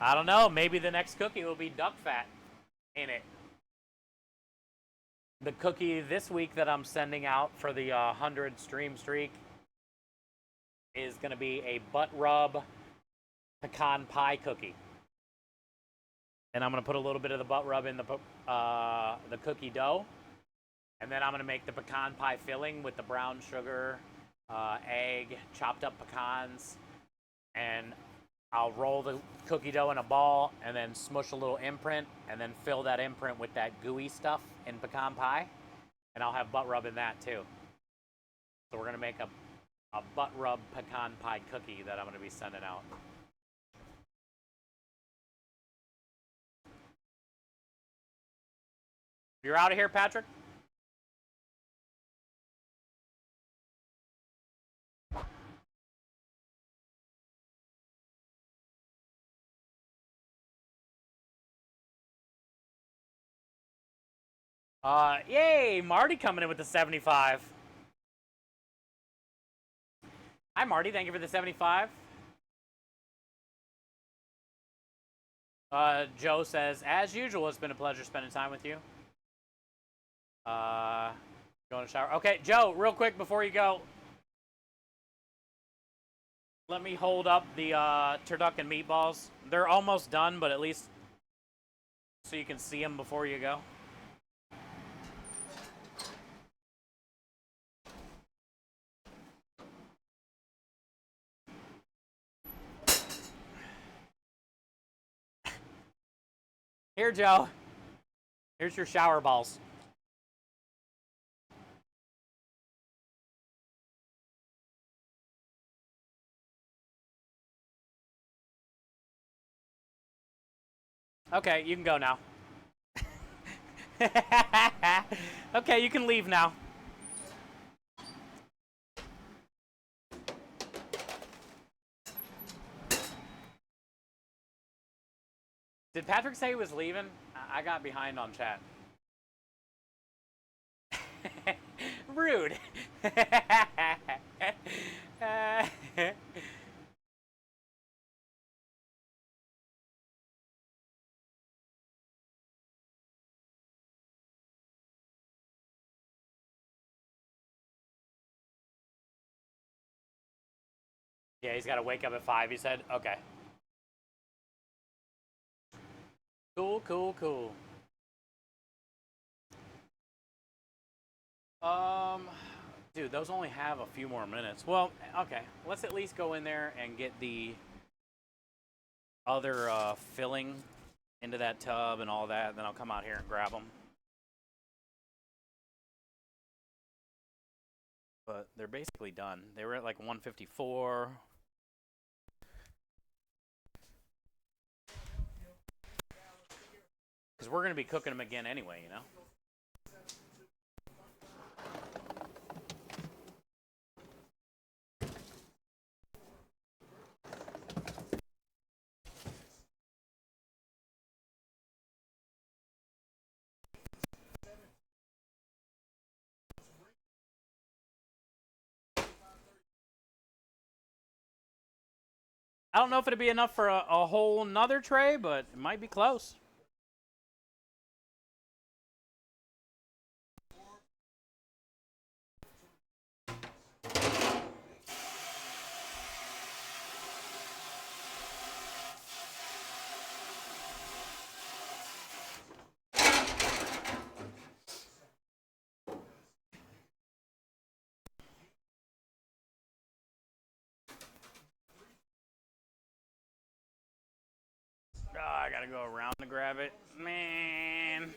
I don't know. Maybe the next cookie will be duck fat in it. The cookie this week that I'm sending out for the 100 stream streak is going to be a butt rub pecan pie cookie. And I'm going to put a little bit of the butt rub in the cookie dough. And then I'm going to make the pecan pie filling with the brown sugar, egg, chopped up pecans, and I'll roll the cookie dough in a ball and then smush a little imprint and then fill that imprint with that gooey stuff in pecan pie. And I'll have butt rub in that too. So we're going to make a butt rub pecan pie cookie that I'm going to be sending out. You're out of here, Patrick? Yay, Marty coming in with the 75. Hi, Marty. Thank you for the 75. Joe says, as usual, it's been a pleasure spending time with you. Going to shower. Okay, Joe, real quick before you go, let me hold up the Turducken meatballs. They're almost done, but at least so you can see them before you go. Here, Joe. Here's your shower balls. Okay, you can go now. Okay, you can leave now. Did Patrick say he was leaving? I got behind on chat. Rude. Yeah, he's got to wake up at 5, he said. Okay. Cool, cool, cool. Dude, those only have a few more minutes. Well, okay. Let's at least go in there and get the other filling into that tub and all that, and then I'll come out here and grab them. But they're basically done. They were at like 154. Because we're going to be cooking them again anyway, you know? I don't know if it'd be enough for a whole nother tray, but it might be close. Oh, I gotta go around to grab it. Man.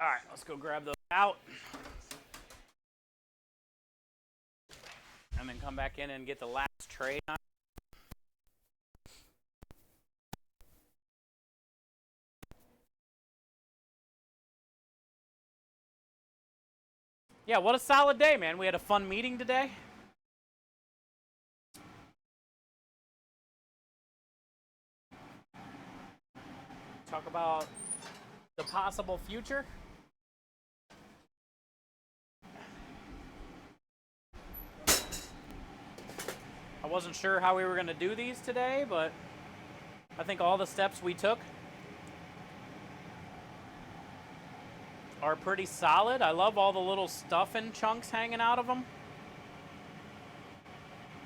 All right, let's go grab those out. And then come back in and get the last tray. Yeah, what a solid day, man. We had a fun meeting today. Talk about the possible future. I wasn't sure how we were going to do these today, but I think all the steps we took are pretty solid. I love all the little stuffing chunks hanging out of them.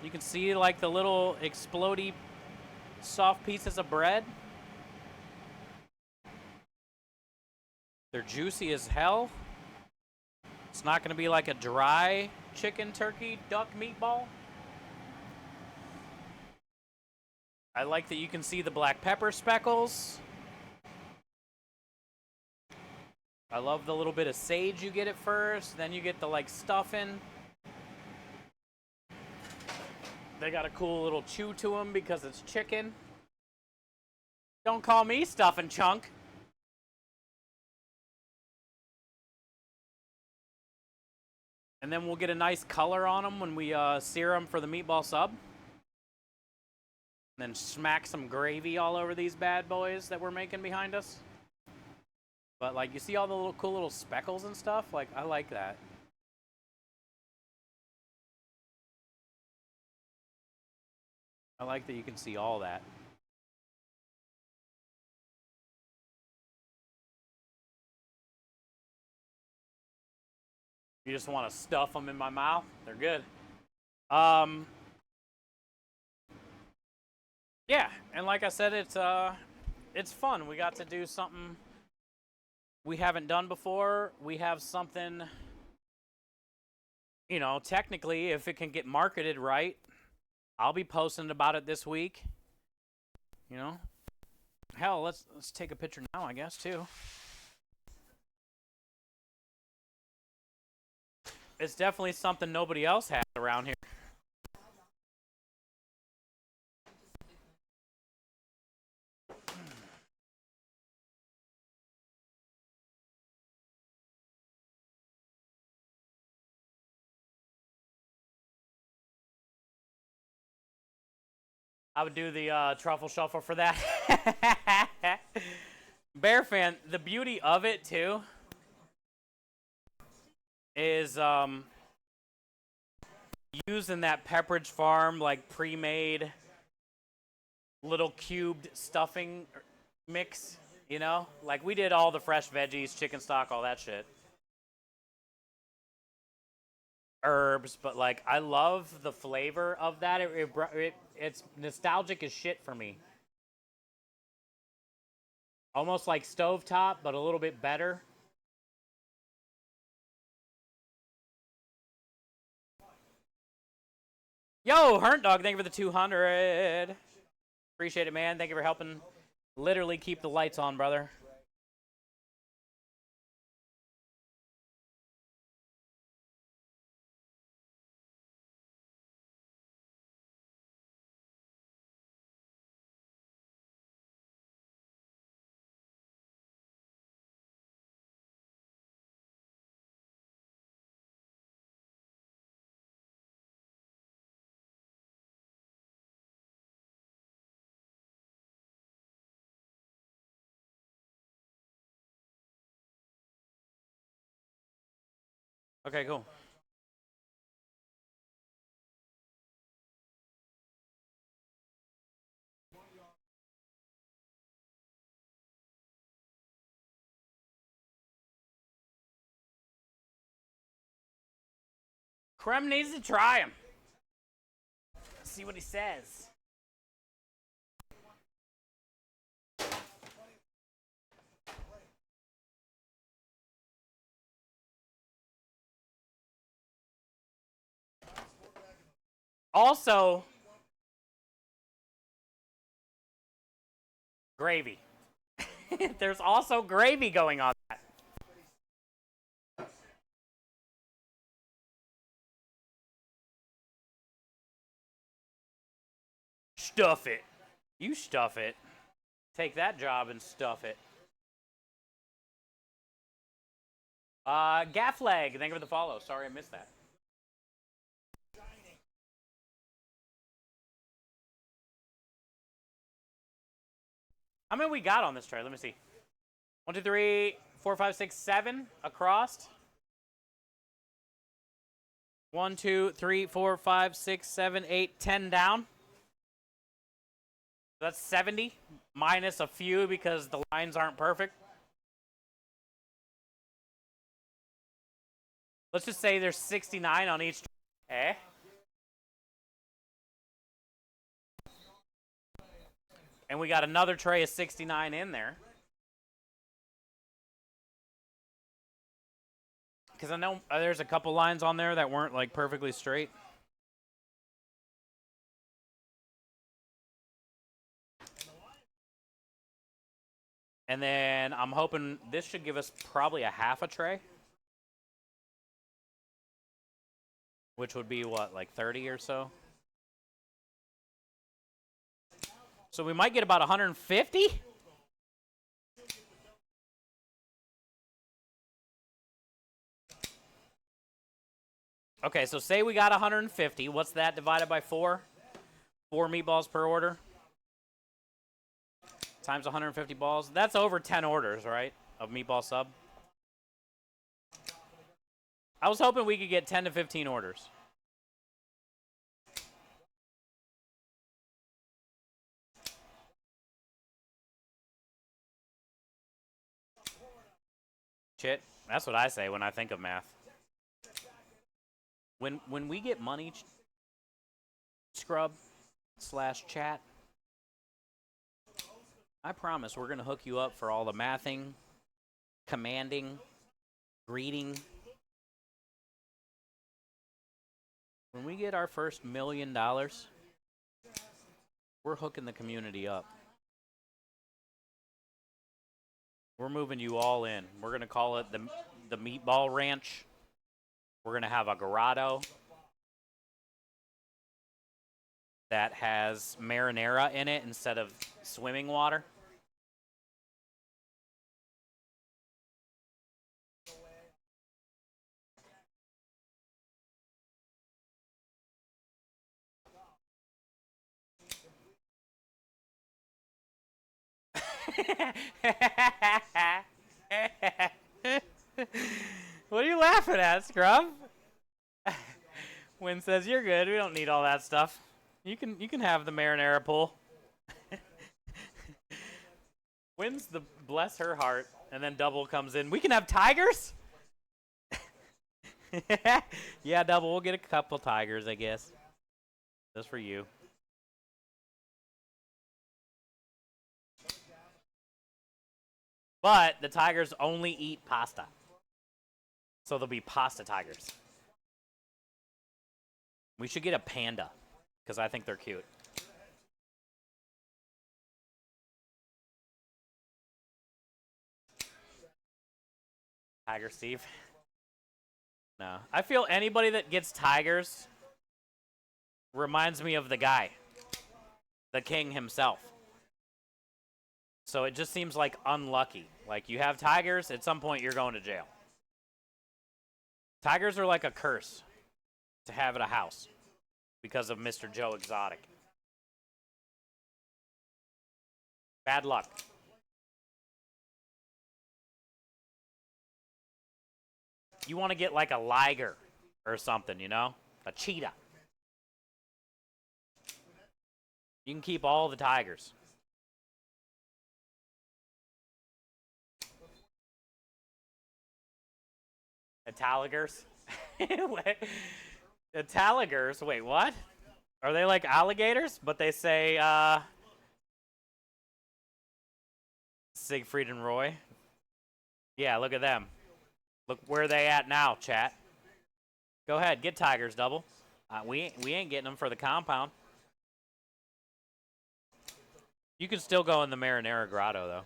You can see like the little explodey soft pieces of bread. They're juicy as hell. It's not going to be like a dry chicken, turkey, duck meatball. I like that you can see the black pepper speckles. I love the little bit of sage you get at first. Then you get the like stuffing. They got a cool little chew to them because it's chicken. Don't call me stuffing chunk. And then we'll get a nice color on them when we sear them for the meatball sub. And then smack some gravy all over these bad boys that we're making behind us. But like, you see all the little cool little speckles and stuff? Like, I like that. I like that you can see all that. You just want to stuff them in my mouth. They're good. Yeah, and like I said, it's fun. We got to do something we haven't done before. We have something, you know, technically, if it can get marketed right, I'll be posting about it this week. You know, hell, let's take a picture now, I guess, too. It's definitely something nobody else has around here. I would do the truffle shuffle for that. Bear fan, the beauty of it, too, is using that Pepperidge Farm, like, pre-made little cubed stuffing mix, you know? Like, we did all the fresh veggies, chicken stock, all that shit. Herbs, but, like, I love the flavor of that. It's nostalgic as shit for me. Almost like stovetop, but a little bit better. Yo, Hernt Dog, thank you for the 200. Appreciate it, man. Thank you for helping literally keep the lights on, brother. Okay, cool. Krem needs to try him. See what he says. Also, gravy. There's also gravy going on that. Stuff it. You stuff it. Take that job and stuff it. Gaffleg, thank you for the follow. Sorry I missed that. How many we got on this tray? Let me see. 1, 2, 3, 4, 5, 6, 7 across. 1, 2, 3, 4, 5, 6, 7, 8, 10 down. That's 70, minus a few because the lines aren't perfect. Let's just say there's 69 on each. Eh? And we got another tray of 69 in there. Because I know there's a couple lines on there that weren't like perfectly straight. And then I'm hoping this should give us probably a half a tray. Which would be what, like 30 or so? So we might get about 150? Okay, so say we got 150. What's that divided by 4? 4 meatballs per order. Times 150 balls. That's over 10 orders, right? Of meatball sub. I was hoping we could get 10 to 15 orders. Shit, that's what I say when I think of math. When we get money, scrub/chat, I promise we're gonna hook you up for all the mathing, commanding, greeting. When we get our first $1 million, we're hooking the community up. We're moving you all in. We're gonna call it the Meatball Ranch. We're gonna have a grotto that has marinara in it instead of swimming water. What are you laughing at, Scrub? Win says you're good. We don't need all that stuff. You can have the marinara pool. Win's the bless her heart, and then Double comes in. We can have tigers? Yeah, Double, we'll get a couple tigers, I guess. Just for you. But the tigers only eat pasta. So they'll be pasta tigers. We should get a panda, because I think they're cute. Tiger Steve? No. I feel anybody that gets tigers reminds me of the guy. The king himself. So it just seems like unlucky. Like, you have tigers, at some point you're going to jail. Tigers are like a curse to have at a house because of Mr. Joe Exotic. Bad luck. You want to get like a liger or something, you know? A cheetah. You can keep all the tigers. Italigers? Italigers? Wait, what? Are they like alligators? But they say, Siegfried and Roy. Yeah, look at them. Look where they at now, chat. Go ahead, get tigers, Double. We ain't getting them for the compound. You can still go in the Marinara Grotto, though.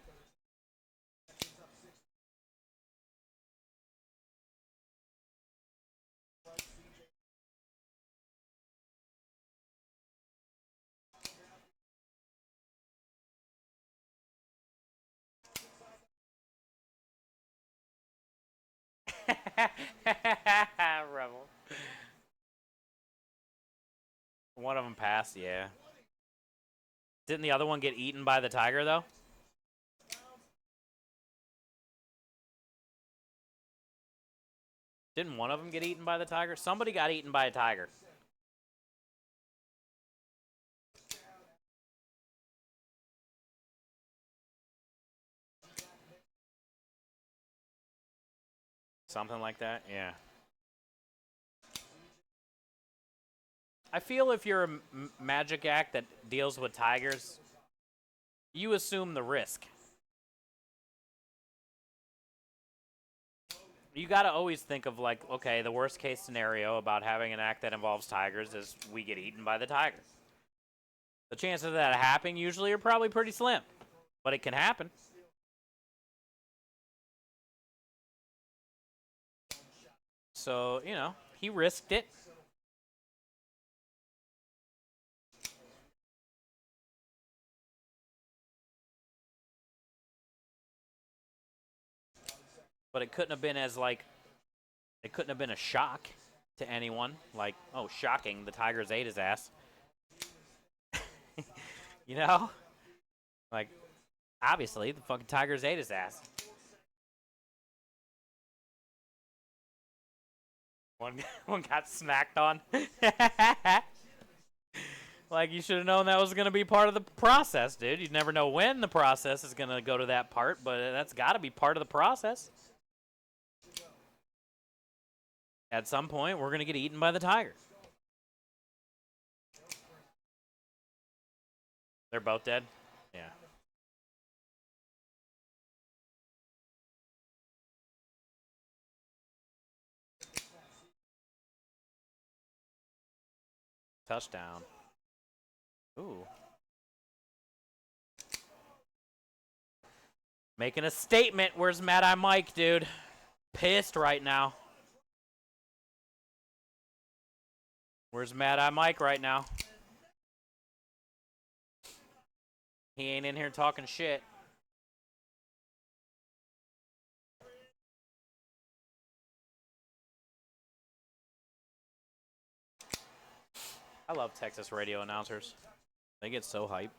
Rebel. One of them passed, yeah. Didn't the other one get eaten by the tiger, though? Didn't one of them get eaten by the tiger? Somebody got eaten by a tiger. Something like that, yeah. I feel if you're a magic act that deals with tigers, you assume the risk. You gotta always think of like, okay, the worst case scenario about having an act that involves tigers is we get eaten by the tiger. The chances of that happening usually are probably pretty slim, but it can happen. So, you know, he risked it. But it couldn't have been as, like, it couldn't have been a shock to anyone. Like, oh, shocking, the Tigers ate his ass. You know? Like, obviously, the fucking Tigers ate his ass. One got smacked on. Like, you should have known that was going to be part of the process, dude. You'd never know when the process is going to go to that part, but that's got to be part of the process. At some point, we're going to get eaten by the tiger. They're both dead? Yeah. Touchdown. Ooh. Making a statement. Where's Mad Eye Mike, dude? Pissed right now. Where's Mad Eye Mike right now? He ain't in here talking shit. I love Texas radio announcers. They get so hype.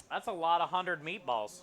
That's a lot of 100 meatballs.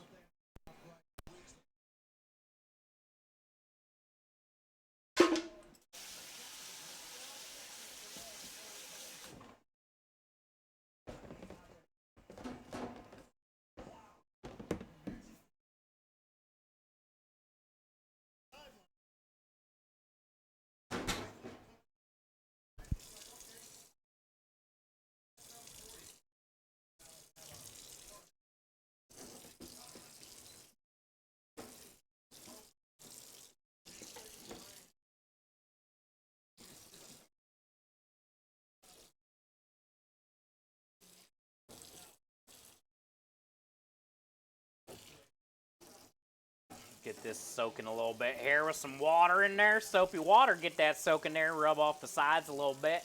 Get this soaking a little bit here with some water in there. Soapy water. Get that soaking there. Rub off the sides a little bit.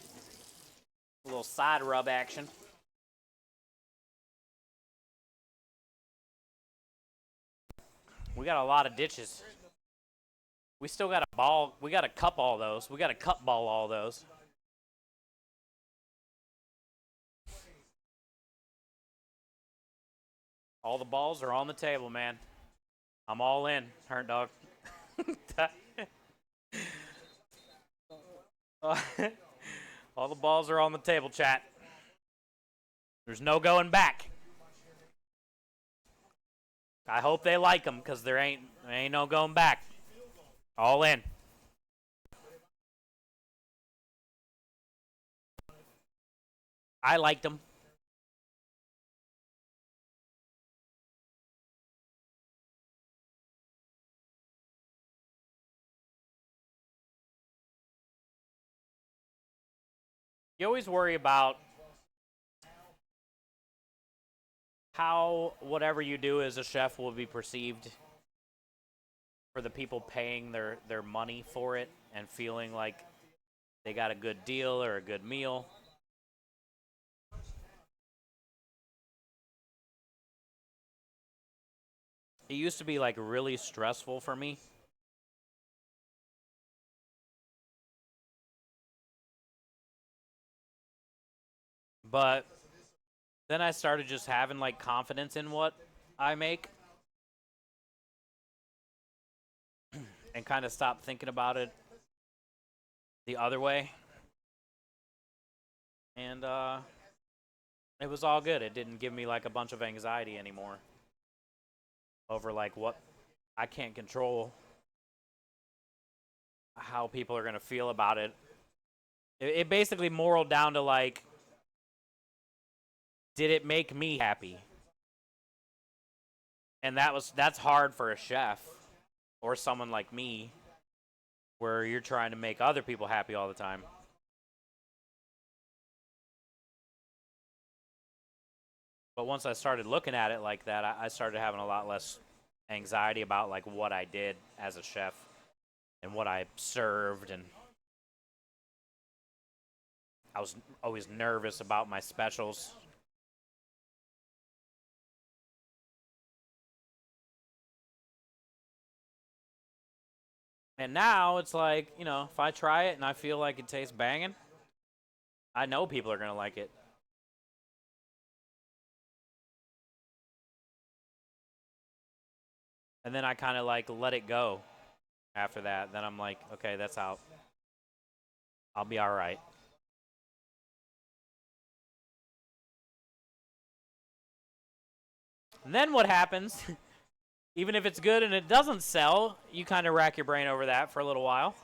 A little side rub action. We got a lot of ditches. We still got a ball. We got to cup all those. We got to cup ball all those. All the balls are on the table, man. I'm all in, Hurt Dog. All the balls are on the table, chat. There's no going back. I hope they like them, because there ain't no going back. All in. I liked them. You always worry about how whatever you do as a chef will be perceived for the people paying their money for it and feeling like they got a good deal or a good meal. It used to be like really stressful for me. But then I started just having like confidence in what I make and kind of stopped thinking about it the other way. And it was all good. It didn't give me like a bunch of anxiety anymore over like what I can't control how people are going to feel about it. It basically moraled down to like, did it make me happy? And that's hard for a chef or someone like me where you're trying to make other people happy all the time. But once I started looking at it like that, I started having a lot less anxiety about like what I did as a chef and what I served, and I was always nervous about my specials And now it's like, you know, if I try it and I feel like it tastes banging, I know people are going to like it. And then I kind of like let it go after that. Then I'm like, okay, that's out. I'll be all right. And then what happens, even if it's good and it doesn't sell, you kind of rack your brain over that for a little while.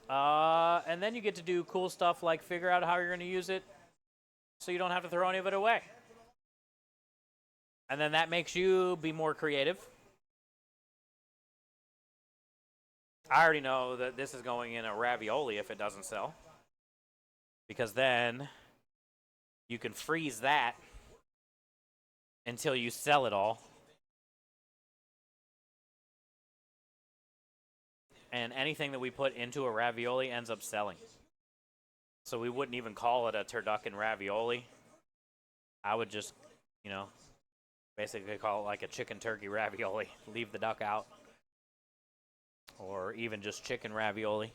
And then you get to do cool stuff like figure out how you're going to use it so you don't have to throw any of it away. And then that makes you be more creative. I already know that this is going in a ravioli if it doesn't sell. Because then you can freeze that until you sell it all. And anything that we put into a ravioli ends up selling. So we wouldn't even call it a turducken ravioli. I would just, you know, basically call it like a chicken turkey ravioli. Leave the duck out. Or even just chicken ravioli.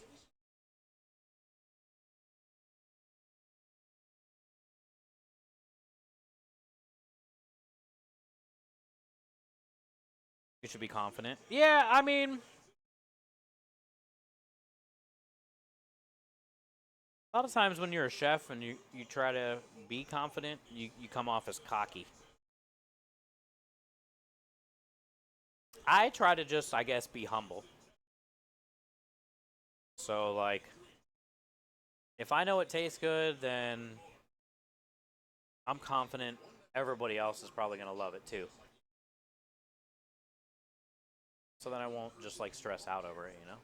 You should be confident. Yeah, I mean, a lot of times when you're a chef and you try to be confident, you come off as cocky. I try to just, I guess, be humble. So, like, if I know it tastes good, then I'm confident everybody else is probably going to love it too. So then I won't just, like, stress out over it, you know?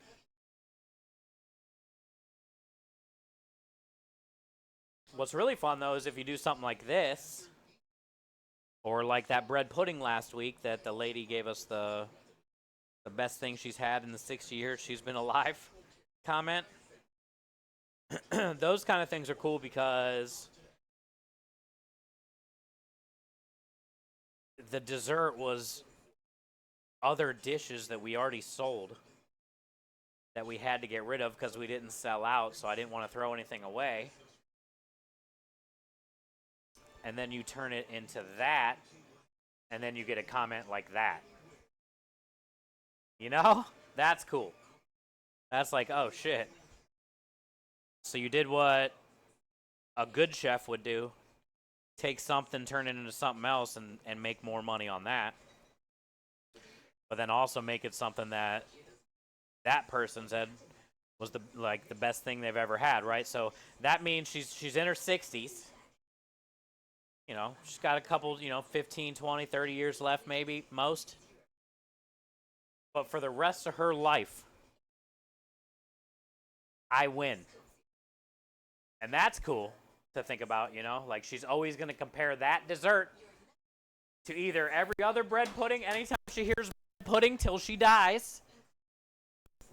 What's really fun, though, is if you do something like this, or like that bread pudding last week that the lady gave us the best thing she's had in the 60 years she's been alive comment. Those kind of things are cool because the dessert was other dishes that we already sold that we had to get rid of because we didn't sell out, so I didn't want to throw anything away. And then you turn it into that, and then you get a comment like that. You know? That's cool. That's like, oh shit. So you did what a good chef would do. Take something, turn it into something else, and make more money on that. But then also make it something that person said was the best thing they've ever had, right? So that means she's in her 60s. You know, she's got a couple, 15, 20, 30 years left maybe, most. But for the rest of her life, I win. And that's cool to think about, like she's always going to compare that dessert to either every other bread pudding. Anytime she hears bread pudding till she dies,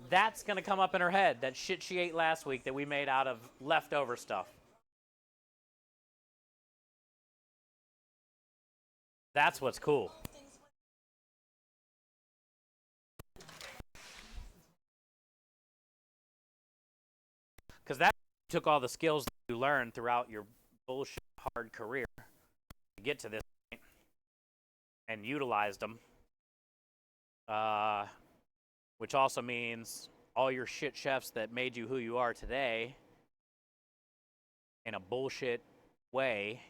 that's going to come up in her head, that shit she ate last week that we made out of leftover stuff. That's what's cool. Because that took all the skills that you learned throughout your bullshit hard career to get to this point and utilized them. Which also means all your shit chefs that made you who you are today in a bullshit way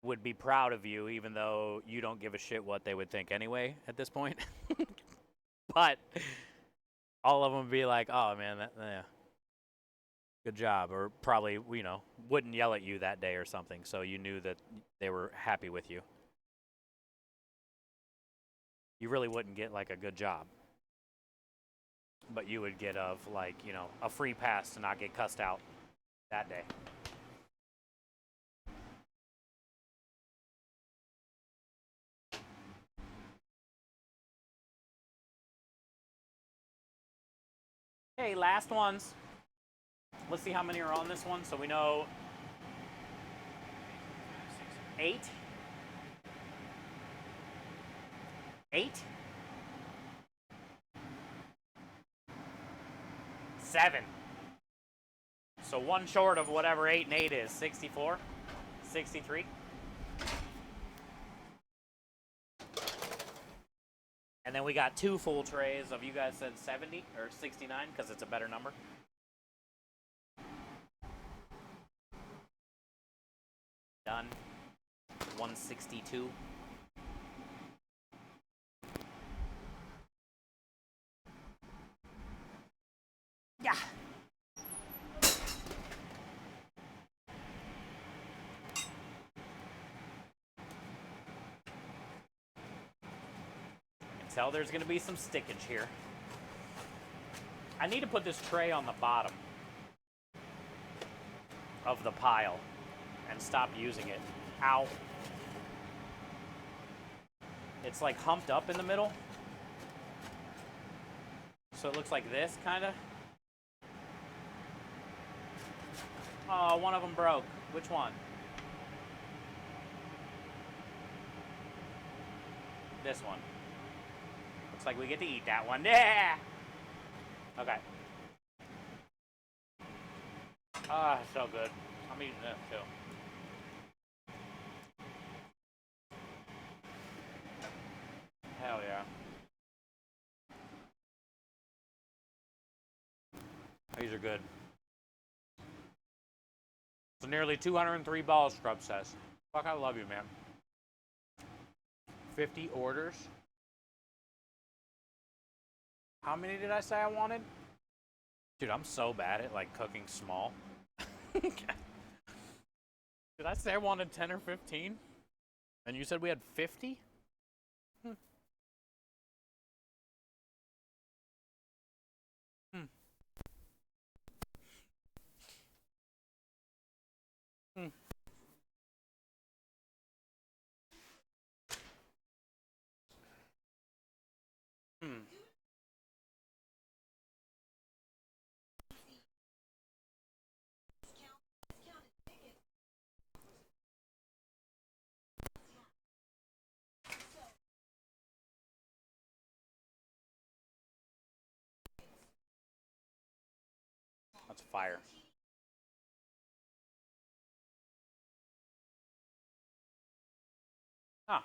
would be proud of you, even though you don't give a shit what they would think anyway at this point. But all of them would be like, oh man, yeah, good job. Or probably, wouldn't yell at you that day or something, so you knew that they were happy with you. You really wouldn't get like a good job. But you would get a free pass to not get cussed out that day. Okay, last ones. Let's see how many are on this one. So we know 8. 8. 7. So one short of whatever 8 and 8 is. 64? 63? And then we got 2 full trays of, you guys said 70 or 69 because it's a better number. Done. 162. Yeah. Tell there's going to be some stickage here. I need to put this tray on the bottom of the pile and stop using it. Ow. It's like humped up in the middle. So it looks like this, kind of. Oh, one of them broke. Which one? This one. Looks like we get to eat that one. Yeah! Okay. Ah, so good. I'm eating this too. Hell yeah. These are good. So nearly 203 balls, Scrub says. Fuck, I love you, man. 50 orders. How many did I say I wanted? Dude, I'm so bad at like cooking small. Did I say I wanted 10 or 15? And you said we had 50? Hmm. Hmm. Hmm. Hmm. That's fire. Huh.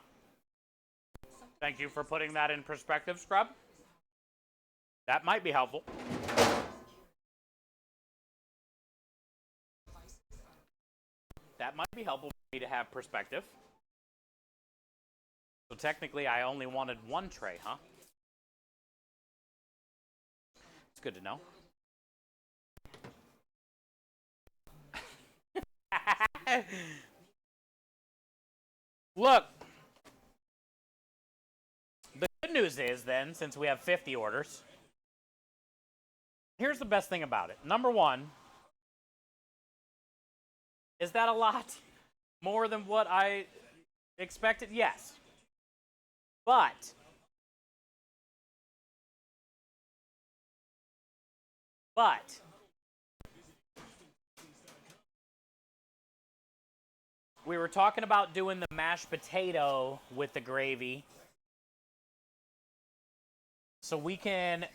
Thank you for putting that in perspective, Scrub. That might be helpful. That might be helpful for me to have perspective. So technically, I only wanted 1 tray, huh? It's good to know. Look. The good news is, then, since we have 50 orders, here's the best thing about it. Number 1, is that a lot? More than what I expected? Yes. But we were talking about doing the mashed potato with the gravy. So we're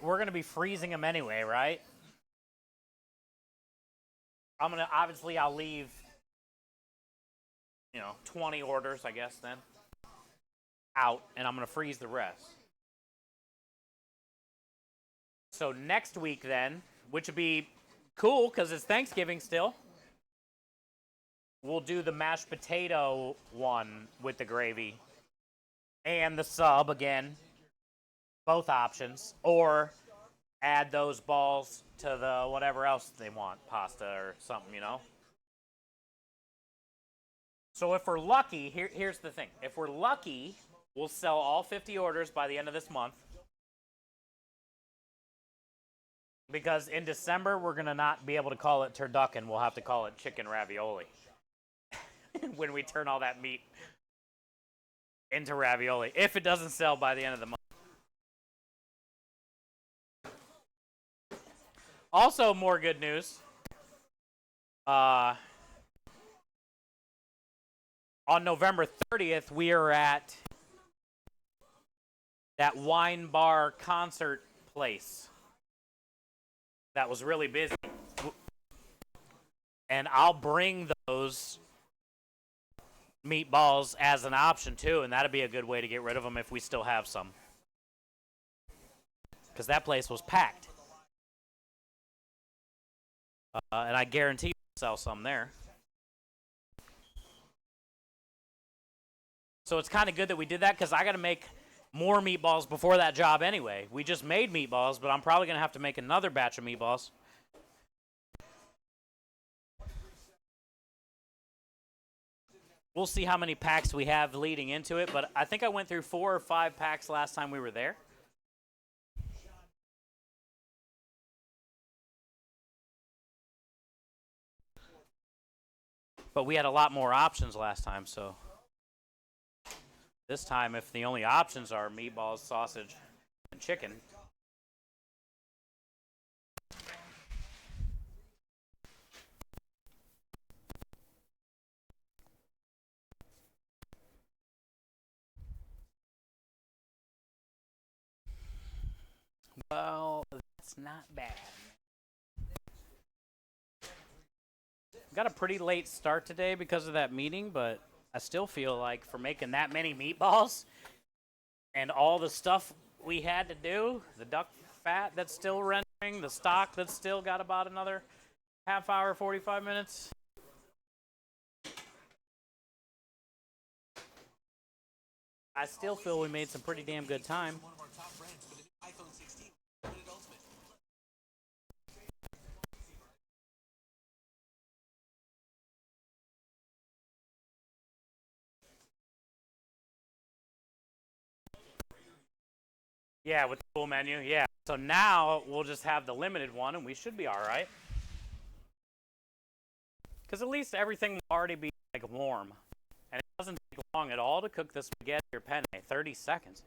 going to be freezing them anyway, right? Obviously I'll leave, 20 orders, I guess, then, out, and I'm going to freeze the rest. So next week, then, which would be cool because it's Thanksgiving still, we'll do the mashed potato one with the gravy and the sub again, both options, or add those balls to the whatever else they want, pasta or something, So if we're lucky, here's the thing. If we're lucky, we'll sell all 50 orders by the end of this month. Because in December, we're going to not be able to call it turducken. We'll have to call it chicken ravioli. When we turn all that meat into ravioli. If it doesn't sell by the end of the month. Also, more good news. On November 30th, we are at that wine bar concert place that was really busy. And I'll bring those meatballs as an option too, and that'd be a good way to get rid of them if we still have some. Because that place was packed. And I guarantee we'll sell some there. So it's kind of good that we did that because I got to make more meatballs before that job anyway. We just made meatballs, but I'm probably going to have to make another batch of meatballs. We'll see how many packs we have leading into it, but I think I went through 4 or 5 packs last time we were there. But we had a lot more options last time, so this time if the only options are meatballs, sausage, and chicken. Well, that's not bad. Got a pretty late start today because of that meeting, but I still feel like for making that many meatballs and all the stuff we had to do, the duck fat that's still rendering, the stock that's still got about another half hour, 45 minutes. I still feel we made some pretty damn good time. Yeah, with the full menu, yeah. So now we'll just have the limited one, and we should be all right. Because at least everything will already be like warm, and it doesn't take long at all to cook the spaghetti or penne. 30 seconds.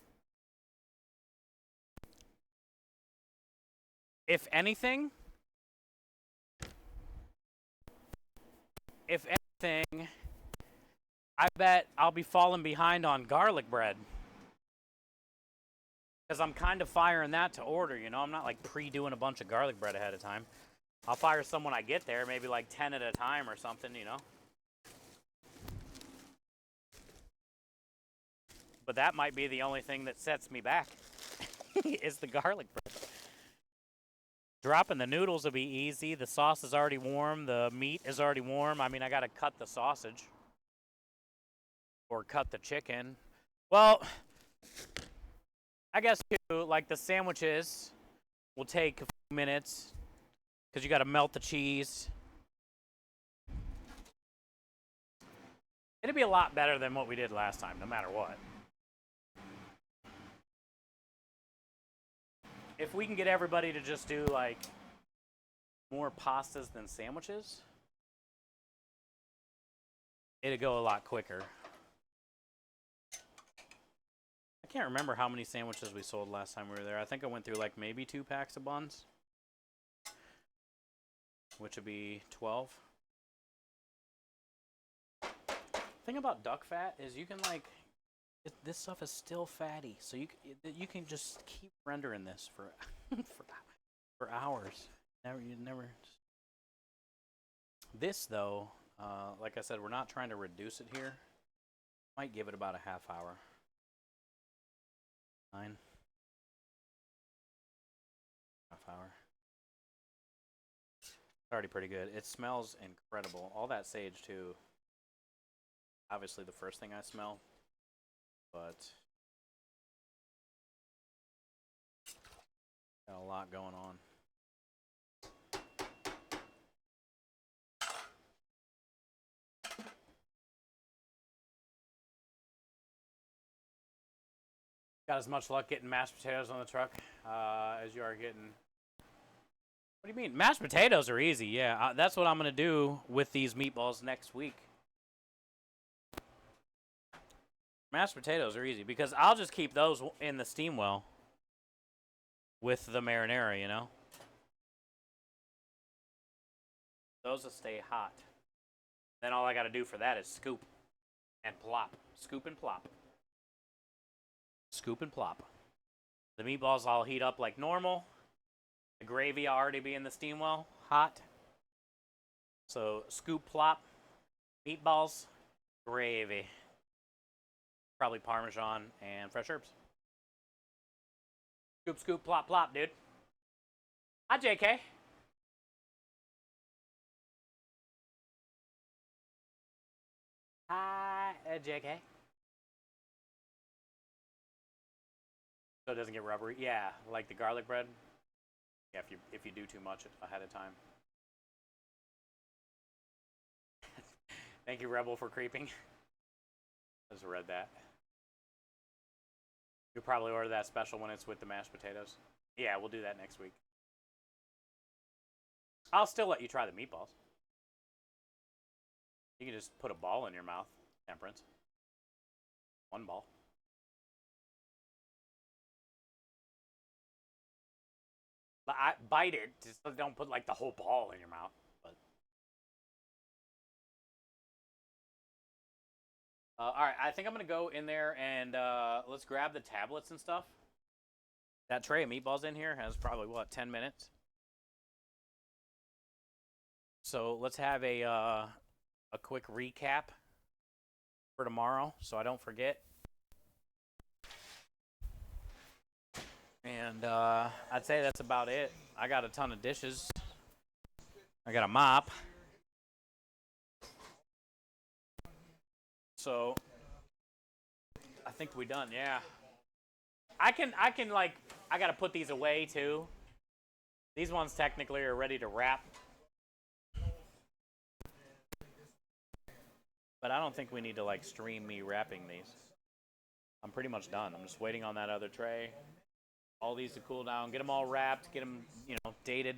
If anything, I bet I'll be falling behind on garlic bread. Because I'm kind of firing that to order, you know? I'm not like pre-doing a bunch of garlic bread ahead of time. I'll fire some when I get there, maybe like 10 at a time or something, you know? But that might be the only thing that sets me back, is the garlic bread. Dropping the noodles will be easy. The sauce is already warm. The meat is already warm. I mean, I got to cut the sausage. Or cut the chicken. Well, I guess too, like the sandwiches will take a few minutes because you got to melt the cheese. It'd be a lot better than what we did last time, no matter what. If we can get everybody to just do like more pastas than sandwiches, it'd go a lot quicker. I can't remember how many sandwiches we sold last time we were there. I think I went through like maybe 2 packs of buns, which would be 12. The thing about duck fat is you can like, this stuff is still fatty, so you can just keep rendering this for for hours. You never. This though, like I said, we're not trying to reduce it here. Might give it about a half hour. 9. Half hour. It's already pretty good. It smells incredible. All that sage too. Obviously the first thing I smell, but got a lot going on. Got as much luck getting mashed potatoes on the truck as you are getting. What do you mean? Mashed potatoes are easy. Yeah, that's what I'm going to do with these meatballs next week. Mashed potatoes are easy because I'll just keep those in the steam well with the marinara, you know? Those will stay hot. Then all I got to do for that is scoop and plop. Scoop and plop. Scoop and plop. The meatballs I'll heat up like normal. The gravy already be in the steam well, hot. So scoop, plop, meatballs, gravy. Probably Parmesan and fresh herbs. Scoop, scoop, plop, plop, dude. Hi, JK. Hi, JK. So it doesn't get rubbery. Yeah, like the garlic bread. Yeah, if you do too much ahead of time. Thank you, Rebel, for creeping. I just read that. You'll probably order that special when it's with the mashed potatoes. Yeah, we'll do that next week. I'll still let you try the meatballs. You can just put a ball in your mouth, Temperance. One ball. Bite it. Just don't put like the whole ball in your mouth. But all right, I think I'm gonna go in there and let's grab the tablets and stuff. That tray of meatballs in here has probably what 10 minutes. So let's have a quick recap for tomorrow, so I don't forget. And I'd say that's about it. I got a ton of dishes. I got a mop. So I think we done, yeah. I can like, I gotta put these away too. These ones technically are ready to wrap. But I don't think we need to like stream me wrapping these. I'm pretty much done. I'm just waiting on that other tray. All these to cool down, get them all wrapped, get them, you know, dated,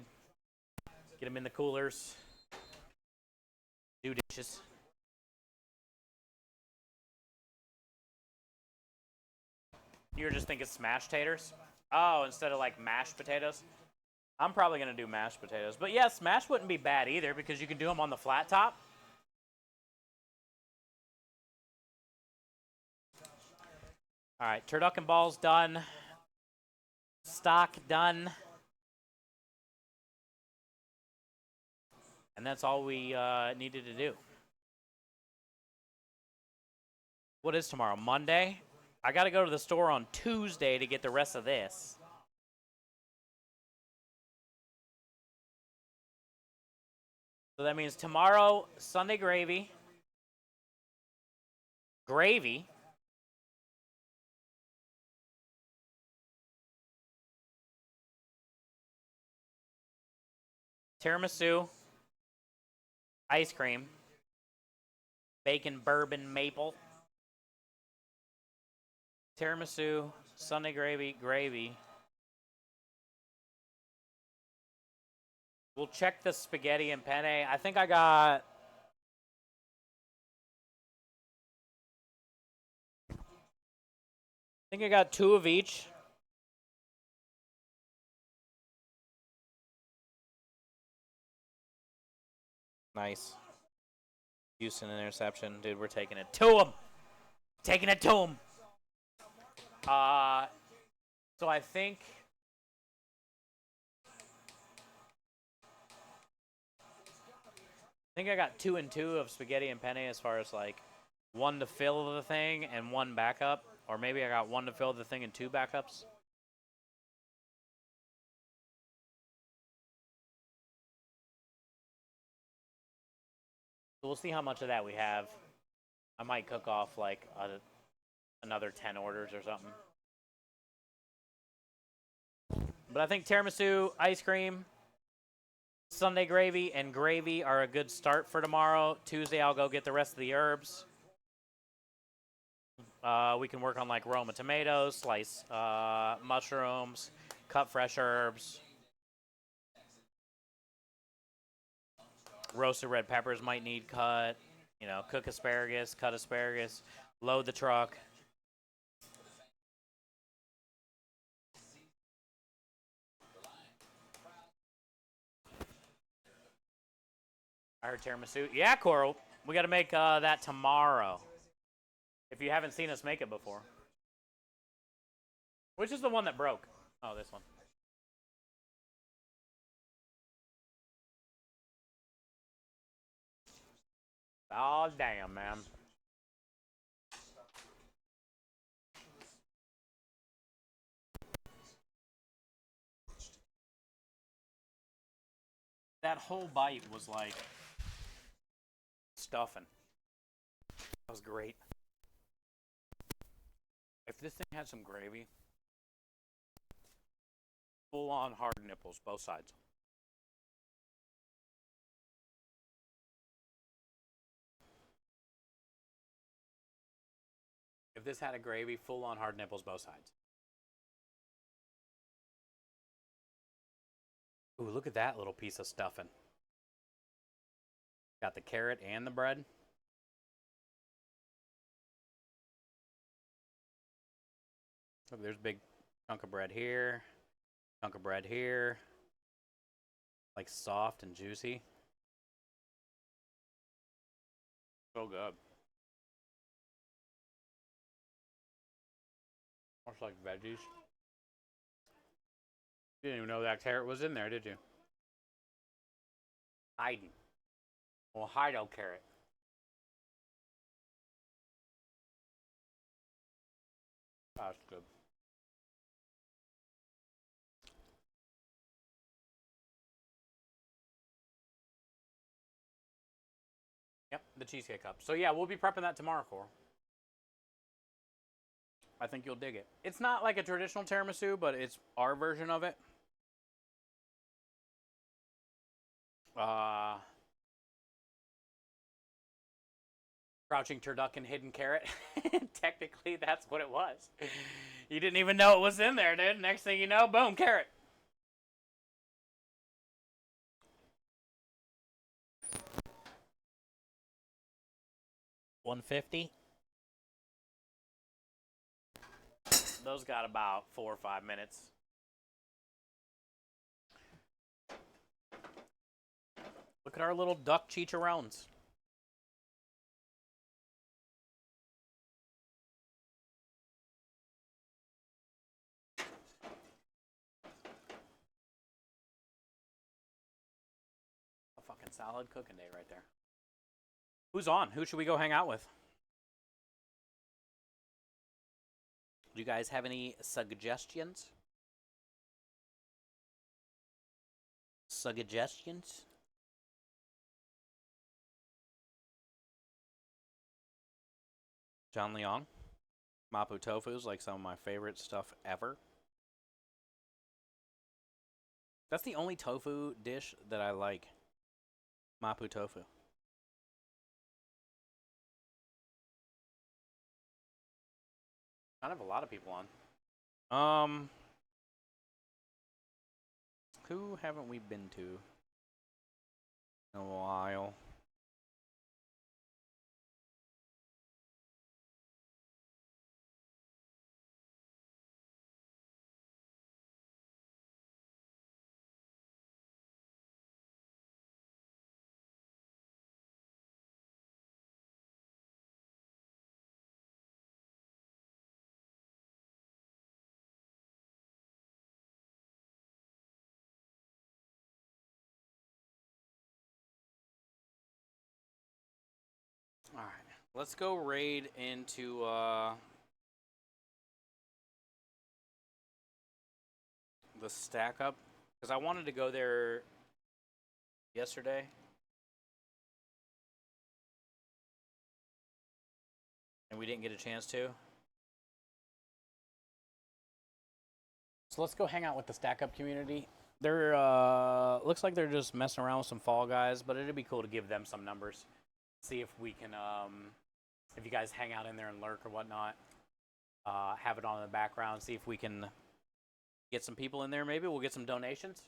get them in the coolers, do dishes. You were just thinking smashed taters? Oh, instead of like mashed potatoes? I'm probably gonna do mashed potatoes. But yeah, smash wouldn't be bad either because you can do them on the flat top. All right, turducken balls done. Stock done. And that's all we needed to do. What is tomorrow? Monday? I got to go to the store on Tuesday to get the rest of this. So that means tomorrow, Sunday gravy. Gravy. Tiramisu. Ice cream. Bacon, bourbon, maple. Tiramisu, Sunday gravy, gravy. We'll check the spaghetti and penne. I think I got... I got 2 of each. Nice. Houston interception. Dude, we're taking it to him. Taking it to him. So I think I got 2 and 2 of spaghetti and penne as far as like 1 to fill the thing and 1 backup. Or maybe I got 1 to fill the thing and 2 backups. So we'll see how much of that we have. I might cook off like another 10 orders or something. But I think tiramisu, ice cream, Sunday gravy, and gravy are a good start for tomorrow. Tuesday, I'll go get the rest of the herbs. We can work on like Roma tomatoes, slice mushrooms, cut fresh herbs. Roasted red peppers might need cut. You know, cook asparagus, cut asparagus, load the truck. I heard tiramisu. Yeah, Coral. We got to make that tomorrow. If you haven't seen us make it before. Which is the one that broke? Oh, this one. Oh, damn, man. That whole bite was like stuffing. That was great. If this thing had some gravy, full on hard nipples, both sides. If this had a gravy, full on hard nipples, both sides. Ooh, look at that little piece of stuffing. Got the carrot and the bread. Look, there's a big chunk of bread here. Chunk of bread here. Like soft and juicy. So good. Almost like veggies. You didn't even know that carrot was in there, did you? Hiding. Well, Hido carrot. That's good. Yep, the cheesecake cup. So yeah, we'll be prepping that tomorrow, Cor. I think you'll dig it. It's not like a traditional tiramisu, but it's our version of it. Crouching turducken, hidden carrot. Technically, that's what it was. You didn't even know it was in there, dude. Next thing you know, boom, carrot. $150. Those got about 4 or 5 minutes. Look at our little duck chicharrones. A fucking solid cooking day right there. Who's on? Who should we go hang out with? Do you guys have any suggestions? Suggestions? John Leong. Mapo tofu is like some of my favorite stuff ever. That's the only tofu dish that I like. Mapo tofu. Kind of a lot of people on. Who haven't we been to in a while? All right, let's go raid into the stack up because I wanted to go there yesterday. And we didn't get a chance to. So let's go hang out with the stack up community. They're looks like they're just messing around with some Fall Guys, but it'd be cool to give them some numbers. See if we can, if you guys hang out in there and lurk or whatnot, have it on in the background. See if we can get some people in there. Maybe we'll get some donations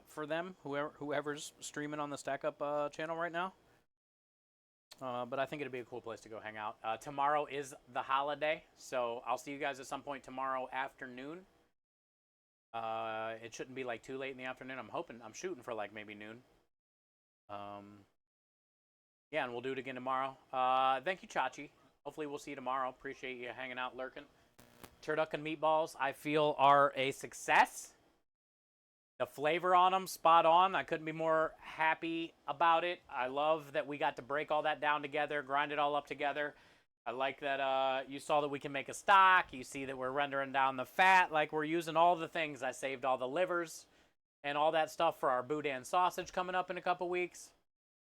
for them, whoever's streaming on the Stack Up channel right now. But I think it'd be a cool place to go hang out. Tomorrow is the holiday, so I'll see you guys at some point tomorrow afternoon. It shouldn't be like too late in the afternoon. I'm shooting for like maybe noon. Yeah, and we'll do it again tomorrow. Thank you, Chachi. Hopefully we'll see you tomorrow. Appreciate you hanging out, lurking. Turducken Meatballs, I feel, are a success. The flavor on them, spot on. I couldn't be more happy about it. I love that we got to break all that down together, grind it all up together. I like that you saw that we can make a stock. You see that we're rendering down the fat. Like, we're using all the things. I saved all the livers and all that stuff for our boudin sausage coming up in a couple weeks.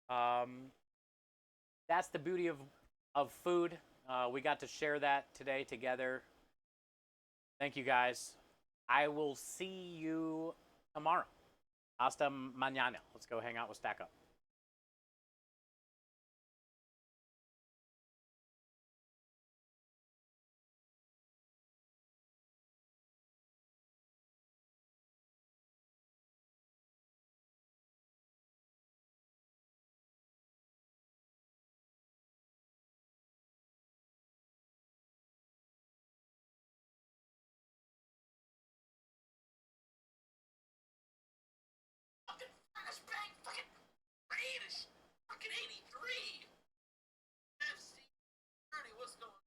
That's the beauty of food. We got to share that today together. Thank you, guys. I will see you tomorrow. Hasta mañana. Let's go hang out with Stack Up. Fucking flashbang, fucking British, fucking 83. FC 30, what's going on?